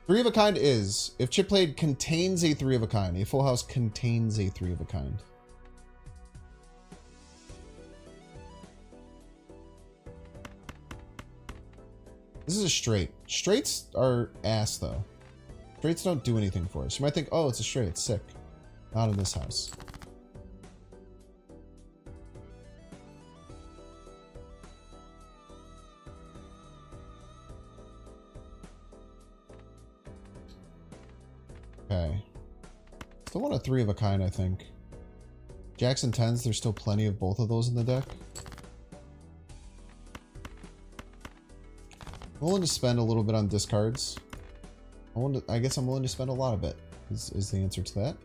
3 of a kind is, if chip played contains a 3 of a kind. A full house contains a 3 of a kind. This is a straight. Straights are ass though. Straights don't do anything for us. You might think, oh, it's a straight, it's sick. Not in this house. Okay. Still want a 3 of a kind, I think. Jacks and 10s, there's still plenty of both of those in the deck. I'm willing to spend a little bit on discards. I guess I'm willing to spend a lot of it, is the answer to that.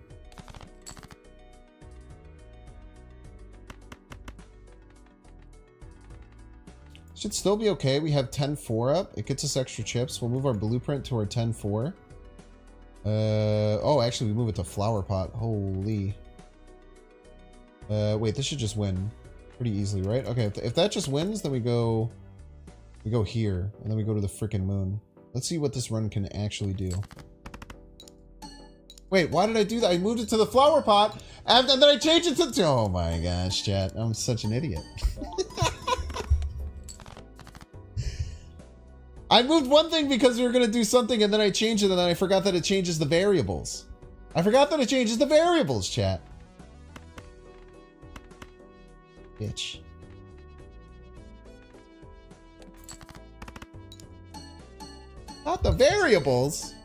Should still be okay. We have 10-4 up. It gets us extra chips. We'll move our blueprint to our 10-4. Oh, actually, we move it to flower pot. Holy. Wait, this should just win pretty easily, right? Okay, if that just wins, then we go here, and then we go to the freaking moon. Let's see what this run can actually do. Wait, why did I do that? I moved it to the flower pot, and then I changed it to... Oh my gosh, chat. I'm such an idiot. I moved one thing because we were going to do something, and then I changed it, and then I forgot that it changes the variables. I forgot that it changes the variables, chat. Bitch. Not the variables.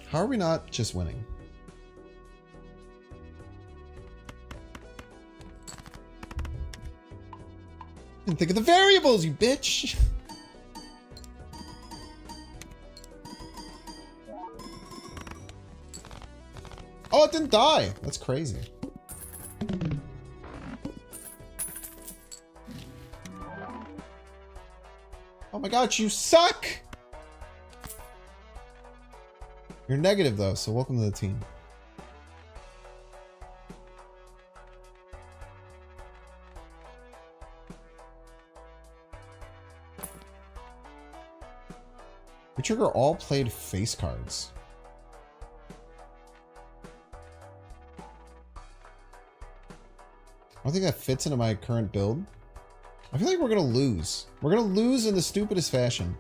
How are we not just winning? Didn't think of the variables, you bitch. Oh, it didn't die. That's crazy. Oh my god, you suck! You're negative though, so welcome to the team. We trigger all played face cards. I don't think that fits into my current build. I feel like we're gonna lose. We're gonna lose in the stupidest fashion.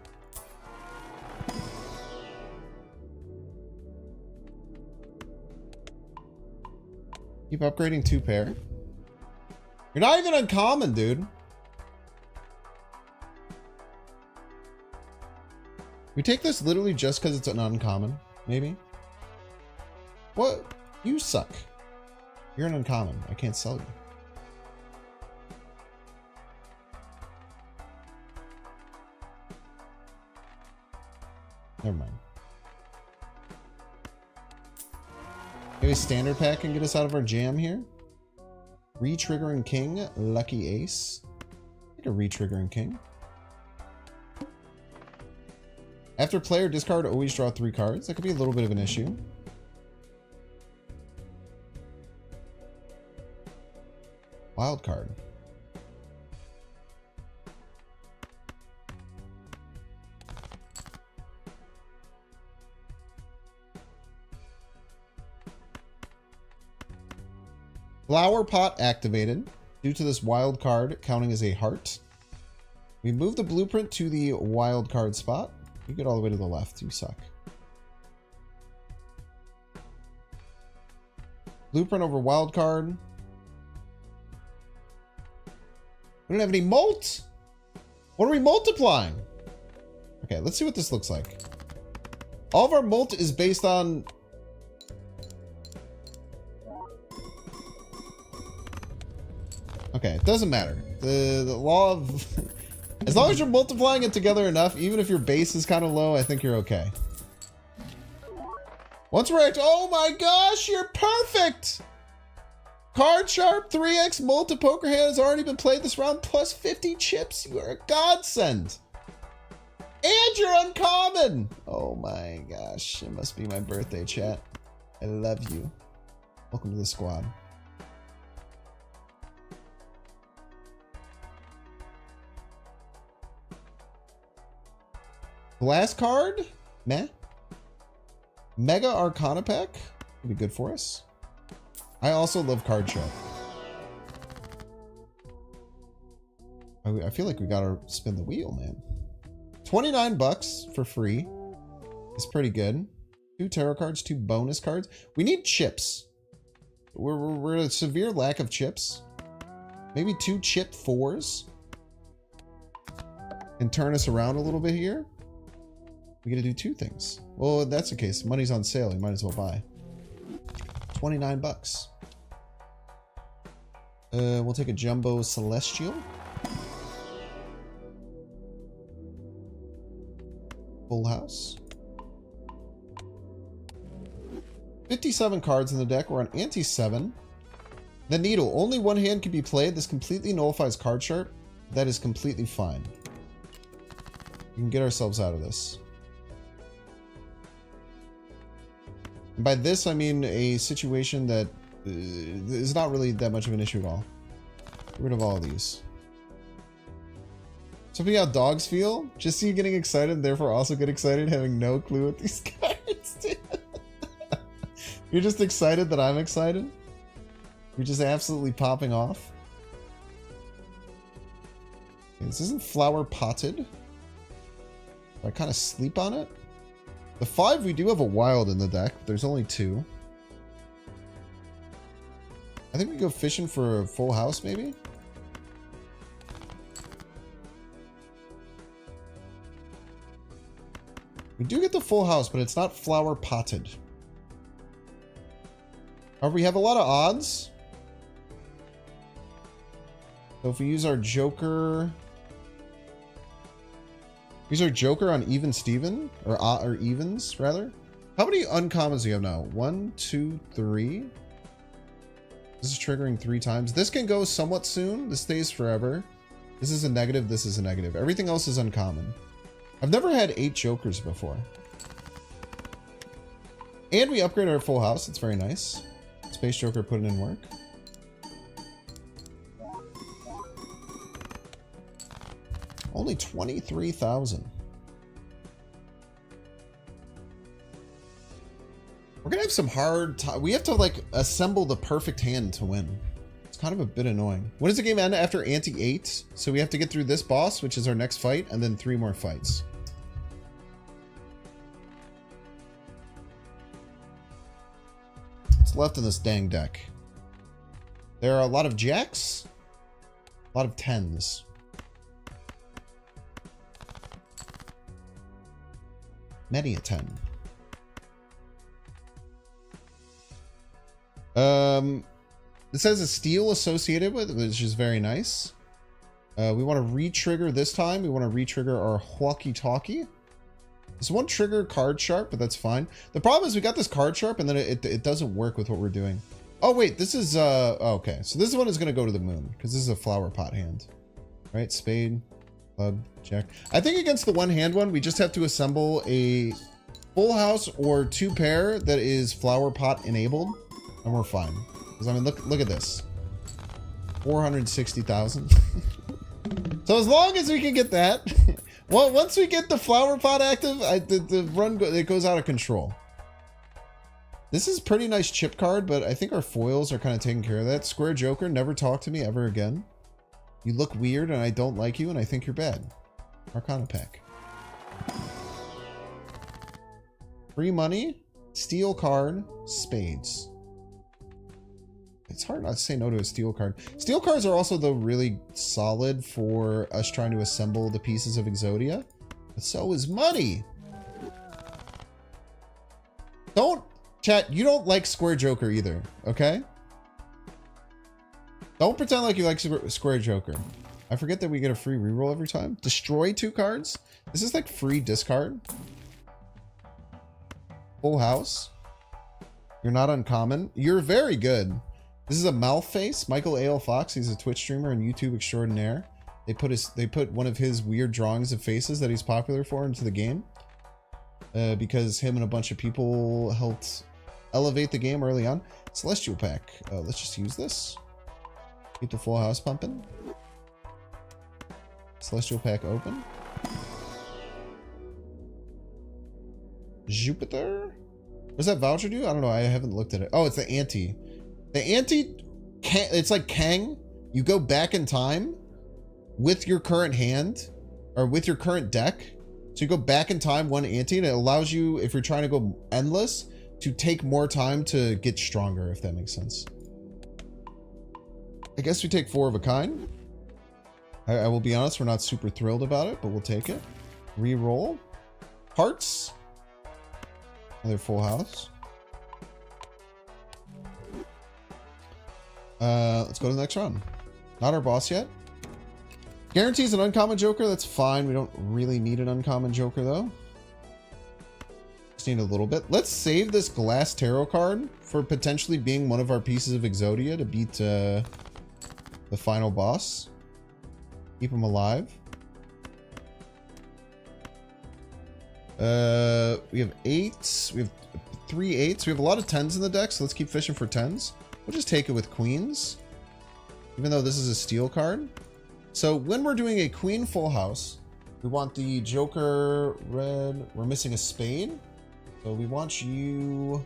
Keep upgrading 2 pair. You're not even uncommon, dude. We take this literally just because it's an uncommon, maybe. What? You suck. You're an uncommon. I can't sell you. Never mind. Maybe a standard pack can get us out of our jam here. Re-triggering king, lucky ace. Like a re-triggering king. After player discard, always draw 3 cards. That could be a little bit of an issue. Wild card. Flower pot activated due to this wild card counting as a heart. We move the blueprint to the wild card spot. You get all the way to the left. You suck. Blueprint over wild card. We don't have any molt. What are we multiplying? Okay, let's see what this looks like. All of our molt is based on Okay, it doesn't matter. The law of... As long as you're multiplying it together enough, even if your base is kind of low, I think you're okay. Once we're at... Oh my gosh, you're perfect! Card Sharp 3x multi-poker hand has already been played this round, plus 50 chips. You are a godsend. And you're uncommon! Oh my gosh, it must be my birthday, chat. I love you. Welcome to the squad. Last card? Meh. Mega Arcana pack? Could be good for us. I also love Card Sharp. I feel like we gotta spin the wheel, man. 29 bucks for free is pretty good. 2 tarot cards, 2 bonus cards. We need chips. We're a severe lack of chips. Maybe 2 chip 4s. And turn us around a little bit here. We gotta do 2 things. Well, if that's the case, money's on sale. You might as well buy. 29 bucks. We'll take a Jumbo Celestial. Full house. 57 cards in the deck. We're on ante 7. The Needle. Only one hand can be played. This completely nullifies Card Sharp. That is completely fine. We can get ourselves out of this. And by this, I mean a situation that is not really that much of an issue at all. Get rid of all of these. Something how dogs feel? Just see you getting excited and therefore also get excited having no clue what these cards do. You're just excited that I'm excited? You're just absolutely popping off? Okay, this isn't flower potted. Do I kind of sleep on it? The 5, we do have a wild in the deck. There's only 2. I think we go fishing for a full house, maybe? We do get the full house, but it's not flower potted. However, we have a lot of odds. So if we use our Joker... Use our Joker on Even Steven? Or evens, rather? How many uncommons do you have now? 1, 2, 3. This is triggering 3 times. This can go somewhat soon. This stays forever. This is a negative. This is a negative. Everything else is uncommon. I've never had 8 Jokers before. And we upgrade our full house. It's very nice. Space Joker putting in work. Only 23,000. We're gonna have some hard time. We have to like assemble the perfect hand to win. It's kind of a bit annoying. When does the game end? After ante 8. So we have to get through this boss, which is our next fight, and then 3 more fights. What's left in this dang deck? There are a lot of jacks, a lot of 10s. Many a 10. It says a steal associated with it, which is very nice. We want to re-trigger this time. We want to re-trigger our walkie-talkie. This one trigger Card Sharp, but that's fine. The problem is we got this Card Sharp and then it doesn't work with what we're doing. Oh wait, this is oh, okay. So this one is gonna go to the moon because this is a flower pot hand. Right? Spade, club, jack. I think against the one hand one, we just have to assemble a full house or 2 pair that is flower pot enabled, and we're fine. Because I mean, look at this, 460,000. So as long as we can get that, well, once we get the flower pot active, the run it goes out of control. This is a pretty nice chip card, but I think our foils are kind of taking care of that. Square Joker, never talk to me ever again. You look weird and I don't like you and I think you're bad. Arcana pack. Free money, steel card, spades. It's hard not to say no to a steel card. Steel cards are also, though, really solid for us trying to assemble the pieces of Exodia. But so is money. Don't, chat, you don't like Square Joker either, okay? Don't pretend like you like Square Joker. I forget that we get a free reroll every time. Destroy 2 cards. This is like free discard. Full house. You're not uncommon. You're very good. This is a mouth face. Michael A.L. Fox. He's a Twitch streamer and YouTube extraordinaire. They put one of his weird drawings of faces that he's popular for into the game. Because him and a bunch of people helped elevate the game early on. Celestial pack. Let's just use this. Keep the full house pumping. Celestial pack open. Jupiter? What does that voucher do? I don't know. I haven't looked at it. Oh, it's the ante. The ante, it's like Kang. You go back in time with your current hand or with your current deck. So you go back in time 1 ante and it allows you, if you're trying to go endless, to take more time to get stronger, if that makes sense. I guess we take 4 of a kind. I will be honest, we're not super thrilled about it, but we'll take it. Reroll. Hearts. Another full house. Let's go to the next round. Not our boss yet. Guarantees an uncommon joker. That's fine. We don't really need an uncommon joker, though. Just need a little bit. Let's save this glass tarot card for potentially being one of our pieces of Exodia to beat the final boss. Keep him alive. We have 8s. We have 3 8s. We have a lot of 10s in the deck, so let's keep fishing for 10s. We'll just take it with queens, even though this is a steel card. So when we're doing a queen full house, we want the joker red. We're missing a spade. So we want you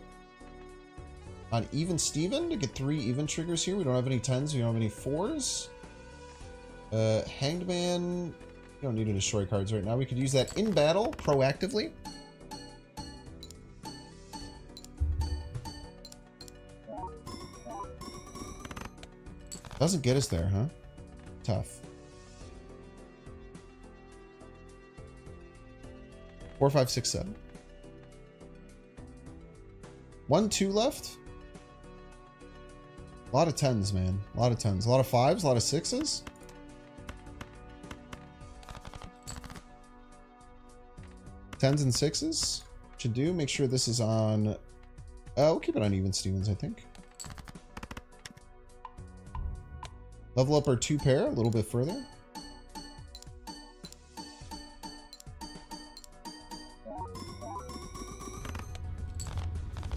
on even Steven to get 3 even triggers here. We don't have any 10s. We don't have any 4s. Hanged Man. We don't need to destroy cards right now. We could use that in battle proactively. Doesn't get us there, huh? Tough. 4, 5, 6, 7. 1, 2 left. A lot of 10s, man. A lot of 10s. A lot of 5s, a lot of 6s. Tens and 6s. Should do. Make sure this is on... we'll keep it on even Stevens, I think. Level up our 2 pair a little bit further.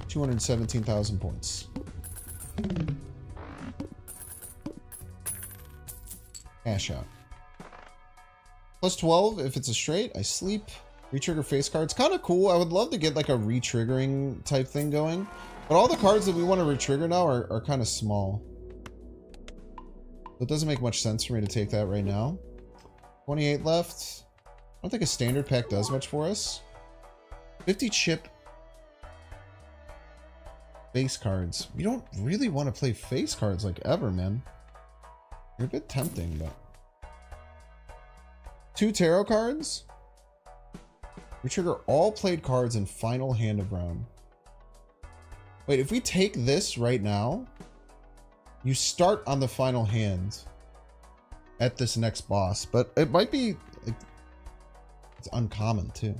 $217,000 points. Cash out. Plus 12 if it's a straight. I sleep. Retrigger face cards. Kind of cool. I would love to get like a retriggering type thing going. But all the cards that we want to retrigger now are kind of small. So it doesn't make much sense for me to take that right now. 28 left. I don't think a standard pack does much for us. 50 chip face cards. We don't really want to play face cards like ever, man. They're a bit tempting, but... 2 tarot cards. We trigger all played cards in final hand of round. Wait, if we take this right now, you start on the final hand at this next boss, but it might be like, it's uncommon too.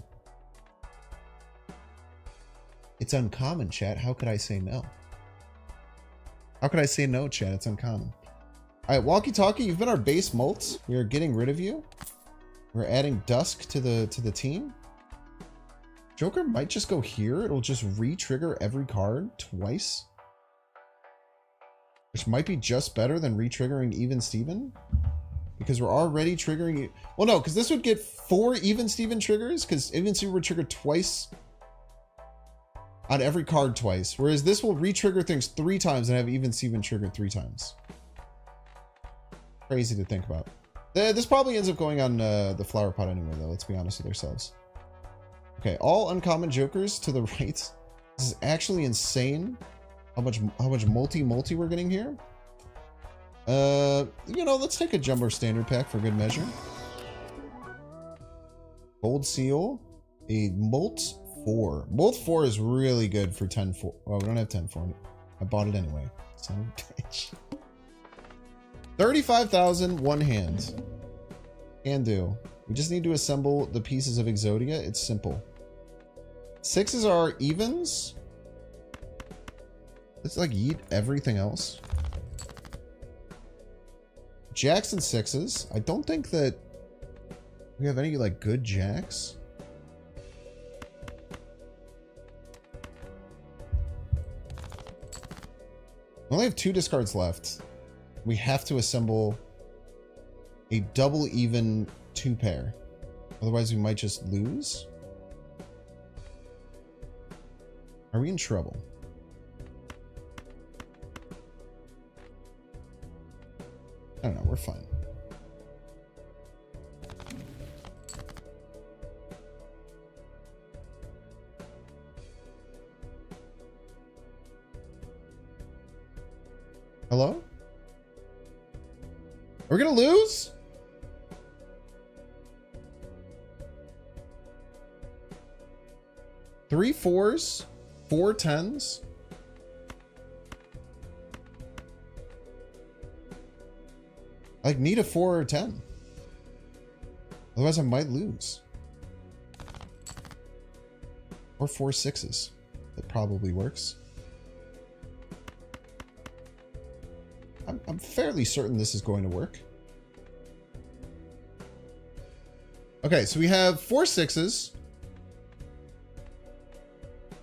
It's uncommon, chat. How could I say no? How could I say no, chat? It's uncommon. All right, walkie-talkie, you've been our base molt. We are getting rid of you. We're adding Dusk to the team. Joker might just go here. It'll just re-trigger every card twice. Which might be just better than re-triggering Even Steven. Because we're already triggering... Well, no, because this would get 4 Even Steven triggers. Because Even Steven would trigger twice on every card twice. Whereas this will re-trigger things 3 times and have Even Steven triggered 3 times. Crazy to think about. This probably ends up going on the flower pot anyway, though. Let's be honest with ourselves. Okay, all uncommon jokers to the right. This is actually insane. How much multi we're getting here. You know, let's take a jumbo standard pack for good measure. Gold seal, a Molt 4. Molt 4 is really good for 10-4. Oh, we don't have 10-4. I bought it anyway. Son of a bitch. 35,000, one hand. Can do. We just need to assemble the pieces of Exodia. It's simple. Sixes are evens. Let's like eat everything else. Jacks and sixes. I don't think that we have any like good jacks. We only have 2 discards left. We have to assemble a double even 2 pair. Otherwise we might just lose. Are we in trouble? I don't know, we're fine. Hello? We're gonna lose? Three fours, 4 tens. I like need a 4 or a 10. Otherwise I might lose. Or 4 sixes. That probably works. I'm fairly certain this is going to work. Okay, so we have 4 sixes.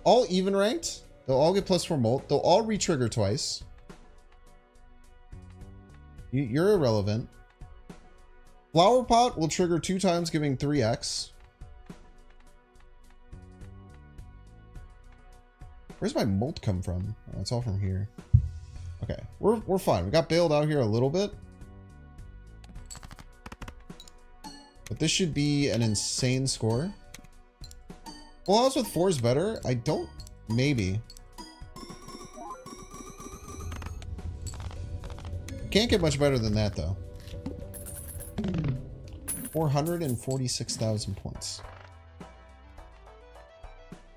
All even ranked. They'll all get +4 molt. They'll all re-trigger twice. You're irrelevant. Flower pot will trigger 2 times, giving 3x. Where's my molt come from? Oh, it's all from here. Okay, we're fine. We got bailed out here a little bit. But this should be an insane score. Full house with 4 is better. I don't... Maybe. Can't get much better than that, though. 446,000 points.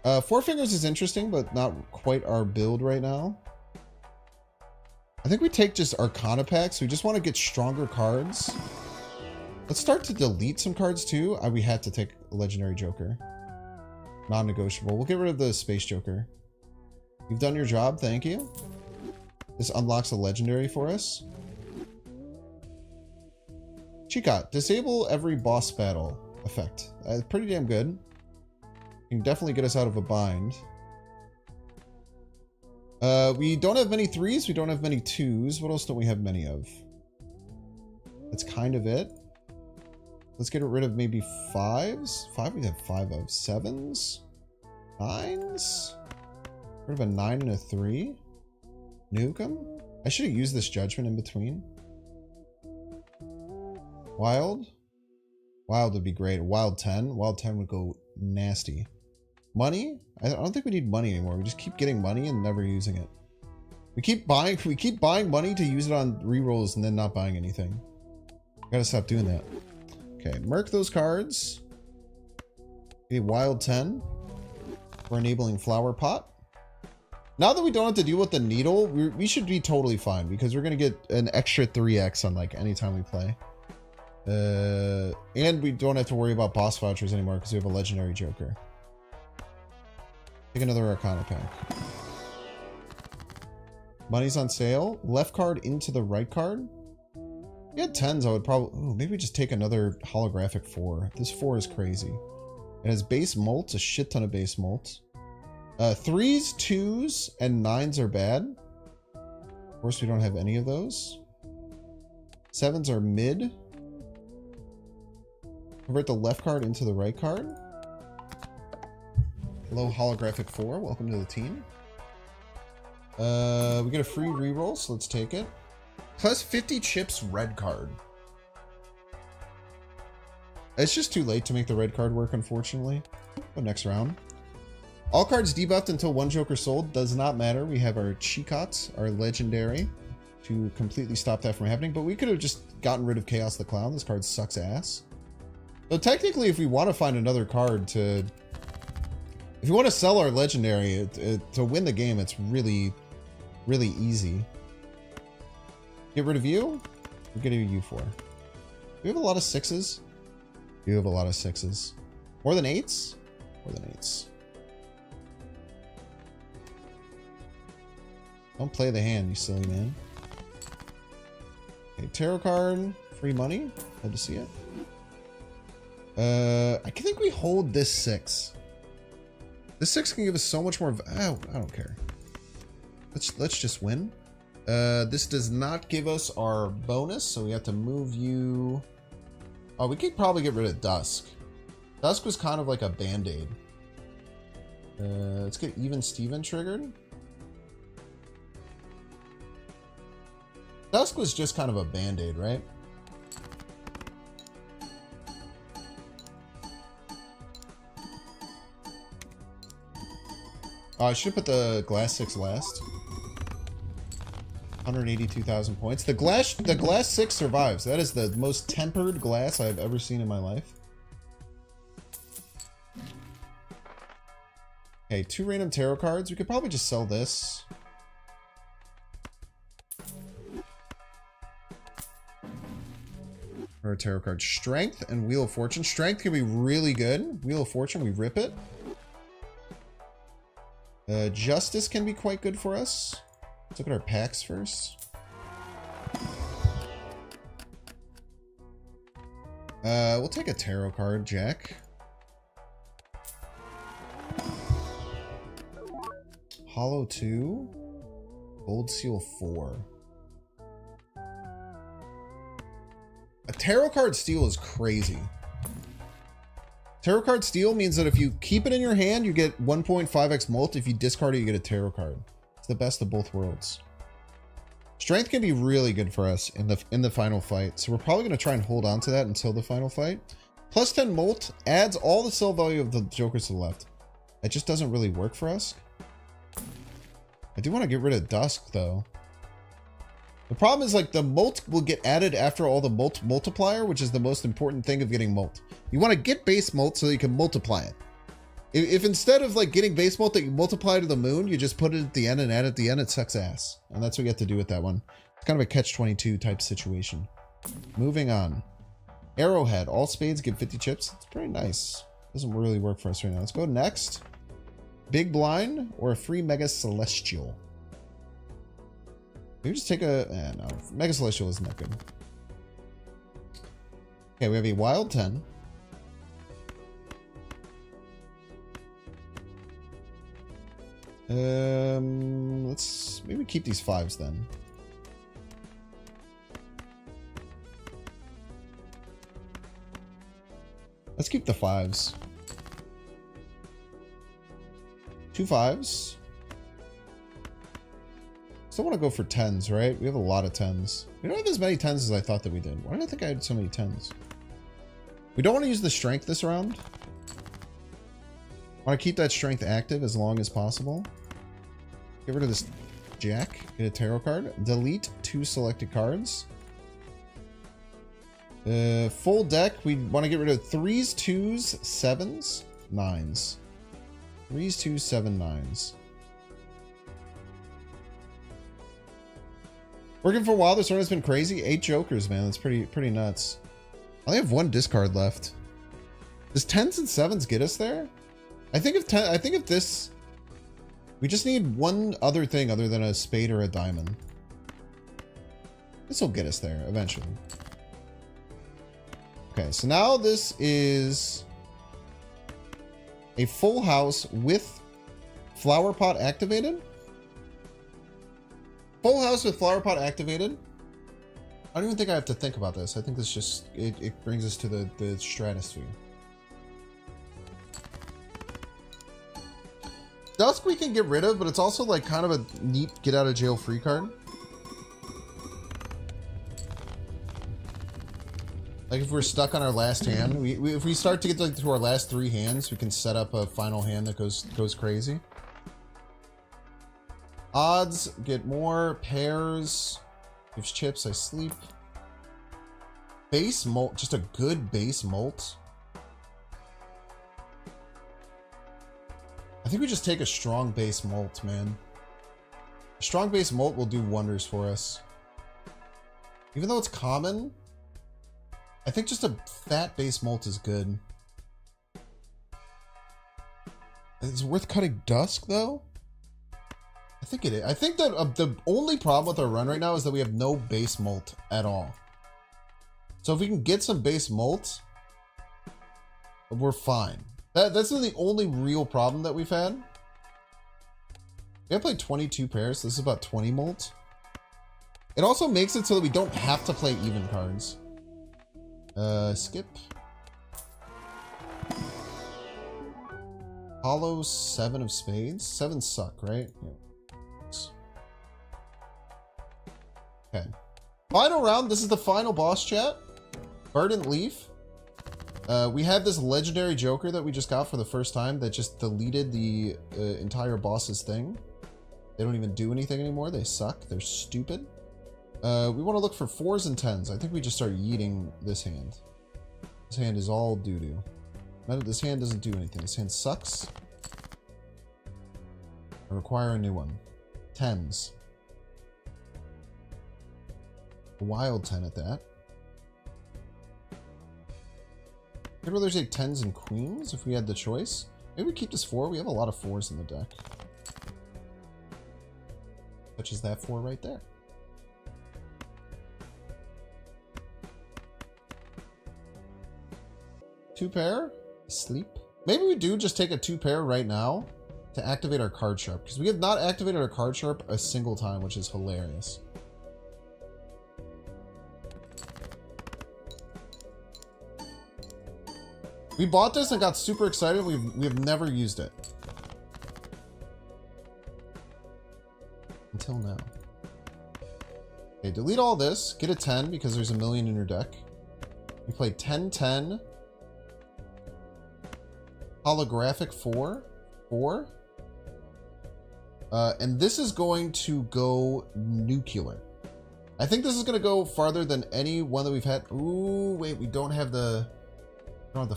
4 fingers is interesting, but not quite our build right now. I think we take just Arcana packs. We just want to get stronger cards. Let's start to delete some cards, too. We had to take a Legendary Joker. Non-negotiable. We'll get rid of the Space Joker. You've done your job. Thank you. This unlocks a Legendary for us. Chicot. Disable every boss battle effect. Pretty damn good. Can definitely get us out of a bind. We don't have many 3s. We don't have many 2s. What else don't we have many of? That's kind of it. Let's get rid of maybe 5s. 5 we have 5 of. 7s? 9s? Rid of a 9 and a 3? Nuke 'em? I should have used this judgment in between. Wild? Wild would be great. Wild 10? Wild 10 would go nasty. Money? I don't think we need money anymore. We just keep getting money and never using it. We keep buying money to use it on rerolls and then not buying anything. Gotta stop doing that. Okay, merc those cards. A wild 10 for enabling flower pot. Now that we don't have to deal with the needle, we should be totally fine because we're gonna get an extra 3x on like anytime we play. And we don't have to worry about boss vouchers anymore because we have a legendary joker. Take another Arcana pack. Money's on sale. Left card into the right card. If we had 10s, I would probably... Ooh, maybe just take another holographic 4. This 4 is crazy. It has base molt, a shit ton of base molt. 3s, 2s, and 9s are bad. Of course, we don't have any of those. 7s are mid. Convert the left card into the right card. Hello, holographic 4. Welcome to the team. We get a free reroll, so let's take it. Plus 50 chips red card. It's just too late to make the red card work, unfortunately. But next round. All cards debuffed until 1 joker sold. Does not matter. We have our Chicots, our legendary, to completely stop that from happening. But we could have just gotten rid of Chaos the Clown. This card sucks ass. So technically, if we want to find another card to... If you want to sell our legendary to win the game, it's really, really easy. Get rid of you. We're getting you for. Do we have a lot of sixes? We have a lot of sixes. More than eights? More than eights. Don't play the hand, you silly man. Okay, tarot card. Free money. Love to see it. I think we hold this 6. This 6 can give us so much more. Oh, I don't care. Let's just win. This does not give us our bonus, so we have to move you. Oh, we could probably get rid of Dusk. Dusk was kind of like a band-aid. Let's get Even Steven triggered. Dusk was just kind of a band-aid, right? Oh, I should put the glass 6 last. 182,000 points. The glass 6 survives. That is the most tempered glass I've ever seen in my life. Okay, 2 random tarot cards. We could probably just sell this. Or a tarot card. Strength and Wheel of Fortune. Strength can be really good. Wheel of Fortune, we rip it. Justice can be quite good for us. Let's look at our packs first. We'll take a tarot card, Jack. Hollow 2. Gold Seal 4. A tarot card steal is crazy. Tarot card steal means that if you keep it in your hand, you get 1.5x mult. If you discard it, you get a tarot card. It's the best of both worlds. Strength can be really good for us in the final fight. So we're probably going to try and hold on to that until the final fight. Plus 10 molt adds all the sell value of the jokers to the left. It just doesn't really work for us. I do want to get rid of Dusk though. The problem is like the molt will get added after all the molt multiplier, which is the most important thing of getting molt. You want to get base molt so you can multiply it. If instead of like getting base molt that you multiply to the moon, you just put it at the end and add it at the end, it sucks ass. And that's what you have to do with that one. It's kind of a catch-22 type situation. Moving on. Arrowhead. All spades give 50 chips. It's pretty nice. Doesn't really work for us right now. Let's go next. Big blind or a free Mega Celestial. Maybe just take a... no. Mega Celestial isn't that good. Okay, we have a wild 10. Let's maybe keep these 5s then. Let's keep the 5s. 2 5s. Still want to go for 10s, right? We have a lot of 10s. We don't have as many 10s as I thought that we did. Why did I think I had so many 10s? We don't want to use the strength this round. I want to keep that strength active as long as possible. Get rid of this jack. Get a tarot card. Delete 2 selected cards. Full deck. We want to get rid of 3s, 2s, 7s, 9s. 3s, 2s, 7, 9s. Working for a while. This run has been crazy. 8 jokers, man. That's pretty nuts. I only have 1 discard left. Does 10s and 7s get us there? I think if this, we just need one other thing other than a spade or a diamond. This will get us there eventually. Okay, so now this is a full house with flower pot activated. Full house with flower pot activated. I don't even think I have to think about this. I think this just, it brings us to the stratosphere. Dusk we can get rid of, but it's also like kind of a neat get out of jail free card. Like if we're stuck on our last hand, if we start to get like to our last 3 hands, we can set up a final hand that goes crazy. Odds get more. Pairs gives chips. I sleep. Base molt, just a good base molt. I think we just take a strong base molt, man. A strong base molt will do wonders for us. Even though it's common, I think just a fat base molt is good. Is it worth cutting Dusk, though? I think it is. I think that the only problem with our run right now is that we have no base molt at all. So if we can get some base molt, we're fine. That's the only real problem that we've had. We have played 22 pairs. So this is about 20 molt. It also makes it so that we don't have to play even cards. Skip. Hollow 7 of spades. 7 suck, right? Yeah. Okay. Final round. This is the final boss chat. Verdant Leaf. We have this legendary Joker that we just got for the first time that just deleted the entire boss's thing. They don't even do anything anymore. They suck. They're stupid. We want to look for 4s and 10s. I think we just start yeeting this hand. This hand is all doo-doo. This hand doesn't do anything. This hand sucks. I require a new one. 10s. A wild 10 at that. I'd rather take 10s and queens if we had the choice. Maybe we keep this 4. We have a lot of 4s in the deck. Such as that 4 right there. Two pair? Sleep? Maybe we do just take a 2 pair right now to activate our card sharp. Because we have not activated our card sharp a single time, which is hilarious. We bought this and got super excited. We have never used it. Until now. Okay, delete all this. Get a 10 because there's a million in your deck. We play 10-10. Holographic 4. 4. And this is going to go nuclear. I think this is going to go farther than any one that we've had. Ooh, wait, we don't have the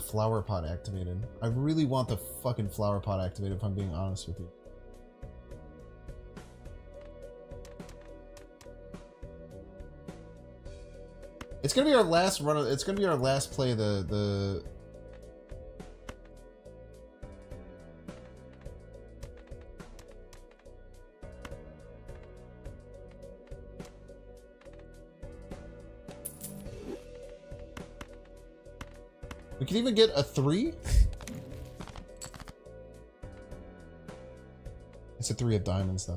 flower pot activated. I really want the fucking flower pot activated, if I'm being honest with you. It's gonna be our last run. It's gonna be our last play. The we can even get a 3. It's a 3 of diamonds, though.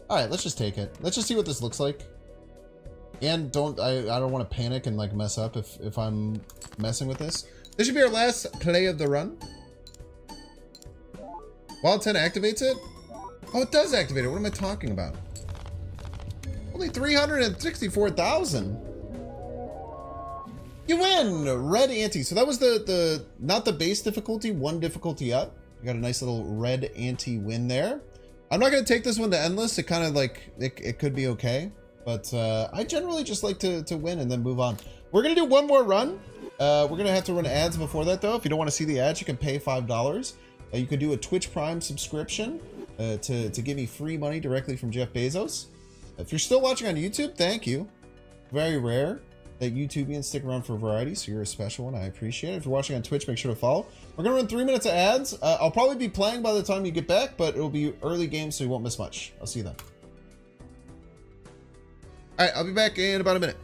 All right, let's just take it. Let's just see what this looks like. And I don't want to panic and like mess up if I'm messing with this. This should be our last play of the run. Wild 10 activates it? Oh, it does activate it. What am I talking about? Only 364,000. You win! Red ante. So that was the not the base difficulty, 1 difficulty up. We got a nice little red ante win there. I'm not going to take this one to endless. It kind of like, it could be okay. But I generally just like to win and then move on. We're going to do one more run. We're going to have to run ads before that, though. If you don't want to see the ads, you can pay $5. You can do a Twitch Prime subscription to give me free money directly from Jeff Bezos. If you're still watching on YouTube, thank you. Very rare that YouTubians stick around for variety, so you're a special one. I appreciate it. If you're watching on Twitch, make sure to follow. We're going to run 3 minutes of ads. I'll probably be playing by the time you get back, but it'll be early game, so you won't miss much. I'll see you then. All right, I'll be back in about a minute.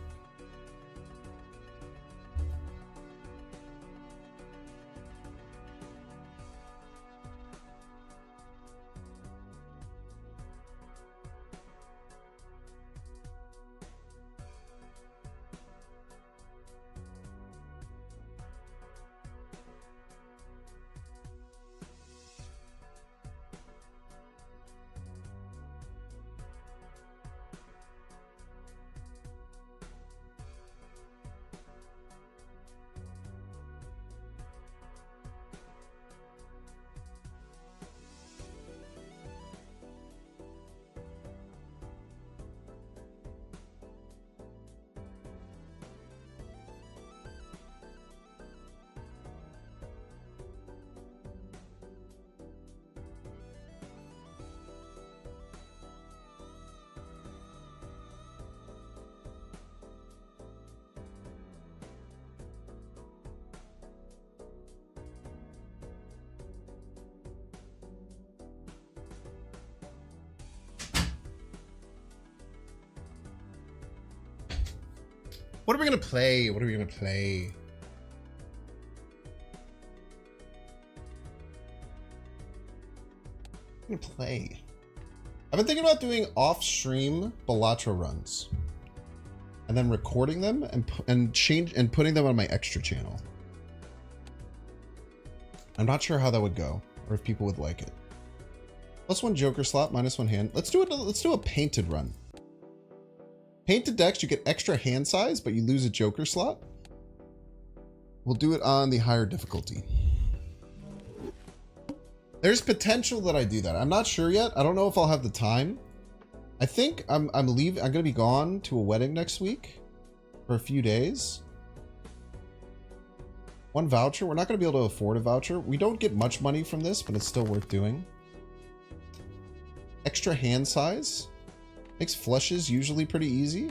What are we gonna play? What are we gonna play? What are we gonna play? I've been thinking about doing off-stream Balatro runs, and then recording them and putting them on my extra channel. I'm not sure how that would go, or if people would like it. +1 Joker slot, -1 hand. Let's do it. Let's do a painted run. Painted decks, you get extra hand size, but you lose a Joker slot. We'll do it on the higher difficulty. There's potential that I do that. I'm not sure yet. I don't know if I'll have the time. I think I'm leaving. I'm gonna be gone to a wedding next week for a few days. 1 voucher. We're not gonna be able to afford a voucher. We don't get much money from this, but it's still worth doing. Extra hand size. Makes flushes usually pretty easy.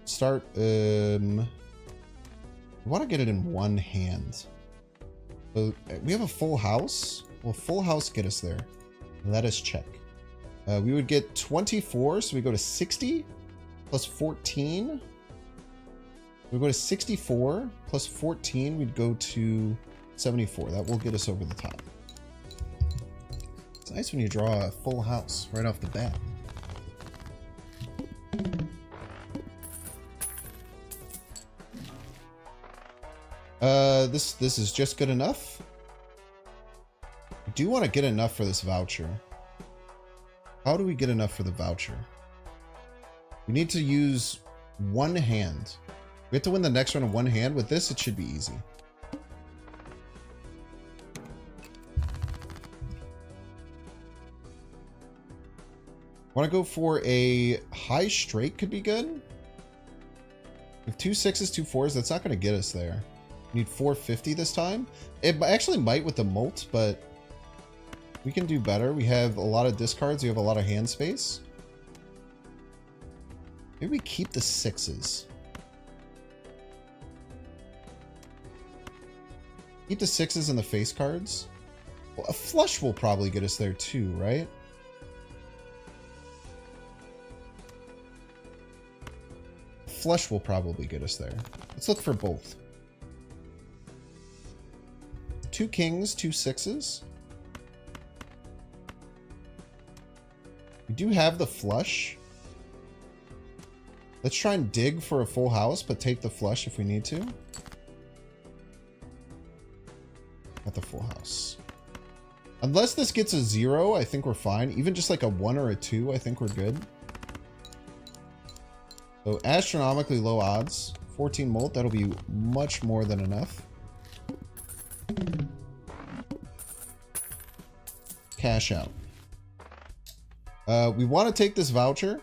Start, we want to get it in 1 hand. So we have a full house. Will full house get us there? Let us check. We would get 24, so we go to 60 plus 14. We go to 64 plus 14. We'd go to 74. That will get us over the top. It's nice when you draw a full house right off the bat. This is just good enough. I do want to get enough for this voucher. How do we get enough for the voucher? We need to use 1 hand. We have to win the next round in 1 hand. With this, it should be easy. Want to go for a high straight could be good. With 2 6s, 2 4s, that's not going to get us there. We need 450 this time. It actually might with the molt, but we can do better. We have a lot of discards. We have a lot of hand space. Maybe we keep the 6s. Keep the 6s and the face cards. Well, a flush will probably get us there too, right? Flush will probably get us there. Let's look for both. 2 kings, 2 6s. We do have the flush. Let's try and dig for a full house, but take the flush if we need to. Got the full house. Unless this gets a 0, I think we're fine. Even just like a 1 or a 2, I think we're good. So astronomically low odds. 14 molt, that'll be much more than enough. Cash out. We want to take this voucher.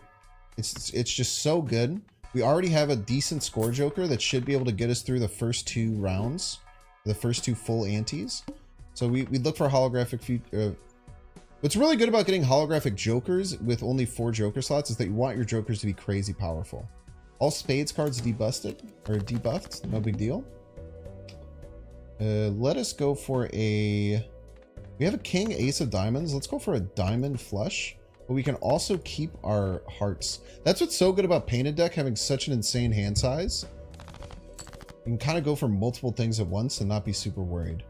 It's just so good. We already have a decent score joker that should be able to get us through the first 2 rounds. The first 2 full antes. So we look for holographic what's really good about getting holographic jokers with only 4 joker slots is that you want your jokers to be crazy powerful. All spades cards debuffed, no big deal. Let us go for a... We have a king, ace of diamonds. Let's go for a diamond flush. But we can also keep our hearts. That's what's so good about painted deck having such an insane hand size. You can kind of go for multiple things at once and not be super worried.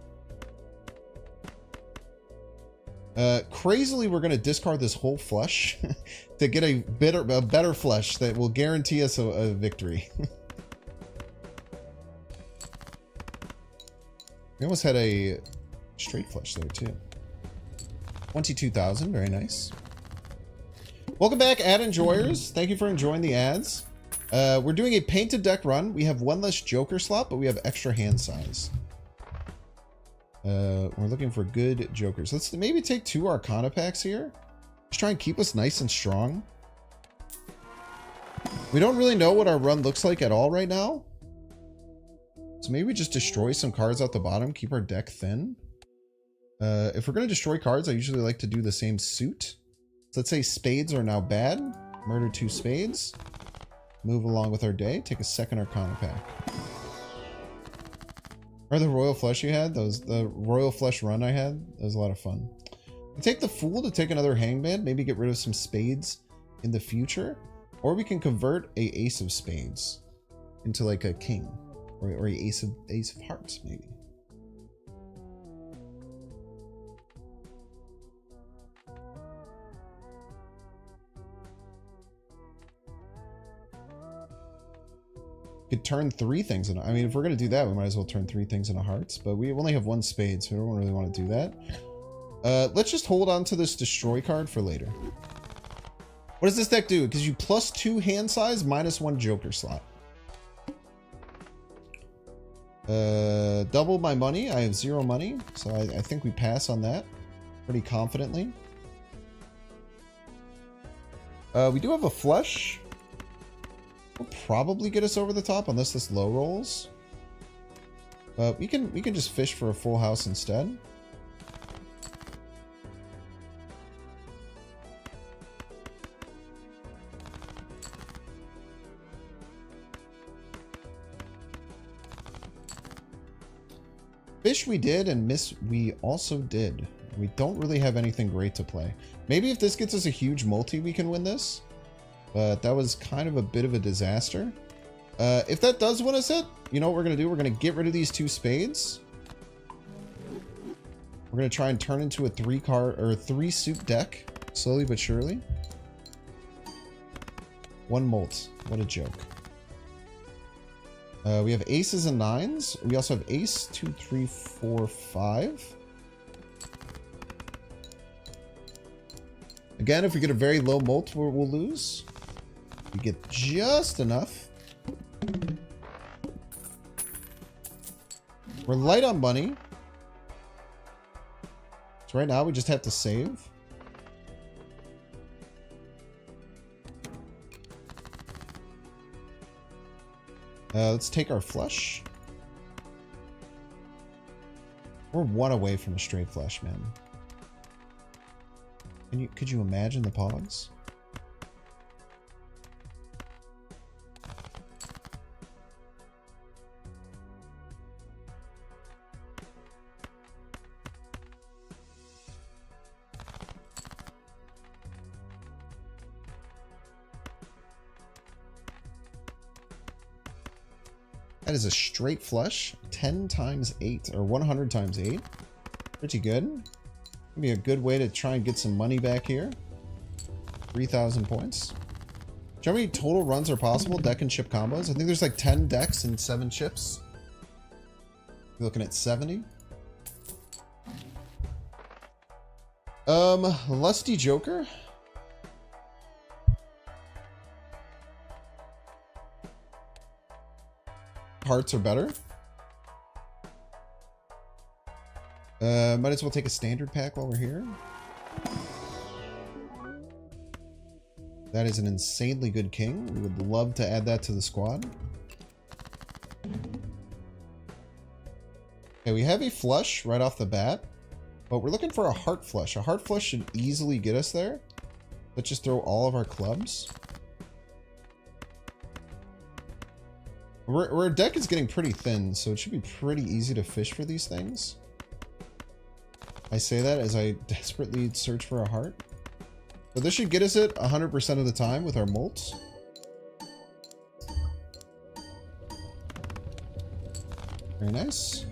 Crazily, we're going to discard this whole flush to get a better flush that will guarantee us a victory. We almost had a straight flush there too. 22,000, very nice. Welcome back, ad enjoyers. Thank you for enjoying the ads. We're doing a painted deck run. We have 1 less joker slot, but we have extra hand size. We're looking for good jokers. Let's maybe take 2 Arcana packs here. Just try and keep us nice and strong. We don't really know what our run looks like at all right now. So maybe we just destroy some cards out the bottom, keep our deck thin. If we're going to destroy cards, I usually like to do the same suit. So let's say spades are now bad. Murder 2 spades. Move along with our day. Take a second Arcana pack. Or the Royal Flush you had? The Royal Flush run I had? That was a lot of fun. You take the Fool to take another Hangman. Maybe get rid of some spades in the future. Or we can convert a ace of spades into like a king. Or a ace of hearts, maybe. Could turn 3 things into... I mean, if we're going to do that, we might as well turn 3 things into hearts. But we only have 1 spade, so we don't really want to do that. Let's just hold on to this destroy card for later. What does this deck do? It gives you +2 hand size, -1 joker slot. Double my money. I have 0 money, so I think we pass on that pretty confidently. We do have a flush. Will probably get us over the top unless this low rolls. But we can just fish for a full house instead. Fish we did, and miss we also did. We don't really have anything great to play. Maybe if this gets us a huge multi, we can win this. But that was kind of a bit of a disaster. If that does win us it, you know what we're going to do? We're going to get rid of these 2 spades. We're going to try and turn into a 3 suit deck, slowly but surely. 1 molt. What a joke. We have aces and 9s. We also have ace, 2, 3, 4, 5. Again, if we get a very low molt, we'll lose. We get just enough. We're light on money. So right now we just have to save. Let's take our flush. We're 1 away from a straight flush, man. Could you imagine the pogs? That is a straight flush. 10 times 8 or 100 times 8. Pretty good. Be a good way to try and get some money back here. 3,000 points. Do you know how many total runs are possible? Deck and chip combos? I think there's like 10 decks and 7 chips. You're looking at 70. Lusty Joker. Hearts are better. Might as well take a standard pack while we're here. That is an insanely good king. We would love to add that to the squad. Okay, we have a flush right off the bat, but we're looking for a heart flush. A heart flush should easily get us there. Let's just throw all of our clubs. Our deck is getting pretty thin, so it should be pretty easy to fish for these things. I say that as I desperately search for a heart. But this should get us it 100% of the time with our molts. Very nice.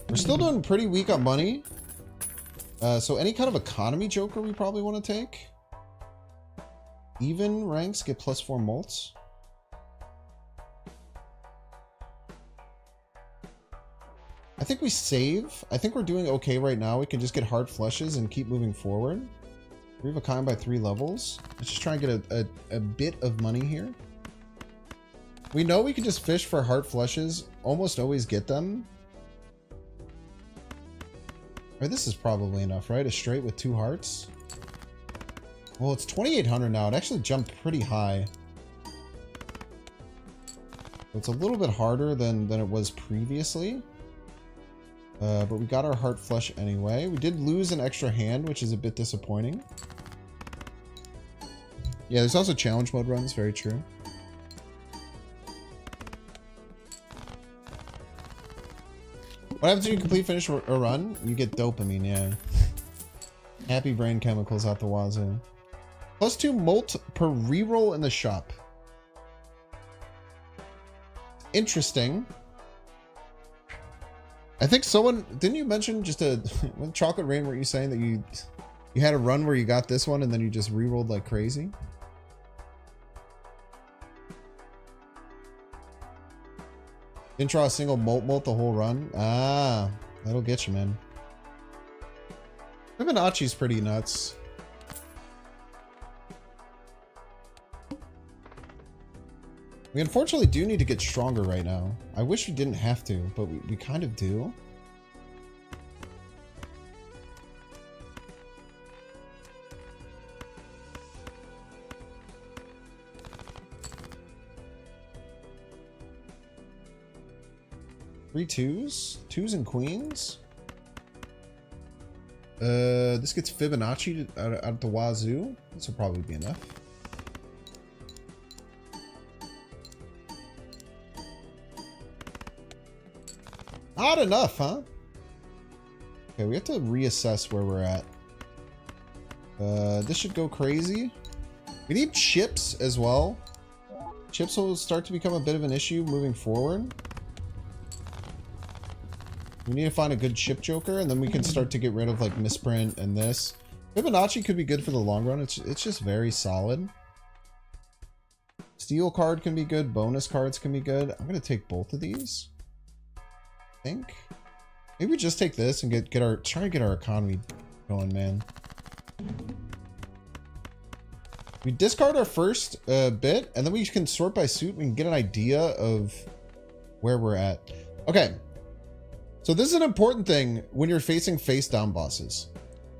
We're still doing pretty weak on money. So any kind of economy joker we probably want to take. Even ranks get +4 molts. I think we save. I think we're doing okay right now. We can just get hard flushes and keep moving forward. We have a kind by 3 levels. Let's just try and get a bit of money here. We know we can just fish for heart flushes. Almost always get them. Or this is probably enough, right? A straight with 2 hearts. Well, it's 2,800 now. It actually jumped pretty high. It's a little bit harder than it was previously. But we got our heart flush anyway. We did lose an extra hand, which is a bit disappointing. Yeah, there's also challenge mode runs. Very true. What happens when you finish a run? You get dopamine, yeah. Happy brain chemicals out the wazoo. +2 molt per reroll in the shop. Interesting. I think someone, didn't you mention just a with Chocolate Rain, were you saying that you had a run where you got this one and then you just rerolled like crazy? Didn't draw a single molt the whole run? Ah, that'll get you, man. Fibonacci's pretty nuts. We unfortunately do need to get stronger right now. I wish we didn't have to, but we kind of do. Three twos? Twos and queens? This gets Fibonacci out the wazoo. This will probably be enough. Not enough, huh? Okay, we have to reassess where we're at. This should go crazy. We need chips as well. Chips will start to become a bit of an issue moving forward. We need to find a good chip joker, and then we can start to get rid of like misprint and this. Fibonacci could be good for the long run. It's just very solid. Steel card can be good. Bonus cards can be good. I'm gonna take both of these. I think maybe we just take this and try to get our economy going, man. We discard our first bit, and then we can sort by suit. We can get an idea of where we're at. Okay. So this is an important thing when you're facing face down bosses.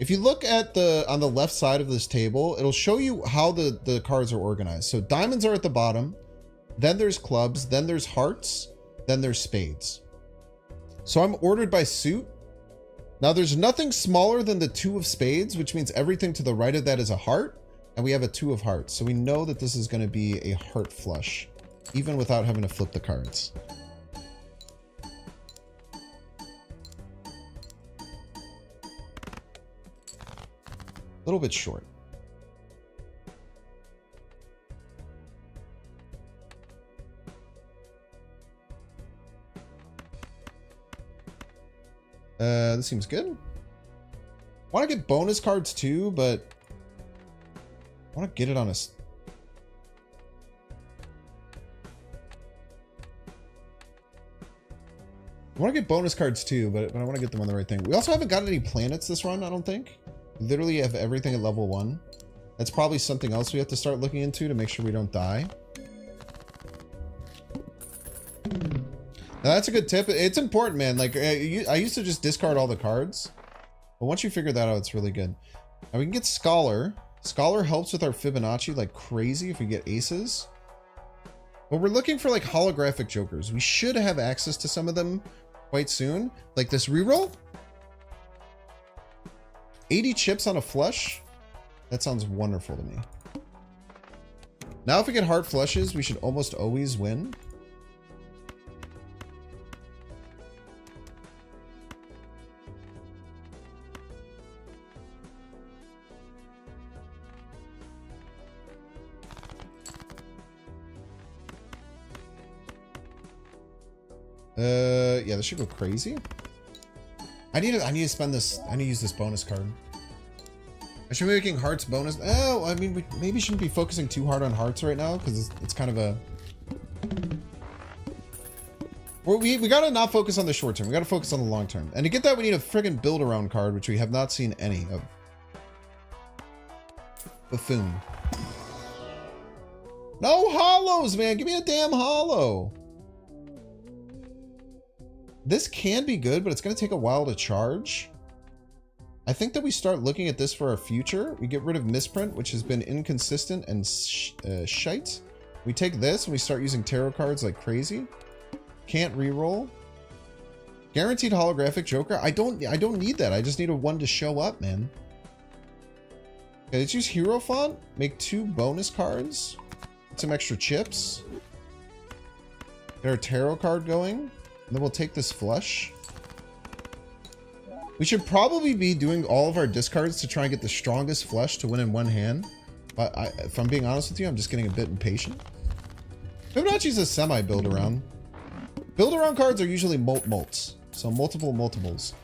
If you look at on the left side of this table, it'll show you how the cards are organized. So diamonds are at the bottom, then there's clubs, then there's hearts, then there's spades. So I'm ordered by suit. Now there's nothing smaller than the 2 of spades, which means everything to the right of that is a heart, and we have a 2 of hearts. So we know that this is going to be a heart flush, even without having to flip the cards. A little bit short. This seems good. Want to get bonus cards too, but I want to get it on a... I want to get bonus cards too, but I want to get them on the right thing. We also haven't gotten any planets this run, I don't think. We literally have everything at level 1. That's probably something else we have to start looking into to make sure we don't die. Now, that's a good tip. It's important, man. Like, I used to just discard all the cards. But once you figure that out, it's really good. Now, we can get Scholar. Scholar helps with our Fibonacci like crazy if we get aces. But we're looking for, like, holographic jokers. We should have access to some of them quite soon. Like this reroll. 80 chips on a flush. That sounds wonderful to me. Now, if we get heart flushes, we should almost always win. Yeah, this should go crazy. I need to spend this. I need to use this bonus card. I should be making hearts bonus. Oh, I mean, we maybe shouldn't be focusing too hard on hearts right now because it's kind of a. Well, we gotta not focus on the short term. We gotta focus on the long term. And to get that, we need a friggin' build around card, which we have not seen any of. Buffoon. No hollows, man. Give me a damn hollow. This can be good, but it's going to take a while to charge. I think that we start looking at this for our future. We get rid of misprint, which has been inconsistent and shite. We take this and we start using tarot cards like crazy. Can't reroll. Guaranteed holographic joker. I don't need that. I just need a one to show up, man. Okay, let's use hero font. Make 2 bonus cards. Get some extra chips. Get our tarot card going. And then we'll take this flush. We should probably be doing all of our discards to try and get the strongest flush to win in one hand. But if I'm being honest with you, I'm just getting a bit impatient. Fibonacci's a semi-build around. Build around cards are usually mults. So multiples.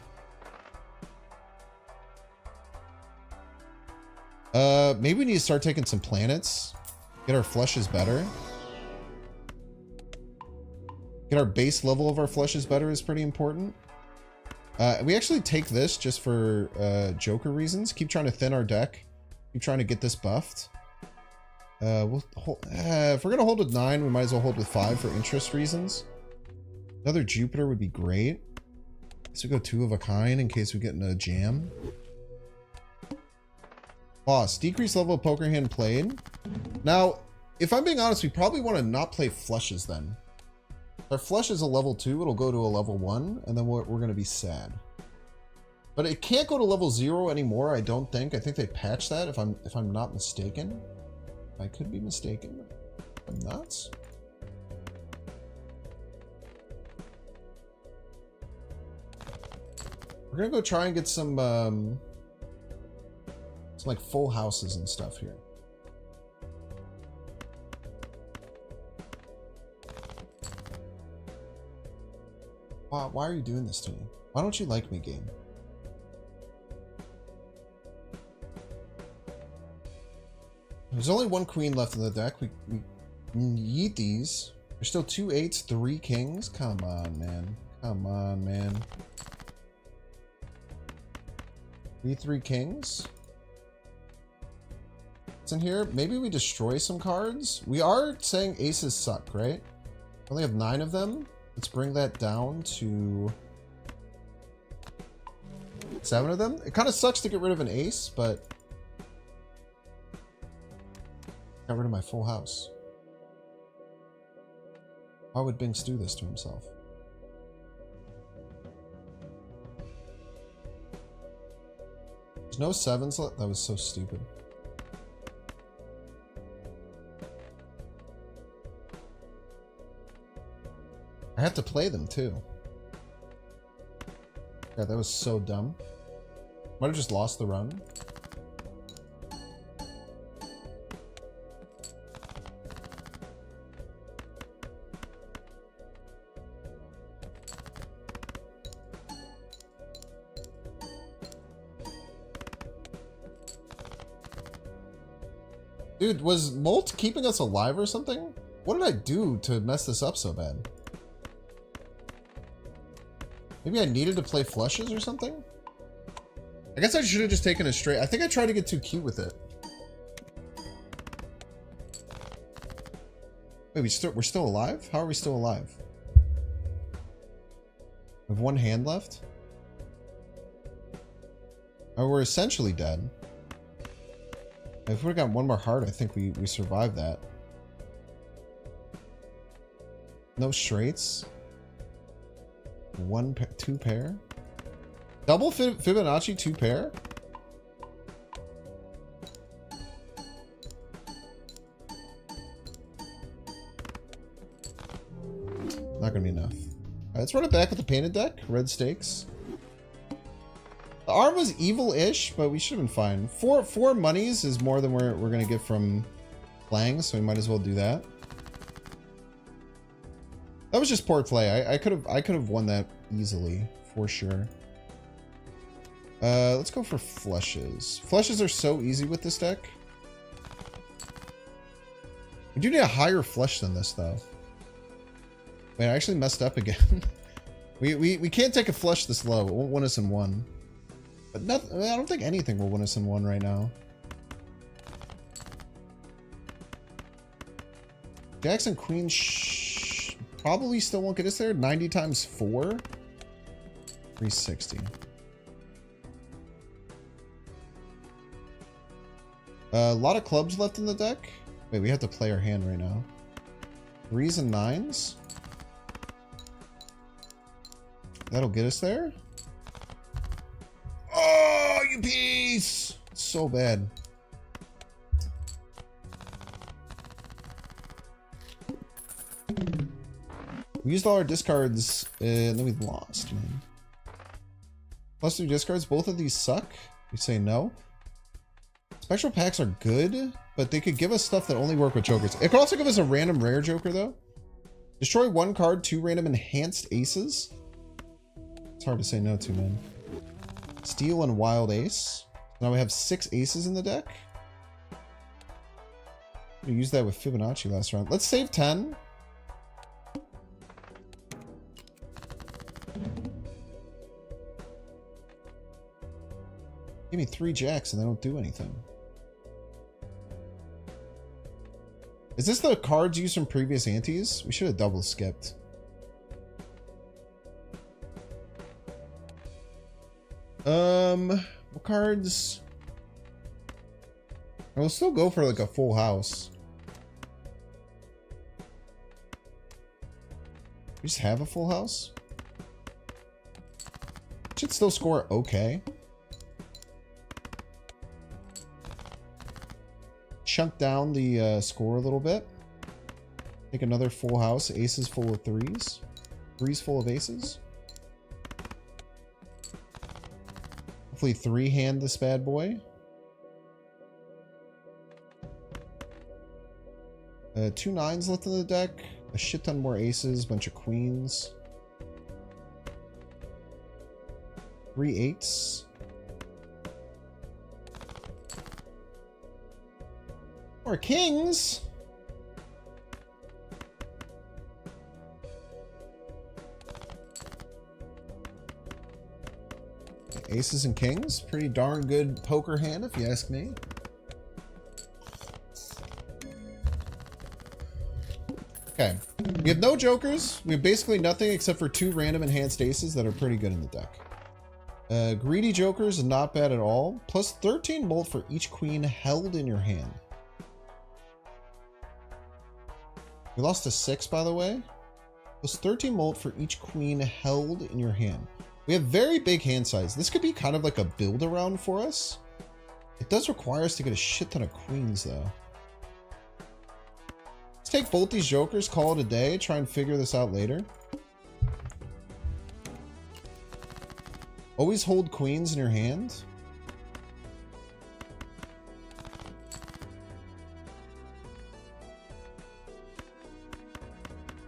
Maybe we need to start taking some planets. Get our flushes better. Get our base level of our flushes better is pretty important. We actually take this just for Joker reasons. Keep trying to thin our deck. Keep trying to get this buffed. We'll hold, if we're gonna hold with 9, we might as well hold with 5 for interest reasons. Another Jupiter would be great. So we go 2 of a kind in case we get in a jam. Boss, decrease level of poker hand played. Now, if I'm being honest, we probably want to not play flushes then. If our flush is a level 2, it'll go to a level 1, and then we're going to be sad. But it can't go to level 0 anymore, I don't think. I think they patched that, if I'm not mistaken. I could be mistaken. I'm not. We're going to go try and get some like full houses and stuff here. Wow, why are you doing this to me? Why don't you like me, game? There's only 1 queen left in the deck. We yeet these. There's still 2 8s, 3 kings. Come on, man. Come on, man. 3 kings. What's in here? Maybe we destroy some cards. We are saying aces suck, right? We only have 9 of them. Let's bring that down to 7 of them. It kind of sucks to get rid of an ace, but got rid of my full house. Why would Binks do this to himself? There's no 7s left. That was so stupid. I have to play them too. Yeah, that was so dumb. Might have just lost the run. Dude, was Molt keeping us alive or something? What did I do to mess this up so bad? Maybe I needed to play flushes or something? I guess I should have just taken a straight. I think I tried to get too cute with it. Wait, we're still alive? How are we still alive? We have 1 hand left? Oh, we're essentially dead. If we got 1 more heart, I think we survived that. No straights. 2 pair. Double Fibonacci 2 pair. Not gonna be enough. Alright, let's run it back with the painted deck. Red stakes. The arm was evil-ish, but we should have been fine. 4 monies is more than we're gonna get from playing, so we might as well do that. That was just poor play. I could have won that easily, for sure. Let's go for flushes. Flushes are so easy with this deck. We do need a higher flush than this, though. Wait, I actually messed up again. we can't take a flush this low. It won't win us in 1. But nothing, I don't think anything will win us in 1 right now. Jacks and Queen probably still won't get us there. 90 times 4. 360. A lot of clubs left in the deck. Wait, we have to play our hand right now. 3s and 9s. That'll get us there. Oh, you piece! So bad. We used all our discards and then we lost, man. +2 discards. Both of these suck. We say no. Special packs are good. but they could give us stuff that only work with jokers. It could also give us a random rare joker, though. Destroy 1 card, 2 random enhanced aces. It's hard to say no to, man. Steel and wild ace. Now we have 6 aces in the deck. We used that with Fibonacci last round. Let's save 10. Give me 3 jacks and they don't do anything. Is this the cards used from previous antes? We should have double skipped. What cards? I'll still go for like a full house. We just have a full house. Should still score okay. Chunk down the score a little bit. Take another full house. Aces full of 3s. 3s full of aces. Hopefully 3-hand this bad boy. 2 9s left in the deck. A shit ton more aces. Bunch of queens. 3 8s. More kings. Aces and kings. Pretty darn good poker hand, if you ask me. Okay. We have no jokers. We have basically nothing except for 2 random enhanced aces that are pretty good in the deck. Greedy jokers is not bad at all. Plus 13 molt for each queen held in your hand. We lost to 6, by the way. Plus 13 molt for each queen held in your hand. We have very big hand size. This could be kind of like a build around for us. It does require us to get a shit ton of queens, though. Let's take both these jokers, call it a day, try and figure this out later. Always hold queens in your hand.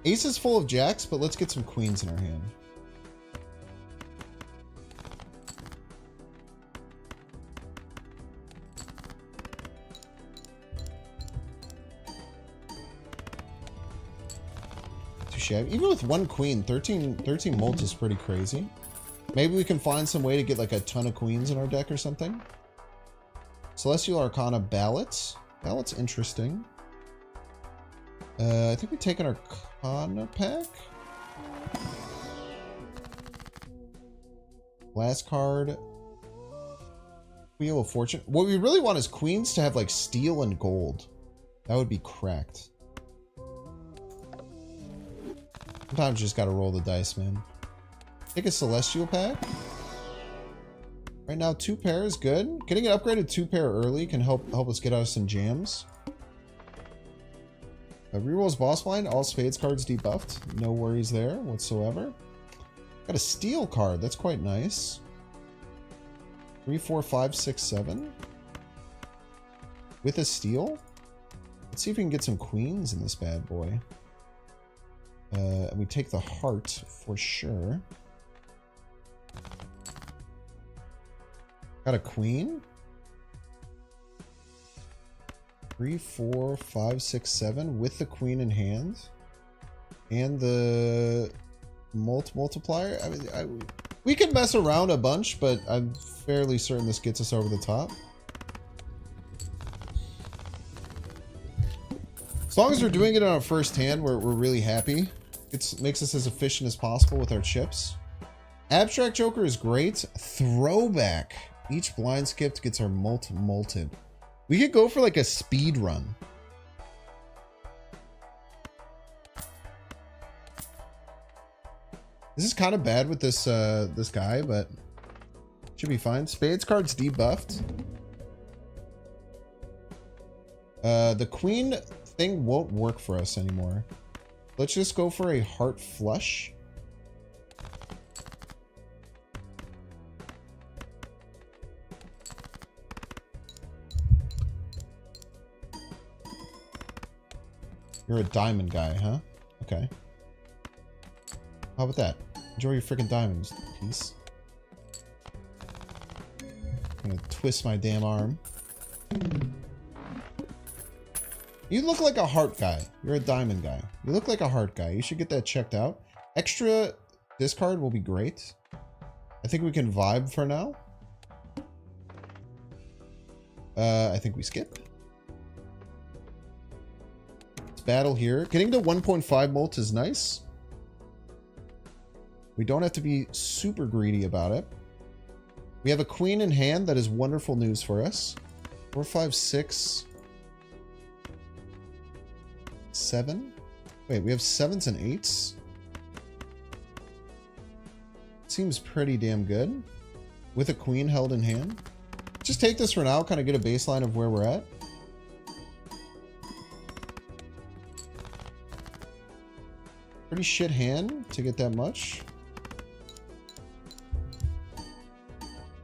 Ace is full of jacks, but let's get some queens in our hand. Even with 1 queen, 13 molt is pretty crazy. Maybe we can find some way to get like a ton of queens in our deck or something. Celestial Arcana Ballot. Ballot's interesting. I think we take an Arcana pack. Last card. Wheel of Fortune. What we really want is queens to have like steel and gold. That would be cracked. Sometimes you just gotta roll the dice, man. Take a Celestial pack. Right now, 2 pair is good. Getting an upgraded 2 pair early can help us get out of some jams. Rerolls boss blind. All spades cards debuffed. No worries there whatsoever. Got a steel card. That's quite nice. 3, 4, 5, 6, 7. With a steel. Let's see if we can get some queens in this bad boy. We take the heart for sure. Got a queen. 3, 4, 5, 6, 7 with the queen in hand. And the multiplier. I mean, we can mess around a bunch, but I'm fairly certain this gets us over the top. As long as we're doing it on our first hand, we're really happy. It makes us as efficient as possible with our chips. Abstract Joker is great. Throwback. Each blind skipped gets our molted. We could go for like a speed run. This is kind of bad with this this guy, but should be fine. Spades card's debuffed. The queen thing won't work for us anymore. Let's just go for a heart flush. You're a diamond guy, huh? Okay. How about that? Enjoy your freaking diamonds, piece. I'm gonna twist my damn arm. You look like a heart guy. You're a diamond guy. You look like a heart guy. You should get that checked out. Extra discard will be great. I think we can vibe for now. I think we skip. Let's battle here. Getting to 1.5 molt is nice. We don't have to be super greedy about it. We have a queen in hand. That is wonderful news for us. 4, 5, 6, 7. Wait, we have 7s and 8s. Seems pretty damn good. With a queen held in hand. Just take this for now, kind of get a baseline of where we're at. Pretty shit hand to get that much.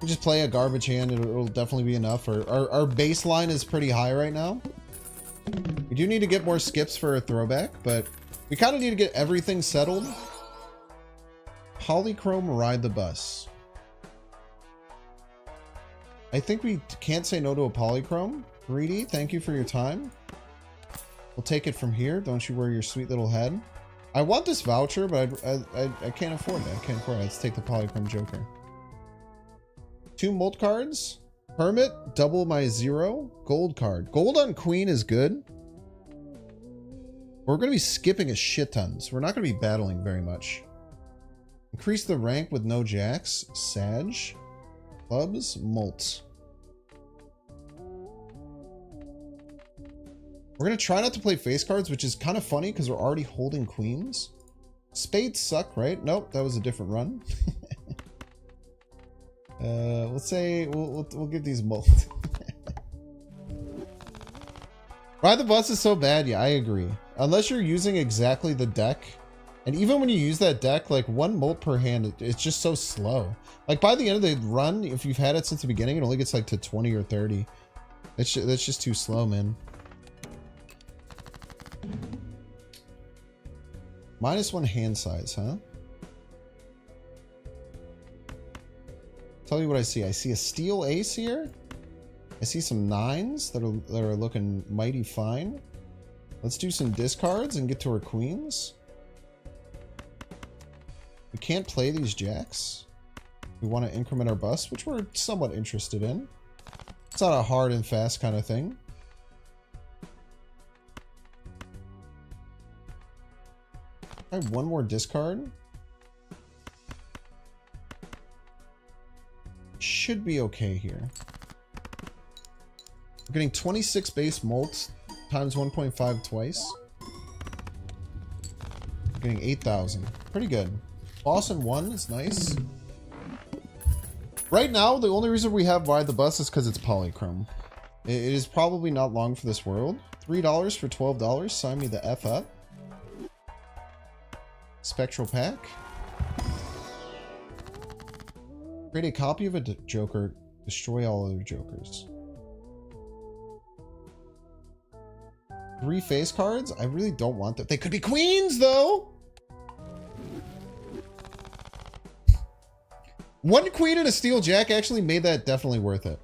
We just play a garbage hand, it'll definitely be enough. Our baseline is pretty high right now. We do need to get more skips for a throwback, but we kind of need to get everything settled. Polychrome ride the bus. I think we can't say no to a polychrome. Greedy, thank you for your time. We'll take it from here. Don't you worry your sweet little head. I want this voucher, but I can't afford it. I can't afford it. Let's take the polychrome joker. 2 molt cards. Hermit, double my 0. Gold card. Gold on queen is good. We're going to be skipping a shit ton, so we're not going to be battling very much. Increase the rank with no jacks. Sag. Clubs. Molt. We're going to try not to play face cards, which is kind of funny because we're already holding queens. Spades suck, right? Nope, that was a different run. Let's say we'll give these molt. Ride the bus is so bad. Yeah, I agree. Unless you're using exactly the deck. And even when you use that deck, like 1 molt per hand, it's just so slow. Like by the end of the run, if you've had it since the beginning, it only gets like to 20 or 30. That's just too slow, man. -1 hand size, huh? Tell you what I see. I see a steel ace here. I see some 9s that are looking mighty fine. Let's do some discards and get to our queens. We can't play these jacks. We want to increment our bust, which we're somewhat interested in. It's not a hard and fast kind of thing. I have 1 more discard. Should be okay here. We're getting 26 base molt times 1.5 twice. We're getting 8,000. Pretty good. Boss in 1 is nice. Right now, the only reason we have Ride the Bus is because it's polychrome. It is probably not long for this world. $3 for $12. Sign me the F up. Spectral pack. Create a copy of a joker. Destroy all other jokers. 3 face cards? I really don't want that. They could be queens, though! 1 queen and a steel jack actually made that definitely worth it.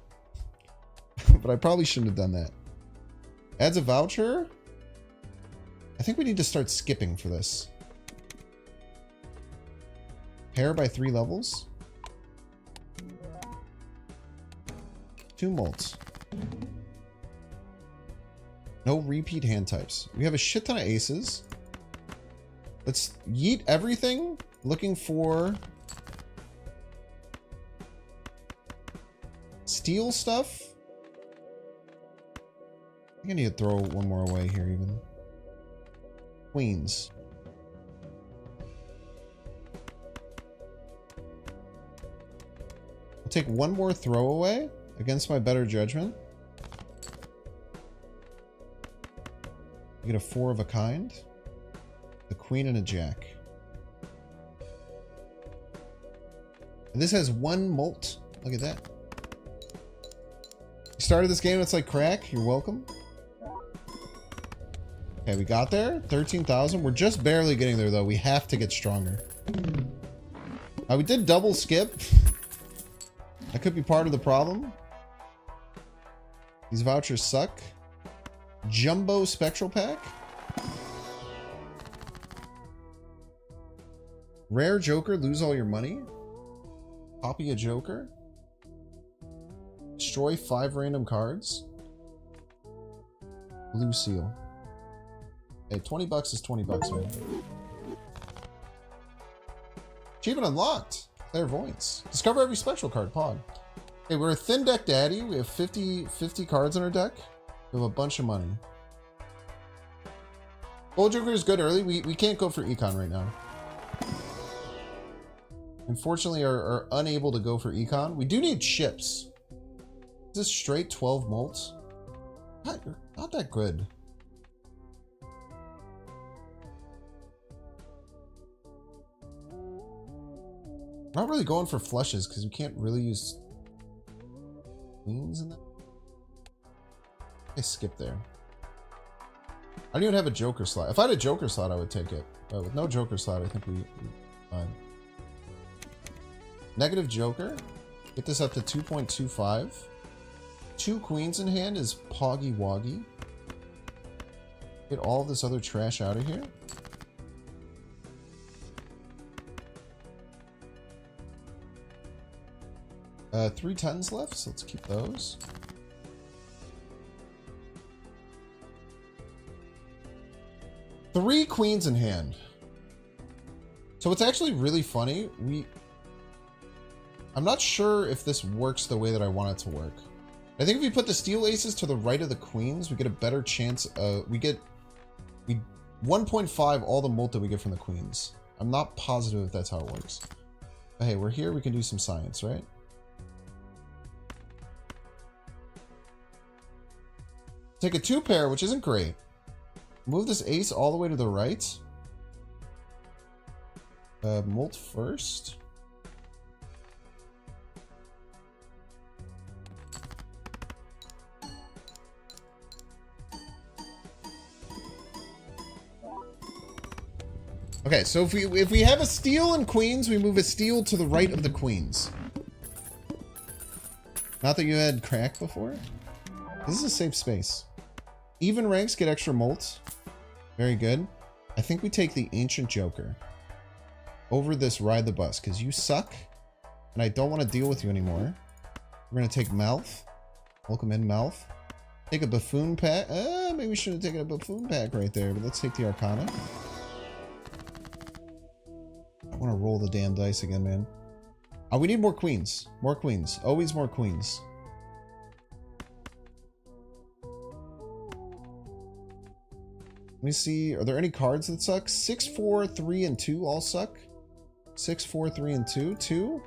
But I probably shouldn't have done that. Adds a voucher? I think we need to start skipping for this. Pair by 3 levels. 2 molts. No repeat hand types. We have a shit ton of aces. Let's yeet everything. Looking for steel stuff. I think I need to throw 1 more away here even. Queens. I'll take 1 more throwaway against my better judgment. You get a 4 of a kind. The queen and a jack. And this has 1 molt. Look at that. You started this game, it's like crack. You're welcome. Okay, we got there. 13,000. We're just barely getting there, though. We have to get stronger. We did double skip. That could be part of the problem. These vouchers suck. Jumbo Spectral Pack. Rare Joker, lose all your money. Copy a Joker. Destroy 5 random cards. Blue Seal. Hey, 20 bucks is 20 bucks, man. Achievement unlocked. Clairvoyance. Discover every special card pod. Hey, we're a thin deck daddy. We have 50 cards in our deck. We have a bunch of money. Gold Joker is good early. We can't go for Econ right now. Unfortunately, are unable to go for Econ. We do need chips. Is this straight 12 molts? Not that good. Not really going for flushes because we can't really use queens in that. I skip there. I don't even have a Joker slot. If I had a Joker slot, I would take it. But with no Joker slot, I think we're fine. Negative Joker. Get this up to 2.25. 2 queens in hand is Poggy Woggy. Get all this other trash out of here. Three 10s left, so let's keep those. Three queens in hand. So it's actually really funny. I'm not sure if this works the way that I want it to work. I think if we put the steel aces to the right of the queens, we get a better chance. We 1.5 all the mult that we get from the queens. I'm not positive if that's how it works. But hey, we're here. We can do some science, right? Take a 2 pair, which isn't great. Move this ace all the way to the right. Mult first. Okay, so if we have a steal and queens, we move a steal to the right of the queens. Not that you had crack before. This is a safe space. Even ranks get extra molts. Very good. I think we take the Ancient Joker over this Ride the Bus because you suck and I don't want to deal with you anymore. We're going to take Mouth. Welcome in, Mouth. Take a Buffoon Pack. Maybe we should have taken a Buffoon Pack right there, but let's take the Arcana. I want to roll the damn dice again, man. Oh, we need more queens. More queens. Always more queens. Let me see. Are there any cards that suck? 6, 4, 3, and 2 all suck. 6, 4, 3, and 2. 2.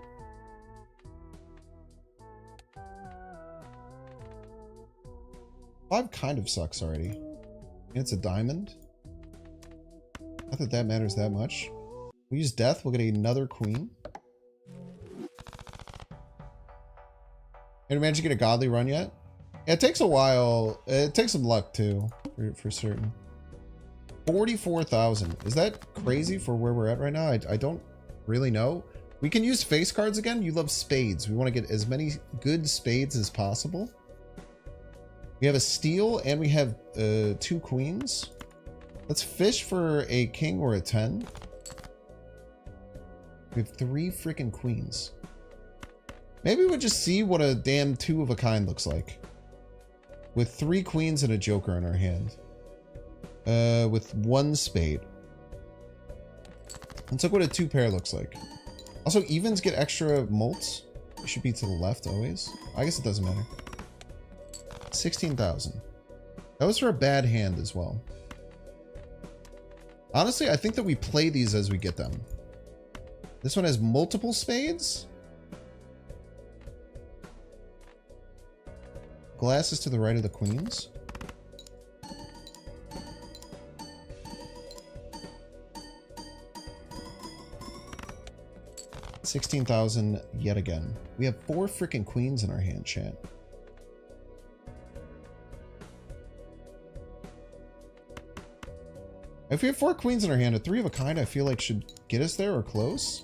Five kind of sucks already. It's a diamond. Not that that matters that much. We use death. We'll get another queen. Have you managed to get a godly run yet? Yeah, it takes a while. It takes some luck too, for certain. 44,000. Is that crazy for where we're at right now? I don't really know. We can use face cards again. You love spades. We want to get as many good spades as possible. We have a steal and we have 2 queens. Let's fish for a king or a 10. We have 3 freaking queens. Maybe we'll just see what a damn 2 of a kind looks like. With 3 queens and a joker in our hand. With 1 spade. Let's look what a 2 pair looks like. Also, evens get extra molts. It should be to the left always. I guess it doesn't matter. 16,000. That was for a bad hand as well. Honestly, I think that we play these as we get them. This one has multiple spades. Glass is to the right of the queens. $16,000 yet again. We have 4 freaking queens in our hand, chat. If we have 4 queens in our hand, a 3 of a kind I feel like should get us there or close.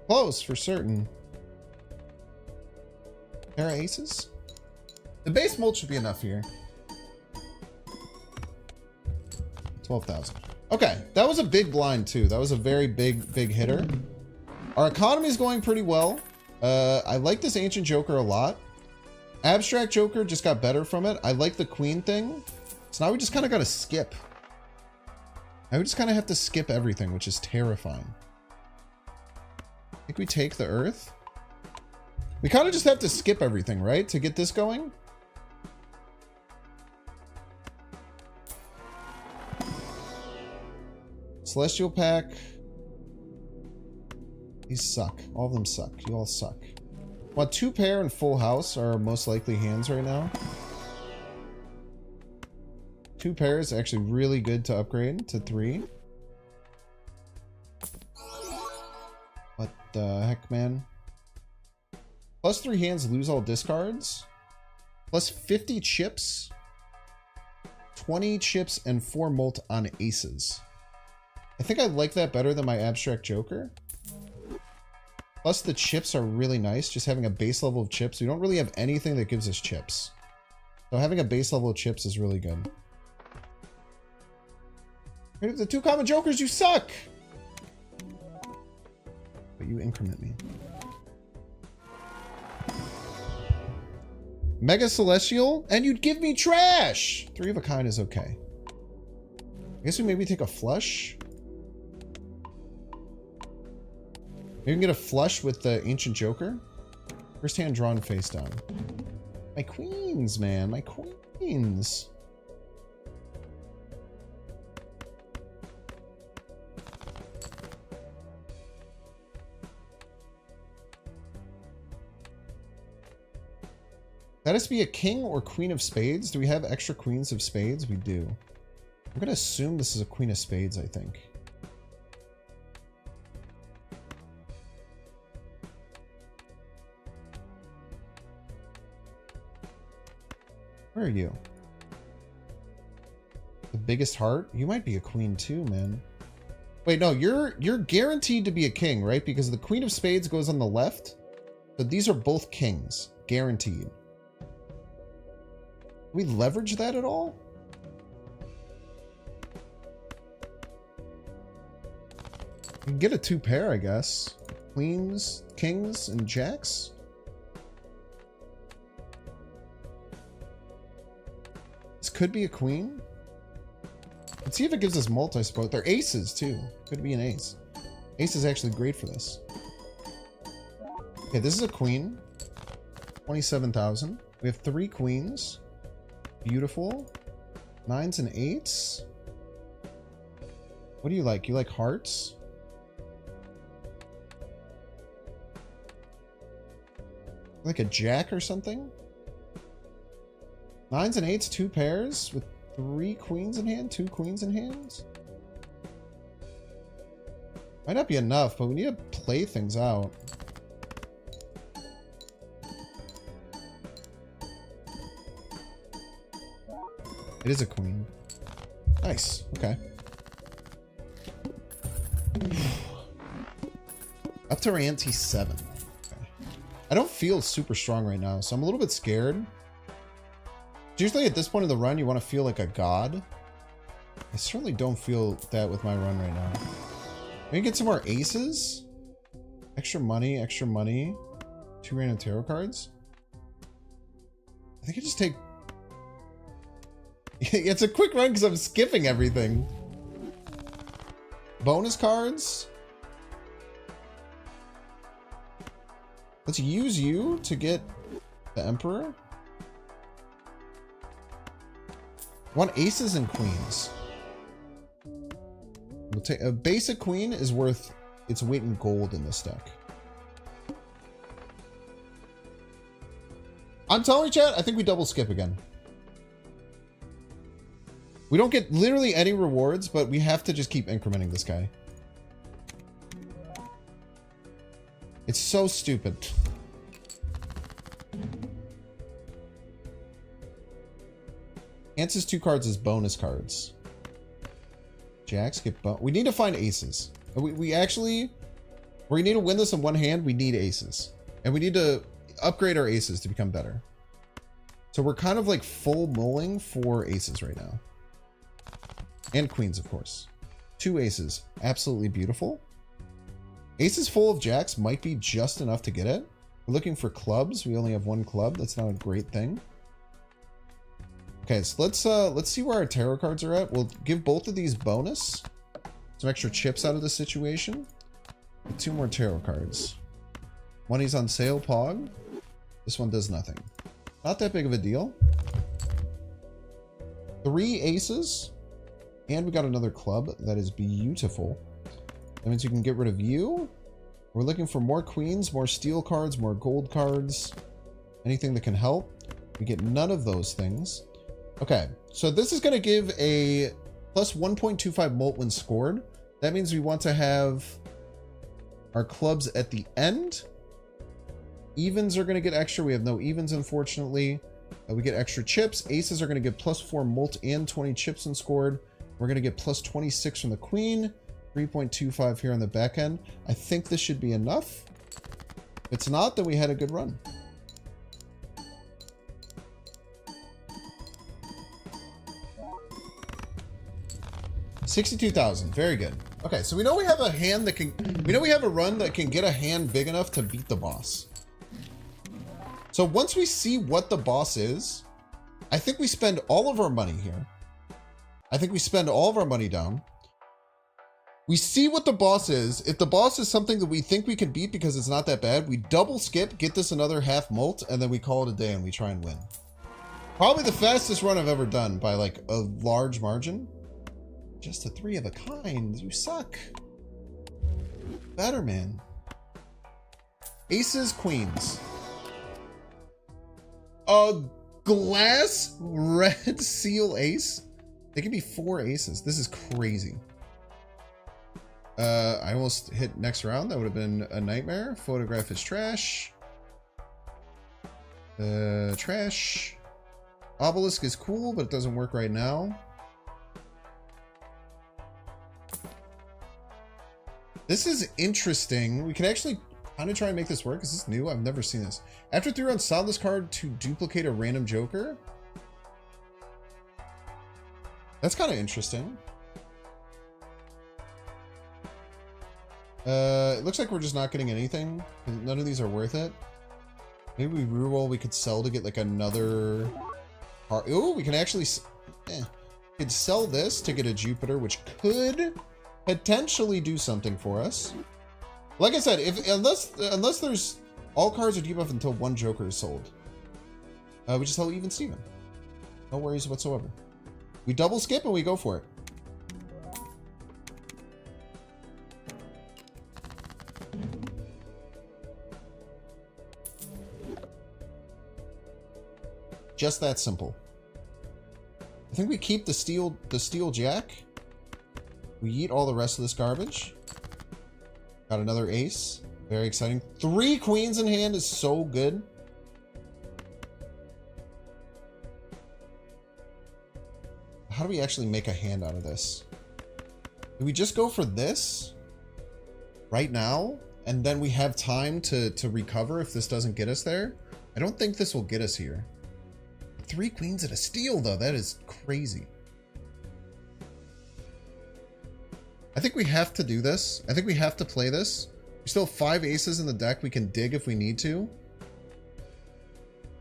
Close for certain. Pair of aces? The base mold should be enough here. 12,000. Okay, that was a big blind too. That was a very big hitter. Our economy is going pretty well. I like this Ancient Joker a lot. Abstract Joker just got better from it. I like the Queen thing. So now we just kind of got to skip. Now we just kind of have to skip everything, which is terrifying. I think we take the Earth. We kind of just have to skip everything, right? To get this going. Celestial Pack. These suck. All of them suck. You all suck. Well, 2 pair and full house are our most likely hands right now. 2 pair is actually really good to upgrade to 3. What the heck, man? Plus 3 hands, lose all discards. Plus 50 chips. 20 chips and 4 molt on aces. I think I like that better than my Abstract Joker. Plus the chips are really nice. Just having a base level of chips. We don't really have anything that gives us chips. So having a base level of chips is really good. The 2 common jokers, you suck! But you increment me. Mega Celestial? And you'd give me trash! 3 of a kind is okay. I guess we maybe take a flush. Maybe we can get a flush with the Ancient Joker. First hand drawn face down. My queens, man. My queens. That has to be a king or queen of spades. Do we have extra queens of spades? We do. I'm going to assume this is a queen of spades, I think. Where are you? The biggest heart? You might be a queen too, man. Wait, no, you're guaranteed to be a king, right? Because the queen of spades goes on the left. So these are both kings. Guaranteed. We leverage that at all? We can get a 2 pair, I guess. Queens, kings, and jacks. This could be a queen. Let's see if it gives us multi support. They're aces too. Could be an ace. Ace is actually great for this. Okay, this is a queen. 27,000. We have 3 queens. Beautiful. 9s and 8s. What do you like? You like hearts? Like a jack or something? 9s and 8s, 2 pairs with 3 queens in hand, 2 queens in hands. Might not be enough, but we need to play things out. It is a queen. Nice. Okay. Up to ante 7. Okay. I don't feel super strong right now, so I'm a little bit scared. Usually at this point of the run, you want to feel like a god. I certainly don't feel that with my run right now. Maybe get some more aces. Extra money, extra money. 2 random tarot cards. I think I just take... It's a quick run because I'm skipping everything. Bonus cards. Let's use you to get the Emperor. Want aces and queens. We'll take a basic queen is worth its weight in gold in this deck. I'm telling you, chat, I think we double skip again. We don't get literally any rewards, but we have to just keep incrementing this guy. It's so stupid. Answers 2 cards as bonus cards. Jacks get we need to find aces. We actually, we need to win this in one hand. We need aces. And we need to upgrade our aces to become better. So we're kind of like full mulling for aces right now. And queens, of course. 2 aces. Absolutely beautiful. Aces full of jacks might be just enough to get it. We're looking for clubs. We only have 1 club. That's not a great thing. Okay, so let's see where our tarot cards are at. We'll give both of these bonus. Some extra chips out of the situation. 2 more tarot cards. Money's on sale, Pog. This one does nothing. Not that big of a deal. 3 aces. And we got another club. That is beautiful. That means you can get rid of you. We're looking for more queens, more steel cards, more gold cards. Anything that can help. We get none of those things. Okay, so this is going to give a plus 1.25 molt when scored. That means we want to have our clubs at the end. Evens are going to get extra. We have no evens, unfortunately. We get extra chips. Aces are going to get plus 4 molt and 20 chips when scored. We're going to get plus 26 from the queen. 3.25 here on the back end. I think this should be enough. If it's not, then we had a good run. $62,000. Very good. Okay, so we know we have a hand that can... We know we have a run that can get a hand big enough to beat the boss. So once we see what the boss is, I think we spend all of our money here. I think we spend all of our money down. We see what the boss is. If the boss is something that we think we can beat because it's not that bad, we double skip, get this another half molt, and then we call it a day and we try and win. Probably the fastest run I've ever done by like a large margin. Just a 3 of a kind. You suck. Better, man. Aces, queens. A glass red seal ace? They can be 4 aces. This is crazy. I almost hit next round. That would have been a nightmare. Photograph is trash. Trash. Obelisk is cool, but it doesn't work right now. This is interesting. We can actually kind of try and make this work. Is this new? I've never seen this. After 3 rounds, solve this card to duplicate a random joker. That's kind of interesting. It looks like we're just not getting anything. None of these are worth it. Maybe we reroll. We could sell to get like another card. Ooh, we can actually... We could sell this to get a Jupiter, which could potentially do something for us. Like I said, unless there's all cards are debuff until 1 Joker is sold. We just sell even Steven. No worries whatsoever. We double skip and we go for it. Just that simple. I think we keep the steel jack. We eat all the rest of this garbage. Got another ace. Very exciting. 3 queens in hand is so good. How do we actually make a hand out of this? Do we just go for this right now? And then we have time to recover if this doesn't get us there? I don't think this will get us here. 3 queens and a steal, though. That is crazy. I think we have to do this. I think we have to play this. We still have 5 aces in the deck. We can dig if we need to.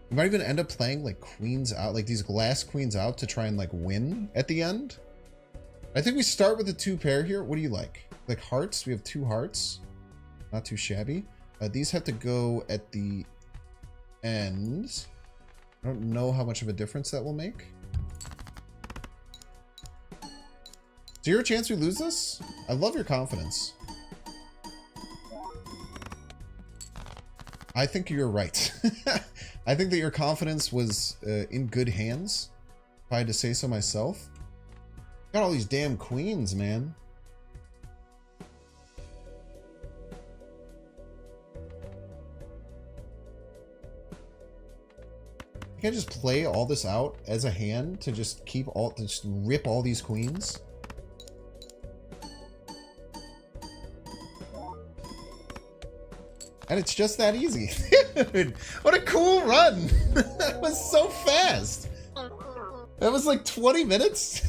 We might even end up playing like queens out, like these glass queens out to try and like win at the end. I think we start with the 2 pair here. What do you like? Like hearts? We have 2 hearts. Not too shabby. These have to go at the end. I don't know how much of a difference that will make. 0 chance we lose this? I love your confidence. I think you're right. I think that your confidence was in good hands, if I had to say so myself. Got all these damn queens, man. I Can't I just play all this out as a hand to just to just rip all these queens? And it's just that easy. Dude, what a cool run. That was so fast. That was like 20 minutes.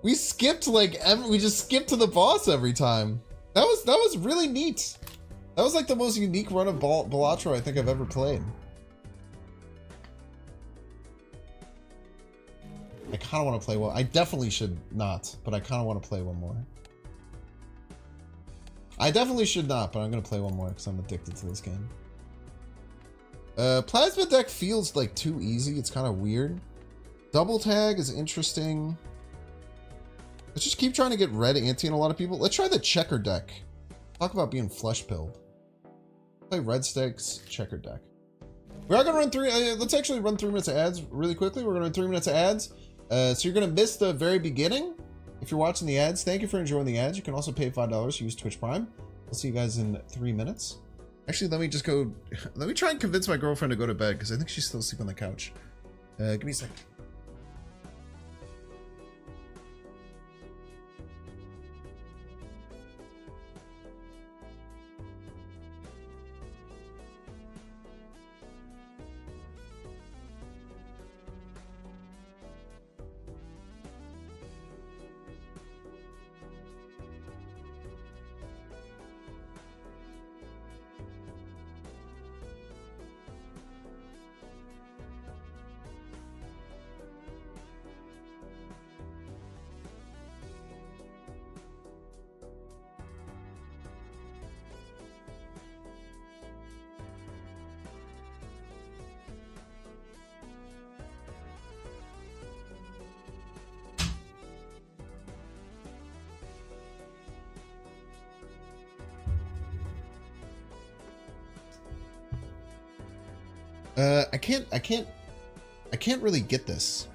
We skipped we just skipped to the boss every time. That was really neat. That was like the most unique run of Balatro I think I've ever played. I kind of want to play one. I definitely should not, but I kind of want to play one more. I definitely should not, but I'm going to play one more because I'm addicted to this game. Plasma deck feels like too easy. It's kind of weird. Double tag is interesting. Let's just keep trying to get red ante in a lot of people. Let's try the checker deck. Talk about being flesh pilled. Play red stakes, checker deck. We are going to run through. Let's actually run 3 minutes of ads really quickly. We're going to run 3 minutes of ads. So you're going to miss the very beginning. If you're watching the ads, thank you for enjoying the ads. You can also pay $5 to use Twitch Prime. I'll see you guys in 3 minutes. Actually, let me just go. Let me try and convince my girlfriend to go to bed because I think she's still asleep on the couch. Give me a second. I can't really get this.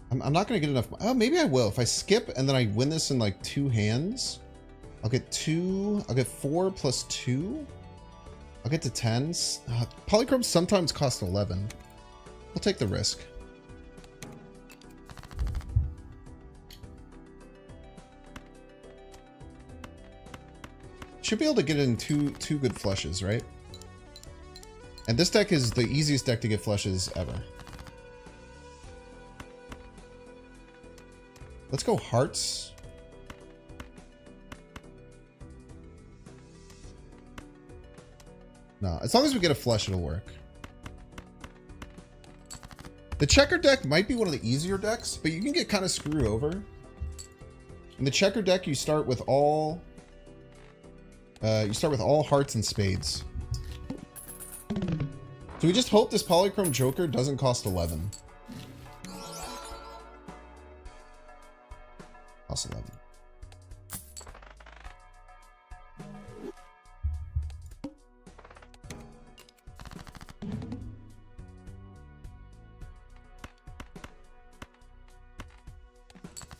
I'm not gonna get enough. Oh, maybe I will. If I skip and then I win this in like 2 hands, I'll get 4 plus 2. I'll get to 10s. Polychromes sometimes cost 11. We'll take the risk. Should be able to get in two good flushes, right? And this deck is the easiest deck to get flushes ever. Let's go hearts. No, as long as we get a flush, it'll work. The checker deck might be one of the easier decks, but you can get kind of screwed over. In the checker deck, you start with all hearts and spades. So we just hope this Polychrome Joker doesn't cost 11. Cost 11.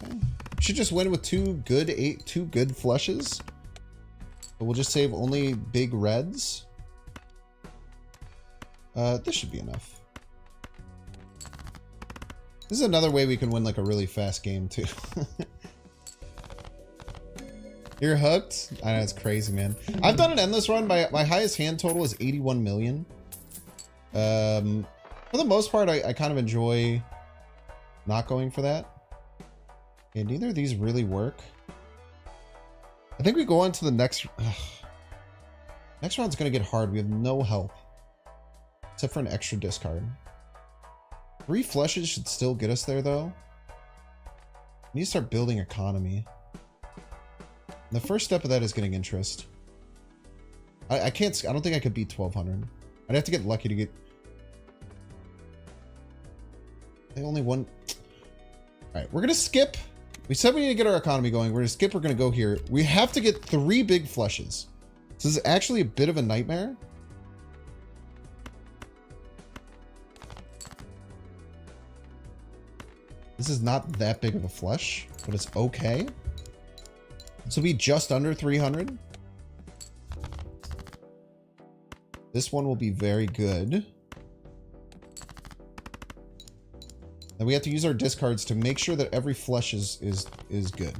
Okay. Should just win with two good flushes. But we'll just save only big reds. This should be enough. This is another way we can win like a really fast game too. You're hooked? I know, it's crazy, man. I've done an endless run. My highest hand total is 81 million. For the most part, I kind of enjoy not going for that. And neither of these really work. I think we go on to the next... Next round's going to get hard. We have no help. Except for an extra discard. 3 flushes should still get us there, though. We need to start building economy. And the first step of that is getting interest. I can't... I don't think I could beat 1200. I'd have to get lucky to get... They only won... Alright, we're going to skip... We said we need to get our economy going. We're going to skip. We're going to go here. We have to get 3 big flushes. So this is actually a bit of a nightmare. This is not that big of a flush, but it's okay. This will be just under 300. This one will be very good. And we have to use our discards to make sure that every flush is good.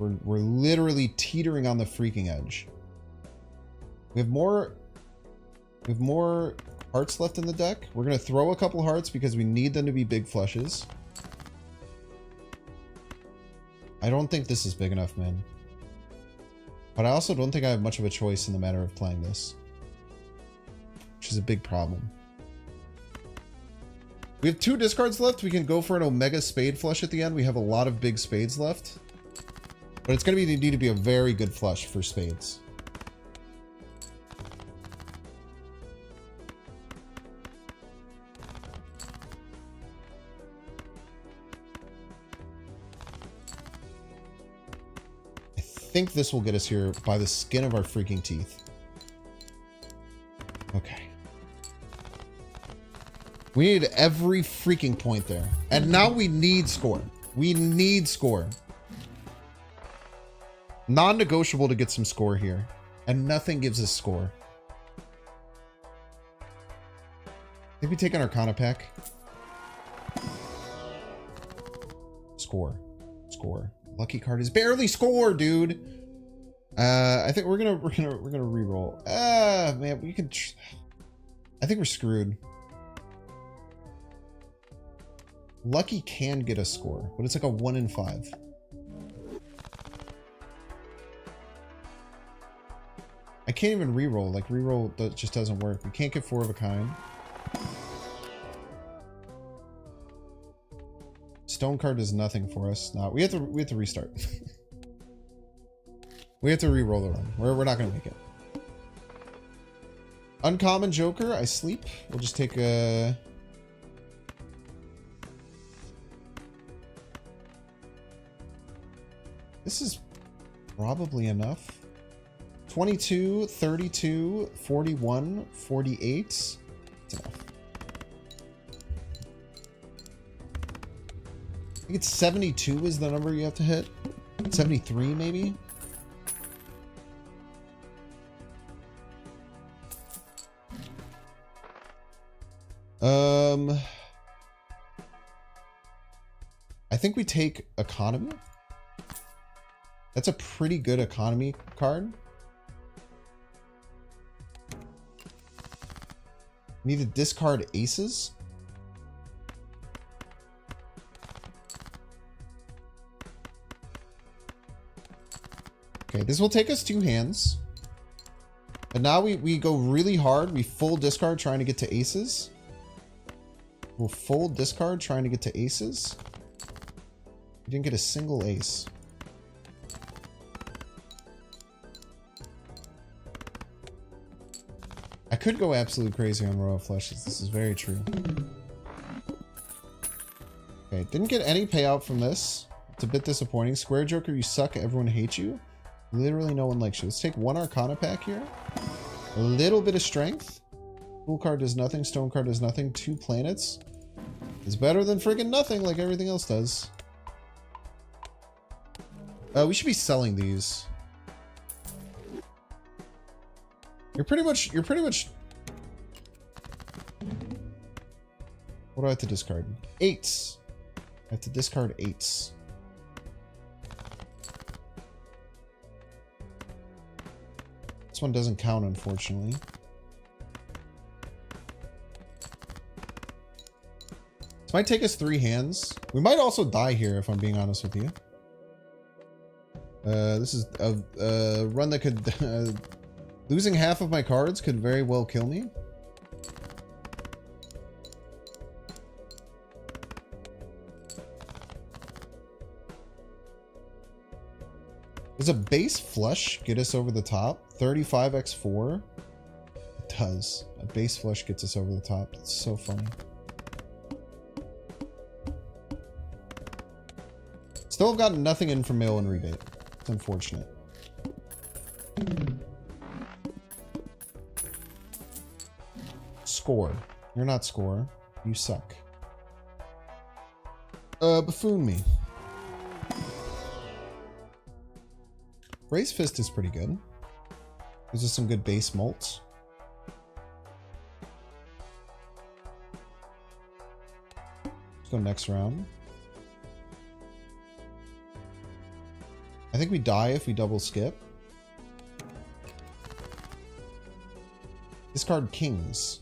We're literally teetering on the freaking edge. We have more hearts left in the deck. We're gonna throw a couple hearts because we need them to be big flushes. I don't think this is big enough, man. But I also don't think I have much of a choice in the matter of playing this, which is a big problem. We have 2 discards left. We can go for an Omega Spade flush at the end. We have a lot of big spades left. But it's going to need to be a very good flush for spades. I think this will get us here by the skin of our freaking teeth. Okay. We need every freaking point there. And now we need score. We need score. Non-negotiable to get some score here. And nothing gives us score. I think we take an Arcana pack. Score. Score. Lucky card is barely score, dude. I think we're gonna re-roll. Man, we can. I think we're screwed. Lucky can get a score, but it's like a 1 in 5. I can't even re-roll. Like, re-roll just doesn't work. We can't get 4 of a kind. Stone card does nothing for us. No, we have to restart. We have to re-roll the run. We're not gonna make it. Uncommon Joker. I sleep. We'll just take a. This is probably enough. 22, 32, 41, 48. That's enough. I think it's 72 is the number you have to hit. 73 maybe? I think we take Economy. That's a pretty good economy card. Need to discard aces. Okay, this will take us 2 hands. But now we go really hard. We full discard trying to get to aces. We'll full discard trying to get to aces. We didn't get a single ace. I could go absolute crazy on row of flushes. This is very true. Okay, didn't get any payout from this. It's a bit disappointing. Square Joker, you suck. Everyone hates you. Literally no one likes you. Let's take 1 Arcana pack here. A little bit of strength. Fool card does nothing. Stone card does nothing. 2 planets. It's better than friggin' nothing like everything else does. We should be selling these. You're pretty much. What do I have to discard? 8s. I have to discard 8s. This one doesn't count, unfortunately. This might take us 3 hands. We might also die here, if I'm being honest with you. This is a run that could... losing half of my cards could very well kill me. Does a base flush get us over the top? 35x4? It does. A base flush gets us over the top. It's so funny. Still have gotten nothing in from mail and rebate. It's unfortunate. Score. You're not score. You suck. Buffoon me. Raised Fist is pretty good. Gives us some good base molts. Let's go next round. I think we die if we double skip. Discard Kings.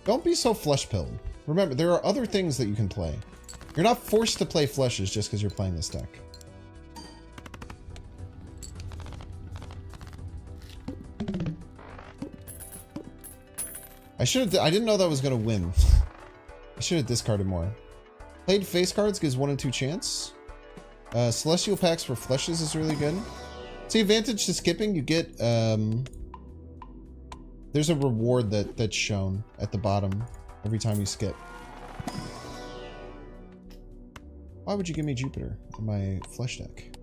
Don't be so flesh-pilled. Remember, there are other things that you can play. You're not forced to play fleshes just because you're playing this deck. I didn't know that was going to win. I should have discarded more. Played face cards gives 1 in 2 chance. Celestial packs for fleshes is really good. See, advantage to skipping, you get, there's a reward that's shown at the bottom every time you skip. Why would you give me Jupiter in my flesh deck?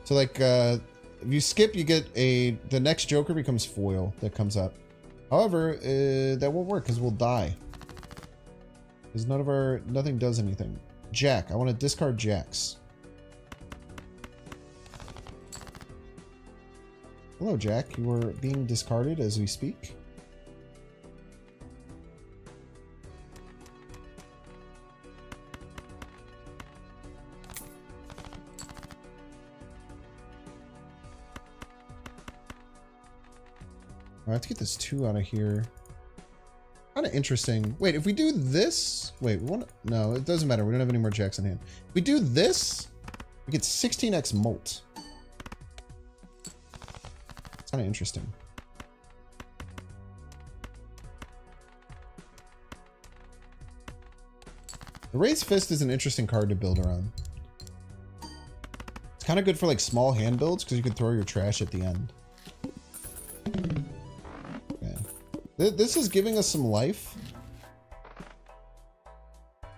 So like, if you skip, you get the next Joker becomes foil that comes up. However, that won't work because we'll die. Because nothing does anything. Jack, I want to discard Jacks. Hello, Jack. You are being discarded as we speak. I have to get this 2 out of here. Kind of interesting. Wait, if we do this... Wait, we want to... No, it doesn't matter. We don't have any more Jacks in hand. If we do this, we get 16x Molt. It's kind of interesting. The Raised Fist is an interesting card to build around. It's kind of good for like small hand builds because you can throw your trash at the end. This is giving us some life.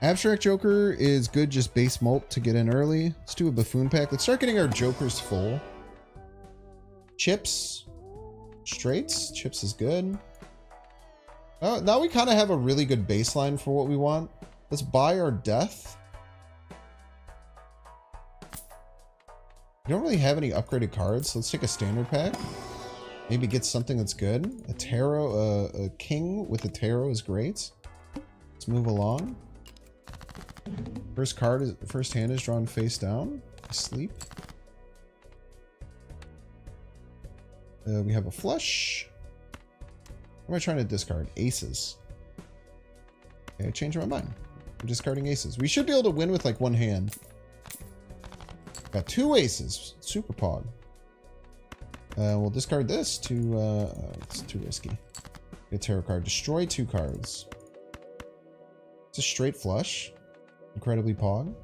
Abstract Joker is good, just base molt to get in early. Let's do a Buffoon pack. Let's start getting our Jokers full. Chips. Straights. Chips is good. Oh, now we kind of have a really good baseline for what we want. Let's buy our death. We don't really have any upgraded cards, so let's take a standard pack. Maybe get something that's good. A tarot, a king with a tarot is great. Let's move along. First hand is drawn face down. Sleep. We have a flush. What am I trying to discard? Aces. Okay, I changed my mind. We're discarding aces. We should be able to win with like one hand. Got 2 aces. Super pog. We'll discard this to, it's too risky. Get a tarot card. Destroy 2 cards. It's a straight flush. Incredibly pog.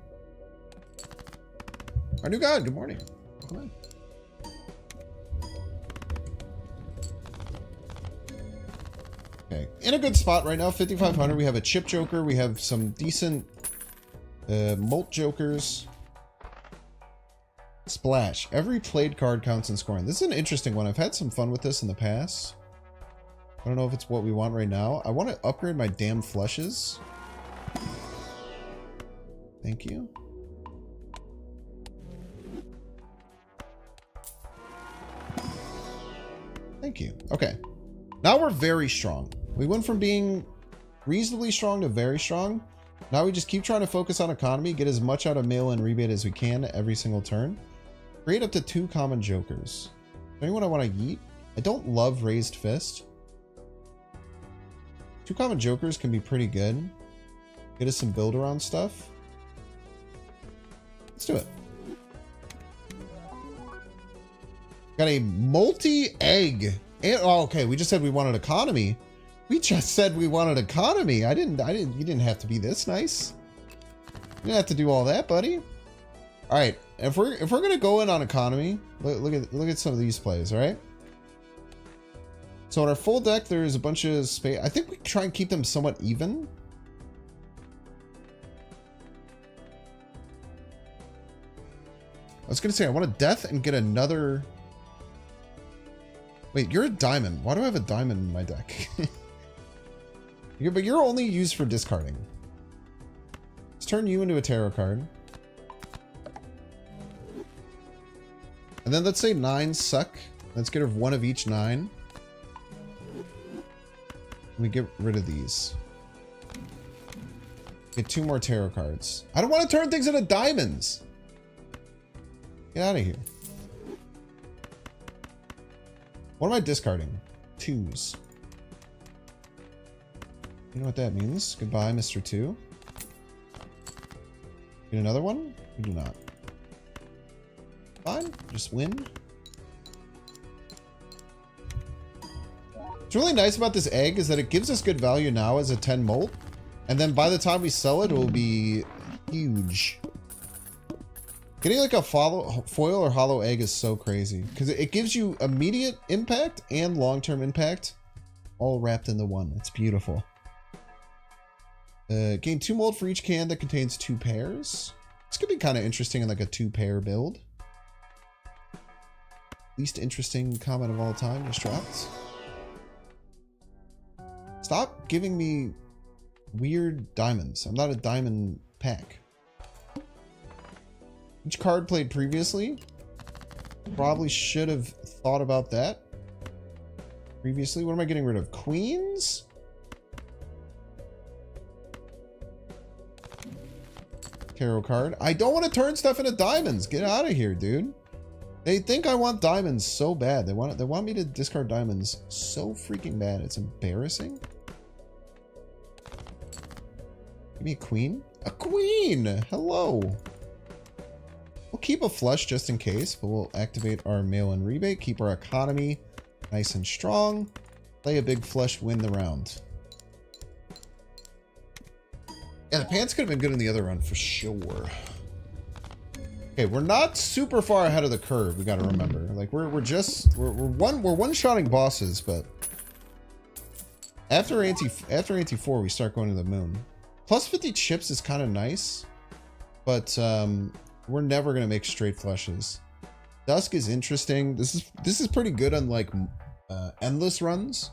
Our new god, good morning. Come on. Okay, in a good spot right now, 5,500. We have a chip joker. We have some decent molt jokers. Splash. Every played card counts in scoring. This is an interesting one. I've had some fun with this in the past. I don't know if it's what we want right now. I want to upgrade my damn flushes. Thank you. Thank you. Okay. Now we're very strong. We went from being reasonably strong to very strong. Now we just keep trying to focus on economy, get as much out of mail-in rebate as we can every single turn. Create up to 2 common jokers. Anyone I want to yeet? I don't love Raised Fist. 2 common jokers can be pretty good. Get us some build around stuff. Let's do it. Got a multi-egg. Oh, okay, we just said we wanted economy. We just said we wanted economy. You didn't have to be this nice. You didn't have to do all that, buddy. All right, if we're gonna go in on economy, look at some of these plays. All right. So in our full deck, there's a bunch of space. I think we try and keep them somewhat even. was going to say, I want a death and get another... Wait, you're a diamond. Why do I have a diamond in my deck? But you're only used for discarding. Let's turn you into a tarot card. And then let's say 9 suck. Let's get rid of one of each 9. Let me get rid of these. Get 2 more tarot cards. I don't want to turn things into diamonds. Get out of here. What am I discarding? 2s. You know what that means. Goodbye, Mr. 2. Get another one? We do not. Fine. Just win. What's really nice about this egg is that it gives us good value now as a 10 molt. And then by the time we sell it, it will be huge. Getting like a foil or hollow egg is so crazy. Because it gives you immediate impact and long-term impact. All wrapped into one. It's beautiful. Gain 2 mold for each can that contains 2 pairs. This could be kind of interesting in like a 2-pair build. Least interesting comment of all time just dropped. Stop giving me weird diamonds. I'm not a diamond pack. Each card played previously. Probably should have thought about that previously. What am I getting rid of? Queens? Tarot card. I don't want to turn stuff into diamonds. Get out of here, dude. They think I want diamonds so bad. They want me to discard diamonds so freaking bad. It's embarrassing. Give me a queen. A queen! Hello. We'll keep a flush just in case, but we'll activate our mail-in rebate, keep our economy nice and strong, play a big flush, win the round. Yeah, the pants could have been good in the other run for sure. Okay, we're not super far ahead of the curve. We got to remember, like we're one-shotting bosses, but after anti 4, we start going to the moon. Plus 50 chips is kind of nice, but we're never gonna make straight flushes. Dusk is interesting. This is pretty good on like endless runs,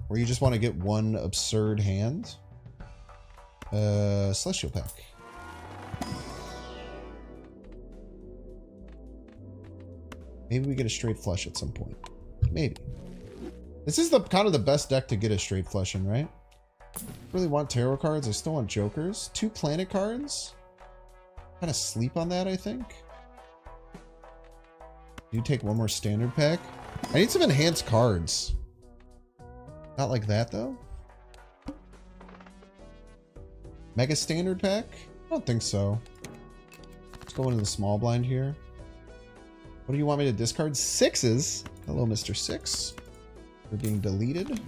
where you just want to get one absurd hand. Celestial pack. Maybe we get a straight flush at some point. Maybe. This is the kind of the best deck to get a straight flush in, right? Really want tarot cards. I still want jokers. 2 planet cards. Kind of sleep on that, I think. Do take one more standard pack. I need some enhanced cards. Not like that, though. Mega standard pack? I don't think so. Let's go into the small blind here. What do you want me to discard? 6s. Hello, Mr. 6. We're being deleted.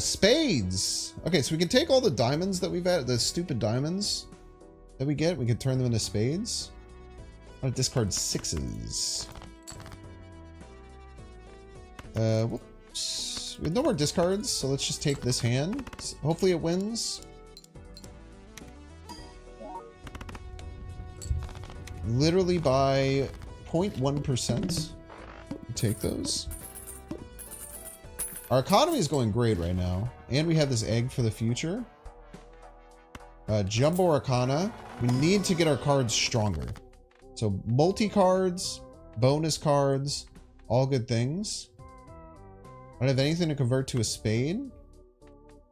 Spades. Okay, so we can take all the diamonds that we've had, the stupid diamonds that we get, we can turn them into spades. I want to discard 6s. Whoops. We have no more discards, so let's just take this hand. Hopefully it wins. Literally by 0.1%. Take those. Our economy is going great right now, and we have this egg for the future. Jumbo Arcana. We need to get our cards stronger. So multi-cards, bonus cards, all good things. I don't have anything to convert to a spade.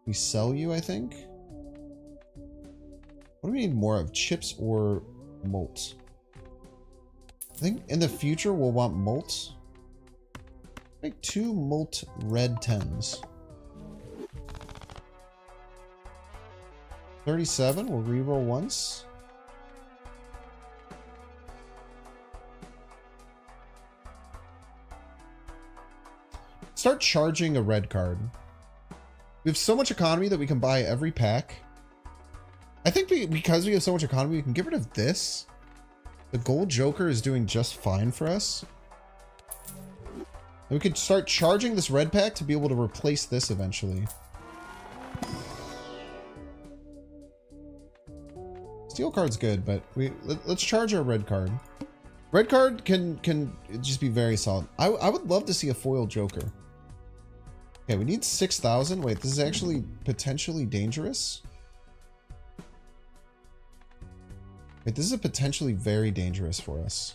We sell you, I think. What do we need more of? Chips or molt? I think in the future we'll want molt. Make 2 molt red 10s. 37, we'll reroll once. Start charging a red card. We have so much economy that we can buy every pack. I think because we have so much economy, we can get rid of this. The gold joker is doing just fine for us. And we could start charging this red pack to be able to replace this eventually. Steel card's good, but let's charge our red card. Red card can just be very solid. I would love to see a foil Joker. Okay, we need 6,000. Wait, this is actually potentially dangerous. Wait, this is a potentially very dangerous for us.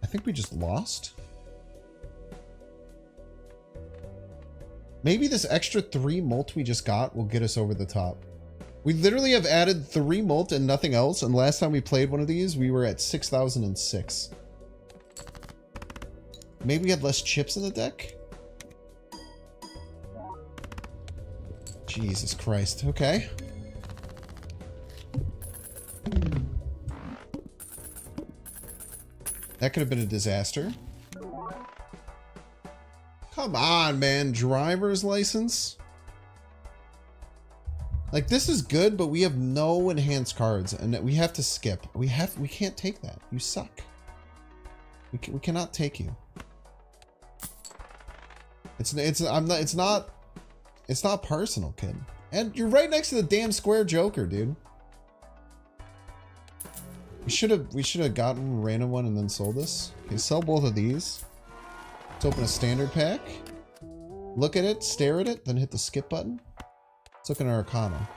I think we just lost. Maybe this extra 3 molt we just got will get us over the top. We literally have added 3 molt and nothing else, and last time we played one of these, we were at 6,006. Maybe we had less chips in the deck? Jesus Christ. Okay. That could have been a disaster. Come on, man. Driver's license? Like, this is good, but we have no enhanced cards, and we have to skip. We can't take that. You suck. We cannot take you. It's not personal, kid. And you're right next to the damn square Joker, dude. We should have gotten a random one and then sold this. Okay, sell both of these. Let's open a standard pack. Look at it, stare at it, then hit the skip button. Let's look at our Arcana.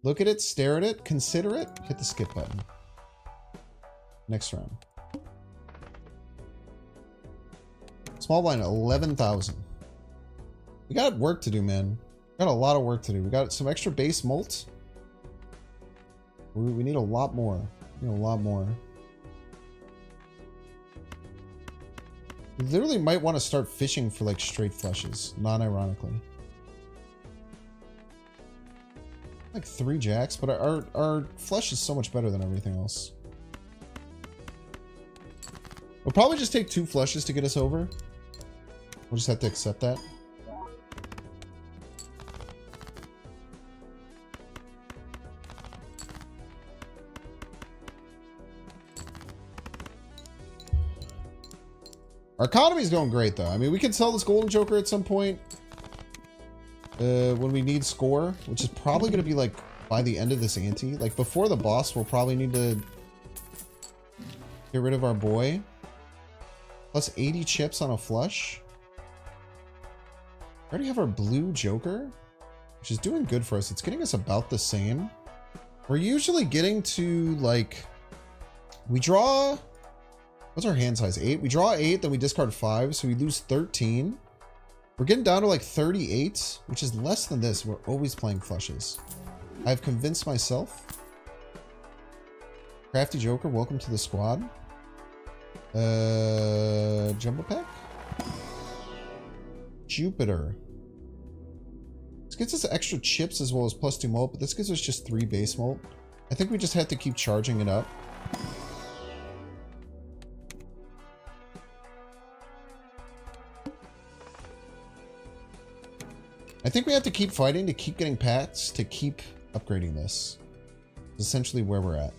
Look at it, stare at it, consider it, hit the skip button. Next round. Small blind, 11,000. We got work to do, man. We got a lot of work to do. We got some extra base molt. We need a lot more. We need a lot more. We literally might want to start fishing for like straight flushes, non-ironically. Like 3 jacks, but our flush is so much better than everything else. We'll probably just take 2 flushes to get us over. We'll just have to accept that. Our economy is going great, though. I mean, we can sell this Golden Joker at some point when we need score, which is probably going to be like by the end of this ante. Like before the boss, we'll probably need to get rid of our boy. Plus 80 chips on a flush. We already have our blue Joker, which is doing good for us. It's getting us about the same. We're usually getting to like, we draw... What's our hand size? 8? We draw 8, then we discard 5, so we lose 13. We're getting down to like 38, which is less than this. We're always playing flushes. I've convinced myself. Crafty Joker, welcome to the squad. Jumbo pack? Jupiter. This gets us extra chips as well as +2 molt, but this gives us just 3 base molt. I think we just have to keep charging it up. I think we have to keep fighting to keep getting packs to keep upgrading this. It's essentially where we're at.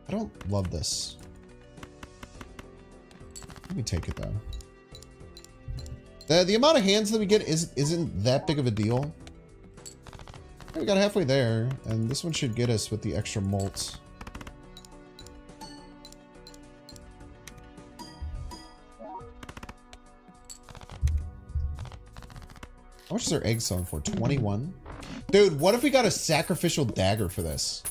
I don't love this. Let me take it though. The amount of hands that we get isn't that big of a deal. Okay, we got halfway there, and this one should get us with the extra molt. How much is our egg selling for? 21? Dude, what if we got a sacrificial dagger for this?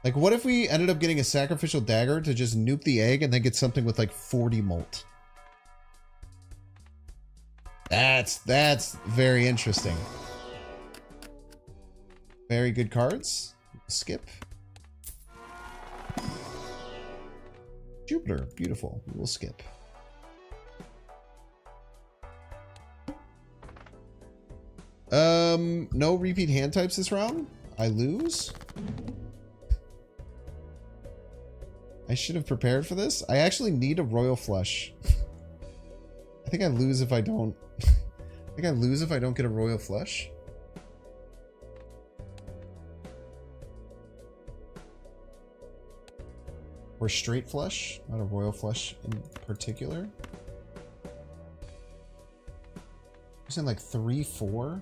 Like, what if we ended up getting a sacrificial dagger to just nuke the egg and then get something with like 40 molt? That's very interesting. Very good cards. Skip. Jupiter, beautiful. We will skip. No repeat hand types this round. I lose. should have prepared for this. I actually need a royal flush. I think I lose if I don't. I think I lose if I don't get a royal flush. Or straight flush, not a royal flush in particular. I'm saying like 3-4.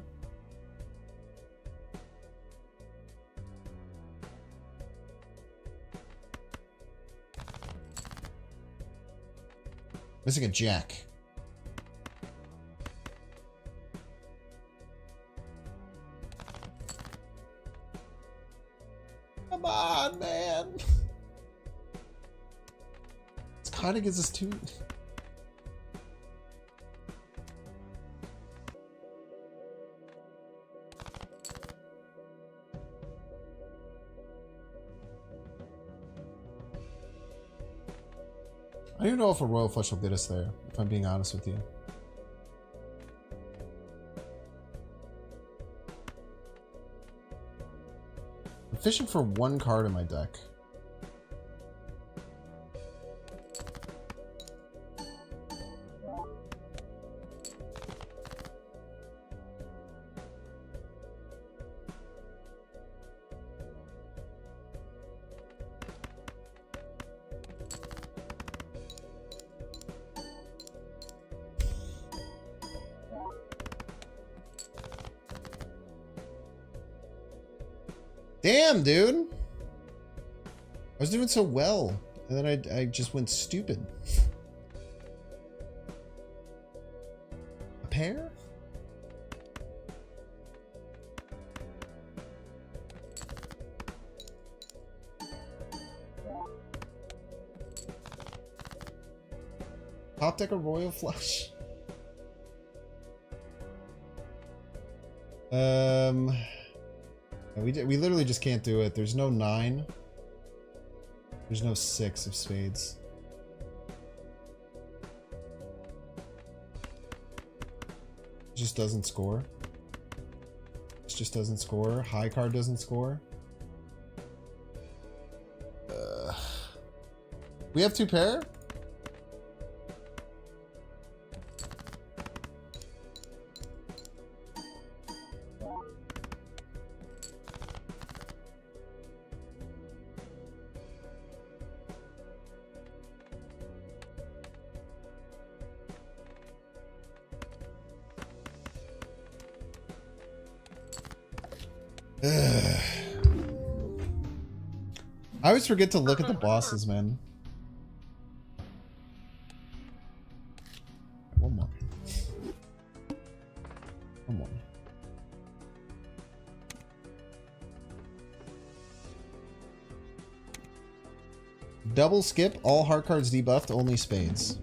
Missing a jack. Come on, man. This kind of gives us two. I don't even know if a royal flush will get us there, if I'm being honest with you. I'm fishing for one card in my deck. Damn, dude. I was doing so well, and then I just went stupid. A pair? Top deck a royal flush. We literally just can't do it. There's no 9. There's no 6 of spades. It just doesn't score. It just doesn't score. High card doesn't score. We have 2 pair? I always forget to look at the bosses, man. One more. One more. Double skip, all heart cards debuffed, only spades.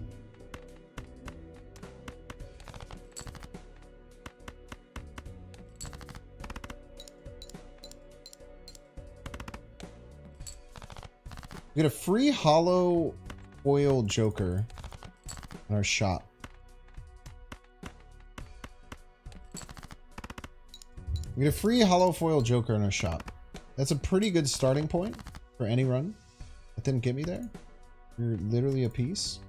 We get a free hollow foil joker in our shop. We get a free hollow foil joker in our shop. That's a pretty good starting point for any run. That didn't get me there. You're literally a piece.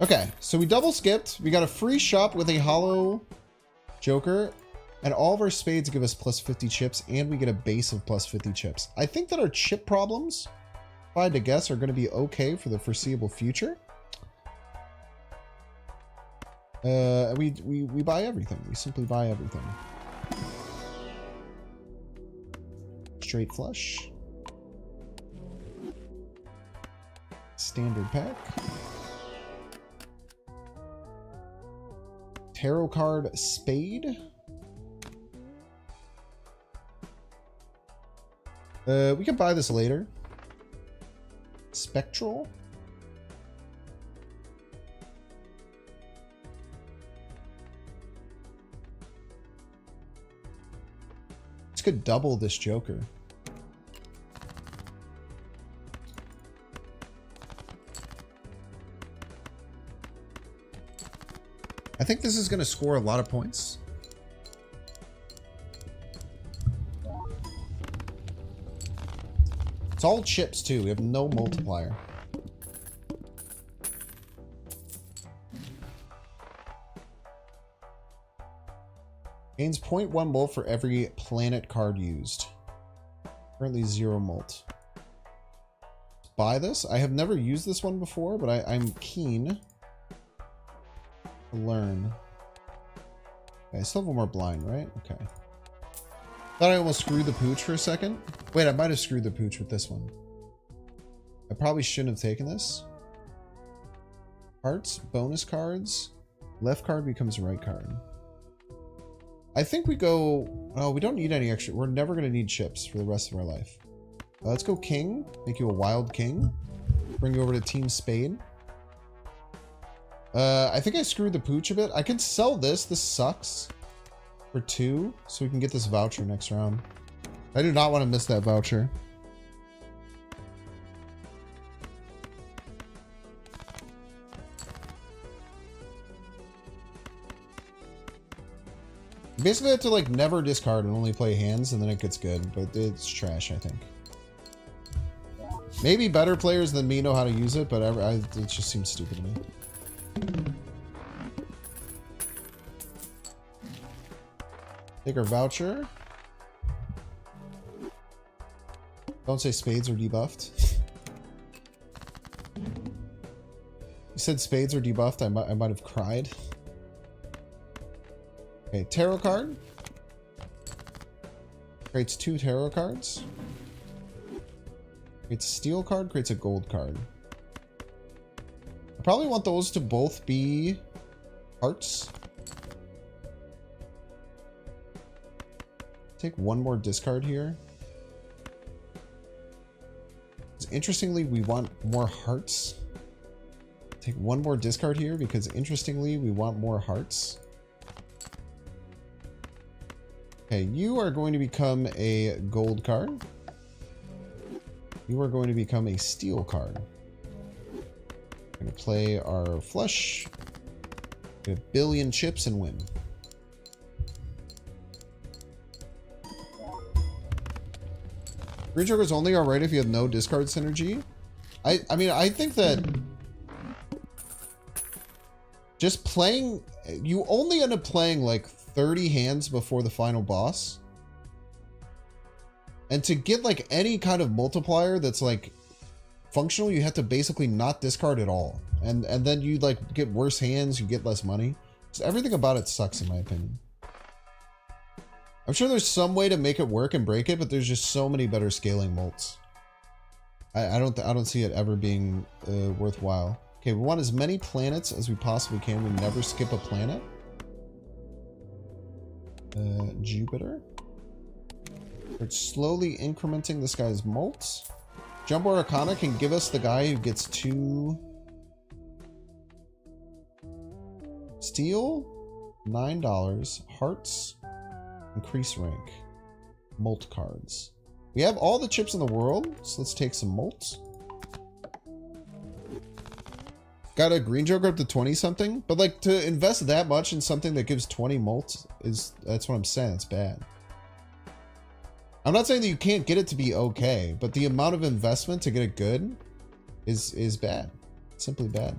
Okay, so we double skipped. We got a free shop with a hollow joker, and all of our spades give us plus 50 chips, and we get a base of plus 50 chips. I think that our chip problems, if I had to guess, are going to be okay for the foreseeable future. We buy everything. We simply buy everything. Straight flush. Standard pack. Tarot card spade. We can buy this later. Spectral. This could double this joker. I think this is going to score a lot of points. all chips too. We have no multiplier. Gains 0.1 mult for every planet card used. Currently 0 mult. Buy this. I have never used this one before, but I'm keen to learn. Okay, I still have one more blind, right? Okay. Thought I almost screwed the pooch for a second. Wait, I might have screwed the pooch with this one. I probably shouldn't have taken this. Hearts, bonus cards. Left card becomes right card. I think we go... Oh, we don't need any extra. We're never going to need chips for the rest of our life. Let's go king. Make you a wild king. Bring you over to Team Spade. I think I screwed the pooch a bit. I can sell this. This sucks. For 2. So we can get this voucher next round. I do not want to miss that voucher. Basically, I have to like never discard and only play hands, and then it gets good. But it's trash, I think. Maybe better players than me know how to use it, but it just seems stupid to me. Take our voucher. Don't say spades are debuffed. You said spades are debuffed. I might have cried. Okay, tarot card. Creates 2 tarot cards. Creates a steel card, creates a gold card. I probably want those to both be hearts. Take one more discard here. Interestingly, we want more hearts. Take one more discard here because interestingly, we want more hearts. Okay, you are going to become a gold card. You are going to become a steel card. We're going to play our flush. Get a billion chips and win. Green Joker's only alright if you have no discard synergy. I mean, I think that just playing, you only end up playing like 30 hands before the final boss. And to get like any kind of multiplier that's like functional, you have to basically not discard at all. And then you like get worse hands, you get less money. Just everything about it sucks in my opinion. I'm sure there's some way to make it work and break it, but there's just so many better scaling mults. I don't see it ever being worthwhile. Okay, we want as many planets as we possibly can. We never skip a planet. Jupiter. We're slowly incrementing this guy's mults. Jumbo Arcana can give us the guy who gets 2 steel, $9, hearts, increase rank, molt cards. We have all the chips in the world, so let's take some molts. Got a Green Joker up to 20 something, but like to invest that much in something that gives 20 molts that's what I'm saying, it's bad. I'm not saying that you can't get it to be okay, but the amount of investment to get it good is bad. Simply bad.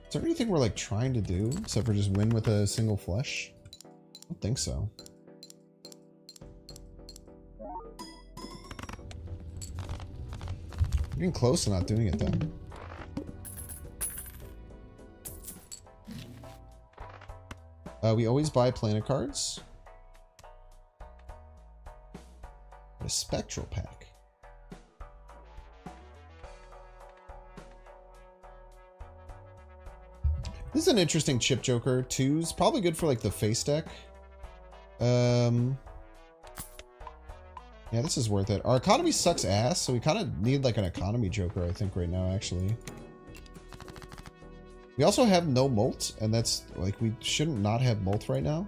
Is there anything we're like trying to do except for just win with a single flush? I don't think so. We're getting close to not doing it though. We always buy planet cards. A spectral pack. This is an interesting chip joker. 2's probably good for like the face deck. Yeah, this is worth it. Our economy sucks ass, so we kind of need like an economy joker, I think, right now, actually. We also have no molt, and that's like, we shouldn't not have molt right now.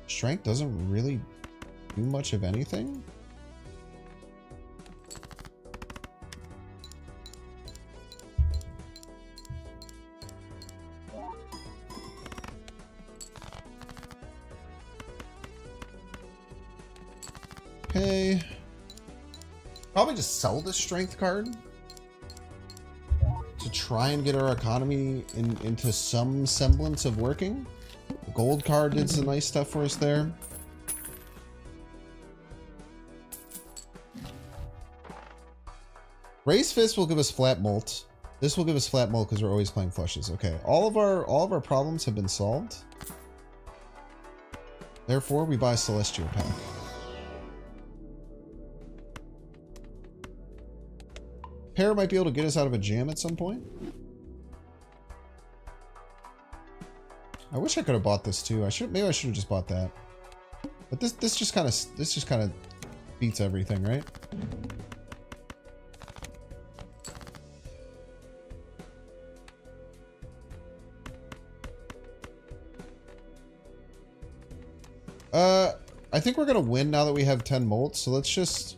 Strength doesn't really do much of anything. Okay. Probably just sell this strength card to try and get our economy into some semblance of working. The gold card did some nice stuff for us there. Raise Fist will give us flat molt. This will give us flat molt because we're always playing flushes. Okay, all of our problems have been solved. Therefore, we buy a Celestial pack. Pair might be able to get us out of a jam at some point. I wish I could have bought this too. Maybe I should have just bought that. But this just kind of beats everything, right? I think we're gonna win now that we have 10 molts. So let's just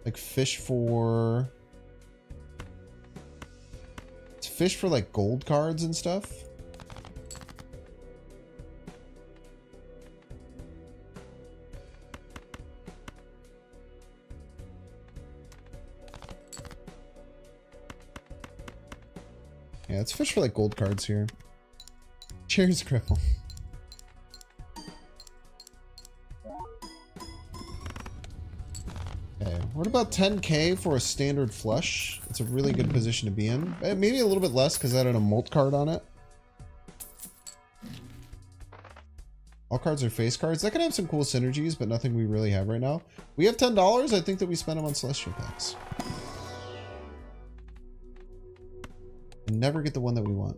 like fish for like gold cards and stuff. Yeah, let's fish for like gold cards here. Cheers, Cripple. Okay, what about 10k for a standard flush? It's a really good position to be in. Maybe a little bit less because that had a molt card on it. All cards are face cards. That can have some cool synergies, but nothing we really have right now. We have $10. I think that we spend them on Celestial packs. And never get the one that we want.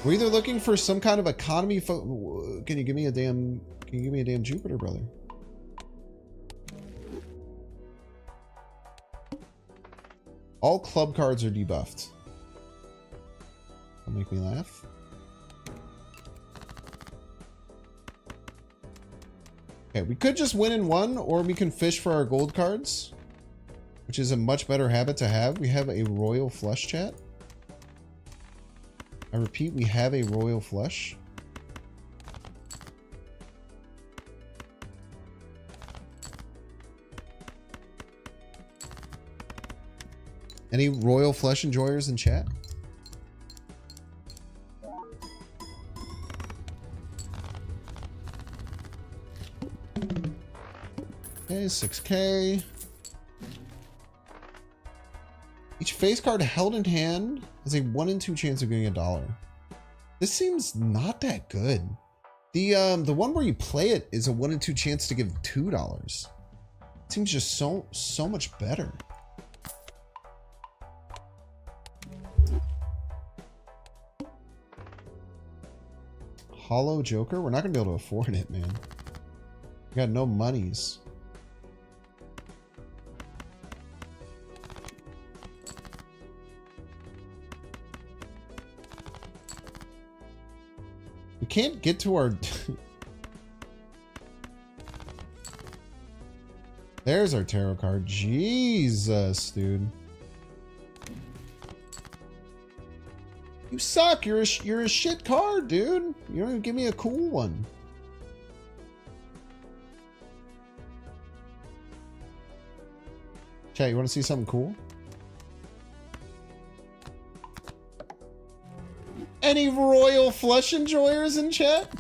We're either looking for some kind of economy. Can you give me a damn Jupiter, brother? All club cards are debuffed. That'll make me laugh. Okay, we could just win in one, or we can fish for our gold cards, which is a much better habit to have. We have a royal flush, chat. I repeat, we have a royal flush. Any royal flush enjoyers in chat? Okay, 6k. Each face card held in hand has a 1 in 2 chance of getting $1. This seems not that good. The one where you play it is a 1 in 2 chance to give $2. It seems just so much better. Hollow Joker? We're not gonna be able to afford it, man. We got no monies. We can't get to our... There's our tarot card. Jesus, dude. You suck. You're a shit card, dude. You don't even give me a cool one. Chat, you want to see something cool? Any royal flush enjoyers in chat?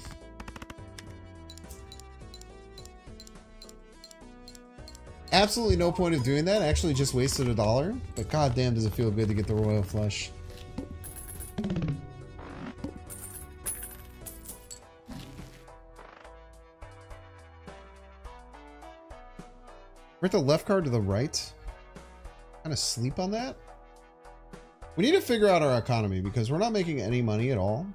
Absolutely no point of doing that. I actually just wasted $1. But goddamn, does it feel good to get the royal flush. We're at the left card to the right. Kind of sleep on that. We need to figure out our economy because we're not making any money at all.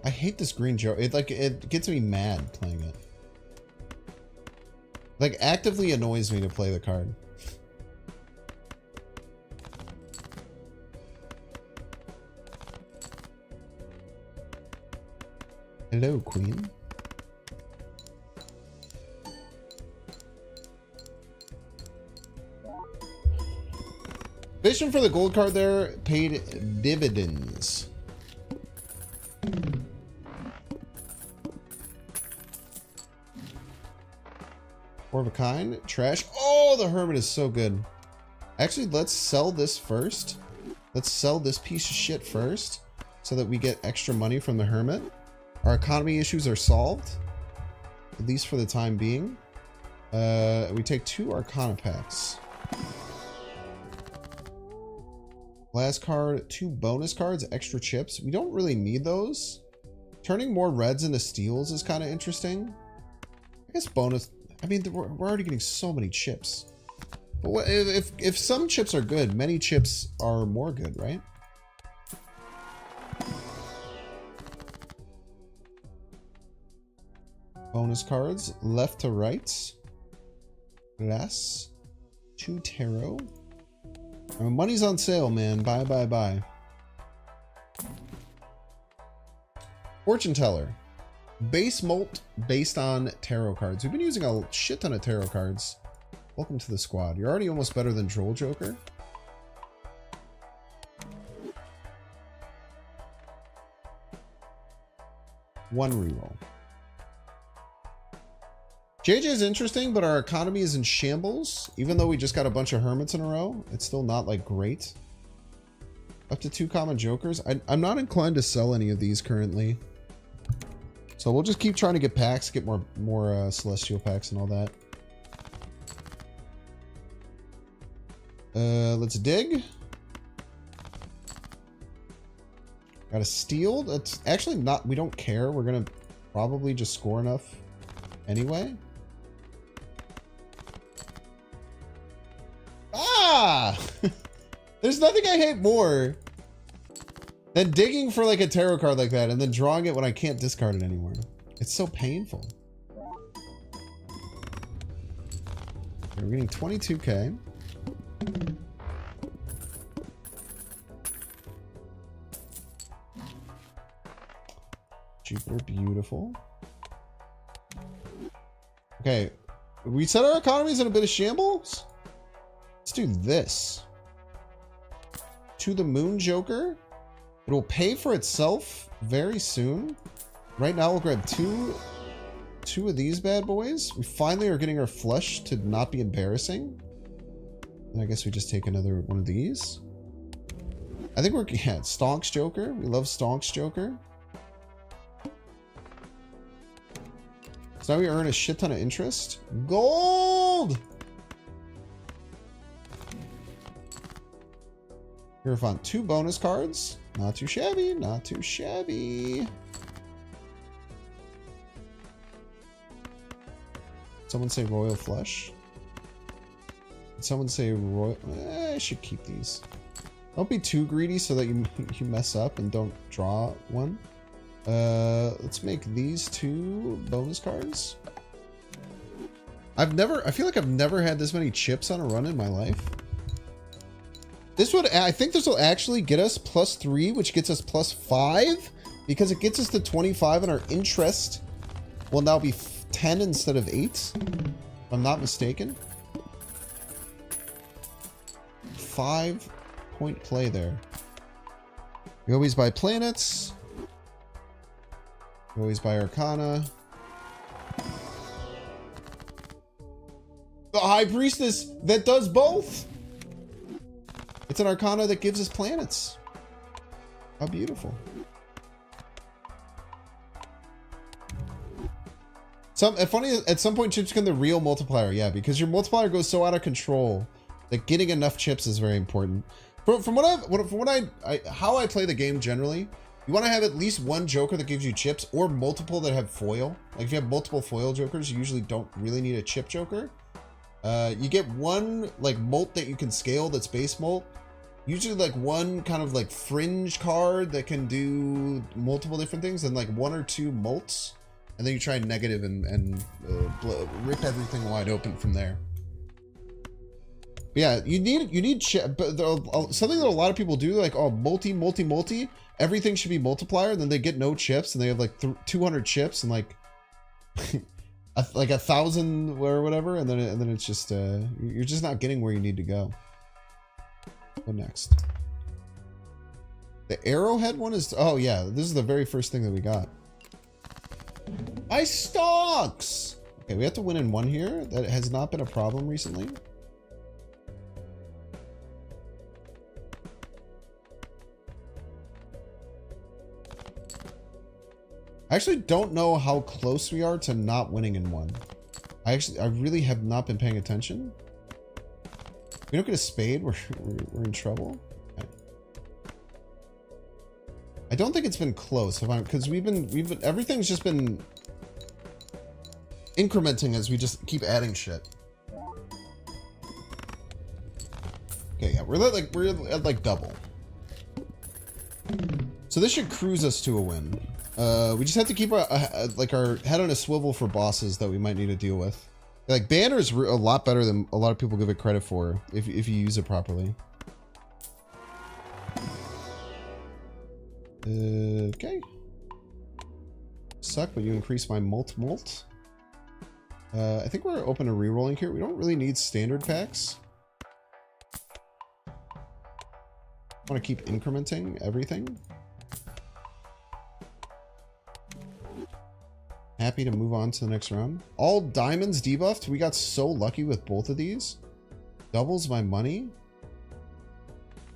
I hate this green Joe. It gets me mad playing it. Like, actively annoys me to play the card. Hello, Queen. Vision for the gold card there paid dividends. Four of a kind. Trash. Oh, the Hermit is so good. Actually, let's sell this first. Let's sell this piece of shit first so that we get extra money from the Hermit. Our economy issues are solved, at least for the time being. We take 2 Arcana packs. Last card, 2 bonus cards, extra chips. We don't really need those. Turning more reds into steals is kind of interesting. I guess bonus. I mean, we're already getting so many chips. But what, if some chips are good, many chips are more good, right? Bonus cards, left to right. Glass. 2 tarot. Money's on sale, man. Buy, buy, buy. Fortune teller. Base molt based on tarot cards. We've been using a shit ton of tarot cards. Welcome to the squad. You're already almost better than Troll Joker. One reroll. JJ is interesting, but our economy is in shambles. Even though we just got a bunch of hermits in a row, it's still not like great. Up to 2 common jokers. I'm not inclined to sell any of these currently. So we'll just keep trying to get packs, get more celestial packs and all that. Let's dig. Got a steal. That's actually not, we don't care. We're gonna probably just score enough anyway. Ah! There's nothing I hate more than digging for like a tarot card like that and then drawing it when I can't discard it anymore. It's so painful. Okay, we're getting 22k. Jupiter, beautiful. Okay, we said our economy's in a bit of shambles. Let's do this. To the Moon Joker. It will pay for itself very soon. Right now, we'll grab two of these bad boys. We finally are getting our flush to not be embarrassing. And I guess we just take another one of these. I think we're, yeah, Stonks Joker. We love Stonks Joker. So now we earn a shit ton of interest. Gold! Hierophant, 2 bonus cards. Not too shabby, not too shabby. Someone say Royal Flush. Did someone say Royal? I should keep these. Don't be too greedy so that you mess up and don't draw one. Let's make these 2 bonus cards. I feel like I've never had this many chips on a run in my life. I think this will actually get us +3, which gets us +5 because it gets us to 25 and our interest will now be 10 instead of 8. If I'm not mistaken. 5-point play there. We always buy planets. We always buy Arcana. The High Priestess that does both. It's an Arcana that gives us planets. How beautiful. Funny, at some point chips become the real multiplier. Yeah, because your multiplier goes so out of control that getting enough chips is very important. From how I play the game generally, you want to have at least one Joker that gives you chips or multiple that have foil. Like if you have multiple foil Jokers, you usually don't really need a chip Joker. You get one like molt that you can scale that's base molt. Usually like one kind of like fringe card that can do multiple different things and like 1 or 2 molts And then you try negative and rip everything wide open from there. But yeah, you need chip. But something that a lot of people do, like, oh, multi. Everything should be multiplier. And then they get no chips, and they have like 200 chips and like like 1,000 or whatever. And then it's just you're just not getting where you need to go. What next? The arrowhead one is, oh yeah, this is the very first thing that we got. My stocks! Okay, we have to win in one here. That has not been a problem recently. I actually don't know how close we are to not winning in one. I really have not been paying attention. If we don't get a spade, we're in trouble. Okay. I don't think it's been close, because everything's just been incrementing as we just keep adding shit. Okay, yeah, we're at like double. So this should cruise us to a win. We just have to keep our head on a swivel for bosses that we might need to deal with. Like, banner is a lot better than a lot of people give it credit for if you use it properly. Okay. Suck, but you increase my molt. I think we're open to rerolling here. We don't really need standard packs. I want to keep incrementing everything. Happy to move on to the next round. All diamonds debuffed. We got so lucky with both of these. Doubles my money.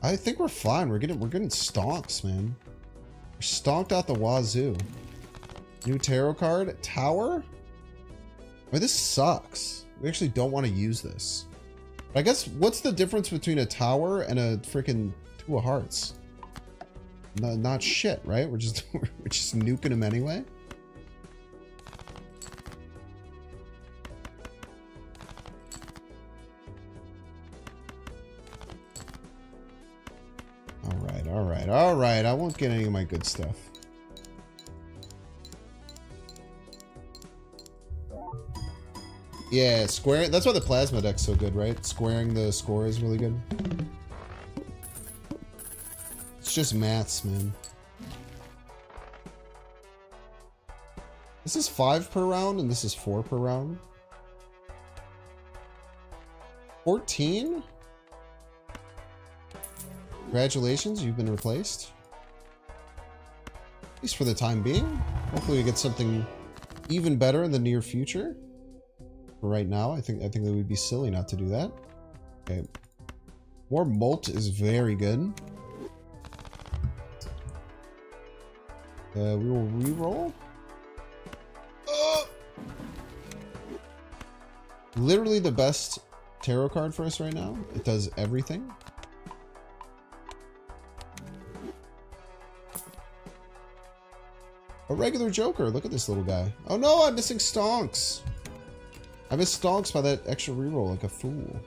I think we're fine. We're getting stonks, man. We're stonked out the wazoo. New tarot card. Tower? I mean, this sucks. We actually don't want to use this. But I guess, what's the difference between a tower and a freaking two of hearts? Not shit, right? We're just nuking them anyway. All right. I won't get any of my good stuff. Yeah, square. That's why the plasma deck's so good, right? Squaring the score is really good. It's just maths, man. This is 5 per round, and this is 4 per round. 14? Congratulations, you've been replaced. At least for the time being. Hopefully we get something even better in the near future. For right now, I think that we'd be silly not to do that. Okay. More molt is very good. We will re-roll. Literally the best tarot card for us right now. It does everything. A regular Joker. Look at this little guy. Oh no, I'm missing stonks. I missed stonks by that extra reroll like a fool.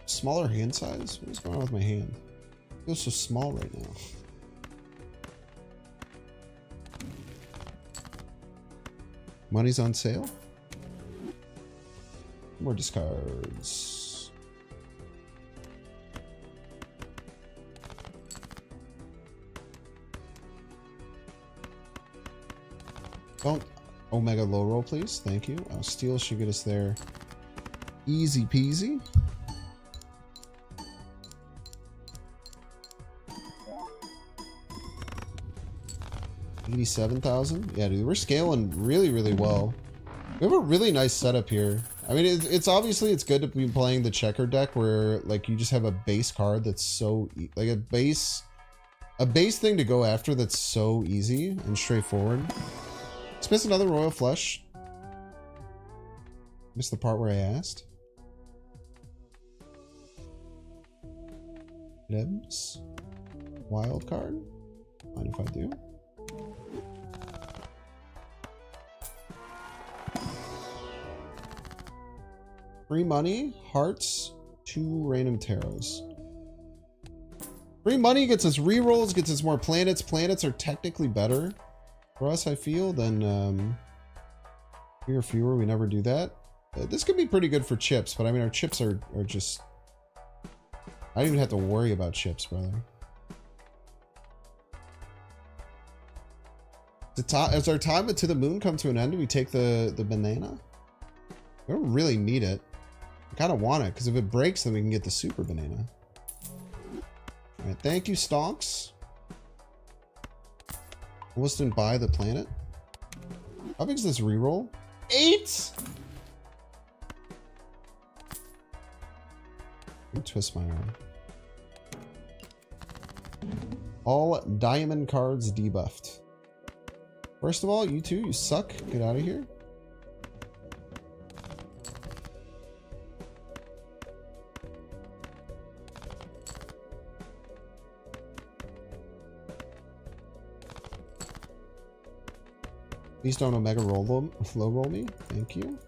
Smaller hand size? What is going on with my hand? It feels so small right now. Money's on sale. More discards. Don't Omega low roll, please. Thank you. Steel should get us there. Easy peasy. $87,000. Yeah, dude, we're scaling really, really well. We have a really nice setup here. I mean, it's obviously it's good to be playing the checker deck where like you just have a base card that's so like a base thing to go after that's so easy and straightforward. Let's miss another Royal Flush. Missed the part where I asked. Libs. Wild card. Mind if I do? Free money, hearts, 2 random tarots. Free money gets us rerolls, gets us more planets. Planets are technically better. for us, I feel, then fewer, we never do that. This could be pretty good for chips, but I mean, our chips are just... I don't even have to worry about chips, brother. As our time to the moon come to an end, do we take the banana? We don't really need it. I kind of want it, because if it breaks, then we can get the super banana. Alright, thank you, Stonks. Almost didn't buy the planet. How big is this reroll? 8! Let me twist my arm. All diamond cards debuffed. First of all, you two, you suck. Get out of here. Please don't Omega roll them, low roll me. Thank you.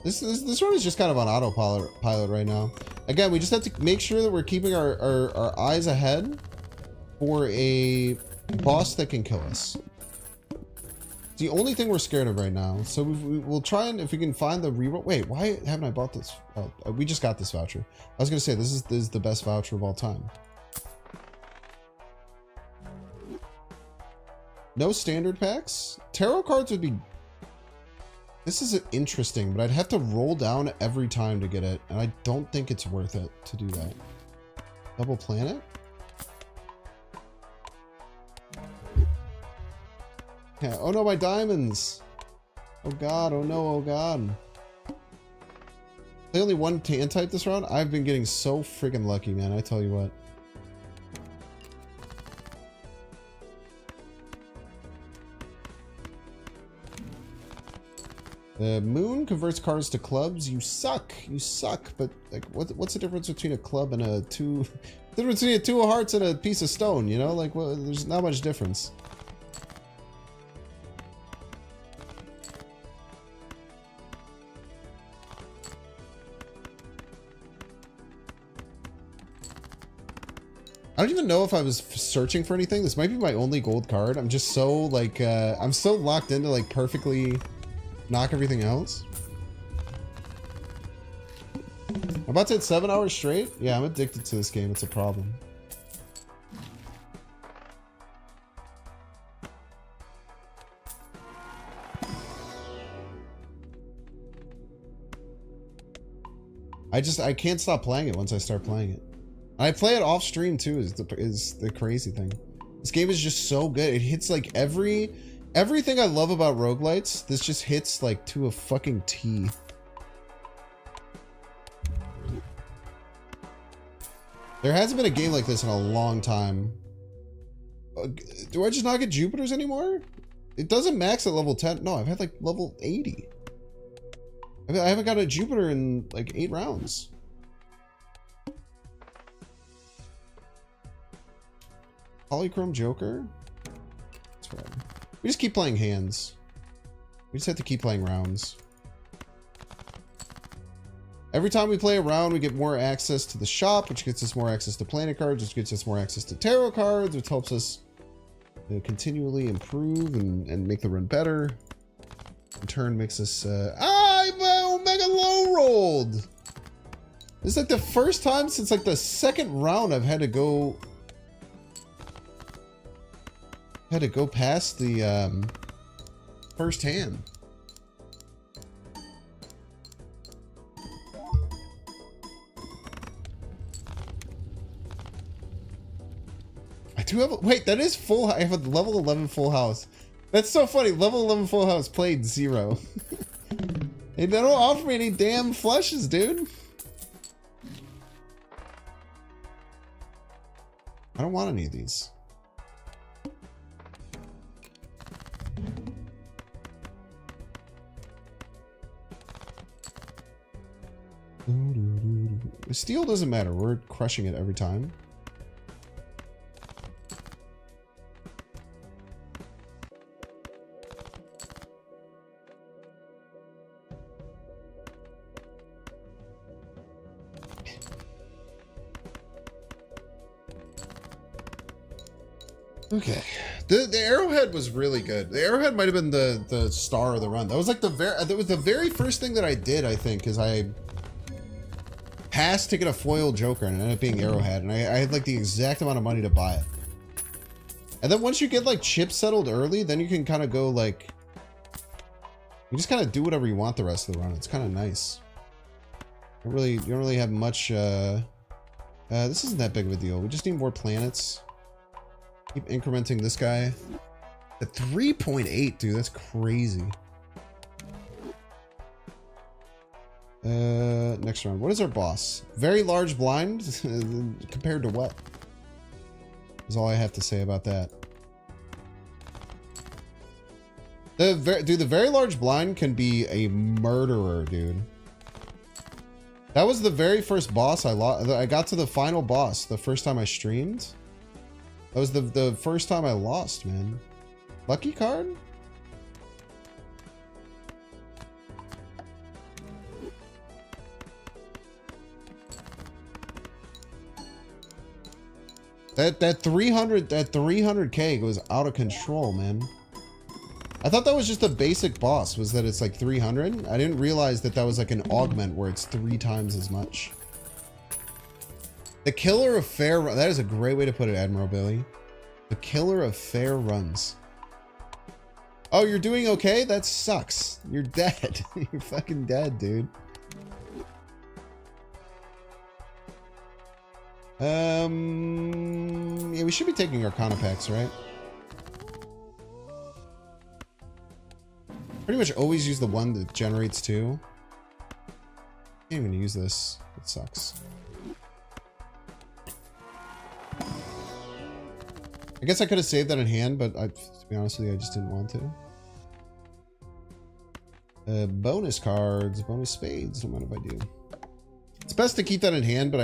This run is just kind of on autopilot right now. Again, we just have to make sure that we're keeping our eyes ahead for a boss that can kill us. It's the only thing we're scared of right now. So we'll try and if we can find the reroll. Wait, why haven't I bought this? Oh, we just got this voucher. I was gonna say this is the best voucher of all time. No standard packs. Tarot cards would be... This is interesting, but I'd have to roll down every time to get it, and I don't think it's worth it to do that. Double planet? Yeah. Oh no, my diamonds! Oh god, oh no, oh god. They only one tan type this round? I've been getting so friggin' lucky, man, I tell you what. The moon converts cards to clubs. You suck. You suck. But like, what's the difference between a club and a two? The difference between a two of hearts and a piece of stone. You know, like, well, there's not much difference. I don't even know if I was searching for anything. This might be my only gold card. I'm just so like, I'm so locked into like perfectly knock everything else. I'm about to hit 7 hours straight. Yeah, I'm addicted to this game. It's a problem. I can't stop playing it once I start playing it. And I play it off stream too, is the crazy thing. This game is just so good. It hits like everything I love about roguelites, this just hits like to a fucking T. There hasn't been a game like this in a long time. Do I just not get Jupiters anymore? It doesn't max at level 10. No, I've had like level 80. I haven't got a Jupiter in like 8 rounds. Polychrome Joker? That's right. We just keep playing hands. We just have to keep playing rounds. Every time we play a round, we get more access to the shop, which gets us more access to planet cards, which gets us more access to tarot cards, which helps us continually improve and make the run better. In turn, makes us... I'm Omega low rolled! This is like the first time since like the second round I've had to go... past the first hand. I do have a, wait, that is full. I have a level 11 full house. That's so funny. Level 11 full house played 0. Hey, they don't offer me any damn flushes, dude. I don't want any of these. Steel doesn't matter. We're crushing it every time. Okay. The arrowhead was really good. The arrowhead might have been the star of the run. That was like that was the very first thing that I did, I think, is I passed to get a foil Joker and it ended up being arrowhead, and I had like the exact amount of money to buy it. And then once you get like chip settled early, then you can kind of go like, you just kind of do whatever you want the rest of the run. It's kind of nice. You don't really have much. This isn't that big of a deal. We just need more planets. Keep incrementing this guy. At 3.8, dude, that's crazy. Next round. What is our boss? Very large blind? Compared to what? Is all I have to say about that. The very large blind can be a murderer, dude. That was the very first boss I lost. I got to the final boss the first time I streamed. That was the first time I lost, man. Lucky card? That 300k was out of control, man. I thought that was just a basic boss, was that it's like 300. I didn't realize that that was like an augment where it's 3 times as much. The killer of fair run. That is a great way to put it, Admiral Billy. The killer of fair runs. Oh, you're doing okay? That sucks. You're dead. You're fucking dead, dude. Yeah, we should be taking Arcana packs, right? Pretty much always use the one that generates 2. Can't even use this. It sucks. I guess I could have saved that in hand, but to be honest with you, I just didn't want to. Bonus cards, bonus spades. What mind if I do? It's best to keep that in hand, but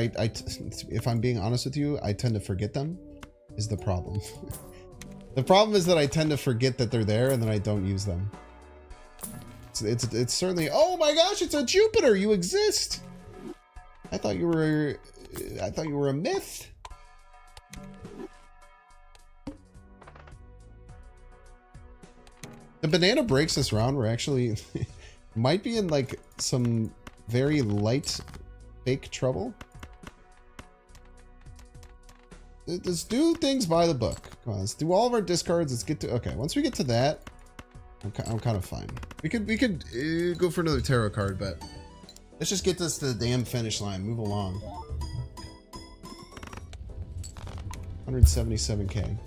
if I'm being honest with you, I tend to forget them. Is the problem? The problem is that I tend to forget that they're there, and then I don't use them. It's certainly. Oh my gosh! It's a Jupiter. You exist. I thought you were a myth. The banana breaks this round. We're actually might be in like some very light fake trouble. Let's do things by the book. Come on, let's do all of our discards. Let's get to okay. Once we get to that, I'm kind of fine. We could go for another tarot card, but let's just get this to the damn finish line. Move along. 177k.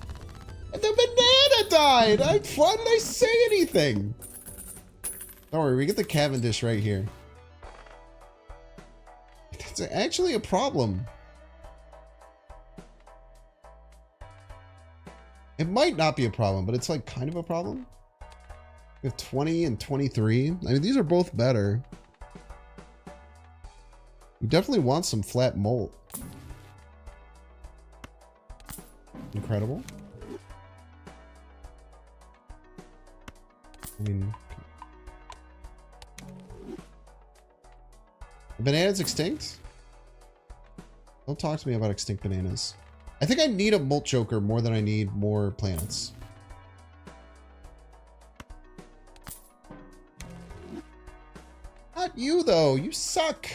And the banana died! Why didn't I say anything? Don't worry, we get the Cavendish right here. It's actually a problem. It might not be a problem, but it's like kind of a problem. We have 20 and 23. I mean, these are both better. You definitely want some flat molt. Incredible. I mean, the banana's extinct? Don't talk to me about extinct bananas. I think I need a Molt Joker more than I need more planets. Not you, though. You suck.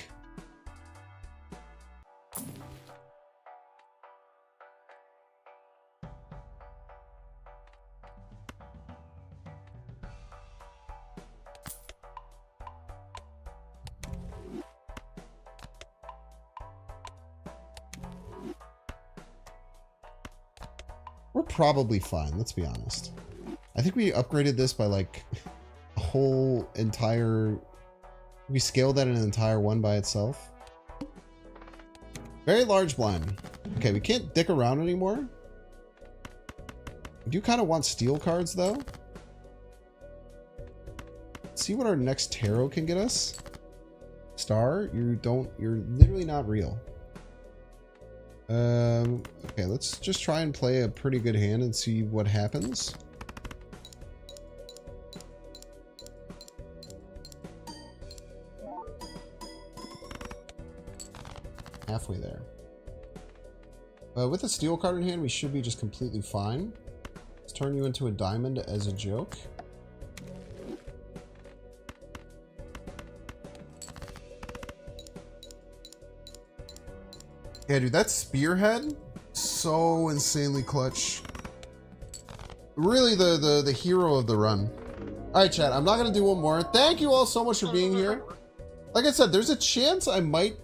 We're probably fine, let's be honest. I think we upgraded this by like a whole entire... We scaled that in an entire one by itself. Very large blind. Okay, we can't dick around anymore. I do kind of want steel cards though. Let's see what our next tarot can get us. Star, you're literally not real. Okay, let's just try and play a pretty good hand and see what happens. Halfway there. With a steel card in hand, we should be just completely fine. Let's turn you into a diamond as a joke. Yeah, dude, that spearhead, so insanely clutch. Really the hero of the run. All right, chat, I'm not gonna do one more. Thank you all so much for being here. Like I said, there's a chance I might,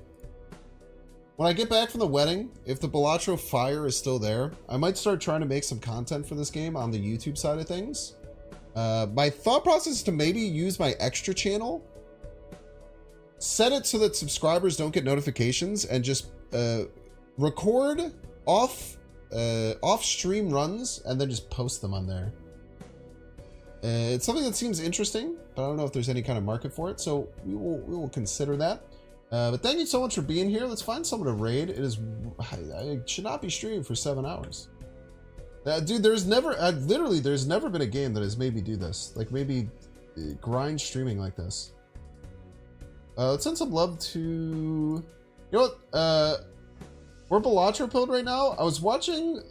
when I get back from the wedding, if the Balatro fire is still there, I might start trying to make some content for this game on the YouTube side of things. My thought process is to maybe use my extra channel, set it so that subscribers don't get notifications, and just record off stream runs and then just post them on there. It's something that seems interesting, but I don't know if there's any kind of market for it, so we will consider that. But thank you so much for being here. Let's find someone to raid. I should not be streaming for 7 hours. Dude, there's never been a game that has made me do this. Like, maybe grind streaming like this. Let's send some love to... You know what? We're Balatro pilled right now. I was watching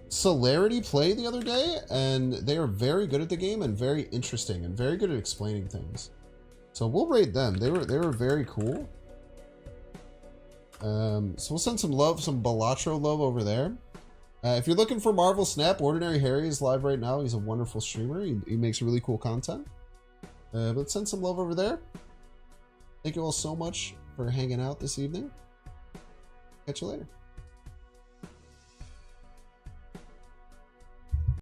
Celerity play the other day, and they are very good at the game and very interesting and very good at explaining things. So we'll raid them. They were very cool. So we'll send some love, some Balatro love over there. If you're looking for Marvel Snap, Ordinary Harry is live right now. He's a wonderful streamer. He makes really cool content. But send some love over there. Thank you all so much for hanging out this evening. Catch you later.